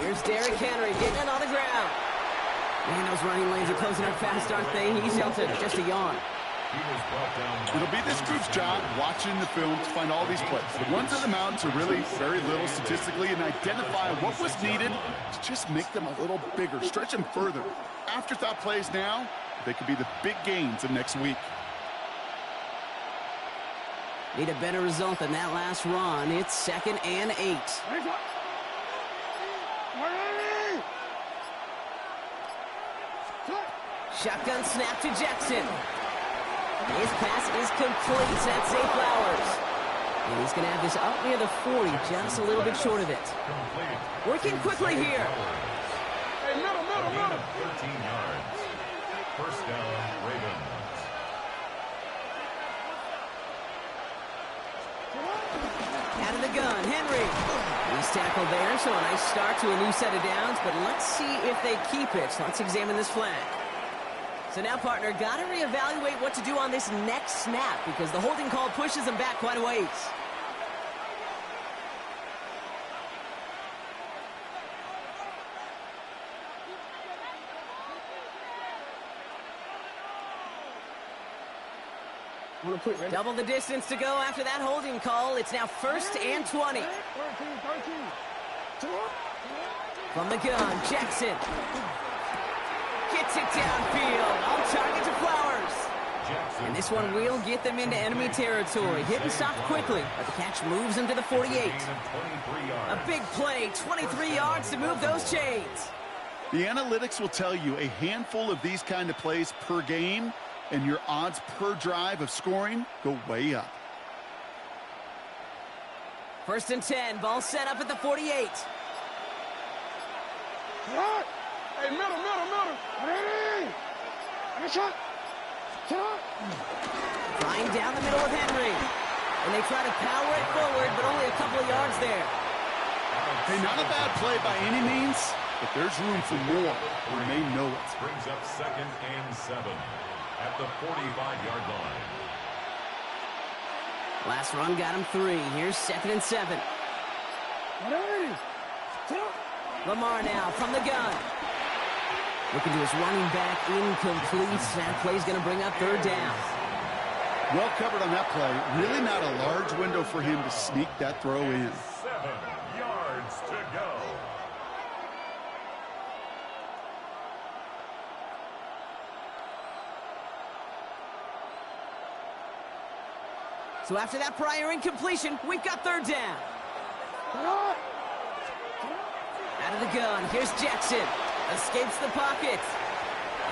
Here's Derrick Henry getting it on the ground. Man, those running lanes are closing up fast, aren't they? He's out to just a yawn. It'll be this group's job watching the film to find all these plays. The ones in the mountains are really very little statistically and identify what was needed to just make them a little bigger, stretch them further. Afterthought plays now, they could be the big gains of next week. Need a better result than that last run. It's 2nd and 8. Shotgun snap to Jackson. His pass is complete. That's Zay Flowers. And he's going to have this up near the 40, just a little bit short of it. Working quickly here. Hey, middle. 13 yards. First down, Ravens. Out of the gun, Henry. He's tackled there, so a nice start to a new set of downs, but let's see if they keep it. Let's examine this flag. So now, partner, got to reevaluate what to do on this next snap because the holding call pushes them back quite a ways. Double the distance to go after that holding call. It's now 1st and 20. From the gun, Jackson. Gets it downfield. On target to Flowers. And this one will get them into enemy territory. Hit and stopped quickly, but the catch moves him to the 48. A big play, 23 yards to move those chains. The analytics will tell you a handful of these kind of plays per game, and your odds per drive of scoring go way up. 1st and 10, ball set up at the 48. Hey, middle. Shot. Flying down the middle of Henry. And they try to power it forward, but only a couple of yards there. Hey, not a bad play by any means, but there's room for more. We may know it. Brings up 2nd and 7 at the 45-yard line. Last run got him 3. Here's 2nd and 7. Lamar now from the gun. Looking to his running back, incomplete. That play's going to bring up 3rd down. Well covered on that play. Really not a large window for him to sneak that throw in. 7 yards to go. So after that prior incompletion, we've got 3rd down. Out of the gun, here's Jackson. Escapes the pocket.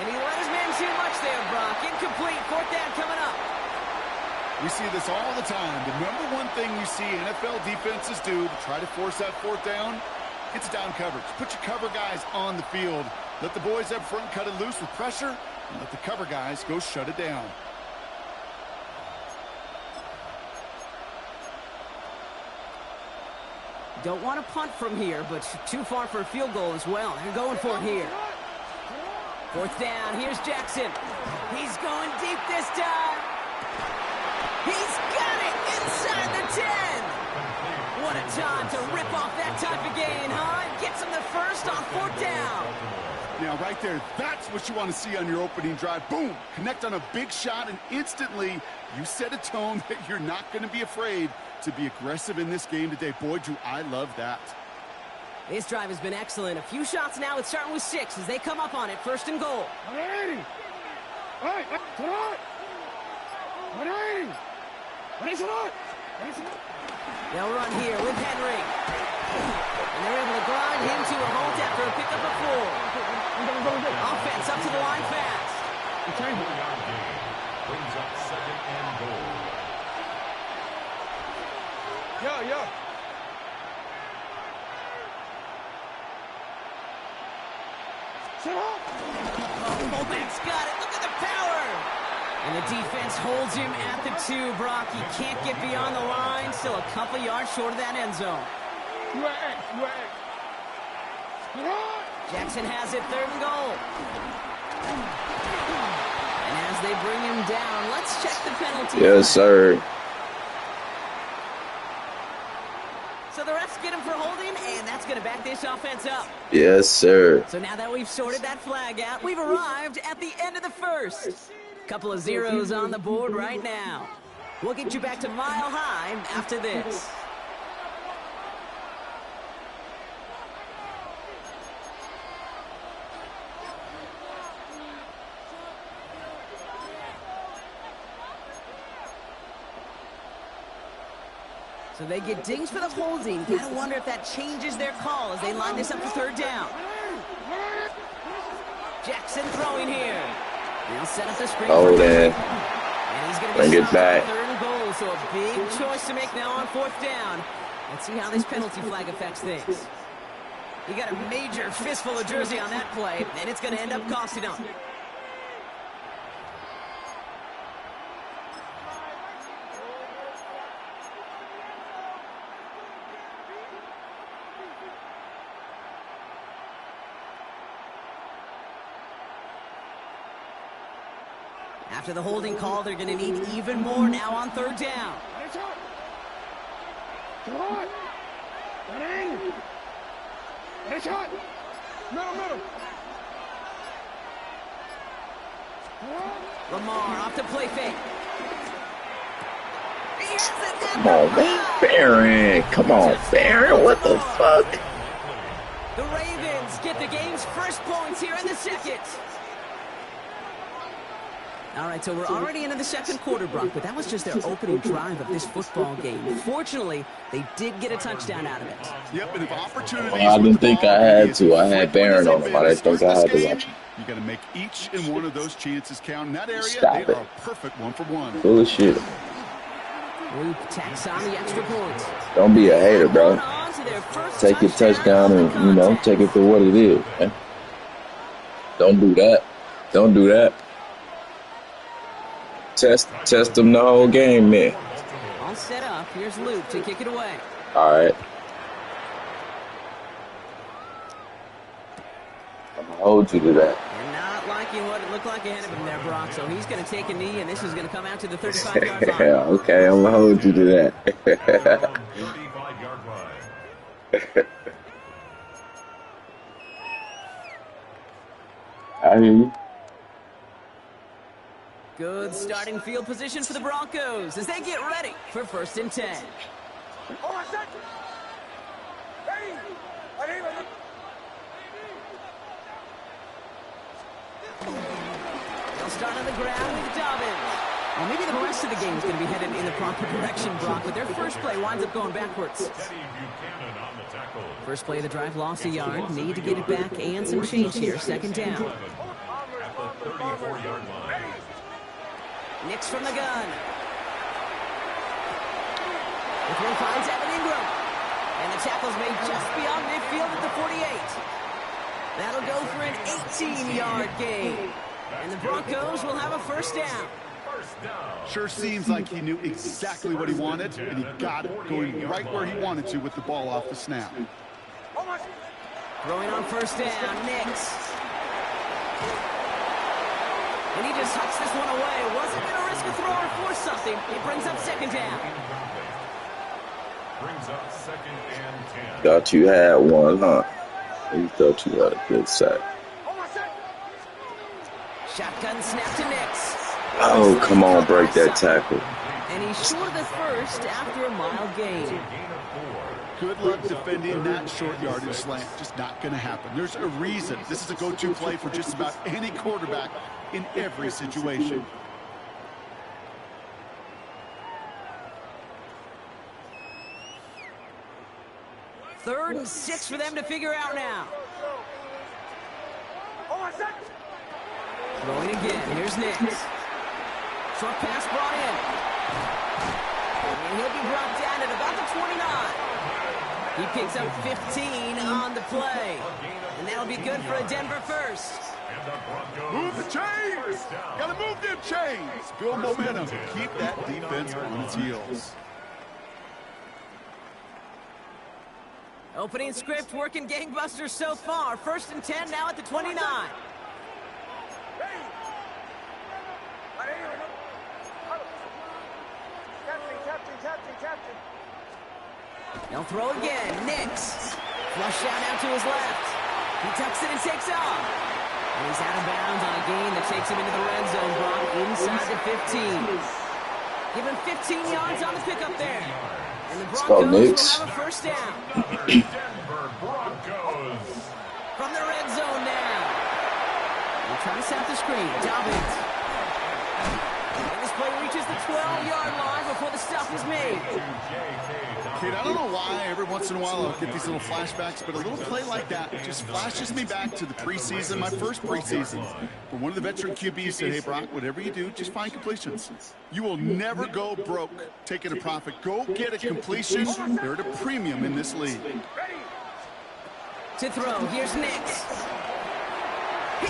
And he let his man too much there, Brock. Incomplete. 4th down coming up. We see this all the time. The number one thing you see NFL defenses do to try to force that 4th down, it's down coverage. Put your cover guys on the field. Let the boys up front cut it loose with pressure, and let the cover guys go shut it down. Don't want to punt from here, but too far for a field goal as well. They're going for it here. 4th down. Here's Jackson. He's going deep this time. He's got it inside the 10. What a time to rip off that type of gain, huh? It gets him the first on 4th down. Now, right there, that's what you want to see on your opening drive. Boom! Connect on a big shot, and instantly you set a tone that you're not going to be afraid to be aggressive in this game today. Boy, do I love that. This drive has been excellent. A few shots now. It's starting with 6 as they come up on it. 1st and goal. They'll run here with Henry. And they're able to grind him to a halt after a pickup of 4. Offense up to the line fast. Brings up 2nd and goal. Yeah. Fullback's got it. Look at the power. And the defense holds him at the 2. Brock, he can't get beyond the line. Still a couple yards short of that end zone. Jackson has it. 3rd and goal. And as they bring him down, let's check the penalty. Yes, sir. So the refs get him for holding, and that's going to back this offense up. Yes, sir. So now that we've sorted that flag out, we've arrived at the end of the 1st. Couple of zeros on the board right now. We'll get you back to Mile High after this. So they get dings for the holding. Gotta wonder if that changes their call as they line this up for 3rd down. Jackson throwing here. They'll set up the screen. Oh, there. And he's going to Bring be it back. 3rd and goal, so a big choice to make now on 4th down. Let's see how this penalty flag affects things. He got a major fistful of jersey on that play, and it's going to end up costing him. After the holding call, they're going to need even more now on 3rd down. Lamar off to play fake. Come on, man. Barron. Come on, Barron. What the fuck? The Ravens get the game's first points here in the 2nd. All right, so we're already into the 2nd quarter, Brock, but that was just their opening drive of this football game. Fortunately, they did get a touchdown out of it. Yep, and if opportunities Well, I didn't think I had to. I had Barron on him. I didn't think I had to watch him. You got to make each and one of those chances count. In that area, Stop they it. are a perfect 1-for-1. Full of shit. Luke tacks on the extra points. Don't be a hater, bro. On to their first Take your touchdown and, you know, take it for what it is, man. Don't do that. Don't do that. Test them the whole game, man. All set up. Here's Luke to kick it away. All right. I'm going to hold you to that. And not liking what it looked like ahead of him there, Brock. So he's going to take a knee, and this is going to come out to the 35-yard line. Yeah, okay, I'm going to hold you to that. 35-yard line. I hear you. Good starting field position for the Broncos as they get ready for 1st and 10. They'll start on the ground with Dobbins. Well, maybe the rest of the game is going to be headed in the proper direction, Brock, but their first play winds up going backwards. First play of the drive, lost a yard. Need to get it back and some change here. 2nd down. At the 34-yard line. Nix from the gun. This one finds Evan Ingram. And the tackle's made just beyond midfield at the 48. That'll go for an 18-yard gain. And the Broncos will have a 1st down. Sure seems like he knew exactly what he wanted, and he got it, going right where he wanted to with the ball off the snap. Throwing on 1st down, Nix. And he just hucks this one away. Wasn't going to risk a throw or force something. It brings up 2nd down. Brings up 2nd and 10. Thought you had one, huh? You thought you had a good sack. Shotgun snap to Nix. Oh, come on, break that tackle. And he's short of the first after a mile gain. Good luck defending that short yardage slant. Just not going to happen. There's a reason. This is a go-to play for just about any quarterback in every situation. Third and 6 for them to figure out now. Throwing again. Here's Nix. Short pass brought in. And he'll be brought down at about the 29. He picks up 15 on the play. And that'll be good for a Denver first. Move the chains! Gotta move them chains! Build momentum. Keep that defense on its heels. Opening script working gangbusters so far. First and 10 now at the 29. They'll throw again. Nix. Flush out to his left. He tucks it and takes off. And he's out of bounds on a gain that takes him into the red zone, brought inside the 15. Give him 15 yards on the pickup there. And the Broncos will have a first down. Denver Broncos. From the red zone now. They're trying to set the screen. Dobbins. And this play reaches the 12-yard line before the stop is made. Kate, I don't know why every once in a while I'll get these little flashbacks, but a little play like that just flashes me back to the preseason, my first preseason, where one of the veteran QBs said, hey, Brock, whatever you do, just find completions. You will never go broke taking a profit. Go get a completion. They're at a premium in this league. To throw, here's Nix.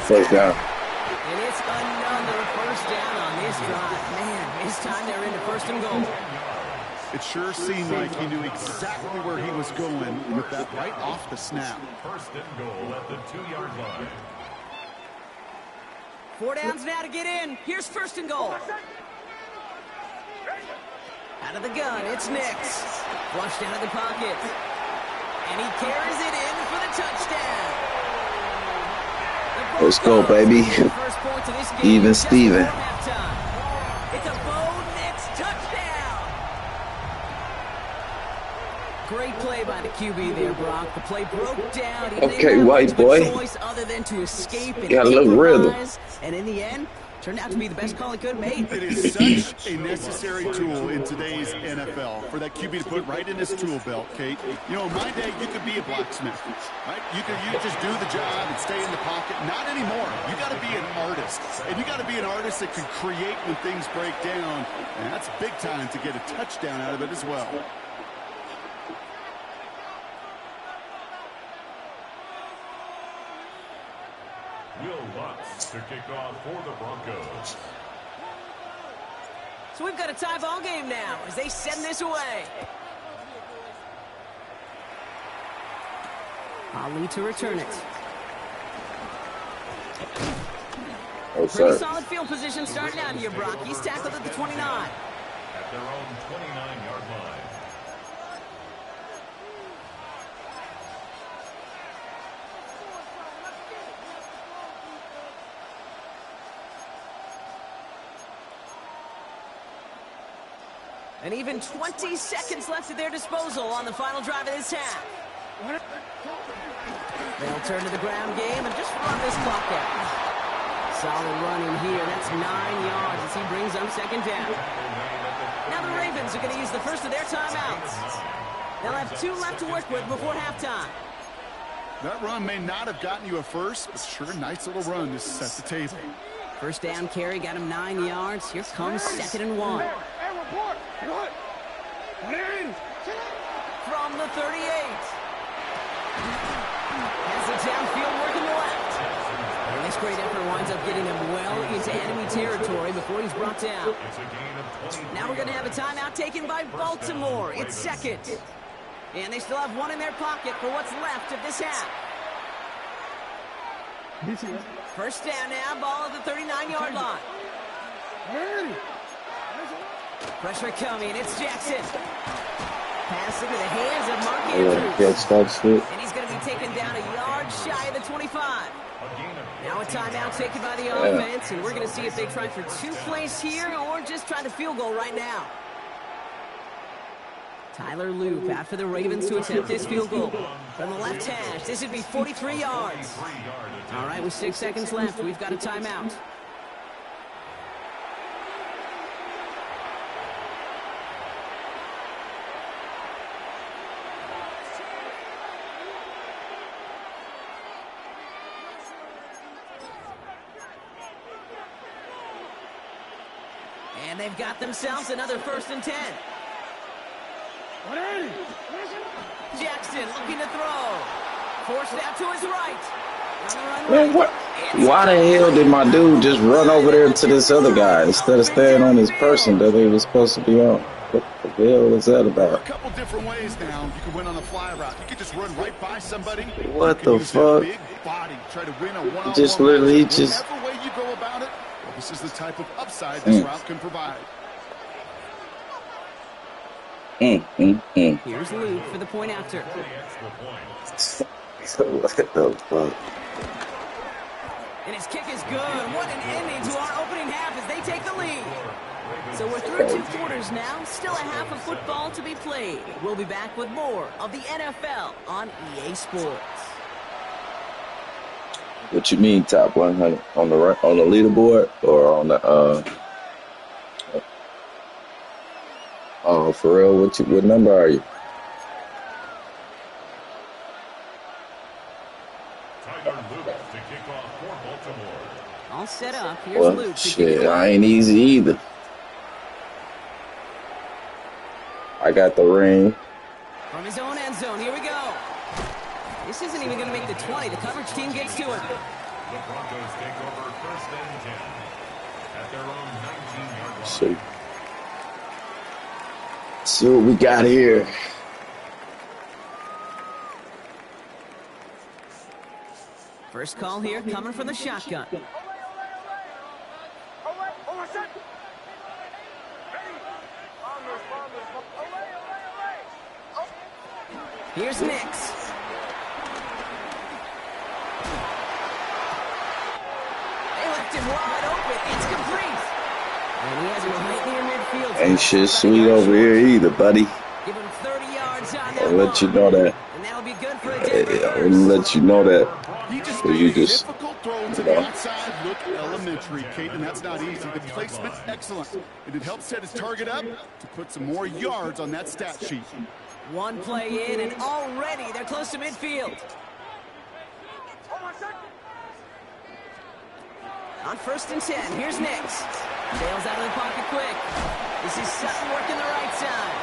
First down. And it's another first down on this drive. Man, this time they're into first and goal. It sure seemed like he knew exactly where he was going with that right off the snap. First and goal at the 2-yard line. 4 downs now to get in. Here's first and goal. Out of the gun, it's Nix. Flushed out of the pocket. And he carries it in for the touchdown. Let's go, baby. Even Steven. It's a Bo Nix touchdown. Great play by the QB there, Brock. The play broke down. Okay, white boy. Choice other than to escape and got a little rhythm. And in the end, turned out to be the best call he could have made. It is such a necessary tool in today's NFL for that QB to put right in his tool belt, Kate. You know, in my day, you could be a blacksmith, right? You just do the job and stay in the pocket. Not anymore. You got to be an artist, and you got to be an artist that can create when things break down, and that's big time to get a touchdown out of it as well. Will Lutz to kick off for the Broncos. So we've got a tie ball game now as they send this away. Ali to return it. Oh, Pretty solid field position starting out here, Brock. He's tackled at the 29. At their own 29-yard line. And even 20 seconds left at their disposal on the final drive of this half. They'll turn to the ground game and just run this clock out. Solid run in here. That's 9 yards as he brings up second down. Now the Ravens are going to use the first of their timeouts. They'll have 2 left to work with before halftime. That run may not have gotten you a first, but sure, nice little run to set the table. First down carry got him 9 yards. Here comes 2nd and 1. From the 38. Has the downfield working the left. And this great effort winds up getting him well into enemy territory before he's brought down. Now we're going to have a timeout taken by Baltimore. It's second. And they still have 1 in their pocket for what's left of this half. First down now, ball at the 39-yard line. Pressure coming, it's Jackson. Pass into the hands of Mark Andrews. And he's going to be taken down a yard shy of the 25. Now a timeout taken by the offense, and we're going to see if they try for 2 plays here or just try the field goal right now. Tyler Loop out for the Ravens to attempt this field goal. From the left hash, this would be 43 yards. All right, with 6 seconds left, we've got a timeout. And they've got themselves another 1st and 10. Jackson looking to throw. Forced out to his right. Man, what? Why the hell did my dude just run over there to this other guy instead of staying on his person that he was supposed to be on? What the hell is that There are a about? couple different ways now. You can win on the fly route. You can just run right by somebody. What You can the use fuck? that big body, try to win a one-on-one Just literally matchup. just- Whatever way you go about it, well, this is the type of upside this route can provide. Here's Luke for the point after. What the fuck? And his kick is good. What an ending to our opening half as they take the lead. So we're through 2 quarters now. Still a half of football to be played. We'll be back with more of the NFL on EA Sports. What you mean top 100 on the right, on the leaderboard or on the Oh, for real? What number are you? Tyler Luke to kick off for Baltimore. All set up. Here's Well, Luke. To kick shit, it I away. ain't easy either. I got the ring. From his own end zone. Here we go. This isn't even going to make the 20. The coverage team gets to him. The Broncos take over 1st and 10 at their own 19-yard line. See what we got here. First call here coming from the shotgun. Here's Nix. They left him wide open. It's complete. And he has it right near midfield. Ain't shit sweet over here either, buddy. Give him 30 yards on that I'll let you one. know that. And that'll be good for a Denver I'll first. let you know that. He just Well, made you a just- difficult throw to the outside look elementary, Kate, and that's not easy. The placement's excellent, and it helps set his target up to put some more yards on that stat sheet. One play in, and already they're close to midfield. On 1st and 10, here's Nix. Bails out of the pocket quick. This is Sutton working the right side.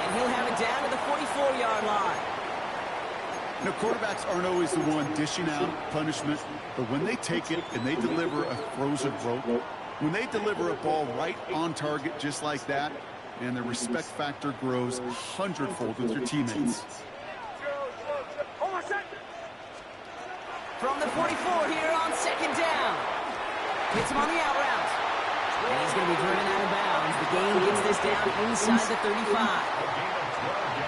And he'll have it down to the 44-yard line. You know, quarterbacks aren't always the one dishing out punishment, but when they take it and they deliver a frozen rope, when they deliver a ball right on target just like that, and the respect factor grows 100-fold with your teammates. From the 44 here on 2nd down. Hits him on the out route. And he's going to be driven out of bounds. The game gets this down inside the 35.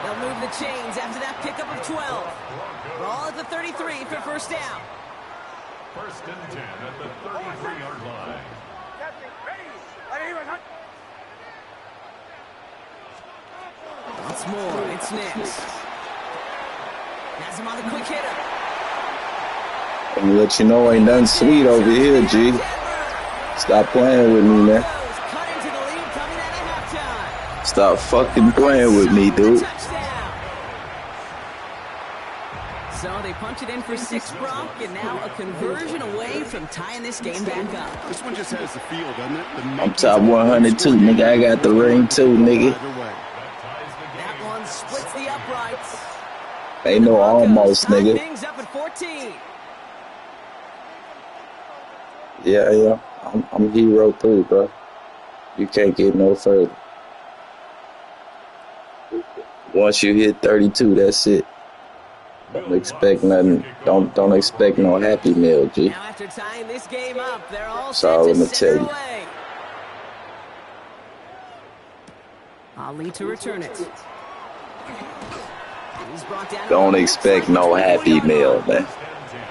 They'll move the chains after that pickup of 12. Ball at the 33 for 1st down. 1st and 10 at the 33-yard line. Once more, it's Nix. Has him on the quick hitter. Let me let you know ain't nothing sweet over here, G. Stop playing with me, man. Cut into the lead coming out of halftime. Stop fucking playing with me, dude. So they punch it in for 6, Brock, and now a conversion away from tying this game back up. This one just has the feel, doesn't it? I'm top 100 too, nigga. I got the ring too, nigga. That one splits the uprights. Ain't no almost, Tie nigga. things up at 14. Yeah. I'm hero too, bro. You can't get no further. Once you hit 32, that's it. Don't expect nothing. Don't expect no Happy Meal, G. Now after tying this game up, they're all That's all set I'm to gonna tell center you. away. Ali to return it. He's brought down. Don't expect no Happy Meal, man. 1st and 10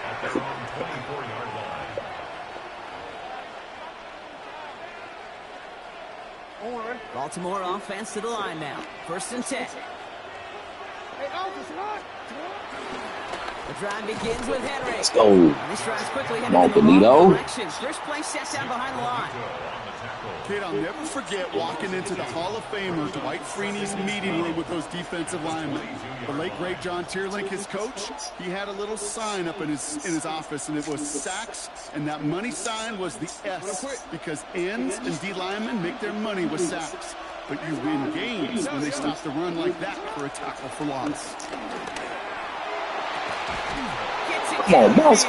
at their own 24-yard line. Ball Baltimore offense to the line now. 1st and 10. The drive begins with Henry. Let's go. And this drive's quickly headed in the wrong direction. First play set down behind the line. Kid, I'll never forget walking into the Hall of Famer Dwight Freeney's meeting room with those defensive linemen. The late, great John Tierlink, his coach, he had a little sign up in his office, and it was sacks, and that money sign was the S, because ends and D linemen make their money with sacks. But you win games when they stop the run like that for a tackle for loss. Come on, mouse.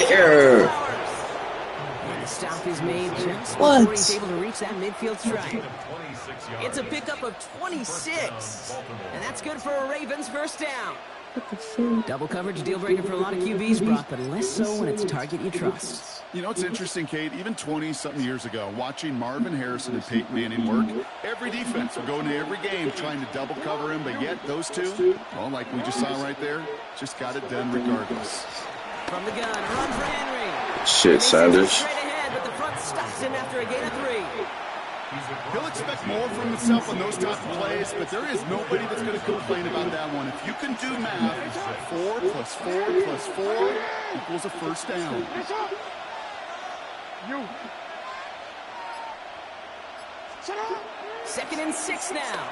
There. And the stop is made just before he's able to reach that midfield strike. It's a pickup of 26. And that's good for a Ravens 1st down. Double coverage deal breaker for a lot of QBs, Brock, but less so when it's a target you trust. You know, it's interesting, Kate, even 20-something years ago, watching Marvin Harrison and Peyton Manning work, every defense would go into every game trying to double cover him, but yet those two, well, like we just saw right there, just got it done regardless. From the gun, a run for Henry. Shit, Sanders. Straight ahead, but the front stops him after a gain of 3. He'll expect more from himself on those type of plays, but there is nobody that's going to complain about that one. If you can do math, 4 plus 4 plus 4 equals a 1st down. You. 2nd and 6 now.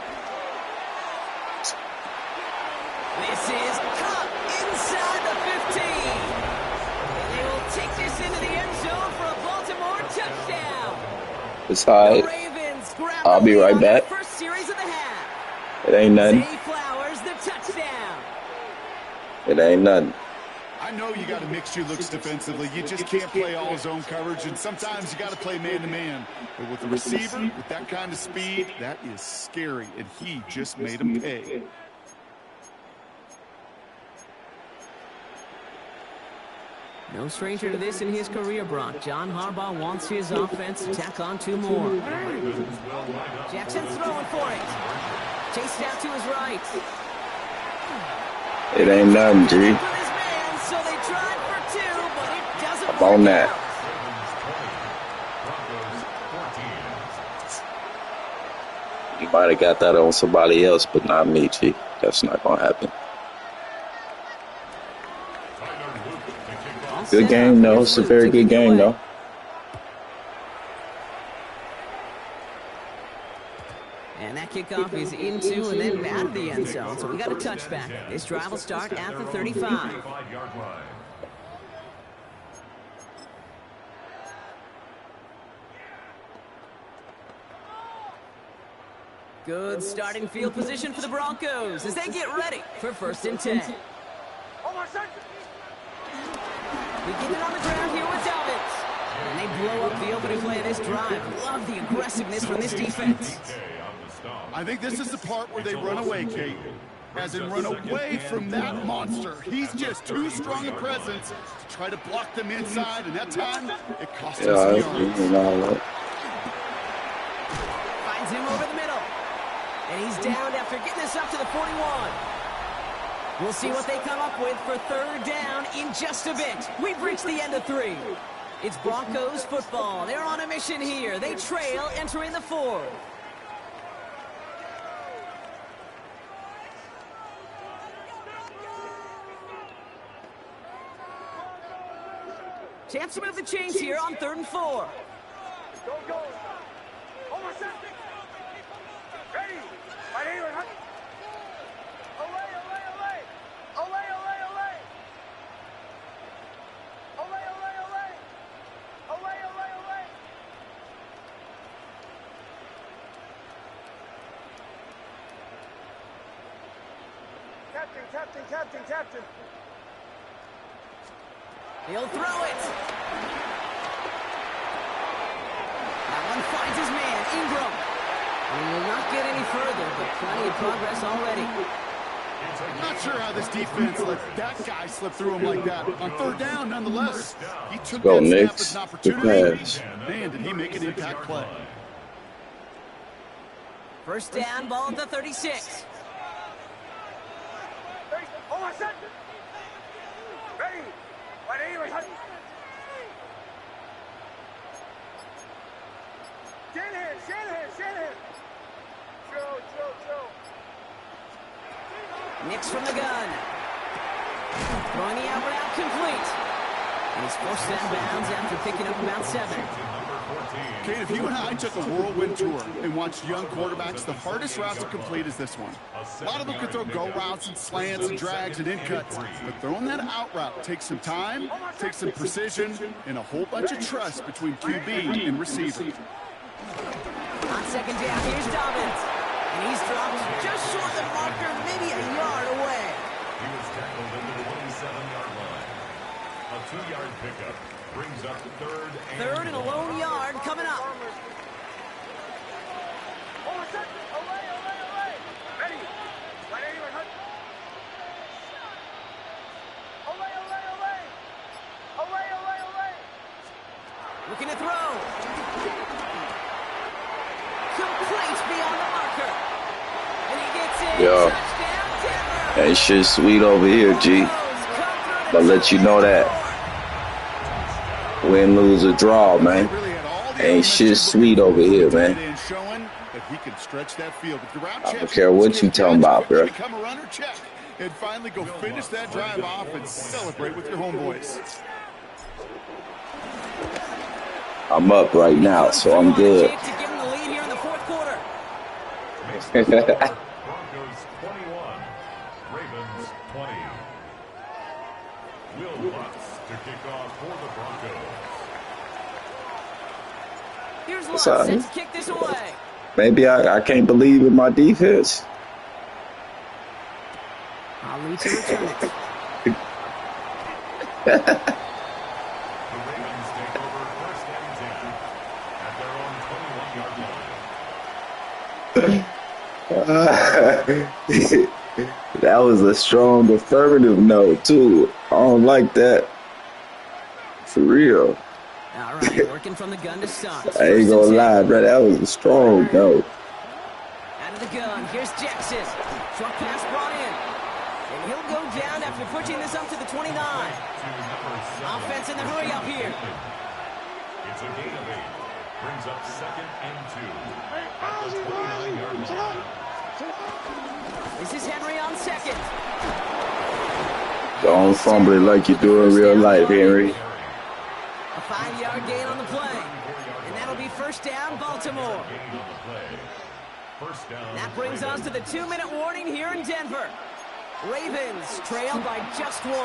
This is caught inside the 15. And they will take this into the end zone for a Baltimore touchdown. It's high. I'll be right back. First series of the half. It ain't nothing. Zay Flowers, the touchdown. It ain't nothing. I know you got to mix your looks defensively. You just can't play all zone coverage, and sometimes you got to play man-to-man. But with a receiver with that kind of speed, that is scary, and he just made him pay. No stranger to this in his career, Brock. John Harbaugh wants his offense to tack on 2 more. Jackson throwing for it. Chased out to his right. It ain't nothing, G. So they tried for 2, but it doesn't I'm on that. You might have got that on somebody else, but not me, G. That's not going to happen. Good game, though. It's a very good game, though. And that kickoff is into and then out of the end zone. So we got a touchback. This drive will start at the 35. Good starting field position for the Broncos as they get ready for 1st and 10. We get it on the ground here with Dalvin. And they blow up the opening play of this drive. Love the aggressiveness from this defense. I think this is the part where they run away, Kate. As in run away from that monster. He's just too strong a presence to try to block them inside, and that time, it cost us yards. Finds him over the middle. And he's down after getting this up to the 41. We'll see what they come up with for 3rd down in just a bit. We've reached the end of 3. It's Broncos football. They're on a mission here. They trail entering the 4th. Chance to move the chains here on 3rd and 4. Go, go. Over set. Ready. Right here. Away, away, away. Away, away, away. Away, away, away. Away, away, away. Captain, captain, captain, captain. He'll throw it. That one finds his man, Ingram. And he will not get any further, but plenty of progress already. I'm not sure how this defense let that guy slip through him like that. On 3rd down, nonetheless, he took that snap as an opportunity. Man, did he make an impact play. 1st down, ball at the 36. Over set. Ready. Right here. Shanahan. Nix from the gun. Throwing the out route complete. And he's forced out of bounds after picking up about 7. Kate, if you and I took a whirlwind tour and watched young quarterbacks, the hardest route to complete is this one. A lot of them can throw go routes and slants and drags and in cuts, but throwing that out route takes some time, takes some precision, and a whole bunch of trust between QB and receiver. On second down, here's Dobbins. And he's dropped just short of the marker, maybe a yard away. He was tackled into the 27-yard line. A 2-yard pickup brings up third and a lone yard coming up. Looking to throw. Complete beyond the marker. And he gets in. Yo. Touchdown, Denver. That shit's sweet over here, G. I'll let you know that. Win, lose, or draw, man. Ain't shit sweet over here, man. I don't care what you talking about, bro. And finally go finish that drive off and celebrate with your homeboys. I'm up right now, so I'm good. To give him the lead here in the fourth quarter. Broncos 21, Ravens 20. Will Lutz to kick off for the Broncos. Here's Lutz set to kick this away. Maybe I can't believe in my defense. Ali to return it. The Ravens take over first and 10 at their own 21-yard line. That was a strong affirmative no, too. I don't like that. For real. All right, working from the gun to start. I ain't gonna lie, bro. That was a strong no. Out of the gun, here's Jackson. Short pass brought in. And he'll go down after pushing this up to the 29. Offense in the hurry up here. It's a gain of 8. Brings up second and 2 at the 29-yard line. This is Henry on second. Don't fumble it like you do in real life, Henry. A 5-yard gain on the play. And that'll be first down, Baltimore. That brings us to the 2-minute warning here in Denver. Ravens trail by just 1.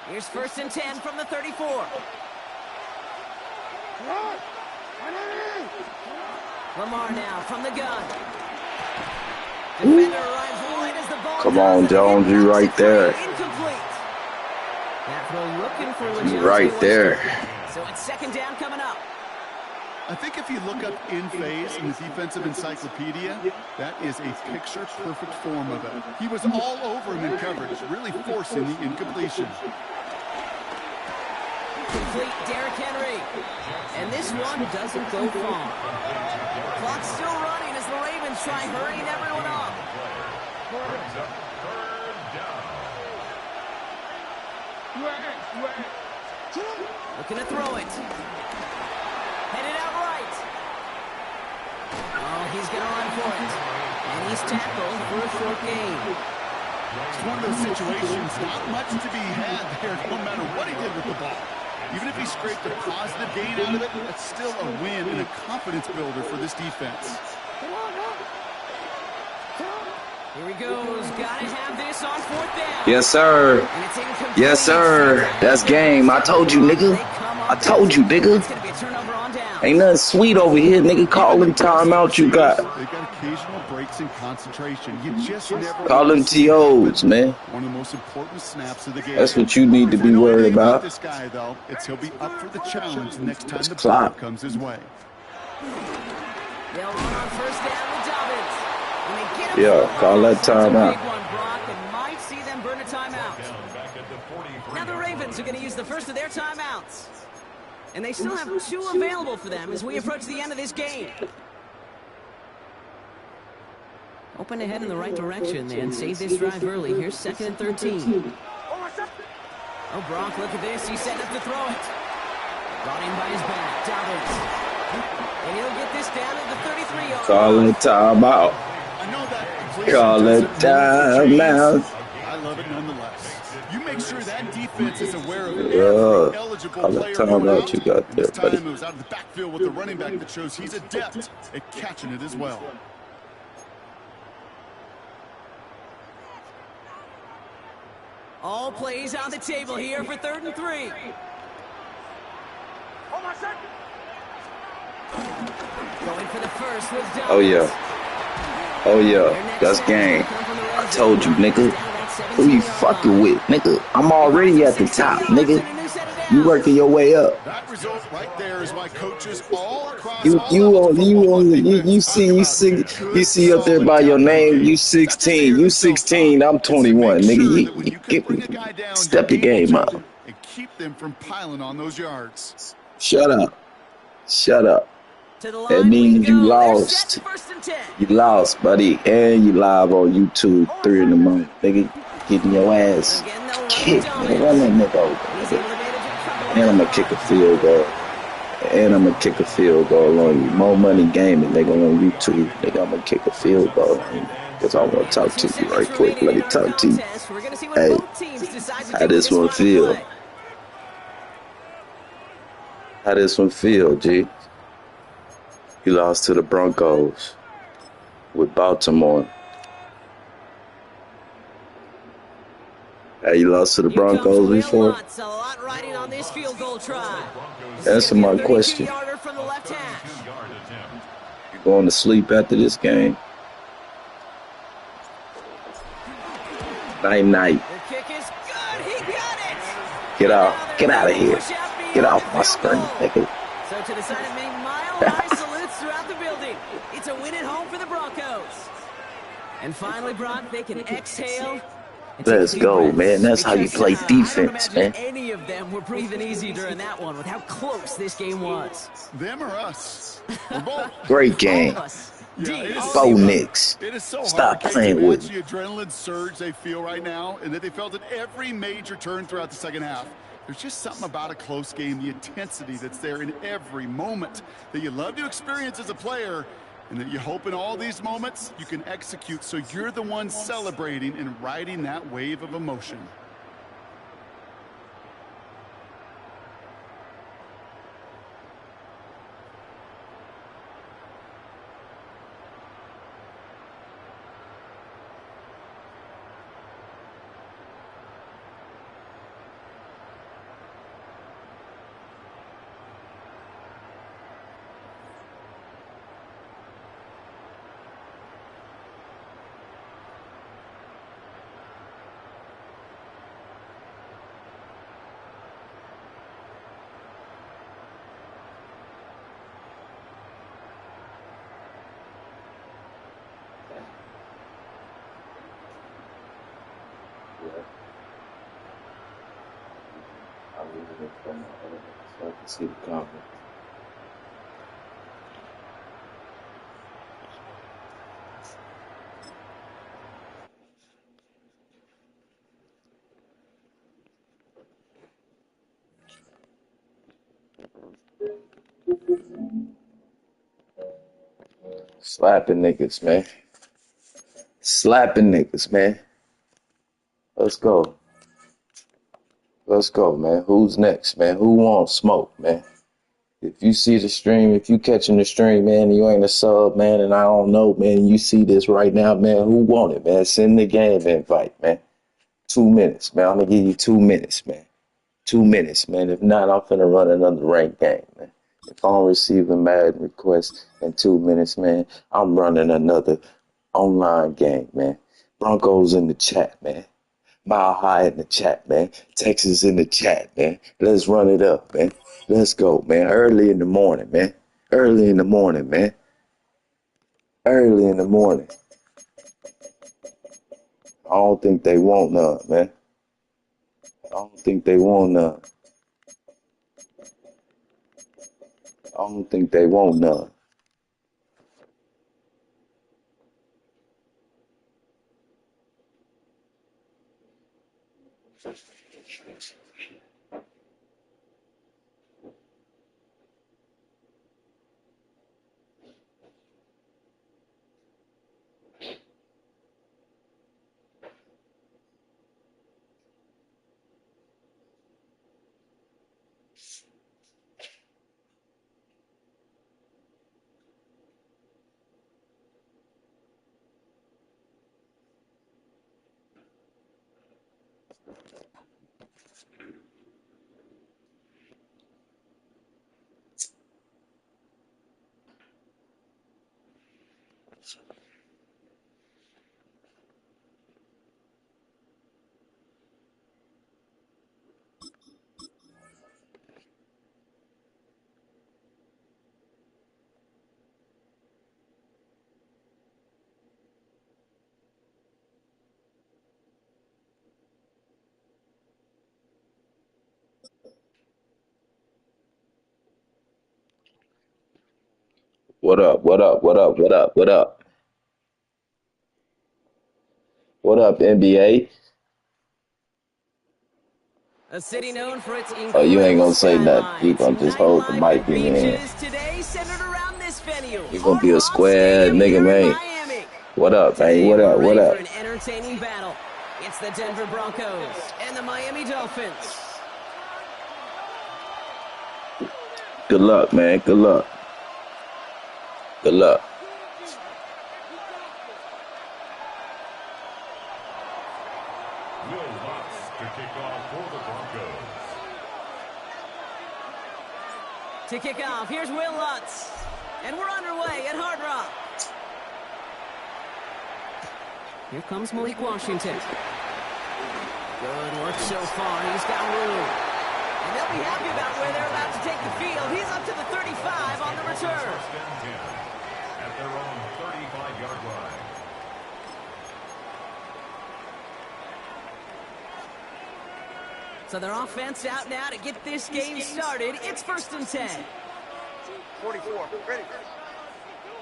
Here's first and 10 from the 34. Lamar now from the gun. Defender arrives right as the ball. Come on, Jones, you right there. Incomplete. That throw looking for You right there. So it's second down coming up. I think if you look up in phase in the defensive encyclopedia, that is a picture-perfect form of it. He was all over him in coverage, really forcing the incompletion. Complete Derrick Henry. And this one doesn't go far. Clock's still running as the Ravens try hurrying everyone up. Looking to throw it. Headed out right. Oh, he's going to run for it. And he's tackled for a short gain. It's one of those situations, not much to be had there, no matter what he did with the ball. Even if he scraped a positive gain out of it, it's still a win and a confidence builder for this defense. Here he goes. Gotta have this on fourth down. Yes, sir. Yes, sir. That's game. I told you, nigga. I told you, nigga. It's gonna be a turnover on down. Ain't nothing sweet over here, nigga. Call them timeout you got. They've got occasional breaks in concentration. You just never Call them TOs, man. One of the most important snaps of the game. That's what you need to be worried about. This guy, though, he'll be up for the challenge next time the clock ball comes his way. They'll run on first down with Dobbins. Yeah, call that timeout. Might see them burn a timeout. Now the Ravens are going to use the first of their timeouts. And they still have 2 available for them as we approach the end of this game. Open ahead in the right direction and save this drive early. Here's second and 13. Oh, Brock, look at this. He's set up to throw it. Brought in by his back. Dobbins. And he'll get this down at the 33-yard Call line. it timeout. I know that completion Call it doesn't move the chains. timeout. I love it nonetheless. You make sure that defense is aware of every eligible Call it player going timeout out. you got And there, this buddy. time it was out of the backfield with the running back that shows he's adept at catching it as well. All plays on the table here for 3rd and 3. Going for the first with Dobbins. Oh, yeah. Oh, yeah. That's game. I told you, nigga. Who you fucking with, nigga? I'm already at the top, nigga. You working your way up. That result right there is why coaches all across You see up there by your name. You 16. You 16. I'm 21, nigga. You step your game up. And keep them from piling on those yards. Shut up. Shut up. To the That line we means you go. They're lost. set, 1st and 10. You lost, buddy. And you live on YouTube 3 in the morning, nigga. Getting your ass Again, they'll run kicked. Dobbins. Nigga, run that nigga over, He's nigga. able to manage a couple And I'm of gonna kick a field goal. And I'm gonna kick a field goal on you. More money gaming, nigga, on YouTube. Nigga, I'm gonna kick a field goal on you. Because I want to talk to you right quick. Let me talk to you. We're gonna see what Hey, both teams decide to how do this with one final feel? play. How this one feel, G? You lost to the Broncos with Baltimore. Hey, you lost to the Here comes Broncos Will before? Lutz, a lot riding on this field goal try. Answer my question. 32-yarder from the left hash. You going to sleep after this game? Night night. The kick is good. He got it. Get out. Get out of here. Get off my screen, nigga. So to the side of me, Mile High salutes throughout the building. It's a win at home for the Broncos. And finally, Brock, they can exhale. Let's go, man. That's how you play defense, man. Any of them were breathing easy during that one with how close this game was. Them or us? We're both. Great game. Bo Nix. It is so Stop hard playing to with watch me. the adrenaline surge they feel right now, and that they felt at every major turn throughout the second half. There's just something about a close game, the intensity that's there in every moment that you love to experience as a player, and that you hope in all these moments you can execute so you're the one celebrating and riding that wave of emotion. So I can see the comment. Slapping niggas, man. Slapping niggas, man. Let's go. Let's go, man. Who's next, man? Who wants smoke, man? If you see the stream, if you catching the stream, man, and you ain't a sub, man, and I don't know, man, you see this right now, man, who want it, man? Send the game invite, man. 2 minutes, man. I'm going to give you 2 minutes, man. 2 minutes, man. If not, I'm finna run another ranked game, man. If I don't receive a Madden request in 2 minutes, man, I'm running another online game, man. Broncos in the chat, man. Mile High in the chat, man. Texas in the chat, man. Let's run it up, man. Let's go, man. Early in the morning, man. Early in the morning, man. Early in the morning. I don't think they want none, man. I don't think they want none. I don't think they want none. What up? What up? What up? What up? What up? What up, NBA? A city known for its Oh, you ain't incredible gonna say nothing. You skylines. gonna just hold the Nightlife mic in your hand. beaches today centered around this venue. You gonna Hard be a Rock square Stadium nigga, here in man. Miami. What up, man? Today What we're up? What ready up? for an entertaining battle. It's the Denver Broncos and the Miami Dolphins. Good luck, man. Good luck. Good luck. Will Lutz to kick off for the Broncos. To kick off, here's Will Lutz. And we're underway at Hard Rock. Here comes Malik Washington. Good work so far. He's got room. And they'll be happy about where they're about to take the field. He's up to the 35 on the return. First and 10 at their own 35-yard line. So their offense out now to get this game started. It's 1st and 10. 44. Ready.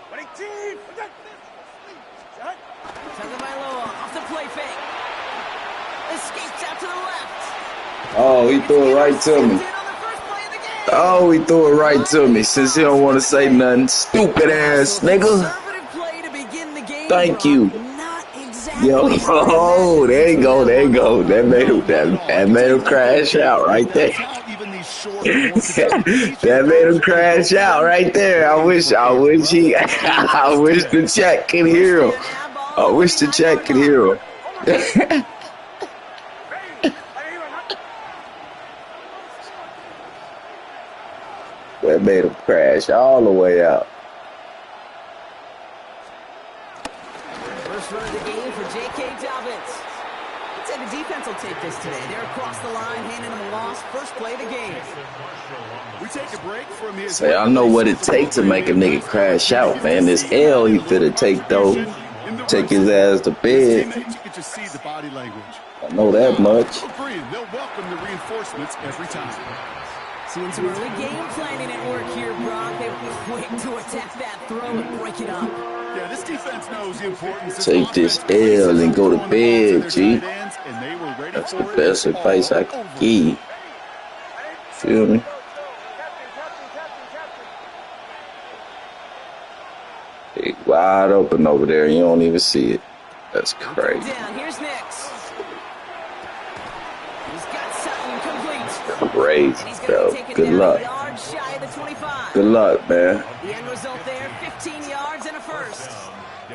22. Tagovailoa off the play fake. Escapes out to the left. Oh, he threw it right to me. Oh, he threw it right to me. Since he don't want to say nothing, stupid ass nigga. Thank you. Yo, oh, there you go, there you go. That made him crash out right there. That made him crash out right there. I wish I wish the chat could hear him. I wish the chat could hear him. That made him crash all the way out. First run of the game for J.K. Dobbins. I'd say the defense will take this today. They're across the line, handing them a loss. First play of the game. We take a break from his. Say, I know what it takes to make a nigga crash out, man. This L he finna take, though. Take his ass to bed. You can just see the body language. I know that much. They'll welcome the reinforcements every time. Seeing some early game planning at work here, Brock. They were quick to attack that throw and break it up. Yeah, this defense knows the importance. Take this L and go to bed, G. That's the best advice I can give. Feel me? Big wide open over there. You don't even see it. That's crazy. Down. Here's Nix. He's got something complete. Crazy, bro. Good luck. Good luck, man. The end result there, 15 yards and a first.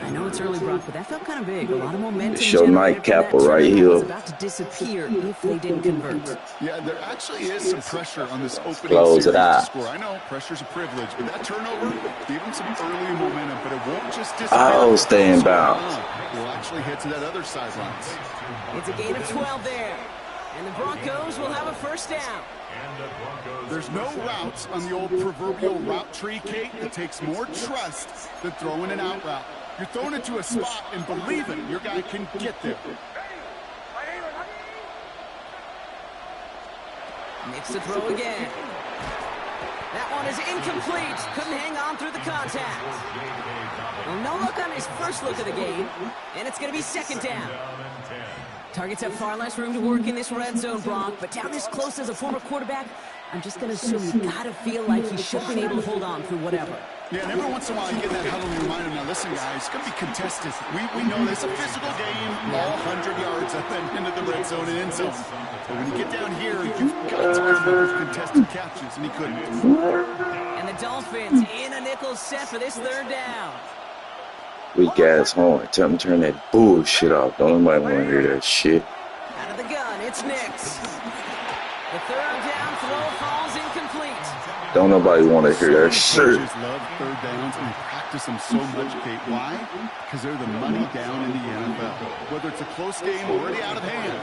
I know it's early, Brock, but that felt kind of big. A lot of momentum. It's your nightcapper right here. Was about to disappear if they didn't convert. Yeah, there actually is some pressure on this opening Close it out. score. I know pressure's a privilege, but that turnover gave them some early momentum. But it won't just disappear. Oh, stay in bounds. We'll actually head to that other sidelines. It's a gain of 12 there, and the Broncos will have a first down. There's no routes on the old proverbial route tree, Kate, that takes more trust than throwing an out route. You're thrown into a spot and believing your guy can get there. Makes the throw again. That one is incomplete. Couldn't hang on through the contact. Well, no look on his first look of the game, and it's going to be second down. Targets have far less room to work in this red zone, Brock, but down this close as a former quarterback, I'm just going to assume you got to feel like he should have been able to hold on through whatever. Yeah, and every once in a while you get that huddle and remind him, now listen, guys, it's going to be contested. We know this is a physical game, all 100 yards up and into the red zone and end zone. But when you get down here, you've got to earn those contested catches, and he couldn't. And the Dolphins in a nickel set for this third down. Weak ass horn. Tell him to turn that bullshit off. Don't nobody want to hear that shit. Out of the gun, it's Nix. The third down throw falls incomplete. Don't nobody want to hear that shit. Coaches love third downs and they practice them so much, Kate. Why? Because they're the money down in the NFL. Whether it's a close game already out of hand,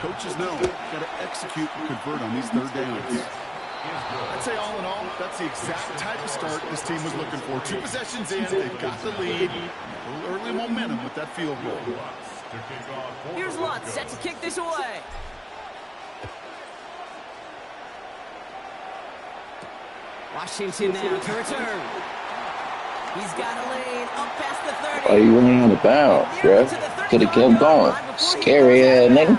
coaches know got to execute and convert on these third downs. I'd say all in all, that's the exact type of start this team was looking for. 2 possessions in, they've got the lead. A little early momentum with that field goal. Here's Lutz set to kick this away. Washington now to return. He's got a lane up past the 30. Why you running out of bounds, bro? Could have kept going. Scary ass nigga.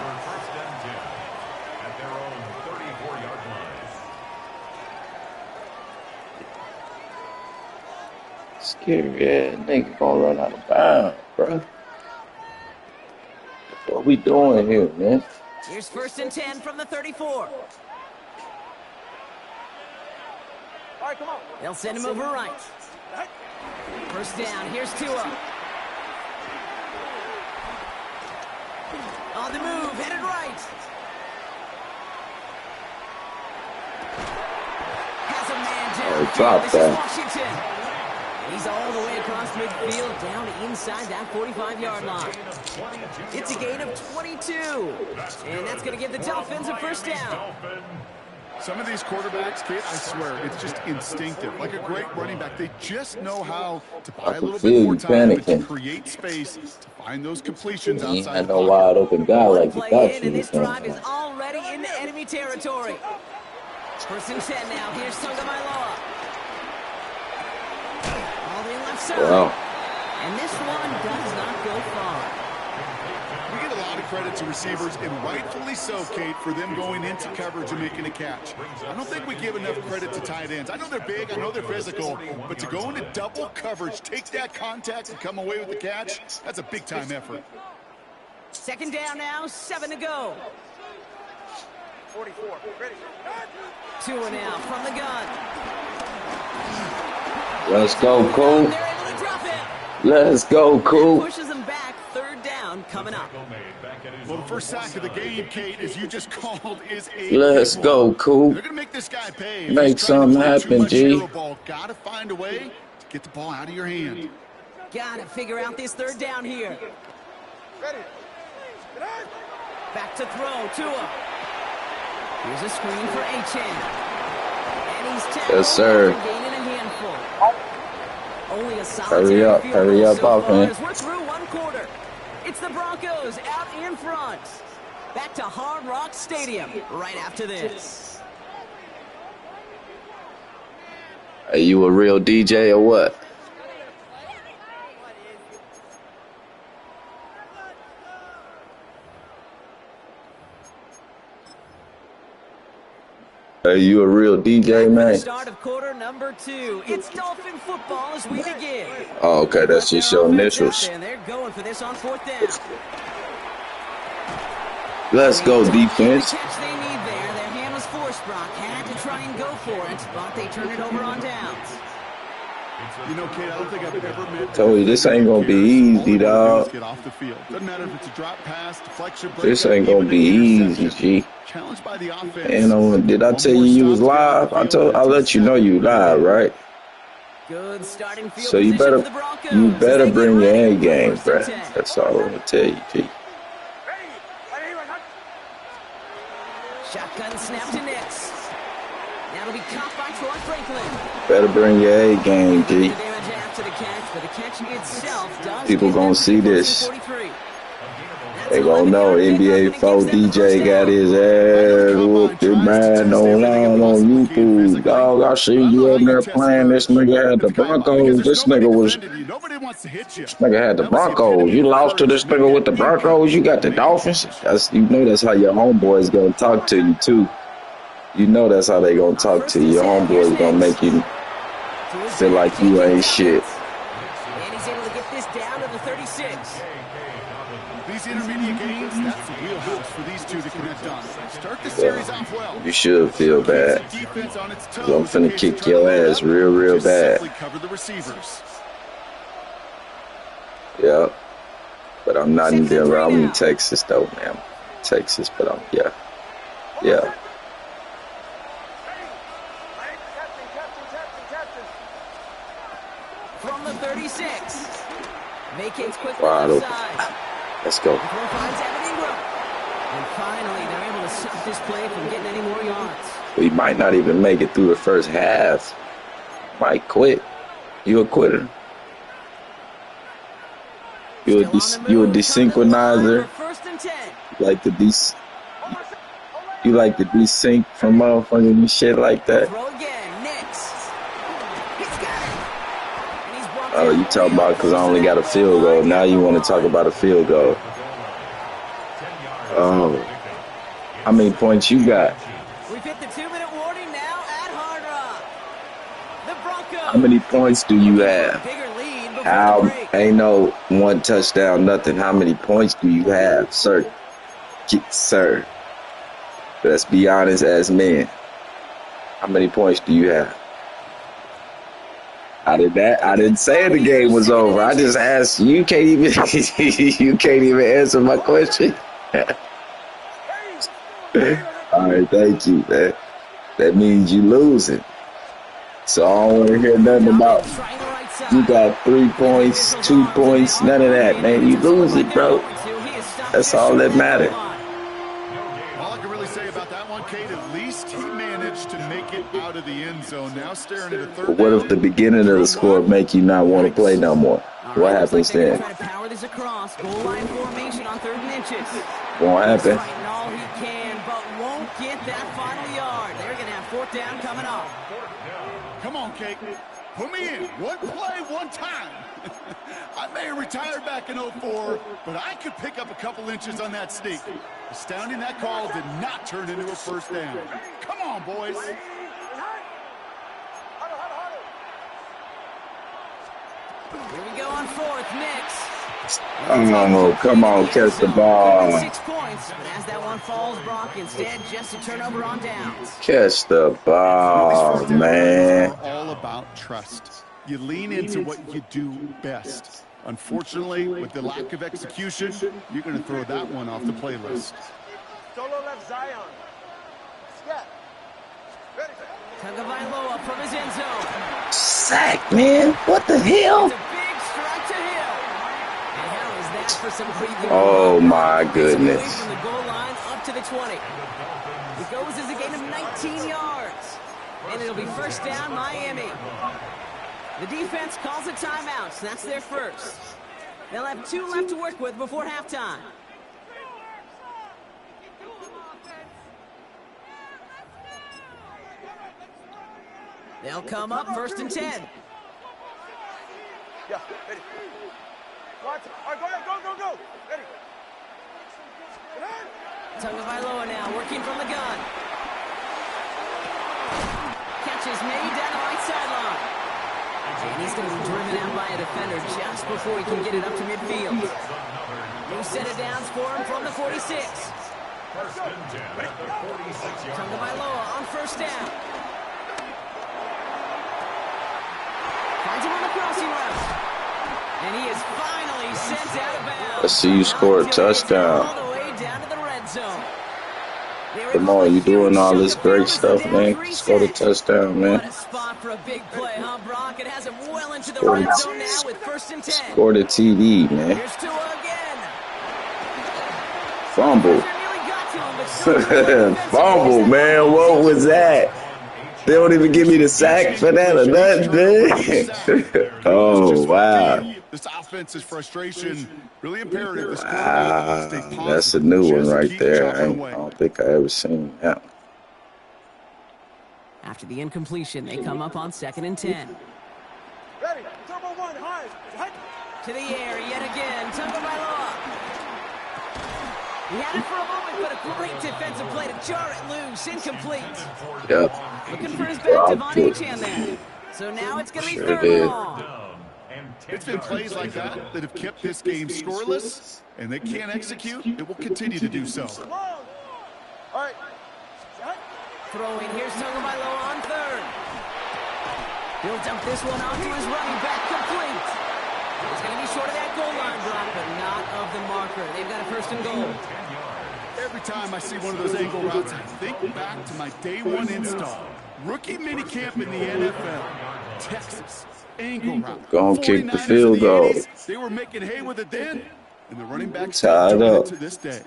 At their own 34-yard line. Scary ass nigga gonna run out of bounds, bro. What we doing here, man? Here's 1st and 10 from the 34. All right, come on. They'll send him over right. 1st down, here's Tua. On the move, headed right. Has a man down. Oh, drop This that. is Washington. He's all the way across midfield, down inside that 45-yard line. It's a gain of 22. And that's going to give the Dolphins a 1st down. Some of these quarterbacks, Kate, I swear, it's just instinctive. Like a great running back, they just know how to buy a little bit more time and to create space to find those completions He outside ain't the no pocket. wide open guy One like you play thought in, you and was this going drive is to. already into enemy territory. 1st and 10 now. Here's Tagovailoa. All the way left side. Wow. And this one does not go far. We get a lot of credit to receivers, and rightfully so, Kate, for them going into coverage and making a catch. I don't think we give enough credit to tight ends. I know they're big, I know they're physical, but to go into double coverage, take that contact, and come away with the catch, that's a big-time effort. 2nd down now, 7 to go. 44. Ready. Tua now from the gun. Let's go, Cool. They're able to drop it. Let's go, Cool. Pushes them back. 3rd down coming up. Well, the first sack of the game, Kate, as you just called, is a Let's big go, one. Cool. They're going to make this guy pay. If Make he's trying to something play too happen, much G. hero ball, got to find a way to get the ball out of your hand. Got to figure out this 3rd down here. Ready. Back to throw. Tua. Here's a screen for Achane. And he's tackled. Yes, sir. After gaining a handful. Only a Hurry up, solitary hurry field up, goal so far offense. as we're through 1 quarter. It's the Broncos out in front. Back to Hard Rock Stadium right after this. Are you a real DJ or what? Are you a real DJ, For the man? start of quarter number 2. It's Dolphin football as we begin. Oh, okay, that's just your initials. And they're going for this on 4th down. Let's go, defense. The catch they need there. Their hand was forced. Brock had to try and go for it, but they turn it over on downs. You know, Kate, I don't think I've ever met. Told you this ain't gonna be easy, dog. Get off the field. Doesn't matter if it's a drop pass, deflection, This ain't gonna be easy, G. Challenged by the offense. And did I tell you was live? I let you know you live, right? Good starting field So you position for the Broncos you as better they get bring your ready A for game, 1st and bruh. 10. That's all I want to tell you, G. Shotgun snap to Nix. That'll be caught by Troy Franklin. Better bring your A game, G. The damage after the catch, but the catch itself does People give gonna them see the this. 43. They gonna know NBA 4 DJ got his ass whooped in Madden on YouTube. Dog, I see you up there playing. This nigga had the Broncos. This nigga had the Broncos. You lost to this nigga with the Broncos. You got the Dolphins. You know that's how your homeboys gonna talk to you too. You know that's how they gonna talk to you. Your homeboys gonna make you feel like you ain't shit. And he's able to get this down to the 36. These intermediate games, that's the wheelhouse for these two to connect on. Start the series off well. You should feel bad. Defense on its toes. I'm finna kick your ass real bad. Cover the receivers. Yeah. But I'm not in Denver. I'm in Texas though, man. Texas, but yeah. from the 36. Vacates quickly Wide left open. side. Let's go. Throw finds Evan Ingram. And finally, they're able to stop this play from getting any more yards. We might not even make it through the first half. Might quit. You a quitter. You a desynchronizer. Like the you like to desync from motherfucking and shit like that. Throw again, Nix. He's got it. And he's brought Oh, you talking about because I only got a field goal. Now you want to talk about a field goal. Oh. How many points you got? We've hit the 2-minute warning now at Hard Rock. The Broncos. How many points do you have? Bigger lead before How the break. ain't no one touchdown, nothing. How many points do you have, sir? Sir. Let's be honest as men. How many points do you have? I didn't say the game was over. I just asked you. You can't even you can't even answer my question. All right, thank you, man. That means you losing. So I don't want to hear nothing about you got 3 points, 2 points, none of that, man. You lose it, bro. That's all that matters. All I can really say about that one, Kate, at least he managed to make it out of the end zone. Now staring at a third. But what if the beginning of the score make you not want to play no more? What happens then? Try to power this across. Goal line formation on 3rd and inches. Won't happen. Fighting all he can, but won't get that final yard. They're going to have 4th down coming up. Come on, Kate. Put me in. One play, one time. I may have retired back in 04, but I could pick up a couple inches on that sneak. Astounding that call did not turn into a 1st down. Come on, boys. Here we go on 4th, Nix. Oh, come on, catch the ball. 6 points, but as that one falls, Brock instead just a turnover on downs. Catch the ball, man. It's all about trust. You lean into what you do best. Unfortunately, with the lack of execution, you're going to throw that one off the playlist. Solo left Zion. Scat. Tagovailoa from his end zone. Sack, man. What the hell? It's a big strike to him. And how is that for some preview? Oh, my goodness. Away from the goal line up to the 20. It goes as a gain of 19 yards. And it'll be 1st down, Miami. The defense calls a timeout, so that's their first. They'll have 2 left to work with before halftime. They'll come up 1st and 10. Yeah, ready. Watch. All right, go. Ready. Tagovailoa now working from the gun. Catch is made down the right sideline. And he's going to be driven out by a defender just before he can get it up to midfield. New set of downs for him from the 46. 1st and 10 at the 46-yard line. Tagovailoa on 1st down. Finds him on the crossing route. And he is finally sent out of bounds. Let's see you score a touchdown. All the way down to the red zone. Come on, you doing all this great stuff, man. Score the touchdown, man. What a spot for a big play, huh, Brock? It has him well into the red zone now with 1st and 10. Score the TD, man. Here's Tua again. Fumble. Fumble, man. What was that? They don't even give me the sack for that or nothing, man. Oh, wow. This offense's frustration really imperative. Wow, that's a new one right there. I don't think I ever seen that one. After the incompletion, they come up on 2nd and 10. Ready. Turbo 1, high. To the air yet again. Tagovailoa. He had it for a moment, but a great defensive play to jar it loose. Incomplete. Yep. Looking for his back, Devon Achane there. So now it's going to be 3rd and long. It's been plays like that have kept this game scoreless, and they can't execute. It will continue to do so. All right. Throwing, here's Tagovailoa on 3rd. He'll dump this one off to his running back, complete. He's going to be short of that goal line, Brock, but not of the marker. They've got a 1st and goal. Every time I see one of those angle routes, I think back to my day 1 install. Rookie minicamp in the NFL. Texas. angle route. Gonna kick the 49ers field in the goal. 80s, they were making hay with it then, and the running back's still Tied doing up. it to this day.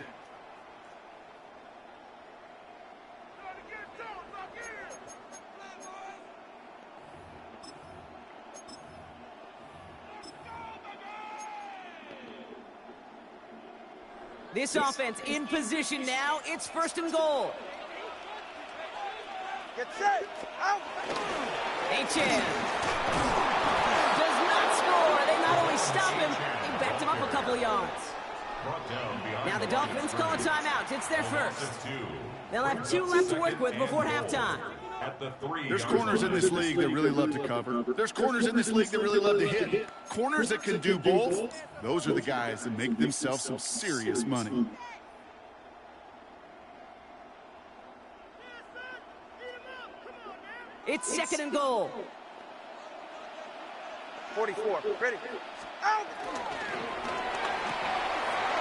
This offense in position now. It's 1st and goal. Get set. Out. Achan does not score. They not only stop him, they backed him up a couple of yards. Now the Dolphins call a timeout. It's their first. They'll have 2 left to work with before halftime. There's corners in this league that really love to cover. There's corners in this league that really love to hit. Corners that can do both, those are the guys that make themselves some serious money. It's 2nd and goal. 44. Ready. Out.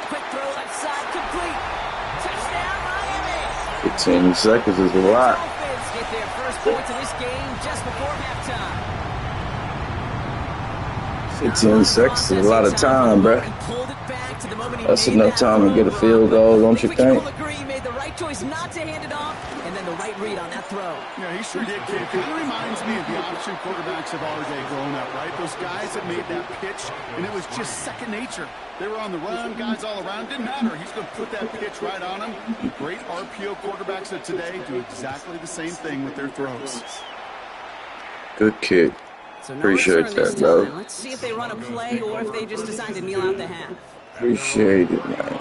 Quick throw left side, complete. Touchdown, Miami. 15 seconds is a lot. Dolphins get their first points of this game just before halftime. 15 seconds is a lot of time, bro. He pulled it back to the moment he That's made enough that time to throw. get a field goal, don't you We can think? all agree he made the right choice not to hand it off, and then the right read on that throw. Yeah, he sure did, kid. Kind of reminds me of the option quarterbacks of our day growing up, right? Those guys that made that pitch, and it was just second nature. They were on the run, guys all around. Didn't matter. He's going to put that pitch right on them. Great RPO quarterbacks of today do exactly the same thing with their throws. Good kick. So no Appreciate return this that, bro. time. Let's see if they run a play or if they just decide to kneel out the half. Appreciate it, man.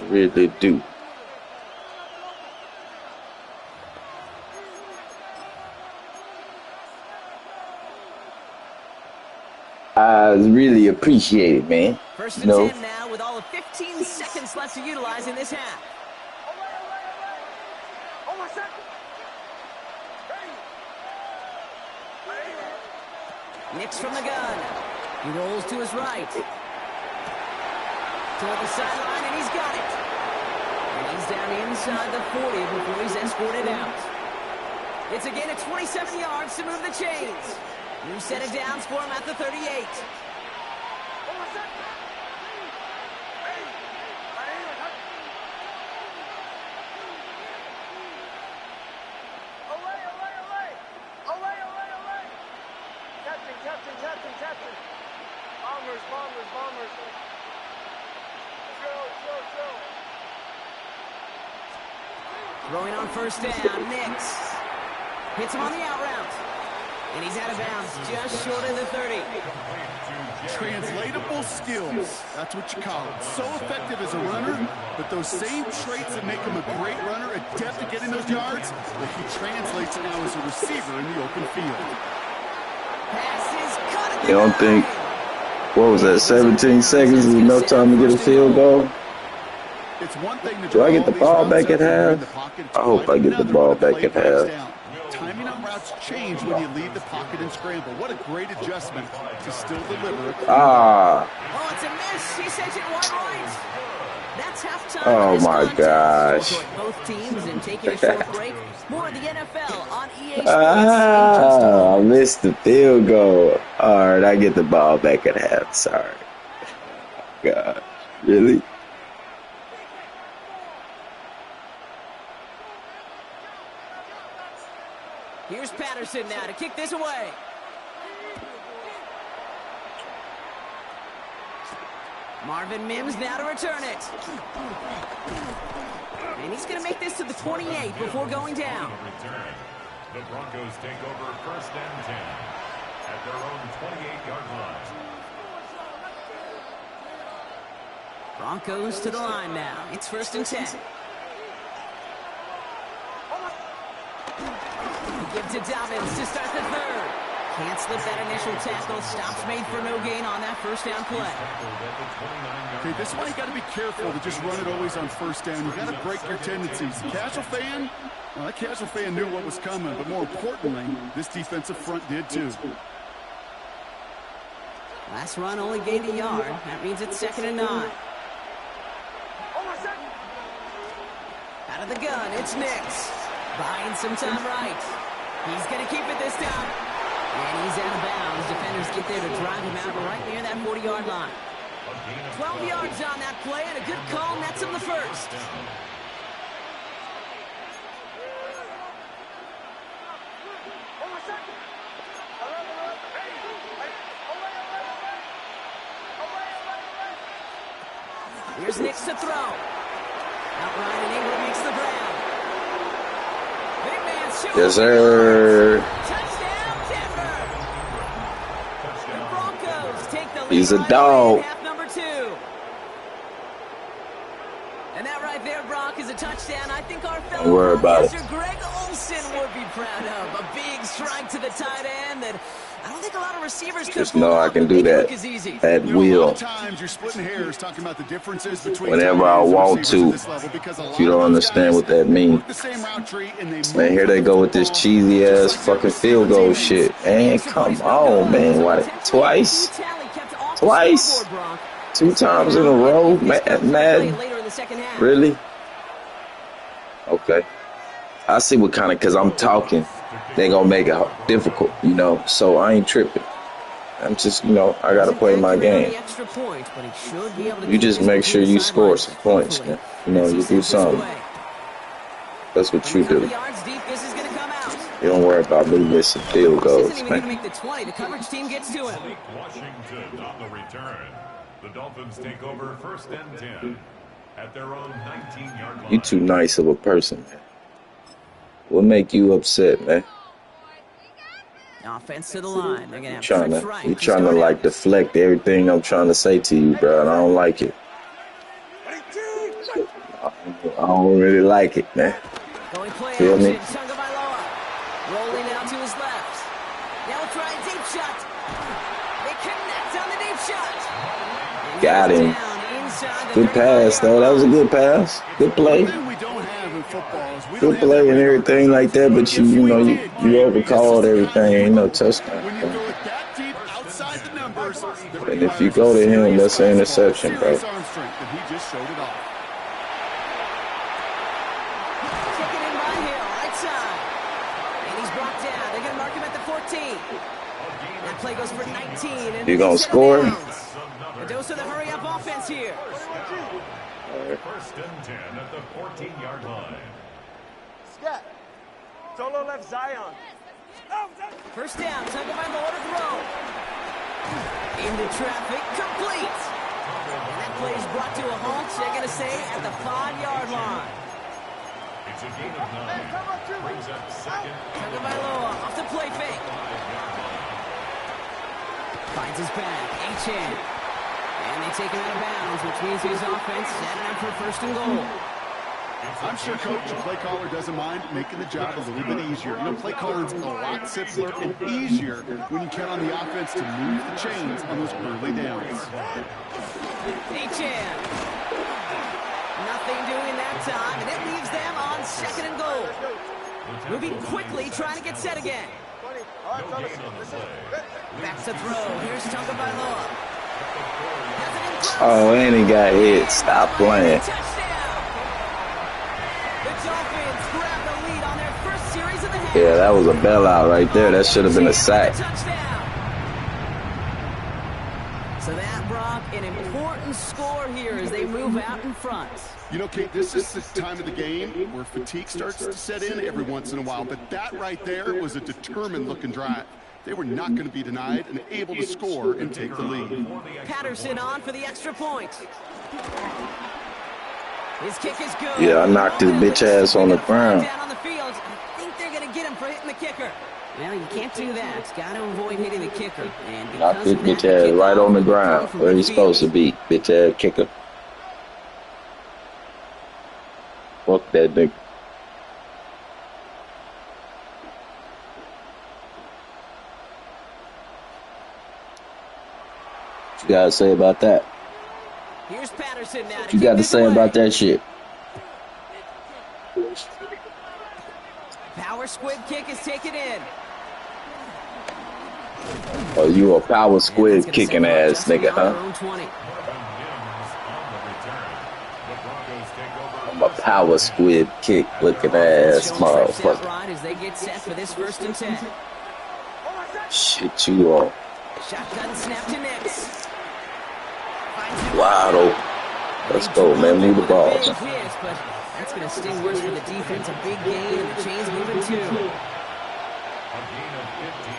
I really do. I really appreciate it, man. 1st You and know, 10 now with all of 15 seconds left to utilize in this half. On my second. Nix from the gun. He rolls to his right. Toward the sideline, and he's got it. And he's down inside the 40 before he's escorted out. It's again at 27 yards to move the chains. New set of downs for him at the 38. Captain. Bombers. Throwing on 1st down, Nix. Hits him on the out route. And he's out of bounds, just short of the 30. Translatable skills. That's what you call it. So effective as a runner, but those same traits that make him a great runner, adept at getting those yards, well, he translates now as a receiver in the open field. Pass is cut at the you don't line. think, what was that, 17 seconds is enough time to get a field goal? It's one thing to Do I draw get the all ball these back routes at up and half? in the pocket. I hope I get the Another ball when the back play at breaks half. down. Timing on routes change when you leave the pocket and scramble. What a great adjustment to still deliver. Ah, Oh, it's a miss. He sends it wide right. That's halftime. Oh, of this my contest. gosh. We'll join both teams and taking a short break. More of the NFL on EA Sports. I missed the field goal. All right, I get the ball back at half. Sorry. God, really? Here's Patterson now to kick this away. Marvin Mims now to return it. And he's going to make this to the 28 before going down. The Broncos take over 1st and 10 at their own 28-yard line. Broncos to the line now. It's 1st and 10. Give to Dobbins to start the 3rd. Can't slip that initial tackle. Stops made for no gain on that 1st down play. Okay, this is why you got to be careful to just run it always on 1st down. You got to break your tendencies. The casual fan, well, that casual fan knew what was coming, but more importantly, this defensive front did too. Last run only gained a yard. That means it's 2nd and 9. Out of the gun, it's Nix. Buying some time right. He's going to keep it this time. is out of bounds. Defenders get there to drive him out right near that 40-yard line. 12 yards on that play, and a good call nets him the first. Here's Nix to throw. Outright and Ingram makes the ground. Big man shooting. Yes, sir. Touchdown, Denver. The Broncos take the lead. He's a right dog. away in half number 2. And that right there, Brock, is a touchdown. I think our fellow Don't worry about it. broadcaster Greg Olsen would be proud of. A big strike to the tight end that I don't think a lot of receivers could Just pull know I off, can but do make it that look as easy. at You know, a lot will. of times you're splitting hairs talking about the differences between Whenever tight I ends and want receivers to. at this level, because a lot If you of don't those understand guys what that means. work the same route tree and they Man, here move they the go with this football cheesy just ass like their fucking field receiver goal teammates. shit. Man, come on, man. What? Twice? Twice? 2 times in a row? Madden? Really? Okay. I see what kind of, because I'm talking, they going to make it difficult, you know, so I ain't tripping. I'm just, you know, I got to play my game. You just make sure you score some points, man. You know, you do something. That's what you do. You don't worry about me missing field goals, man. The coverage team gets to him. Washington on the return. The Dolphins take over 1st and 10 at their own 19-yard line. You too nice of a person, man. What make you upset, man? Offense to the line. They're gonna have You trying to like deflect everything I'm trying to say to you, bro. And I don't like it. I don't really like it, man. Going play Feel me? action. Rolling out to his left. Now we'll try a deep shot. They connect on the deep shot. Got him. Good pass, though. That was a good pass. Good play. Good play and everything like that, but you overcalled everything. Ain't no touchdown. And if you go to him, that's an interception, bro. That play goes for 19. You gonna score? A dose of the hurry-up offense here. 1st and 10 at the 14-yard line. Scott. Solo left Zion. First down, Tagovailoa to throw. Into traffic, complete. And that play is brought to a halt, they're going to say, at the 5-yard line. It's a gain of 9. Brings up 2nd. Tagovailoa off the play fake. Finds his back, H.N. And they take him out of bounds, which means his offense set up for 1st and goal. I'm sure Coach, the play caller, doesn't mind making the job a little bit easier. You know, play calling is a lot simpler and easier when you count on the offense to move the chains on those early downs. H.N. Nothing doing that time, and it leaves them on 2nd and goal. Moving quickly, trying to get set again. Back to throw. Here's Tagovailoa. Oh, and he got hit. Stop playing. Yeah, that was a bailout right there. That should have been a sack. So that, Brock, an important score here as they move out in front. You know, Kate, this is the time of the game where fatigue starts to set in every once in a while. But that right there was a determined-looking drive. They were not going to be denied and able to score and take the lead. Patterson on for the extra point. His kick is good. Yeah, I knocked his bitch ass on the ground. Down on the field. I think they're going to get him for hitting the kicker. Well, you can't do that. Got to avoid hitting the kicker. And Knocked his bitch ass right on the ground where he's supposed to be. Bitch ass kicker. Fuck that nigga. What you gotta say about that? Here's Patterson now. What you got to say about that shit? Power squib kick is taken in. Oh, you a power squid kicking ass nigga, huh? I'm a power squid kick looking ass motherfucker. As they get set for this 1st and 10. Shit, you all. Shotgun snap to Nix. Wide open. Let's go, man. Move the ball. Big hit, but that's going to sting worse for the defense. A big gain, and the chain's moving too. A gain of 15.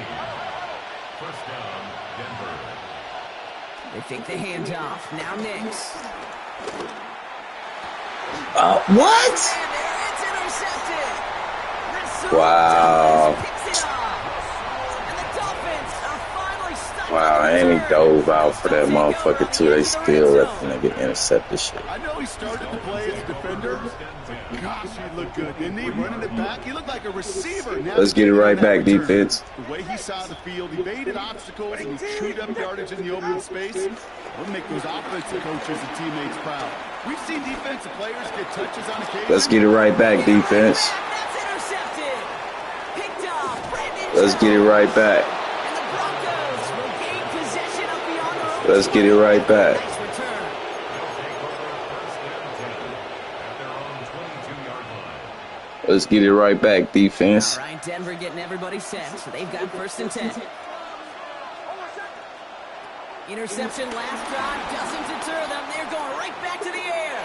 First down, Denver. They fake the handoff. Now Nix. What? And it's intercepted. Wow. Picks it up. And the Dolphins are finally stuck. Wow, and he dove out for that motherfucker too. They still let the nigga intercept this shit. I know he started the play as a defender, but gosh, he looked good, didn't he? Running it back, he looked like a receiver. Now Let's get it right back, defense. The way he saw the field, he baited obstacles and he chewed up yardage in the open space. We'll make those offensive coaches and teammates proud. We've seen defensive players get touches on occasion. Let's get it right back, defense. That's intercepted. Picked off. Let's get it right back. And the Broncos will gain possession up beyond their own. Let's get it right back. Nice return. Let's get it right back, defense. All right, Denver getting everybody set, so they've got 1st and 10. Interception last drive doesn't deter them. They're going right back to the air.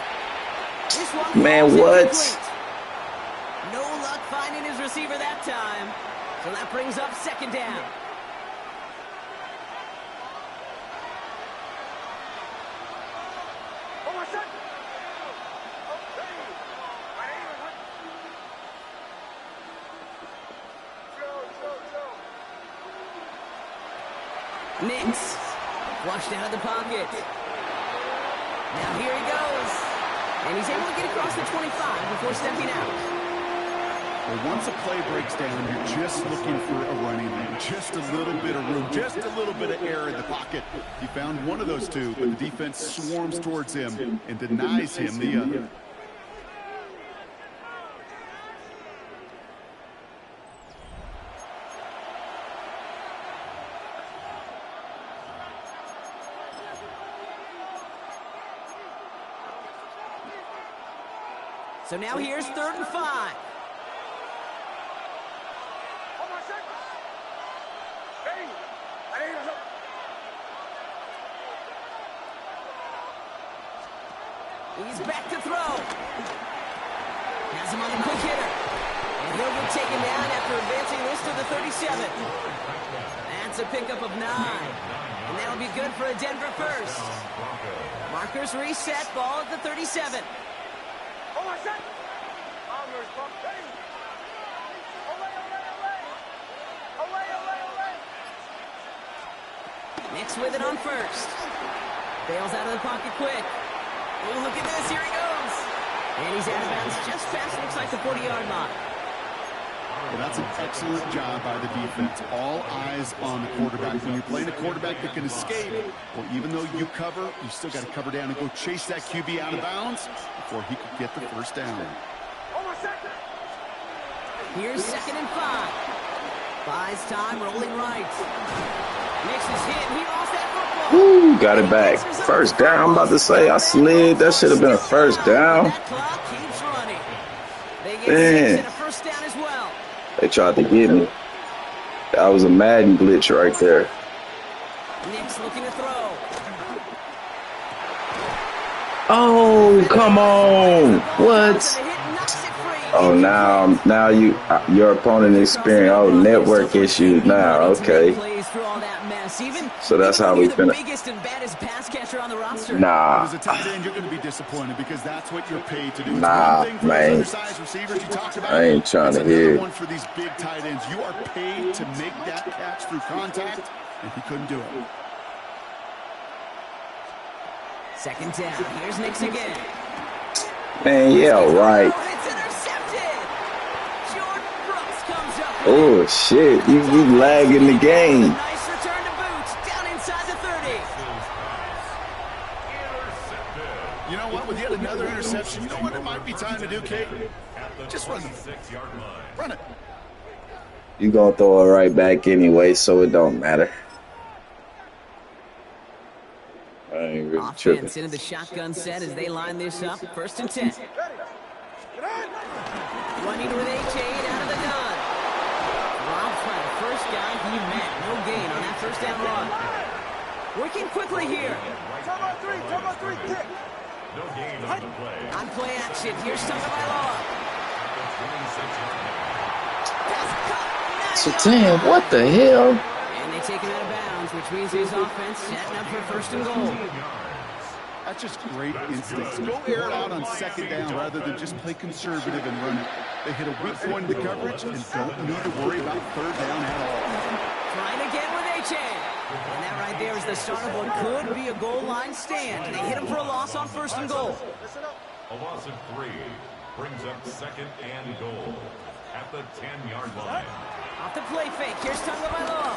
This one Man, what? incomplete. No luck finding his receiver that time. So that brings up 2nd down. Nix. Flushed out of the pocket. Now here he goes. And he's able to get across the 25 before stepping out. Well, once a play breaks down, you're just looking for a running lane. Just a little bit of room, just a little bit of air in the pocket. He found one of those two, but the defense swarms towards him and denies him the other. So now here's 3rd and 5. He's back to throw. Has him on the quick hitter. And he'll get taken down after advancing this to the 37. That's a pickup of 9. And that'll be good for a Denver first. Markers reset, ball at the 37. Nix with it on 1st. Bails out of the pocket quick. Oh, look at this. Here he goes. And he's out of bounds just past, looks like the 40-yard line. Well, that's an excellent job by the defense. All eyes on the quarterback. When you're playing a quarterback that can escape, well, even though you cover, you still got to cover down and go chase that QB out of bounds before he could get the 1st down. Here's 2nd and 5. Buys time, rolling right. Nix is hit, and he lost that football. Woo, got it back. 1st down. I'm about to say, I slid. That should have been a 1st down. That clock keeps running. They get 6 and a 1st down as well. They tried to get me. That was a Madden glitch right there. Nix looking to throw. Oh, come on. What? Oh, now your opponent experiencing network issues now. Okay. So that's how we finna. Biggest and baddest pass catcher on the roster. Nah. As a tight end, you're going to be disappointed because that's what you're paid to do. It's nah, one thing for man. undersized receivers you talked about. I ain't trying to hear. One for these big tight ends. You are paid to make that catch through contact, and he couldn't do it. 2nd down. Here's Nix again. Man, yeah, right. It's intercepted. Jordan Brooks comes up. Oh shit, you lagging the game. Nice return to boot. Down inside the 30. You know what? With yet another interception, you know what it might be time to do, Kate? Just run it. Run it. You gonna throw it right back anyway, so it don't matter. I ain't really tripping. Offense into the shotgun set as they line this up. 1st and 10. Running with A-Chain out of the gun. Rob's by the first guy he met. No down run. Working quickly here. Come on, three, kick. No gain on the play. On play action, here's Tagovailoa. So damn, what the hell? And they take him out of bounds, which means his offense setting up for first and goal. That's just great instincts. Go air it out on second down rather than just play conservative and run it. They hit a weak point in the coverage and don't need to worry about third down at all. Trying again with Achane. And that right there is the start of what could be a goal line stand. They hit him for a loss on first and goal. A loss of 3 brings up second and goal at the 10-yard line. Off the play fake, here's Tagovailoa.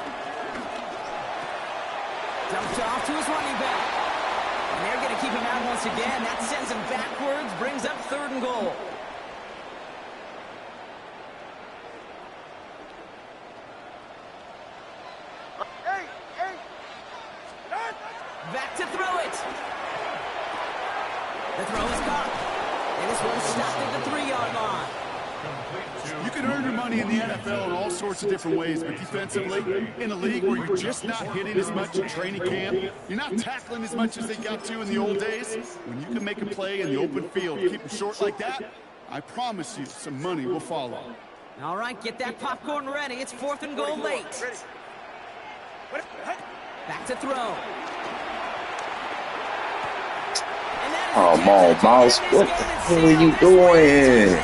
Dumped off to his running back. And they're going to keep him out once again. That sends him backwards, brings up third and goal. Back to throw it. The throw is caught. And this one stopped at the 3-yard line. You can earn your money in the NFL in all sorts of different ways, but defensively, in a league where you're just not hitting as much in training camp, you're not tackling as much as they got to in the old days, when you can make a play in the open field, keep them short like that, I promise you some money will follow. All right, get that popcorn ready. It's 4th and goal late. Back to throw. Oh, on, Mouse. What the hell are you doing?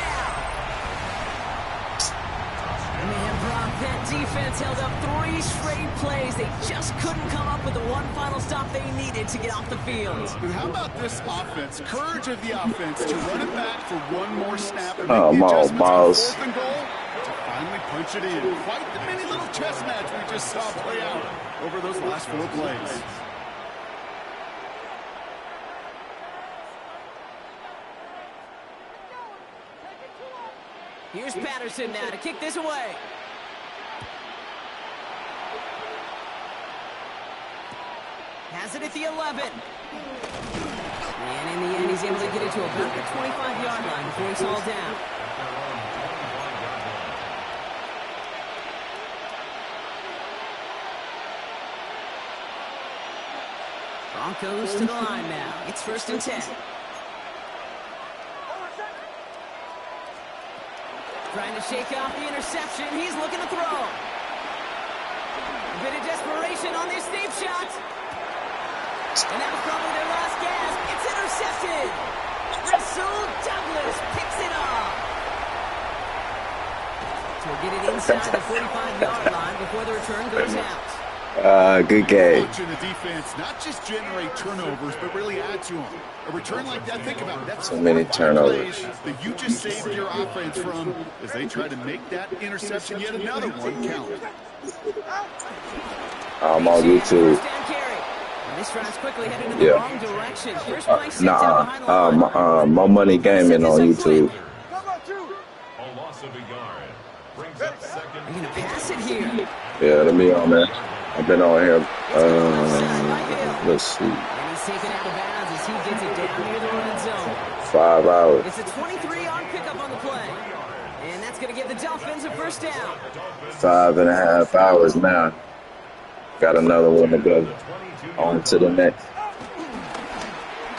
Defense held up 3 straight plays. They just couldn't come up with the one final stop they needed to get off the field. And how about this offense? Courage of the offense to run it back for one more snap and Oh, make the adjustments on Mouse. 4th and goal to finally punch it in. Quite the mini little chess match we just saw play out over those last 4 plays. Here's Patterson now to kick this away. Has it at the 11. And in the end, he's able to get it to about the 25-yard line before he's hauled down. Broncos to the line now. It's 1st and 10. Trying to shake off the interception. He's looking to throw. A bit of desperation on this deep shot. And that was probably their last gasp. It's intercepted. Rasul Douglas picks it up. So we'll get it inside the 45-yard line before the return goes out. Good game. Watching the defense not just generate turnovers, but really add to them. A return like that, think about it. That's So many 4 or 5 turnovers. plays that you just saved your offense from as they try to make that interception yet another one count. I'm on YouTube. First down carry. And this drive's quickly headed in the wrong direction. Here's play sent out behind the line. My money gaming on YouTube. A loss of a yard brings up second. They're going to pass it here. Yeah, let me on there. I've been on here. Let's see. And he's taken out of bounds as he gets it down near the red zone. 5 hours. It's a 23-yard pickup on the play. And that's going to give the Dolphins a first down. 5.5 hours now. Got another one to go. On to the next.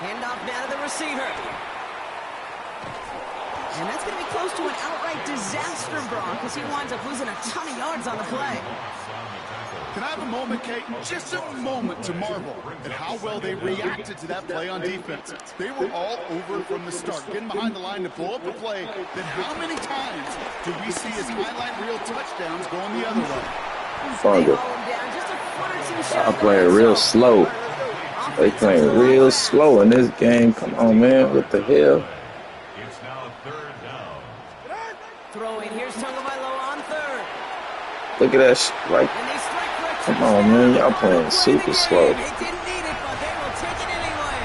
Handoff now to the receiver. And that's going to be close to an outright disaster, Brock, because he winds up losing a ton of yards on the play. Can I have a moment, Kate? Just a moment to marvel at how well they reacted to that play on defense. They were all over it from the start, getting behind the line to blow up a play that how many times do we see as highlight reel touchdowns going the other way? Fungal. I'm playing real slow. They playing real slow in this game. Come on, man. What the hell? It's now 3rd down. Throwing. Here's Tagovailoa on 3rd. Look at that shit. Like, And they strike for a come on, man. Y'all playing super slow. They didn't need it, but they will take it anyway.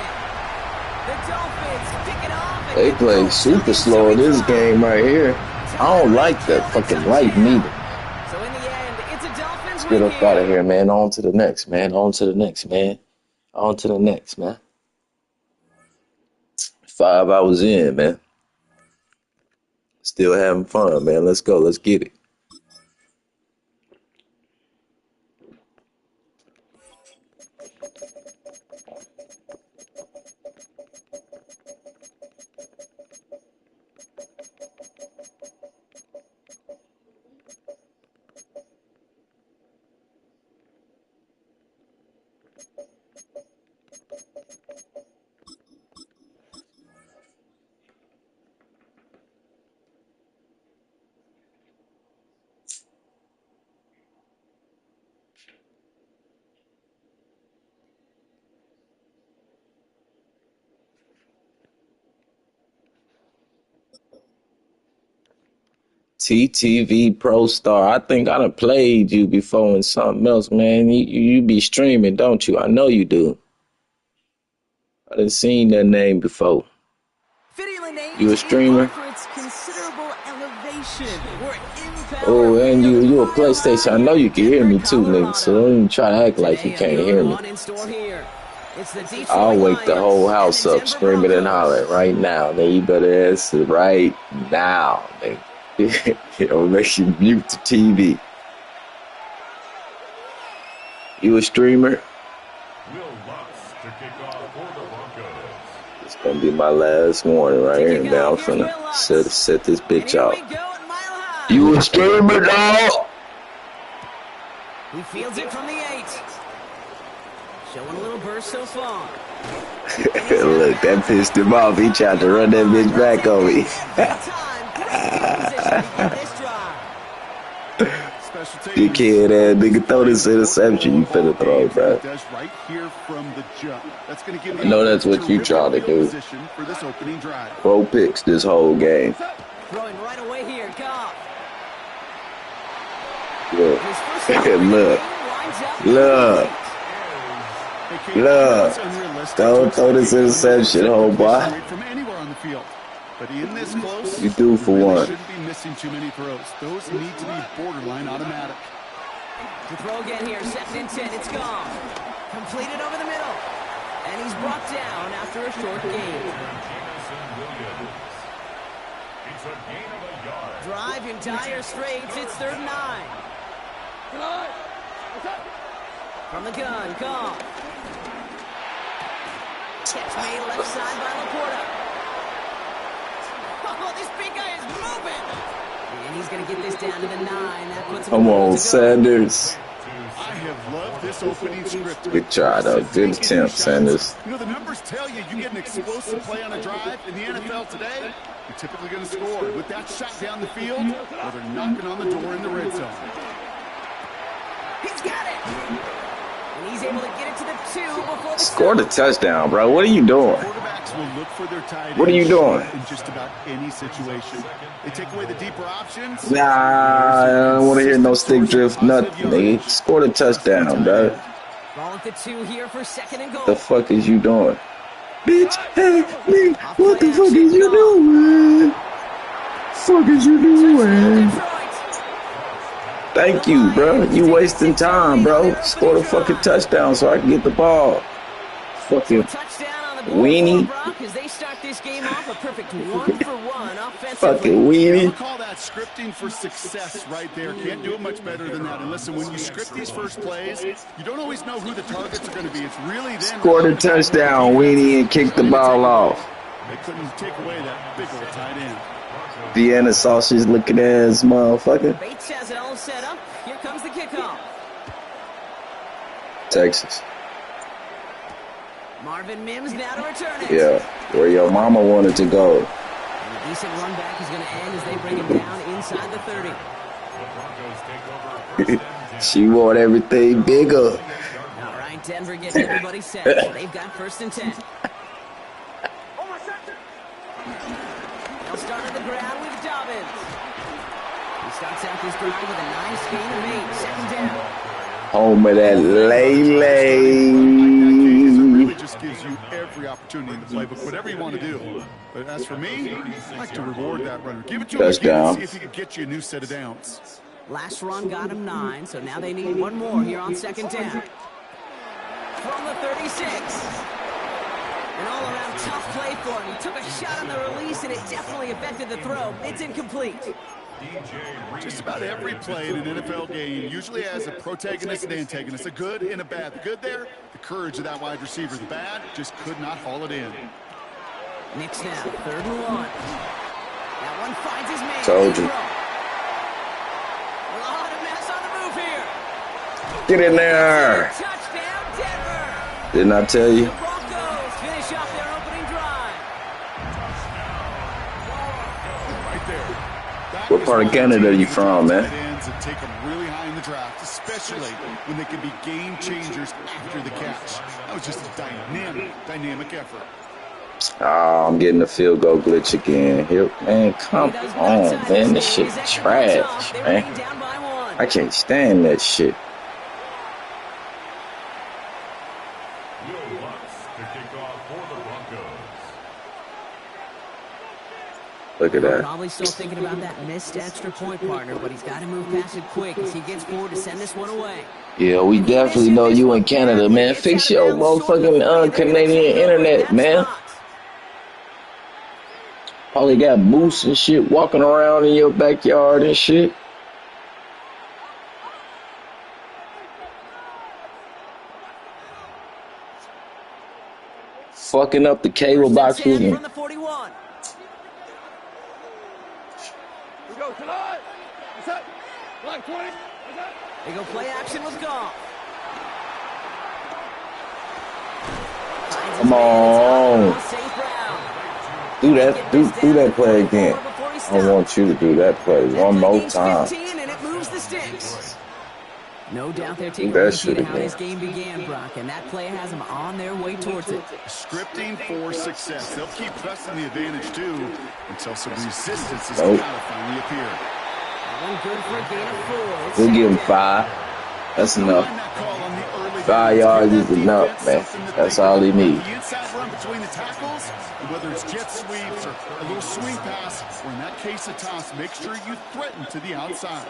The Dolphins pick it off. They play super slow in this game right here. I don't like that fucking light neither. So in the end, it's a Dolphins Get win up out of here, man. On to the next, man. On to the next, man. On to the next, man. 5 hours in, man. Still having fun, man. Let's go. Let's get it. TTV Pro Star. I think I done played you before in something else, man. You be streaming, don't you? I know you do. I done seen that name before. You a streamer? Oh, and you a PlayStation. I know you can hear me too, nigga. So don't even try to act like you can't hear me. I'll wake the whole house up screaming and hollering right now. Then you better answer right now, nigga. It'll make you mute the TV. You a streamer? It's gonna be my last warning right here. Now I'm finna set this bitch out. You a streamer, dog? He fields it from the 8. Showing a little burst so far. Look, that pissed him off. He tried to run that bitch back on me. You can't nigga throw this interception you finna throw, bro. I know that's what you trying to do. Throw picks this whole game. Throwing right away here, Goff. Look. Don't throw this interception, homeboy. But in this close, you do for one. Shouldn't be missing too many throws. Those need to be borderline automatic. To throw again here, 2nd and 10. It's gone. Completed over the middle, and he's brought down after a short gain. Drive in dire straits. It's 3rd and 9. From the gun, Goff. Catch made left side by Laporta. Oh, this big guy is moving. And he's going to get this down to the 9. That puts him Come on, Sanders. I have loved this opening script. Good try, though. Good attempt, Sanders. You know, the numbers tell you get an explosive play on a drive. In the NFL today, you're typically going to score with that shot down the field, or they're knocking on the door in the red zone. He's got it. And he's able to get it to the 2 before the scored a touchdown, bro. What are you doing? Will look for their tight what are you doing? In just about any situation. They take away the deeper options. Nah, I don't want to hear no stick drift, nothing. They scored a touchdown, bro. Ball at the 2 here for 2nd and goal. The fuck is you doing? Bitch, hey, me, what the fuck is you doing? Fuck is you doing? Thank you, bro. You wasting time, bro. Scored a fucking touchdown so I can get the ball. Fucking weenie. Fucking weenie. I call that scripting for success right there. Can't do it much better than that. And listen, when you script these first plays, you don't always know who the targets are going to be. It's really them. Scored a touchdown, weenie, and kicked the ball off. They couldn't take away that big old tight end. Vienna sausage looking ass motherfucker. Bates has it all set up. Here comes the kickoff. Texas. Marvin Mims now to return it. Yeah, where your mama wanted to go. And a decent run back is going to end as they bring him down inside the 30. She want everything bigger. All right, Denver getting everybody set. They've got 1st and 10. They'll start on the ground with Dobbins. He starts out this drive with a nice gain of 8. 2nd down. Home of that Lele. Just gives you every opportunity in the playbook, whatever you want to do. But as for me, I like to reward that runner. Give it to him again, see if he can get you a new set of downs. Last run got him 9, so now they need one more here on 2nd down. From the 36. An all-around tough play for him. He took a shot on the release, and it definitely affected the throw. It's incomplete. Just about every play in an NFL game usually has a protagonist and antagonist, a good and a bad. The good there, the courage of that wide receiver. The bad, just could not haul it in. Knicks now, 3rd and 1. That one finds his man. Told you. A lot of mess on the move here. Get in there. Touchdown, Denver. Didn't I tell you? The Broncos finish off their opening drive. Right there. That What is part of why Canada are you teams from, would man? take tight ends and take them really high in the draft, especially when they can be game changers after the catch. That was just a dynamic effort. Oh, I'm getting the field goal glitch again. Here, man, come on, man. This shit trash, man. I can't stand that shit. Will Lutz to kick off for the Broncos. Look at that. Probably still thinking about that missed extra point, partner, but he's got to move past it quick as he gets forward to send this one away. Yeah, we definitely know you in Canada, man. Fix your motherfucking Canadian internet, man. Probably got moose and shit walking around in your backyard and shit. Fucking up the cable boxes. From the 41. We go to line. What's up? Line 20. What's up? They go play action with Goff. Come on. Do that play again. I want you to do that play one more time. And it moves the sticks. No doubt they're taking that a look shit at how again. this game began, Brock, and that play has them on their way towards it. Scripting for success. They'll keep pressing the advantage, too, until some resistance is Nope. got to finally appear. One good for a gain of 4. It's We'll give him second down. 5. That's enough. Mind that call on the early 5 downs. yards Give is that enough, defense man. something to That's think all he about. needs. The inside run between the tackles, and whether it's jet sweeps or a little swing pass, or in that case a toss, make sure you threaten to the outside.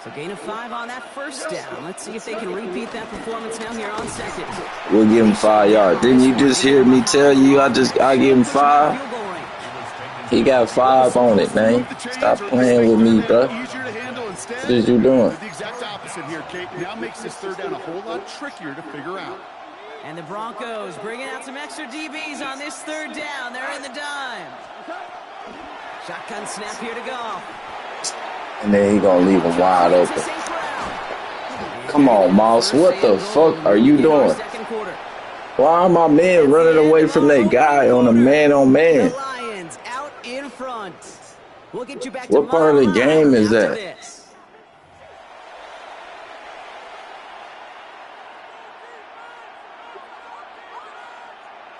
So gain of 5 on that first down. Let's see if they can repeat that performance now here on second. We'll give him 5 yards. Didn't you just hear me tell you I give him 5? Field goal range. He got 5 on it, man. Stop playing with me, bro. Easier to handle instead. What is you doing? The exact opposite here, Kate. Now makes this third down a whole lot trickier to figure out. And the Broncos bringing out some extra DBs on this third down. They're in the dime. Shotgun snap here to go. And then he gonna leave him wide open. Come on, Moss. What the fuck are you doing? Why are my men running away from that guy on a man-on-man? The Lions out in front. We'll get you back What part of the game is that? This.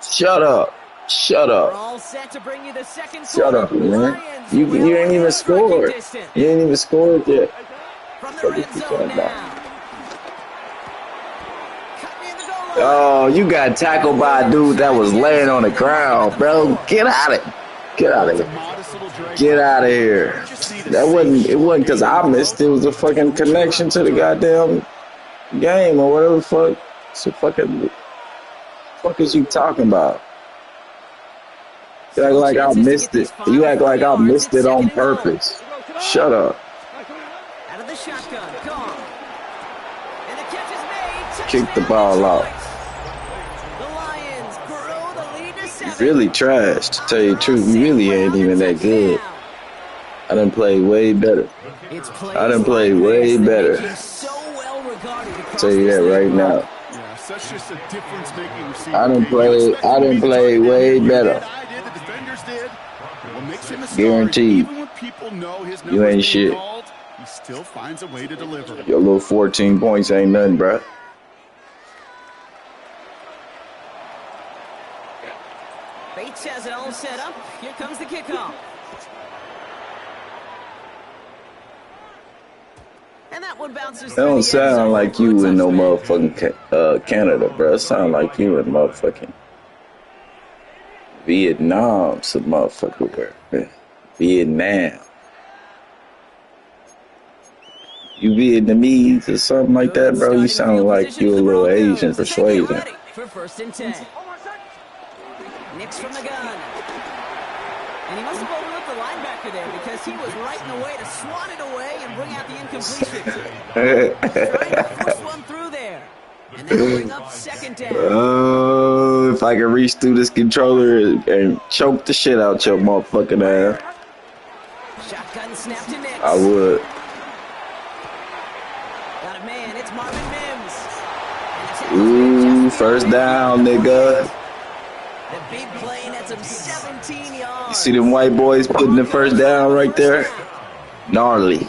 Shut up. Shut We're up. all set to bring you the second Shut quarter. up, man. Lions You will ain't even win scored. distance. You ain't even scored yet. From the What red you zone talking now. about? Cut me in the goal line. Oh, you got tackled by a dude that was laying on the ground, bro. Get out of it. Get out of here. Get out of here. It wasn't because I missed it. It was a fucking connection to the goddamn game or whatever the fuck. So fucking fuck is you talking about? You act like I missed it. You act like I missed it on purpose. Shut up. Out of the shotgun. Gone. And the catch is made. Kick the ball out. The Lions grow the lead to 7. Really trash, to tell you the truth. You really ain't even that good. I done played way better. I done played way better. Tell you that right now. Yeah, such just a difference-making receiver. I done played way better. The defenders did. What makes him a star, Guaranteed. even when people know his You numbers ain't being shit. called, he still finds a way to deliver. Your little 14 points ain't nothing, bruh. Bates has it all set up. Here comes the kickoff. And that one bounces. That don't sound like you in no motherfucking Canada, bruh. It sound like you in motherfucking Vietnam, some motherfucker where. Vietnam. You Vietnamese or something like that, bro? You sound like you a little Asian persuasion. For first and 10. Nicks from the gun. And he must have overlooked the linebacker there because he was right in the way to swat it away and bring out the incompletion. Trying to force one through there. And then bring up second down. Oh, if I could reach through this controller and choke the shit out your motherfucking ass, Shotgun snap to Nicks. I would. Got a man, it's Marvin Mims. Ooh, first down, nigga. The big play nets him 17 yards. You see them white boys putting the first down right there? Gnarly.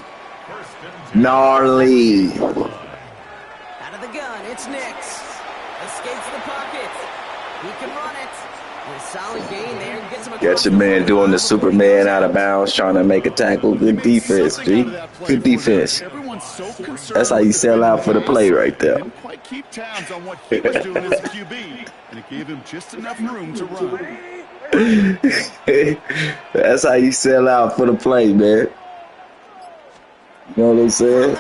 Gnarly. Out of the gun, it's Nix. Escapes the pocket. He can run it. With a solid gain there. Gets him Got your man doing the Superman out of bounds, trying to make a tackle. Good defense, G. Good defense. That's how you sell out for the play right there. Didn't quite keep tabs on what he was doing as a QB, and it gave him just enough room to run. That's how you sell out for the play, man. You know what I'm saying?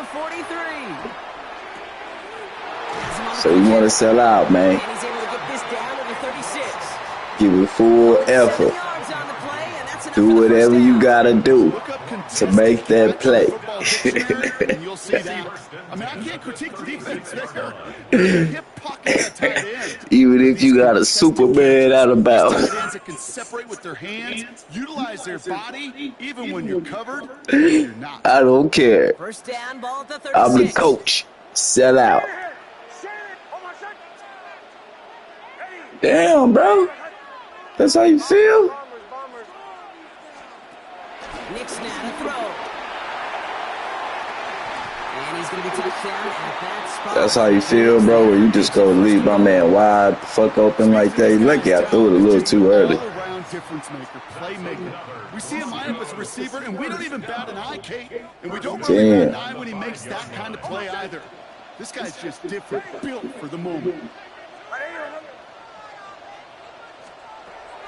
So you want to sell out, man. Give it full effort. Do whatever you got to do to make that play. I can't critique the defense there. Hip pocket that tight end. Even if you got a Superman out of bounds. Tight ends that can separate with their hands, utilize their body, even when you're covered, you're not. I don't care. First down, ball at the 36. I'm the coach. Sell out. Damn, bro. That's how you feel? Nix now to throw. And he's going to be touchdown at that spot. That's how you feel, bro, where you just go leave my man wide, fuck open like that. Lucky I threw it a little too early. All-around difference maker, playmaker. We see him line up as a receiver, and we don't even bat an eye, Kate. And we don't really bat an eye when he makes that kind of play either. This guy's just different, built for the moment.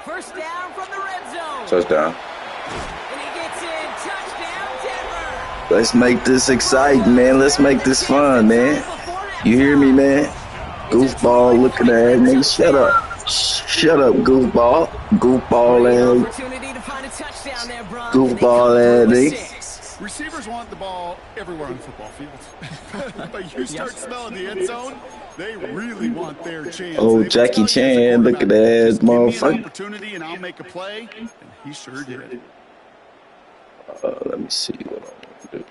First down from the red zone. Touchdown. And he gets in. Touchdown, Denver. Let's make this exciting, man. Let's make this fun, man. You hear me, man? Goofball looking at me. Shut up. Shut up, goofball. Goofball ass. Goofball ass nigga. Receivers want the ball everywhere on the football field. But you start smelling the end zone, they really want their chance. Oh, Jackie Chan, look at that ass motherfucker. Opportunity and I'll make a play, and he sure did. Let me see what I want to do.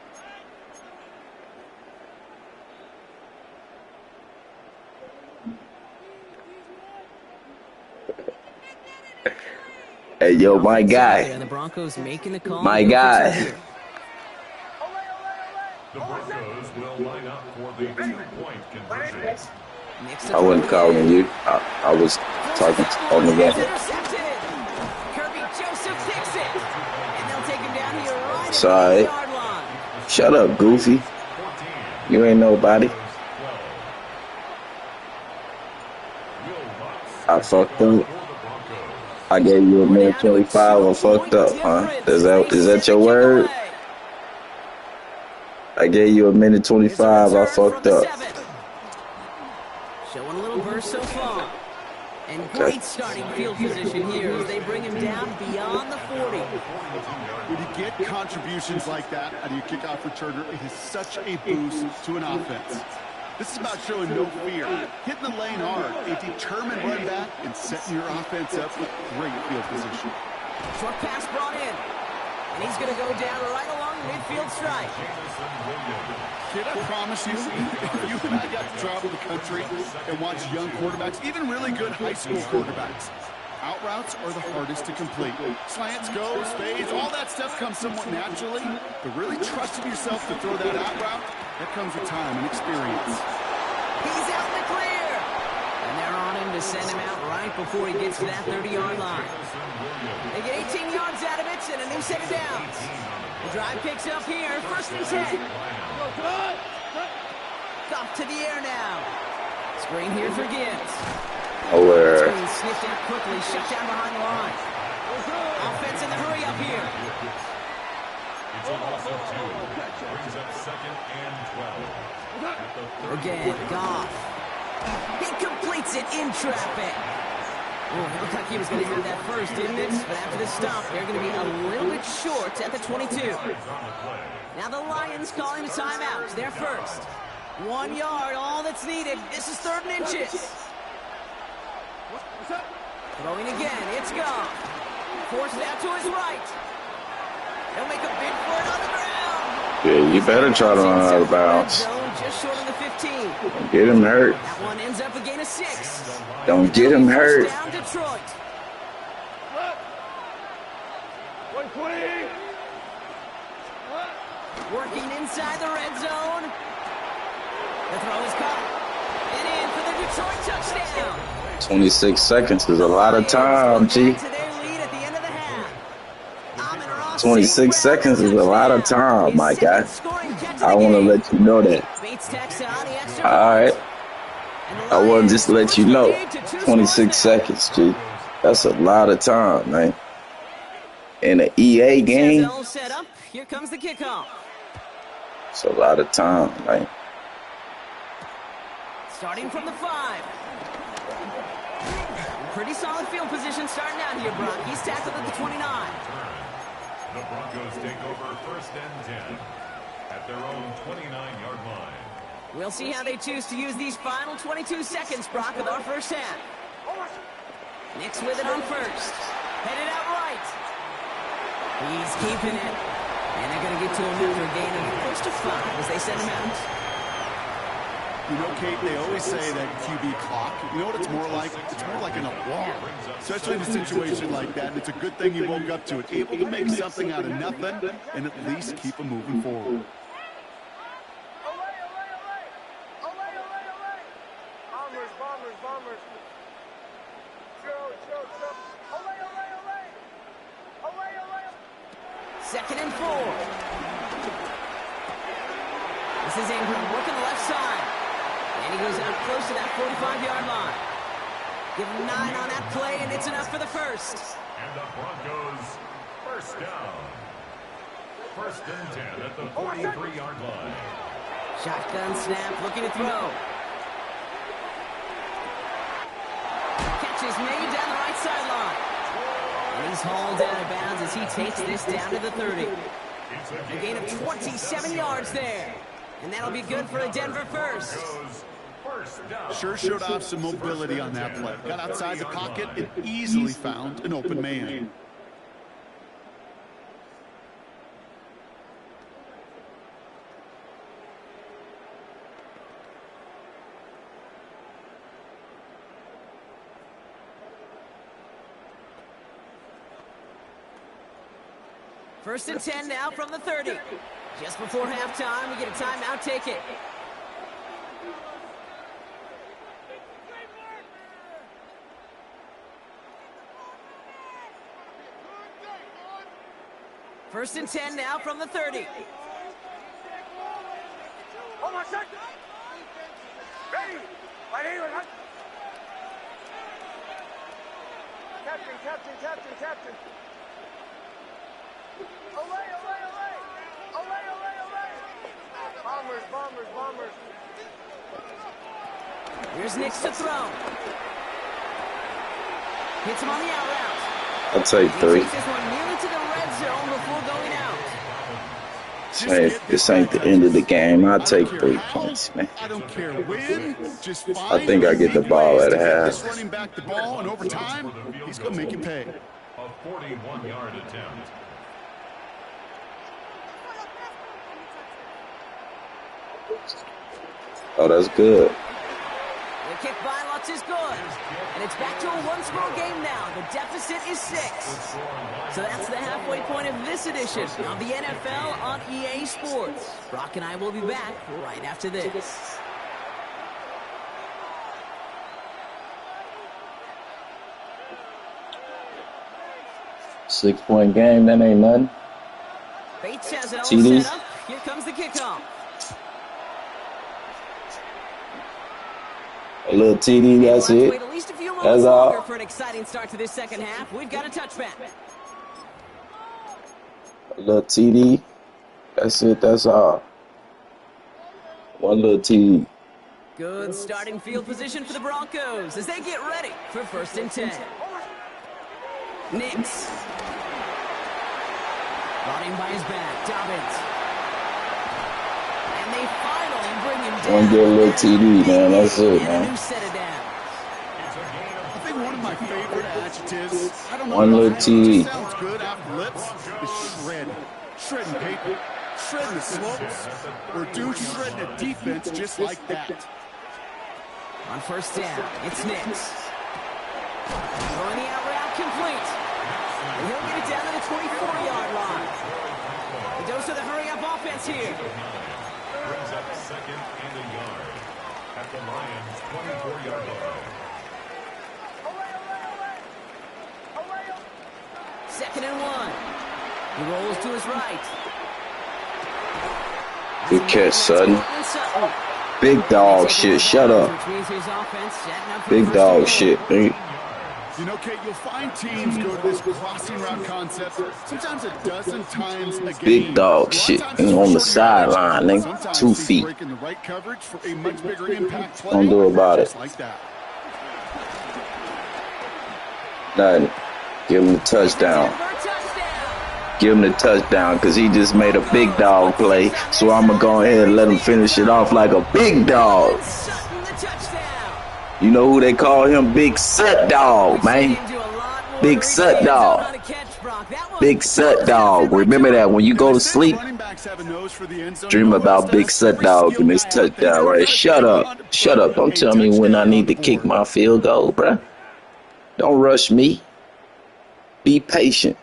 Hey, yo, my guy. My guy. The Broncos will line up for the two-point conversion. I wasn't calling you. I was talking on the record. Sorry. Shut up, Goofy. You ain't nobody. I fucked up. I gave you a minute 25. I fucked up, huh? Is that your word? I gave you a minute 25. I fucked up. Showing a little burst so far. And great starting field position here as they bring him down beyond the 40. When you get contributions like that out of your kickoff returner, it is such a boost to an offense. This is about showing no fear, hitting the lane hard, a determined run back, and setting your offense up with great field position. Short pass brought in. And he's going to go down right along the midfield strike. Kid, I promise you, if you and I got to travel the country and watch young quarterbacks, even really good high school quarterbacks, out routes are the hardest to complete. Slants, goes, fades, all that stuff comes somewhat naturally, but really trusting yourself to throw that out route, that comes with time and experience. He's out in the clear. And they're on him to send him out right before he gets to that 30-yard line. They get 18 yards out of it and a new set of downs. The drive picks up here, 1st and 10. Off to the air now. Screen here for Gibbs. Screen sniffed out quickly, shut down behind the line. Offense in the hurry up here. It's a loss of 2. Brings up 2nd and 12. Again, Goff. He completes it in traffic. Oh, it looked like he was going to have that first, didn't it? But after the stop, they're going to be a little bit short at the 22. Now the Lions calling a timeout. They're first. 1 yard, all that's needed. This is 3rd and inches. Throwing again, it's Goff. Forced out to his right. He'll make a big play on the ground. Yeah, you better try to run out of bounds. just short of the 15. Don't get him hurt. That one ends up a gain of 6. Don't get him hurt. First down, Detroit. 120. Working inside the red zone. The throw is caught. And in for the Detroit touchdown. 26 seconds is a lot of time, G. 26 seconds is a lot of time, my guy. I want to let you know that. All right. I want to just let you know. 26 seconds, G. That's a lot of time, man. In an EA game, here comes the kickoff. It's a lot of time, man. Starting from the 5. Pretty solid field position starting out here, Brock. He's tackled at the 29. The Broncos take over first and 10 at their own 29-yard line. We'll see how they choose to use these final 22 seconds, Brock, of our first half. Nix with it on first. Headed out right. He's keeping it. And they're going to get to him after a gain of close to 5 as they send him out. You know, Kate, they always say that QB clock, you know what it's more like? It's more like an alarm, especially in a situation like that. And it's a good thing he woke up to it, able to make something out of nothing and at least keep him moving forward. Bombers. Second and 4. This is Ingram working the left side. And he goes out close to that 45-yard line. Give him 9 on that play, and it's enough for the first. And the Broncos first down. First and 10 at the 43-yard line. Shotgun snap, looking to throw. Catch is made down the right sideline. And he's hauled out of bounds as he takes this down to the 30. A gain of 27 yards there. And that'll be good for a Denver first. Sure showed off some mobility on that play. Got outside the pocket and easily found an open man. First and 10 now from the 30. Just before halftime, we get a timeout. Take it. First and 10 now from the 30. Oh, my son! Ready! Right here! Captain! Away! Bombers! Here's Nix to throw. Hits him on the out route. I'll take 3. He takes this one nearly to the red zone before going out. This ain't the end of the game. I'll take 3 points, man. I don't care when. Just I think I get the ball at half. Running back the ball, and over time, he's going to make you pay. A 41-yard attempt. Oh, that's good. The kick by Lutz is good. And it's back to a one-score game now. The deficit is 6. So that's the halfway point of this edition of the NFL on EA Sports. Brock and I will be back right after this. Six-point game, that ain't nothing. Bates has it all TD. set up. Here comes the kickoff. A little TD, that's it. Wait at least a few That's moments longer all. for an exciting start to this second half. We've got a touchback. A little TD. That's it, that's all. One little TD. Good starting field position for the Broncos as they get ready for first and 10. Nix. Running by his back, Dobbins. And they finally bring him down. One good little TD, man. That's it, And a man. new set of downs. I think one of my favorite adjectives, I don't know One little why, it TD. just sounds good off the lips, is shredding. Shredding paper. shredding the slopes, or do shredding a defense just like that. On first down, it's Nix. Throwing the out route complete. And he'll get it down to the 24-yard line. The dose of the hurry-up offense here. Brings up second and a yard at the Lions' 24-yard line. Second and 1. He rolls to his right. Good catch, Sutton. Big dog shit. Shut up. Big dog shit, man. You know, Kate, you'll find teams go to this crossing route concept sometimes a dozen times a game. Big dog shit. And on the sideline, nigga. 2 feet. Breaking the right coverage for a much bigger impact play. Don't do about it. Like that. Nothing. Give him the touchdown. Give him the touchdown because he just made a big dog play. So I'm going to go ahead and let him finish it off like a big dog. You know who they call him? Big Sut Dog, man. Big Sut Dog. Big Sut Dog. Remember that when you go to sleep, dream about Big Sut Dog and this touchdown, right? Shut up. Shut up. Don't tell me when I need to kick my field goal, bruh. Don't rush me. Be patient.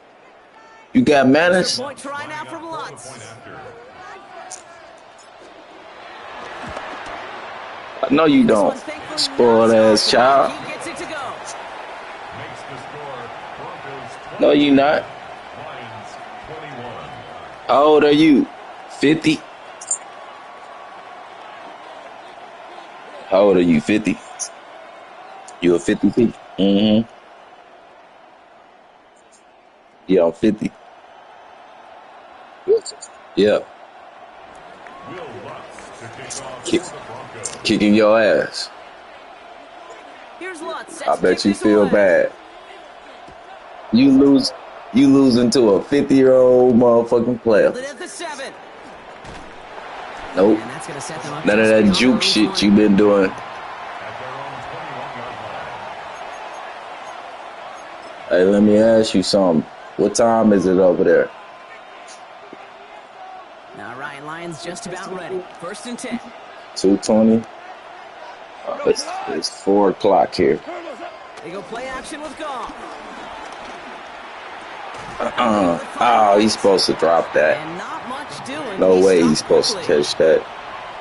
You got manners? I know you don't. Spoiled ass child. No, you not. How old are you? 50? How old are you? 50? You a 50 P? Mm-hmm. Yeah, I'm 50. Yeah. Kicking your ass. I bet you feel bad. You losing to a 50-year-old motherfucking player. Nope. None of that juke shit you been doing. Hey, let me ask you something. What time is it over there? Now Ryan Lyons just about ready. First and 10. 2:20. It's 4 o'clock here. They go play action with Goff. Oh, he's supposed to drop that. And not much doing. No way he's supposed to catch that.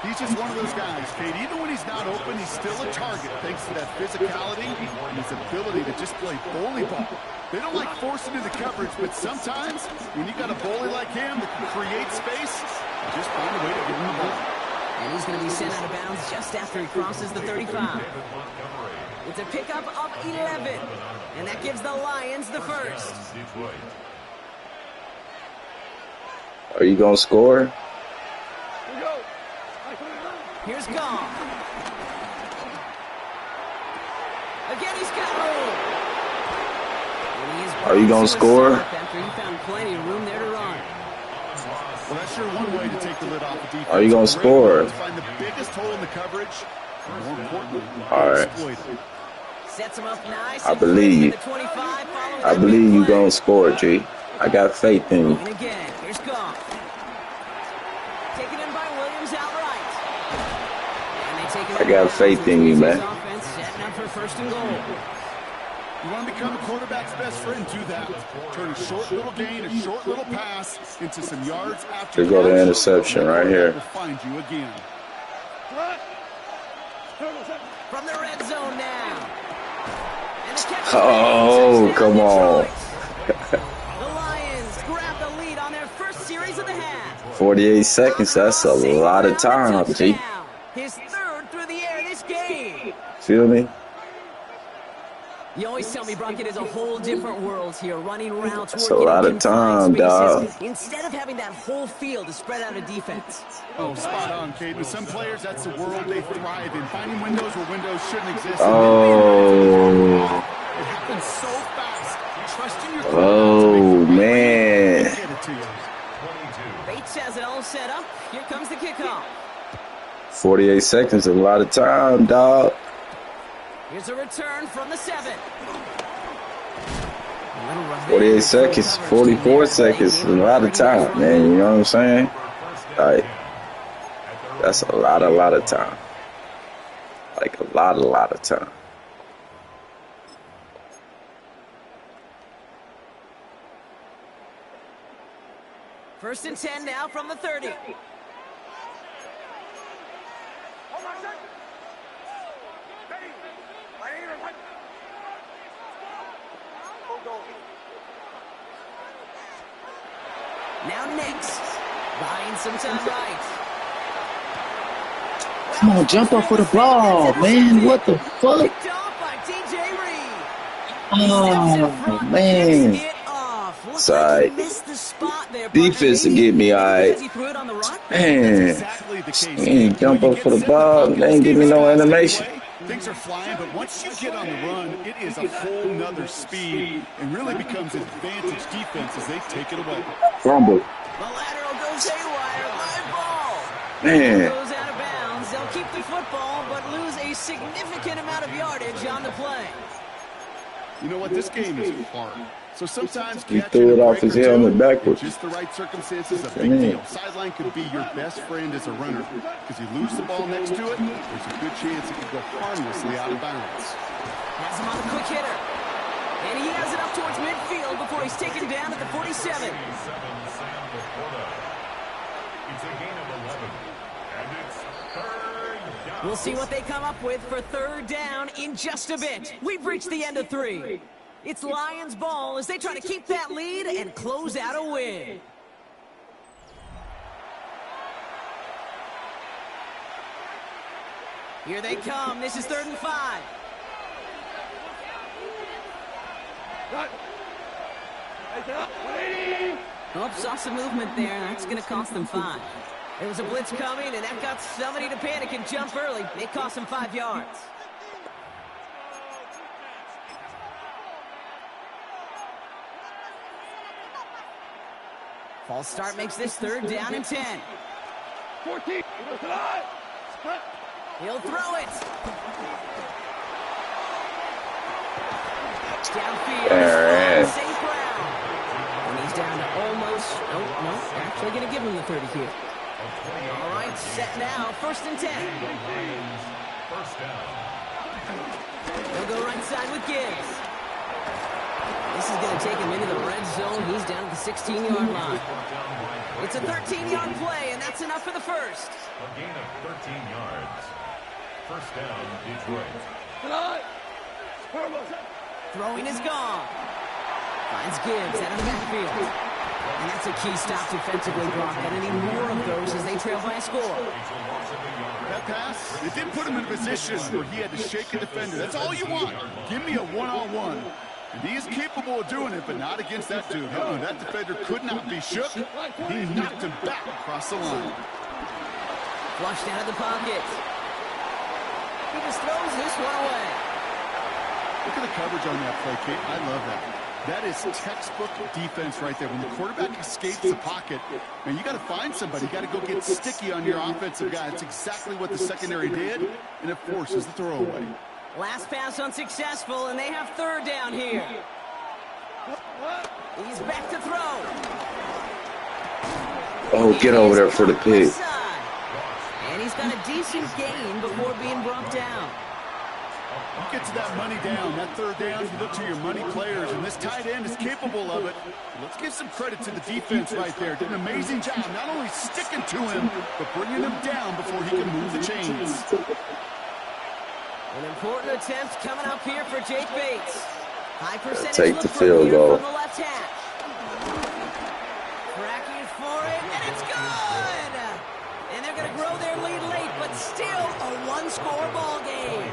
He's just one of those guys, Kate. Even when he's not open, he's still a target thanks to that physicality and his ability to just play bully ball. They don't like forcing into coverage, but sometimes when you got a bully like him that can create space, just find a way to give him the ball. And he's going to be sent out of bounds just after he crosses the 35. It's a pickup of 11, and that gives the Lions the first. Are you going to score? Here's Goff. Again, he's got room. Are you going to score? After he found plenty of room there to run. Well, that's sure one way to take the lid off the defense. Are you going to score? Find the biggest hole in the coverage. And more importantly, all right. Sets him up nice. I believe you. I believe you going to score, G. I got faith in you. And again, here's Goff. Taken in by Williams outright. I got faith in you, man. Setting up for first and goal. You want to become a quarterback's best friend, do that. Turn a short little gain, a short little pass into some yards after. Here go the interception right here. Will find you again. From the red zone now. Oh, come on. The Lions grab the lead on their first series of the half. 48 seconds, that's a lot of time, G. His third through the air this game. Feel me? You always tell me, Brock, it is a whole different world here, running routes. That's a lot of time, dog. Instead of having that whole field to spread out a defense. Oh, spot on, Cade. With some players, that's the world they thrive in. Finding windows where windows shouldn't exist. Oh. It happens so fast. Trusting your Oh, man. Bates has it all set up. Here comes the kickoff. 48 seconds, a lot of time, dog. Here's a return from the 7. 48 seconds, 44 seconds, a lot of time, man. You know what I'm saying? Like, that's a lot of time. Like a lot of time. First and 10 now from the 30. Now next, buying some time right. Come on, jump up for the ball, man. What the fuck? Picked off by TJ Reed. Oh, man. Sorry. Defense to get me, all right. Man, he ain't jump up for the ball. They ain't give me no animation. Things are flying, but once you get on the run, it is a whole nother speed and really becomes advantage defense as they take it away. Fumble. The lateral goes haywire. Live ball. Man. Goes out of bounds. They'll keep the football, but lose a significant amount of yardage on the play. You know what? This game is hard. So sometimes he threw it off his helmet backwards. Just the right circumstances, a big deal. Sideline could be your best friend as a runner. Because you lose the ball next to it, there's a good chance it could go harmlessly out of bounds. Has him on the quick hitter. And he has it up towards midfield before he's taken down at the 47. It's a gain of 11. And it's third down. We'll see what they come up with for third down in just a bit. We've reached the end of 3. It's Lions ball as they try to keep that lead and close out a win. Here they come. This is 3rd and 5. Oh, saw some movement there. That's going to cost them 5. There was a blitz coming, and that got somebody to panic and jump early. It cost them 5 yards. False start makes this 3rd down and 10. 14. He'll throw it. Downfield. Safe ground. And he's down to almost, no, actually going to give him the 30 here. All right, set now. 1st and 10. First down. They'll go right side with Gibbs. This is going to take him into the red zone. He's down at the 16-yard line. It's a 13-yard play, and that's enough for the first. A gain of 13 yards. First down, Detroit. Throwing is gone. Finds Gibbs out of the backfield. And that's a key stop defensively, Brock. And any more of those as they trail by a score. That pass, it did put him in a position where he had to shake a defender. That's all you want. Give me a one-on-one. And he is capable of doing it, but not against that dude. That defender could not be shook. He knocked him back across the line. Flushed out of the pocket. He just throws this one away. Look at the coverage on that play, Kate. I love that. That is textbook defense right there. When the quarterback escapes the pocket, man, you got to find somebody. You got to go get sticky on your offensive guy. That's exactly what the secondary did, and it forces the throwaway. Last pass unsuccessful, and they have 3rd down here. He's back to throw. Oh, get over there for the pick. And he's got a decent gain before being brought down. You get to that money down, that 3rd down, you look to your money players, and this tight end is capable of it. Let's give some credit to the defense right there. Did an amazing job, not only sticking to him, but bringing him down before he can move the chains. An important attempt coming up here for Jake Bates. High percentage take look the from field here goal. from the left hash. Cracking for it, and it's good! And they're going to grow their lead late, but still a one-score ball game.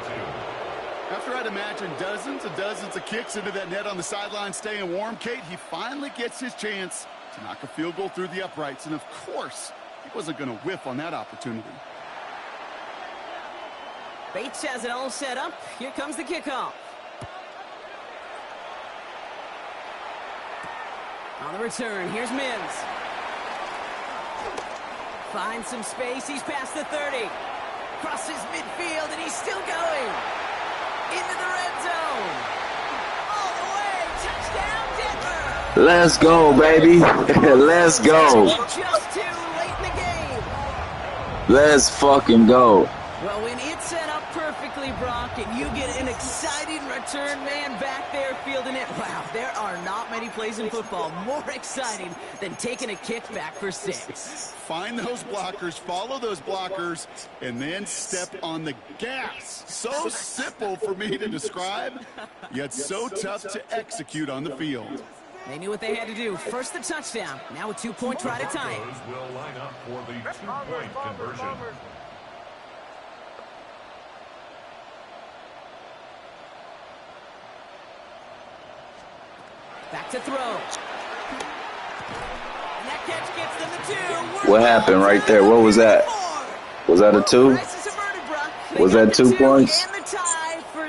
After I'd imagine dozens and dozens of kicks into that net on the sideline staying warm, Kate, he finally gets his chance to knock a field goal through the uprights. And, of course, he wasn't going to whiff on that opportunity. Bates has it all set up. Here comes the kickoff. On the return, here's Mims. Finds some space. He's past the 30. Crosses midfield, and he's still going. Into the red zone. All the way. Touchdown, Denver. Let's go, baby. Let's go. Just too late in the game. Let's fucking go. Well, when it's set up perfectly, Brock, and you get an exciting return man back there fielding it, wow, there are not many plays in football more exciting than taking a kick back for 6. Find those blockers, follow those blockers, and then step on the gas. So simple for me to describe, yet so tough to execute on the field. They knew what they had to do. First the touchdown. Now a 2-point try to tie it. Will line up for the 2-point conversion. Back to throw. And that catch gets them the 2. What happened right there? What was that? Was that a 2? Was that 2 points?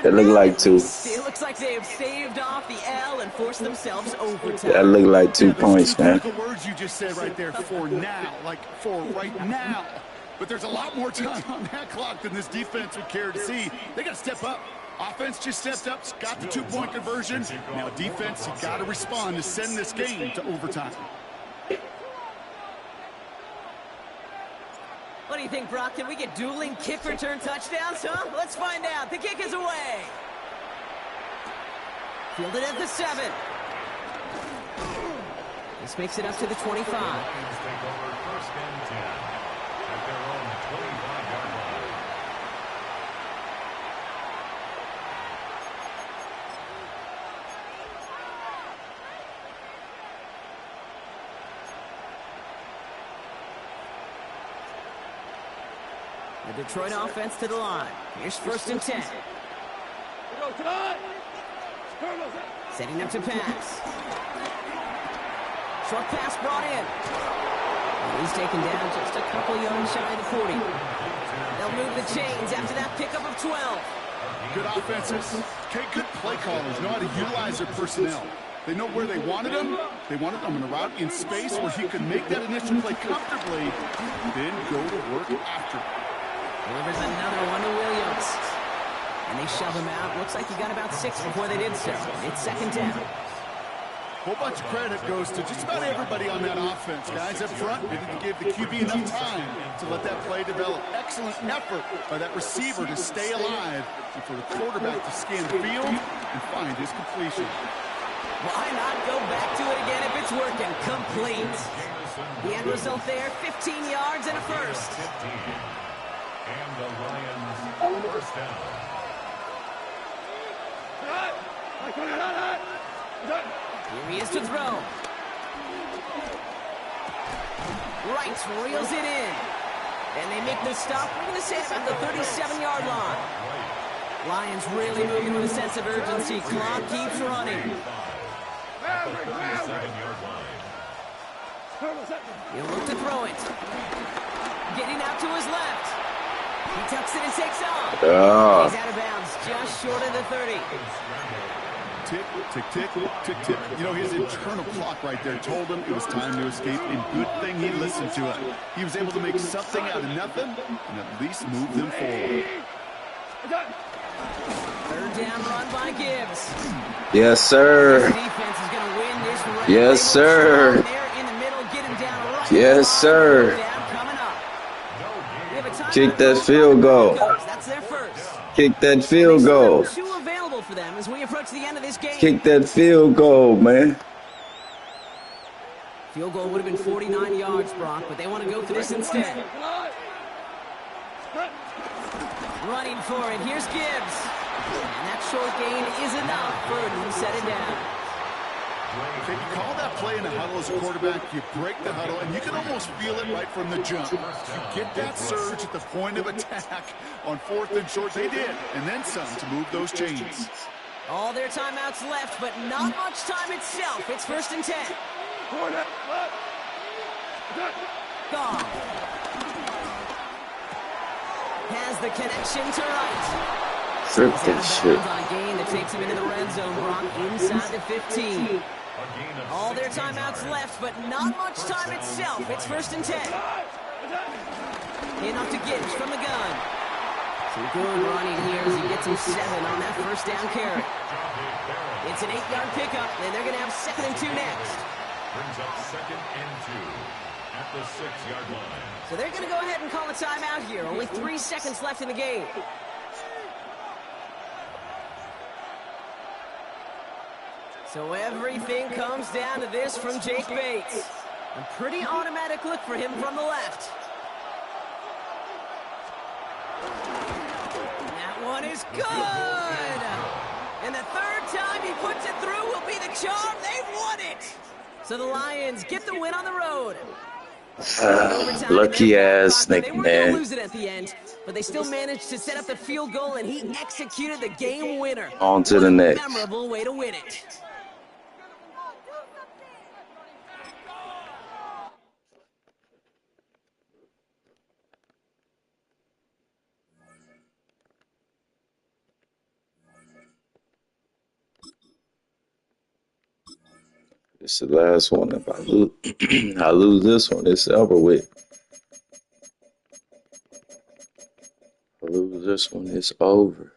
It looked like 2. It looks like they have saved off the L and forced themselves overtime. That looked like 2 points, man. The words you just said right there, for now, like for right now. But there's a lot more time on that clock than this defense would care to see. They got to step up. Offense just stepped up, got the 2-point conversion. Now defense, you got to respond to send this game to overtime. What do you think, Brock? Can we get dueling kick return touchdowns, huh? Let's find out. The kick is away. Fielded at the 7. This makes it up to the 25. Take over first and 10 at their own 25-yard line. The Detroit offense to the line. Here's first and 10. Setting up to pass. Short pass brought in. And he's taken down just a couple yards shy of the 40. They'll move the chains after that pickup of 12. Good offenses. Okay, good play callers know how to utilize their personnel. They know where they wanted them. They wanted them in a route in space where he could make that initial play comfortably, then go to work after it. Delivers another one to Williams. And they shove him out. Looks like he got about 6 before they did so. It's second down. Whole bunch of credit goes to just about everybody on that offense. Guys up front, they didn't give the QB enough time to let that play develop. Excellent effort by that receiver to stay alive and for the quarterback to scan the field and find his completion. Why not go back to it again if it's working? Complete. The end result there, 15 yards and a first. And the Lions first down. Here he is to throw. Right, reels it in. And they make the stop. We're going to say about the 37-yard line. Lions really moving with a sense of urgency. Clock keeps running. He'll look to throw it. Getting out to his left. He tucks it and takes off. Oh. He's out of bounds, just short of the 30. Tick, tick, tick, tick, tick. You know, his internal clock right there told him it was time to escape, and good thing he listened to it. He was able to make something out of nothing and at least move them forward. Third down run by Gibbs. Yes, sir. This defense is going to win this round. Yes, sir. There in the middle, get him down right. Yes, sir. Coming up. Kick that field goal. That's their first. Kick that field goal. Two available for them as we approach the end of this game. Kick that field goal, man. Field goal would have been 49 yards, Brock, but they want to go for this instead. Running for it. Here's Gibbs. And that short gain is enough for him to set it down. If you call that play in a huddle as a quarterback, you break the huddle, and you can almost feel it right from the jump. You get that surge at the point of attack on 4th and short. They did, and then some to move those chains. All their timeouts left, but not much time itself. It's first and 10. Gone. Has the connection to right. Flip that shit. On a gain that takes him into the red zone, Brock, inside the 15. All their timeouts left, but not much time itself. It's first and 10. In off to Gibbs from the gun. Some good running here as he gets him 7 on that first down carry. It's an 8-yard pickup, and they're going to have 2nd and 2 next. Brings up 2nd and 2. at the 6-yard line. So they're going to go ahead and call a timeout here. Only 3 seconds left in the game. So everything comes down to this from Jake Bates. A pretty automatic look for him from the left. That one is good. And the third time he puts it through will be the charm. They've won it. So the Lions get the win on the road. Lucky ass nigga, they weren't man. gonna lose it at the end, but they still managed to set up the field goal, and he executed the game winner. On to the next. Memorable way to win it. It's the last one. If I lose this one, it's over with. If I lose this one, it's over.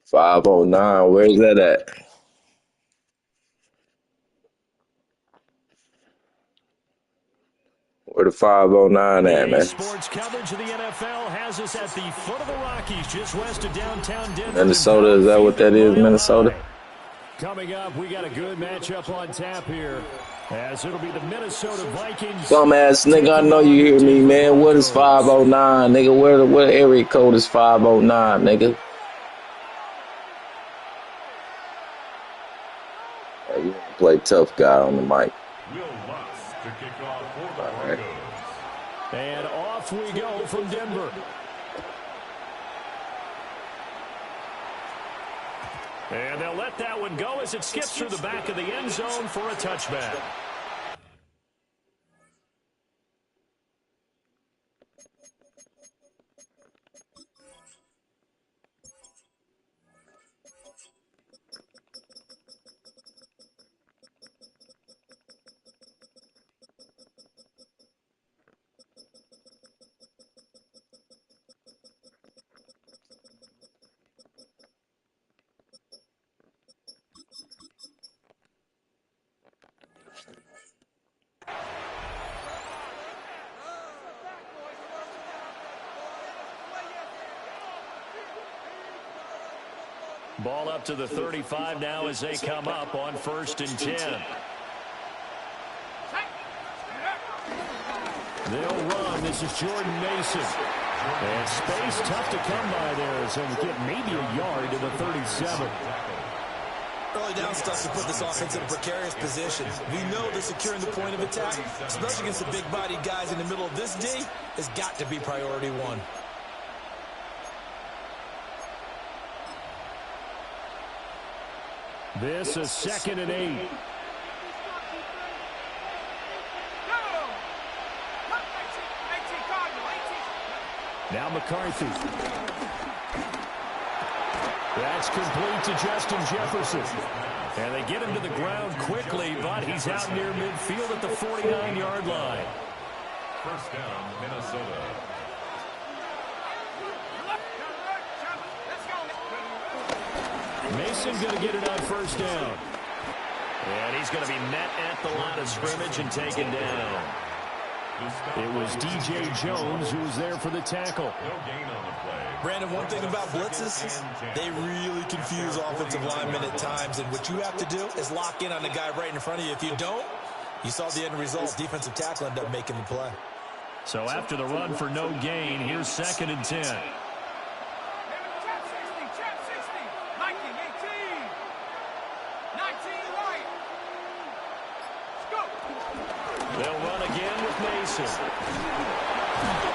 $509. Where's that at? Where the 509 at, man? Sports coverage of the NFL has us at the foot of the Rockies, just west of downtown Denver. Minnesota, is that what that is, Minnesota? Coming up, we got a good matchup on tap here, as it'll be the Minnesota Vikings. Bum ass nigga, I know you hear me, man. What is 509, nigga? Where area code is 509, nigga? Hey, you want to play tough guy on the mic. To kick off for the Broncos. And off we go from Denver. And they'll let that one go as it skips through the back of the end zone for a touchback. Ball up to the 35 now as they come up on 1st and 10. They'll run. This is Jordan Mason. And space tough to come by there, so we get maybe a yard to the 37. Early down stuff to put this offense in a precarious position. We know they're securing the point of attack, especially against the big-bodied guys in the middle of this D. Has got to be priority one. This is 2nd and 8. Now McCarthy. That's complete to Justin Jefferson. And they get him to the ground quickly, but he's out near midfield at the 49-yard line. First down, Minnesota. Mason going to get it on first down. And he's going to be met at the line of scrimmage and taken down. It was DJ Jones who was there for the tackle. No gain on the play. Brandon, one thing about blitzes, they really confuse offensive linemen at times, and what you have to do is lock in on the guy right in front of you. If you don't, you saw the end result. Defensive tackle ended up making the play. So after the run for no gain, here's 2nd and 10. They'll run again with Mason.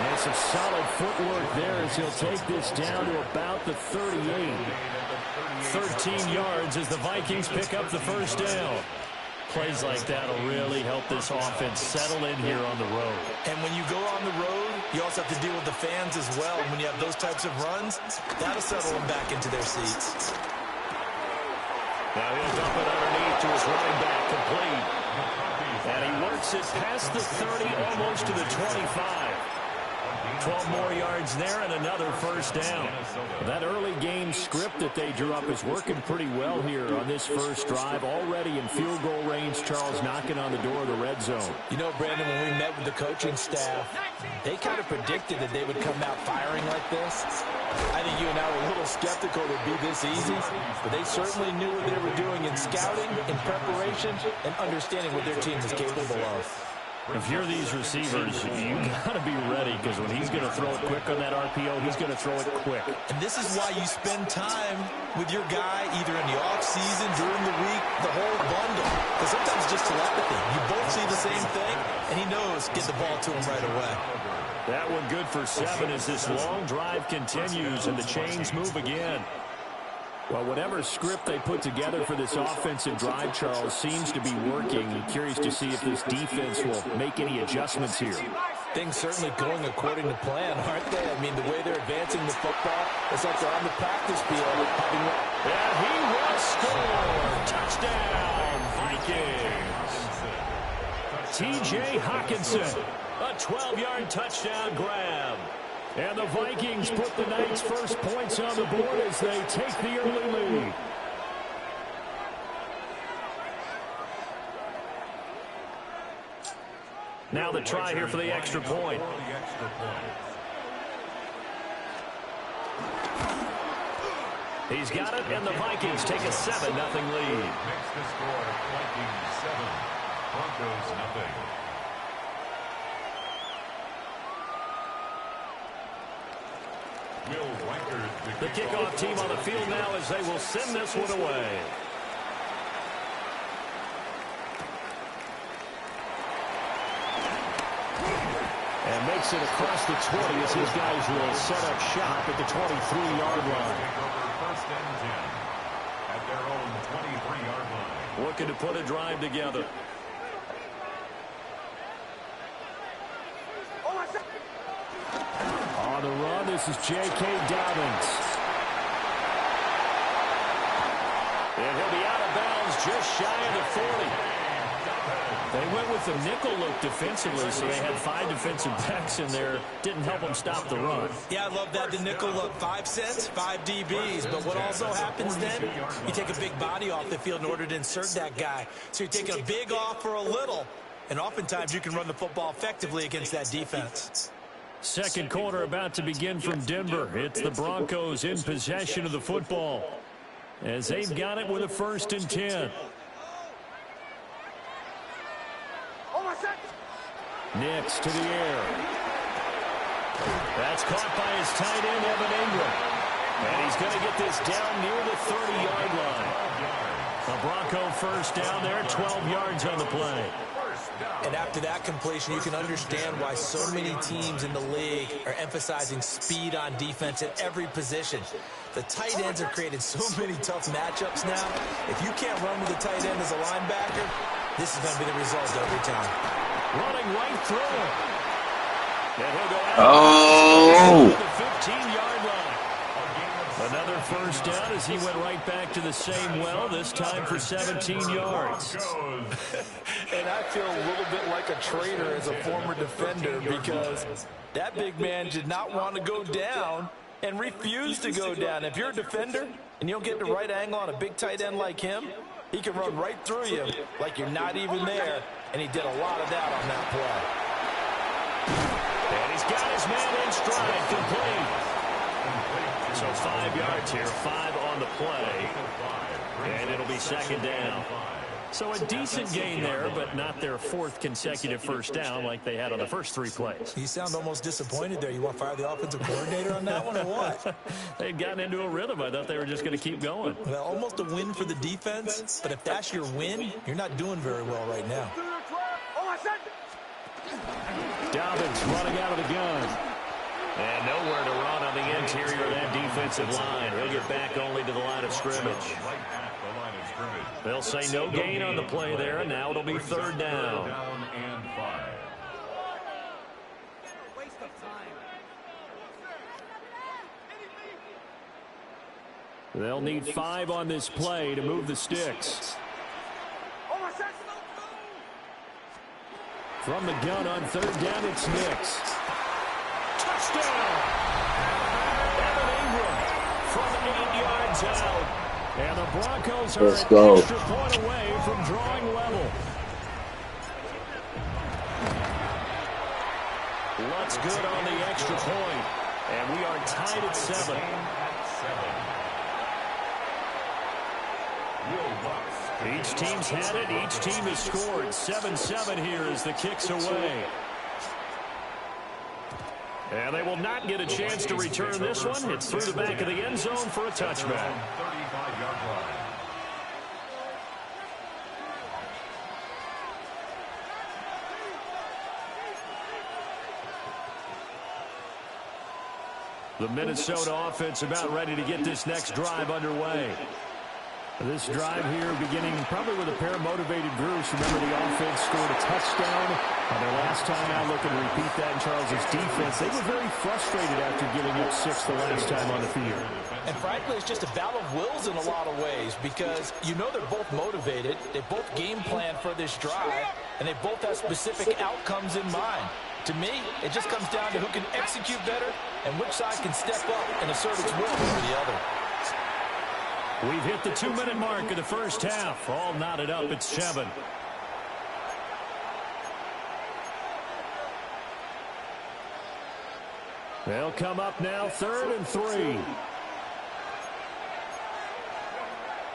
And some solid footwork there as he'll take this down to about the 38. 13 yards as the Vikings pick up the first down. Plays like that will really help this offense settle in here on the road. And when you go on the road, you also have to deal with the fans as well. And when you have those types of runs, that'll settle them back into their seats. Now he'll dump it underneath to his running back, complete. And he works it past the 30, almost to the 25. 12 more yards there and another first down. That early game script that they drew up is working pretty well here on this first drive. Already in field goal range, Charles knocking on the door of the red zone. You know, Brandon, when we met with the coaching staff, they kind of predicted that they would come out firing like this. I think you and I were a little skeptical it would be this easy, but they certainly knew what they were doing in scouting, in preparation, and understanding what their team is capable of. If you're these receivers, you got to be ready, because when he's going to throw it quick on that RPO, he's going to throw it quick. And this is why you spend time with your guy either in the offseason, during the week, the whole bundle. Because sometimes it's just telepathy. You both see the same thing, and he knows get the ball to him right away. That one good for 7 as this long drive continues and the chains move again. Well, whatever script they put together for this offensive drive, Charles, seems to be working. I'm curious to see if this defense will make any adjustments here. Things certainly going according to plan, aren't they? I mean, the way they're advancing the football, it's like they're on the practice field. And he will score. Touchdown, Vikings. T.J. Hawkinson, a 12-yard touchdown grab. And the Vikings put the night's first points on the board as they take the early lead. Now the try here for the extra point. He's got it, and the Vikings take a 7-0 lead. Makes the score Vikings 7, Broncos 0. The kickoff team on the field now as they will send this one away. And makes it across the 20 as his guys will set up shop at the 23-yard line. First and 10 at their own 23-yard line. Looking to put a drive together. On the run, this is J.K. Dobbins. And he'll be out of bounds just shy of the 40. They went with the nickel look defensively, so they had 5 defensive backs in there. Didn't help them stop the run. Yeah, I love that. The nickel look, 5 cents, 5 DBs. But what also happens then, you take a big body off the field in order to insert that guy. So you're taking a big off for a little. And oftentimes you can run the football effectively against that defense. Second quarter about to begin from Denver. It's the Broncos in possession of the football as they've got it with a 1st and 10. Nix to the air. That's caught by his tight end, Evan Ingram. And he's going to get this down near the 30-yard line. A Bronco first down there, 12 yards on the play. And after that completion, you can understand why so many teams in the league are emphasizing speed on defense at every position. The tight ends have created so many tough matchups now. If you can't run with the tight end as a linebacker, this is going to be the result every time. Running right through him. And he'll go out to the 15-yard line. Another first down as he went right back to the same well, this time for 17 yards. And I feel a little bit like a traitor as a former defender because that big man did not want to go down and refused to go down. If you're a defender and you don't get the right angle on a big tight end like him, he can run right through you like you're not even there, and he did a lot of that on that play. And he's got his man in stride, complete. So 5 yards here, 5 on the play, and it'll be second down. So a decent gain there, but not their 4th consecutive first down like they had on the first 3 plays. You sound almost disappointed there. You want to fire the offensive coordinator on that one or what? They'd gotten into a rhythm. I thought they were just going to keep going. Well, almost a win for the defense, but if that's your win, you're not doing very well right now. Dobbins running out of the gun. And nowhere to run on the interior of that defensive line. He'll get back only to the line of scrimmage. They'll say no gain on the play there, and now it'll be 3rd down. They'll need 5 on this play to move the sticks. From the gun on 3rd down, it's Nix. Touchdown! Evan Ingram from 8 yards out. And the Broncos are an extra point away from drawing level. Looks good on the extra point. And we are tied at 7. Each team's had it. Each team has scored. 7-7 here as the kick's away. And they will not get a chance to return this one. It's through the back of the end zone for a touchback. The Minnesota offense about ready to get this next drive underway. This drive here beginning probably with a pair of motivated groups. Remember, the offense scored a touchdown on their last time out, looking to repeat that in Charles' defense. They were very frustrated after giving up 6 the last time on the field. And frankly, it's just a battle of wills in a lot of ways because you know they're both motivated. They both game plan for this drive, and they both have specific outcomes in mind. To me, it just comes down to who can execute better and which side can step up and assert its will over the other. We've hit the 2-minute mark of the first half. All knotted up at 7. They'll come up now, 3rd and 3.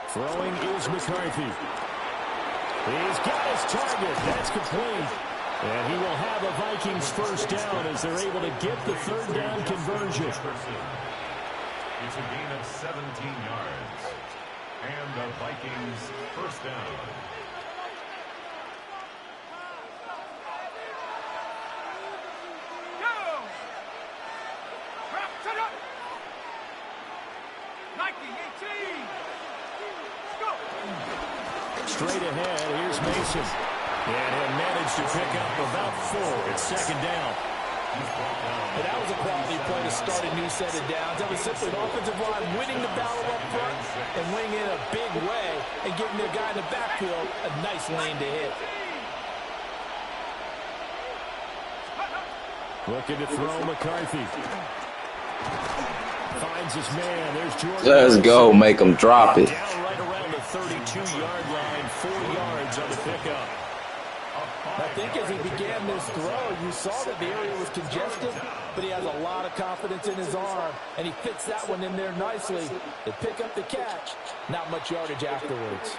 Throwing is McCarthy. He's got his target. That's complete. And he will have a Vikings first down as they're able to get the 3rd down conversion. It's a gain of 17 yards. And the Vikings first down. Go! Drop, set up! Nike 18! Go! Straight ahead, here's Mason. And he'll manage to pick up about 4. It's 2nd down. But that was a quality play to start a new set of downs. That was simply the offensive line winning the battle up front and winning in a big way and giving their guy in the backfield a nice lane to hit. Looking to throw McCarthy. Finds his man. There's Jordan. Let's go. Make him drop it. Down right around the 32-yard line. 4 yards on the pickup. I think as he began this throw, you saw that the area was congested, but he has a lot of confidence in his arm, and he fits that one in there nicely. They pick up the catch. Not much yardage afterwards.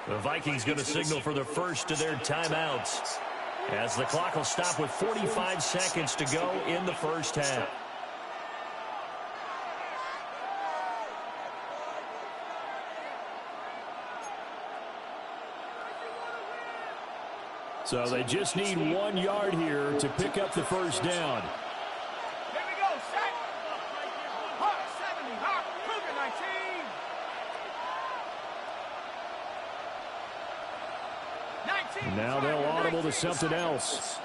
The Vikings going to signal for the first of their timeouts as the clock will stop with 45 seconds to go in the first half. So they just need 1 yard here to pick up the first down. Here we go, set! Hawk 70, Hawk, Cougar 19! 19! Now they'll audible to something else.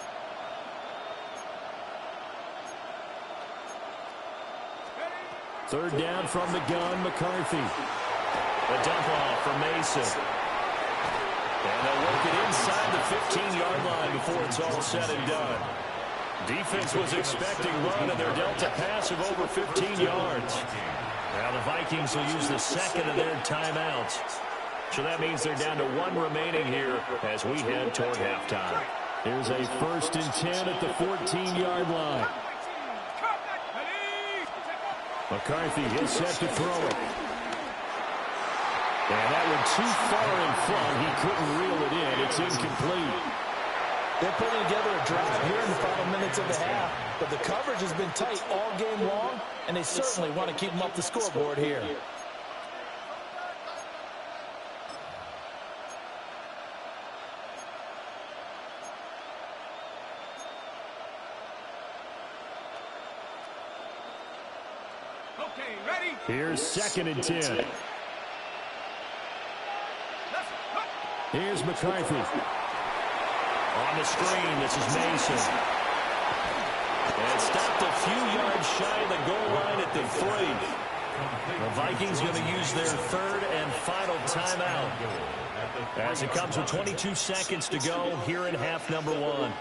Third down from the gun, McCarthy. A dump off for Mason. And they'll work it inside the 15-yard line before it's all said and done. Defense was expecting run, and they're dealt a pass of over 15 yards. Now the Vikings will use the second of their timeouts. So that means they're down to 1 remaining here as we head toward halftime. Here's a 1st and 10 at the 14-yard line. McCarthy is set to throw it. And that one too far in front. He couldn't reel it in. It's incomplete. They're putting together a drive here in the final minutes of the half, but the coverage has been tight all game long, and they certainly want to keep them up the scoreboard here. Okay, ready? Here's 2nd and 10. Here's McCarthy. On the screen, this is Mason. And stopped a few yards shy of the goal line at the 3. The Vikings going to use their 3rd and final timeout as it comes with 22 seconds to go here in half number 1.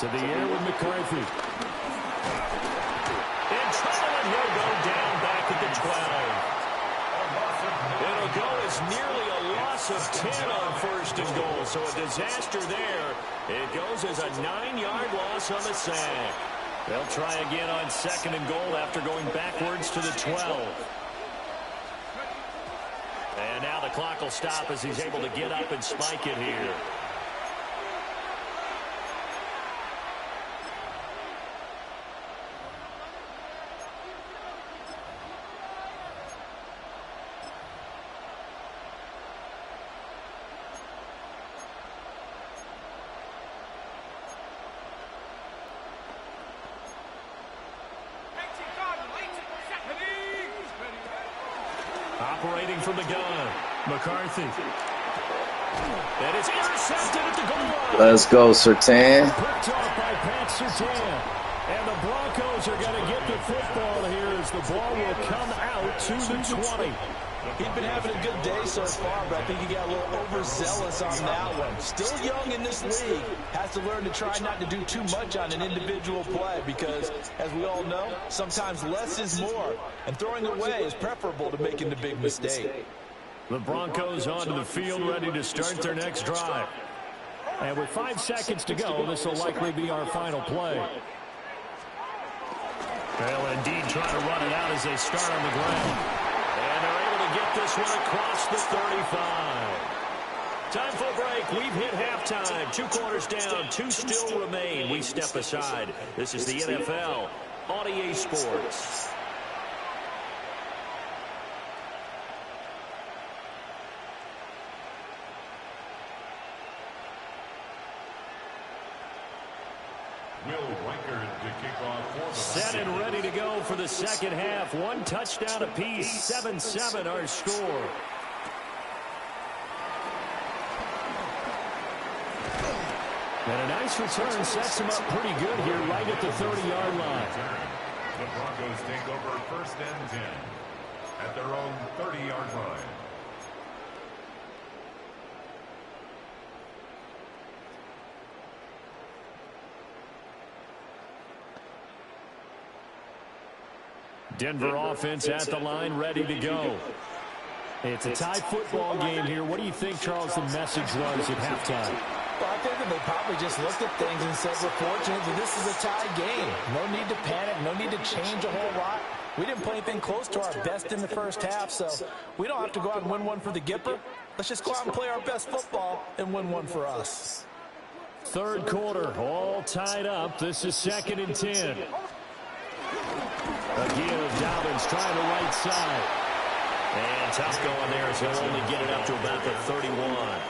To the air with McCarthy. In trouble, and he'll go down back at the 12. It'll go as nearly a loss of 10 on 1st and goal, so a disaster there. It goes as a 9-yard loss on the sack. They'll try again on 2nd and goal after going backwards to the 12. And now the clock will stop as he's able to get up and spike it here. Operating from the gun, McCarthy. And it's intercepted at the goal line. Let's go, Surtain. Picked off by Pat Surtain. And the Broncos are going to get the football here as the ball will come out to the 20. He's been having a good day so far, but I think he got a little overzealous on that one. Still young in this league. Has to learn to try not to do too much on an individual play because, as we all know, sometimes less is more. And throwing away is preferable to making the big mistake. The Broncos onto the field ready to start their next drive. And with 5 seconds to go, this will likely be our final play. They'll indeed try to run it out as they start on the ground. And they're able to get this one across the 35. Time for a break. We've hit halftime. 2 quarters down. 2 still remain. We step aside. This is the NFL on EA Sports. Set and ready to go for the second half. 1 touchdown apiece. 7-7 our score. And a nice return sets him up pretty good here right at the 30-yard line. The Broncos take over 1st and 10 at their own 30-yard line. Denver offense at the line, ready to go. It's a tie football game here. What do you think, Charles, the message was at halftime? Well, I think that they probably just looked at things and said, we're fortunate that this is a tie game. No need to panic. No need to change a whole lot. We didn't play anything close to our best in the first half, so we don't have to go out and win one for the Gipper. Let's just go out and play our best football and win one for us. Third quarter, all tied up. This is 2nd and 10. A give, Dobbins trying the right side. And tough going there as he'll only get it up to about the 31.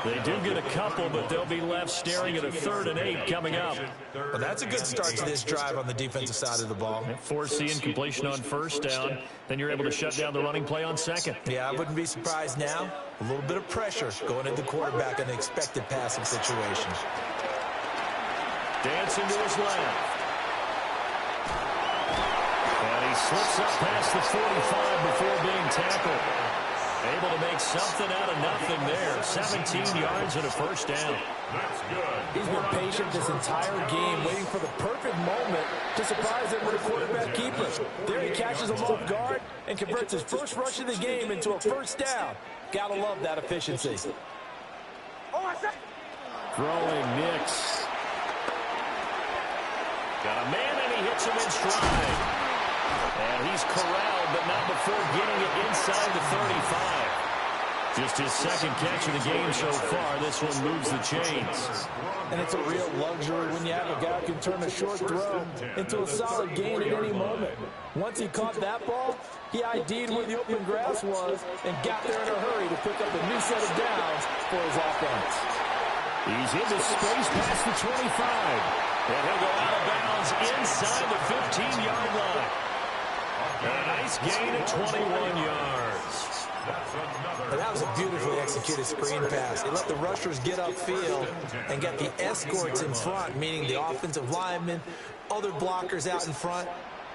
They do get a couple, but they'll be left staring at a 3rd and 8 coming up. Well, that's a good start to this drive on the defensive side of the ball. Force incompletion on 1st down. Then you're able to shut down the running play on 2nd. Yeah, I wouldn't be surprised now. A little bit of pressure going into the quarterback in an expected passing situation. Dancing to his left. And he slips up past the 45 before being tackled. Able to make something out of nothing there. 17 yards and a 1st down. That's good. He's been patient this entire game, waiting for the perfect moment to surprise him with a quarterback keeper. There he catches him off guard and converts his first rush of the game into a 1st down. Gotta love that efficiency. Throwing Nix. Got a man and he hits him in stride. And he's corralled, but not before getting it inside the 35. Just his 2nd catch of the game so far. This one moves the chains. And it's a real luxury when you have a guy who can turn a short throw into a solid gain at any moment. Once he caught that ball, he ID'd where the open grass was and got there in a hurry to pick up a new set of downs for his offense. He's into space past the 25. And he'll go out of bounds inside the 15-yard line. A nice gain of 21 yards. And that was a beautifully executed screen pass. He let the rushers get upfield and get the escorts in front, meaning the offensive linemen, other blockers out in front.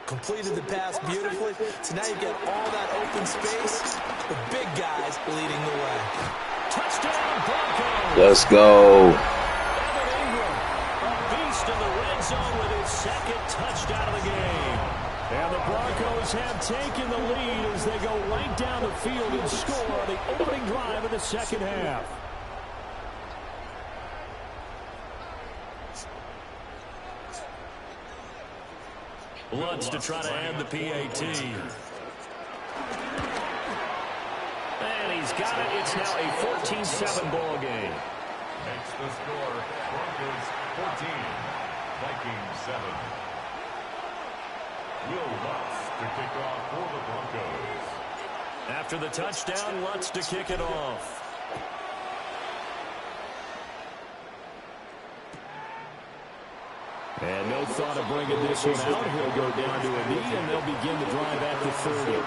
Completed the pass beautifully. So now you've got all that open space, the big guys leading the way. Touchdown, Broncos. Let's go. Evan Ingram, a beast in the red zone with his 2nd touchdown of the game. And the Broncos have taken the lead as they go right down the field and score on the opening drive of the 2nd half. Lutz to try to add the PAT. And he's got it. It's now a 14-7 ball game. Makes the score Broncos 14, Vikings 7. Will Lutz to kick off for the Broncos. After the touchdown, Lutz to kick it off. And no thought of bringing this one out. He'll go down to a knee, and they'll begin the drive at the 30.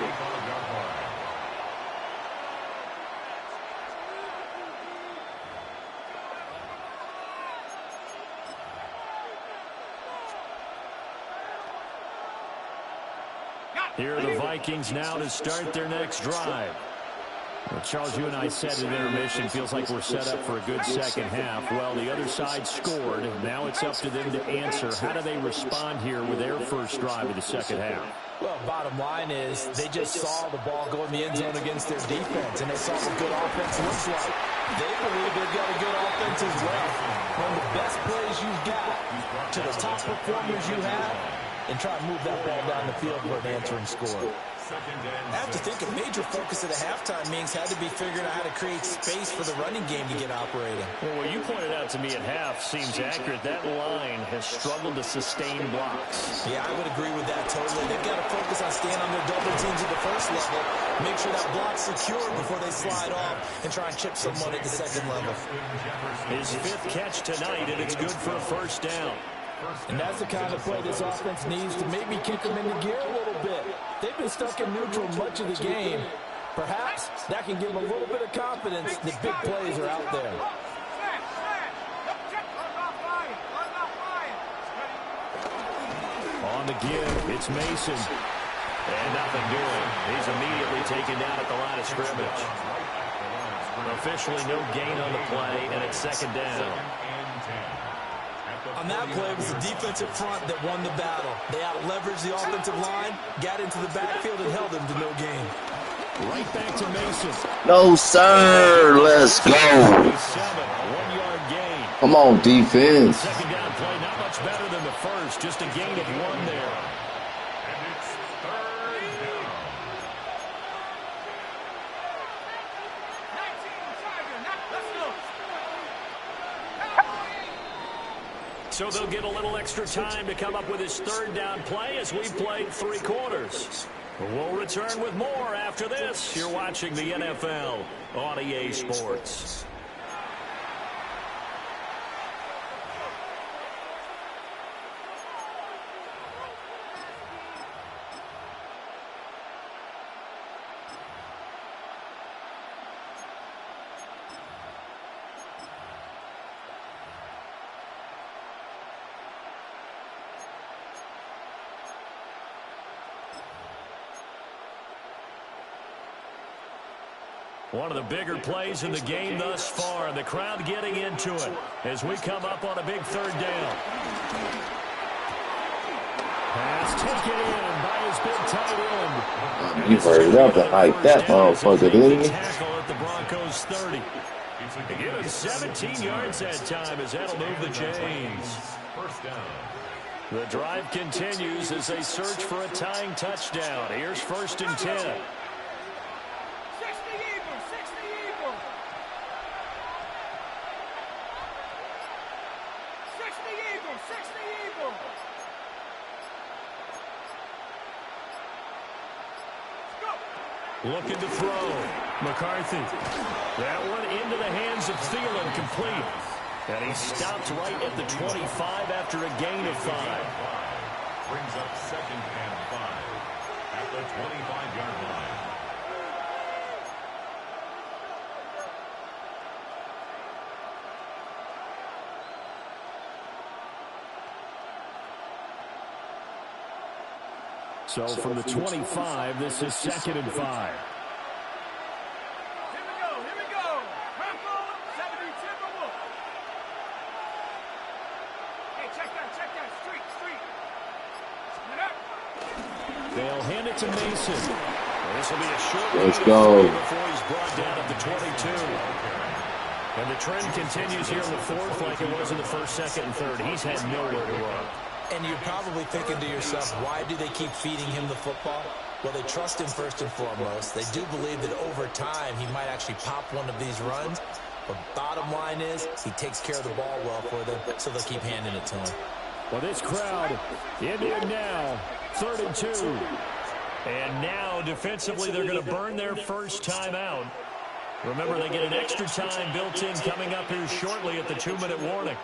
Here are the Vikings now to start their next drive. Well, Charles, you and I said at intermission, feels like we're set up for a good 2nd half. Well, the other side scored. Now it's up to them to answer. How do they respond here with their first drive of the 2nd half? Well, bottom line is they just saw the ball go in the end zone against their defense, and they saw what good offense looks like. They believe they've got a good offense as well. One of the best plays you've got to the top performers you have, and try to move that ball down the field for an answering score. I have to think a major focus of the halftime meetings had to be figuring out how to create space for the running game to get operating. Well, what you pointed out to me at half seems accurate. That line has struggled to sustain blocks. Yeah, I would agree with that totally. They've got to focus on staying on their double teams at the first level, make sure that block's secure before they slide off, and try and chip someone at the 2nd level. His 5th catch tonight, and it's good for a 1st down. And that's the kind of play this offense needs to maybe kick them into gear a little bit. They've been stuck in neutral much of the game. Perhaps that can give them a little bit of confidence that big plays are out there. On the give, it's Mason. And nothing doing. He's immediately taken down at the line of scrimmage. Officially no gain on the play, and it's 2nd down. On that play, it was the defensive front that won the battle. They out-leveraged the offensive line, got into the backfield, and held them to no gain. Right back to Mason. No, sir. Let's go. 1-yard gain. Come on, defense. 2nd down play, not much better than the first. Just a gain of 1 there. And it's 3rd down. So they'll get a little extra time to come up with his 3rd down play as we've played 3 quarters. We'll return with more after this. You're watching the NFL on EA Sports. One of the bigger plays in the game thus far. The crowd getting into it as we come up on a big third down. Pass taken in by his big tight end. You heard up and like that motherfucker, didn't you? Tackle at the Broncos 30. They give him 17 yards that time as that'll move the chains. First down. The drive continues as they search for a tying touchdown. Here's 1st and 10. Looking to throw. McCarthy. That one into the hands of Thielen, complete. And he stopped right at the 25 after a gain of 5. Brings up 2nd and 5 at the 25-yard line. So from the 25, this is 2nd and 5. Here we go. Purple, 70 Timberwolf. Hey, check that. Street. Split up. They'll hand it to Mason. This will be a short Let's go. before he's brought down at the 22. And the trend continues here in the 4th like it was in the 1st, 2nd, and 3rd. He's had nowhere to run. And you're probably thinking to yourself, why do they keep feeding him the football? Well, they trust him first and foremost. They do believe that over time he might actually pop one of these runs. But bottom line is he takes care of the ball well for them, so they'll keep handing it to him. Well, this crowd in there now, 3rd and 2. And now defensively they're going to burn their first time out. Remember, they get an extra time built in coming up here shortly at the 2-minute warning.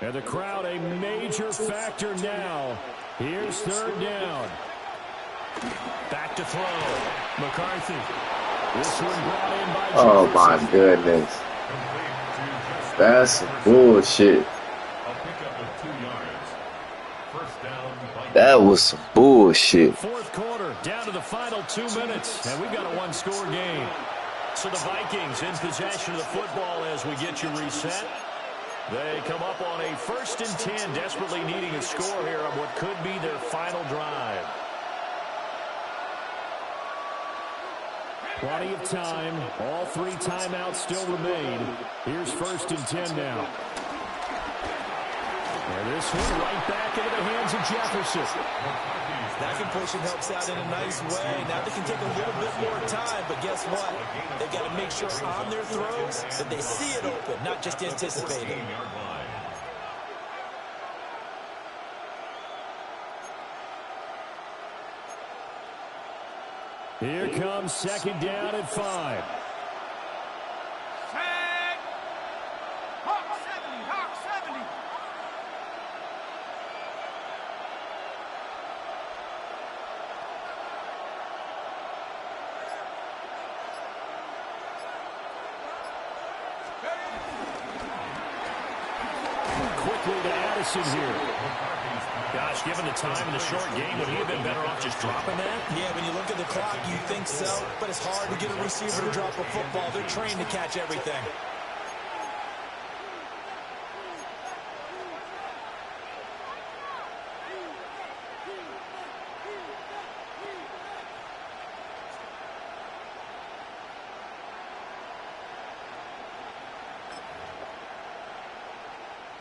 And the crowd a major factor now. Here's 3rd down. Back to throw. McCarthy. This one brought in by Oh my goodness. That's bullshit. That was some bullshit. 4th quarter, down to the final 2 minutes, and we've got a 1-score game. So the Vikings in possession of the football as we get you reset. They come up on a 1st and 10, desperately needing a score here on what could be their final drive. Plenty of time. All 3 timeouts still remain. Here's 1st and 10 now. And this one right back into the hands of Jefferson. That completion helps out in a nice way. Now they can take a little bit more time, but guess what? They've got to make sure on their throws that they see it open, not just anticipate it. Here comes 2nd down and 5. Hawk 70. Quickly to Addison here. Gosh, given the time in the short game, would he have been better off just dropping that? Yeah, when you look at the clock, you think so, but it's hard to get a receiver to drop a football. They're trained to catch everything.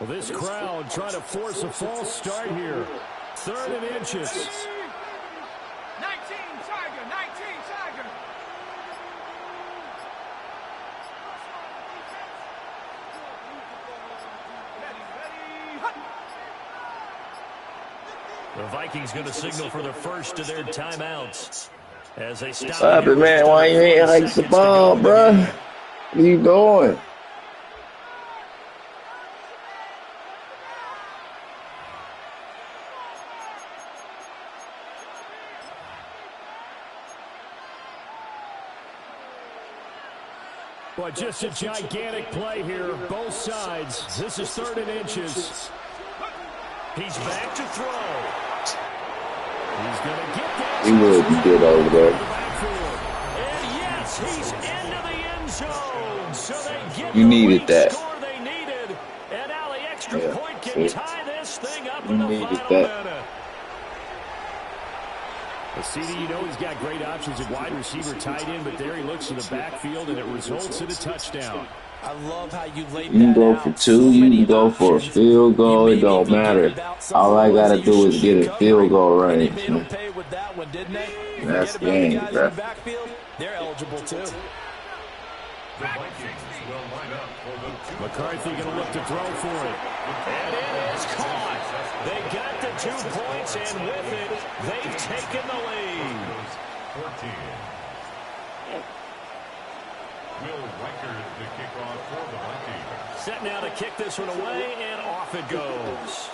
Well, this crowd trying to force a false start here. 3rd and inches. 19 Tiger, 19 Tiger. The Vikings going to signal for the first of their timeouts as they stop. Stop it, man. Why you ain't like the ball, bro? Where you going? Boy, just a gigantic play here, both sides. This is 3rd and inches. He's back to throw. He's going to get that. He would be good over there. And yes, he's into the end zone. So they get You needed the that. score they needed. And now the extra Yeah, point can see? tie this thing up You in the needed final that. minute. The CD, you know he's got great options at wide receiver, tight end, but there he looks to the backfield, and it results in a touchdown. I love how you laid You can that go out. for 2, you can go for a field goal, it don't matter. All I gotta do is get a field goal range. They made him pay with that one, didn't they? That's Forget about the game, guys bro. in the backfield. They're eligible too. The Vikings will line up for the McCarthy going to look to throw for it. And it is caught. They got the 2 points, and with it, they've taken the lead. 14. Will Riker the kickoff for the Vikings. Set now to kick this one away, and off it goes.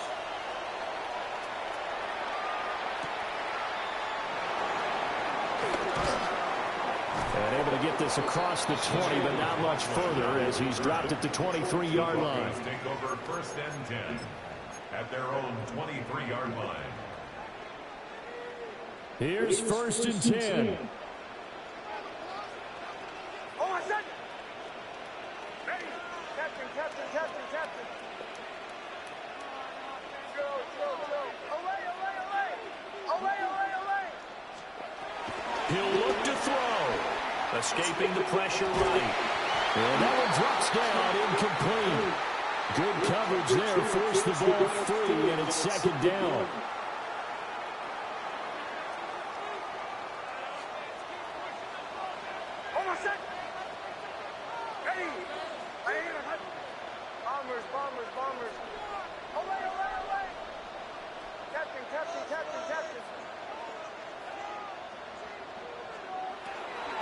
And able to get this across the 20, but not much further as he's dropped it to 23-yard line. Take over 1st and 10 at their own 23-yard line. Here's 1st and 10. Oh, I said. Ready. Captain. Go. Away. He'll look to throw. Escaping the pressure right. And that one drops down incomplete. Good coverage there. Forced the ball free, and it's 2nd down. Oh, I said. Ready. Bombers. Away. Captain.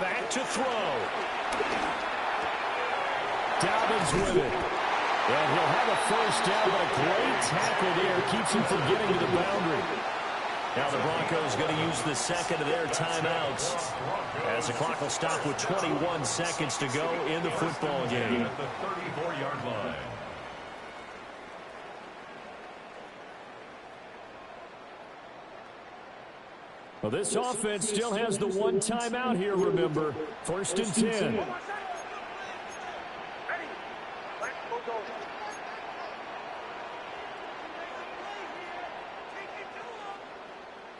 Back to throw. Dobbins with it. And he'll have a 1st down, but a great tackle there keeps him from getting to the boundary. Now the Broncos going to use the 2nd of their timeouts as the clock will stop with 21 seconds to go in the football game. At the 34-yard line. Well, this offense still has the 1 timeout here, remember. 1st and 10. Ready.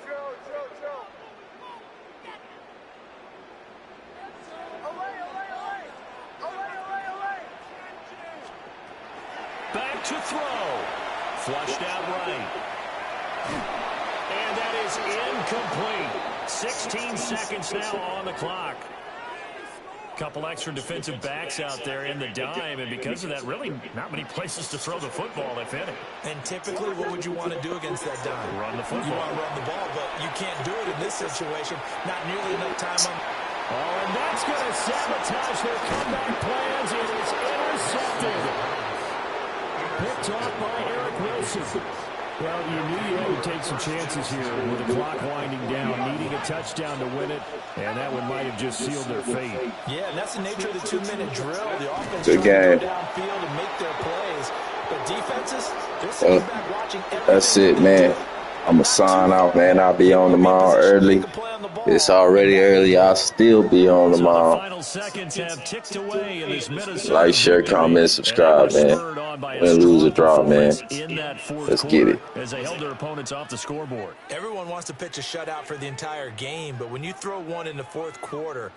Go. Joe. Away. Back to throw. Flushed out right. And that is incomplete. 16 seconds now on the clock. Couple extra defensive backs out there in the dime, and because of that, really not many places to throw the football, if any. And typically, what would you want to do against that dime? Run the football. You want to run the ball, but you can't do it in this situation. Not nearly enough time on. Oh, and that's going to sabotage their comeback plans. It is intercepted. Picked off by Eric Wilson. Well, you knew you had to take some chances here with the clock winding down, needing a touchdown to win it, and that one might have just sealed their fate. Yeah, and that's the nature of the 2-minute drill. The offense Good trying to game. go downfield and make their plays. But defenses, they're sitting back watching everything. That's it, man. I'm going to sign out, man. I'll be on tomorrow early. It's already early. I'll still be on tomorrow. Final seconds have ticked away in this Minnesota. Like, share, comment, subscribe, man. Win, lose, or draw, man. Let's get it. As they held their opponents off the scoreboard. Everyone wants to pitch a shutout for the entire game, but when you throw one in the 4th quarter,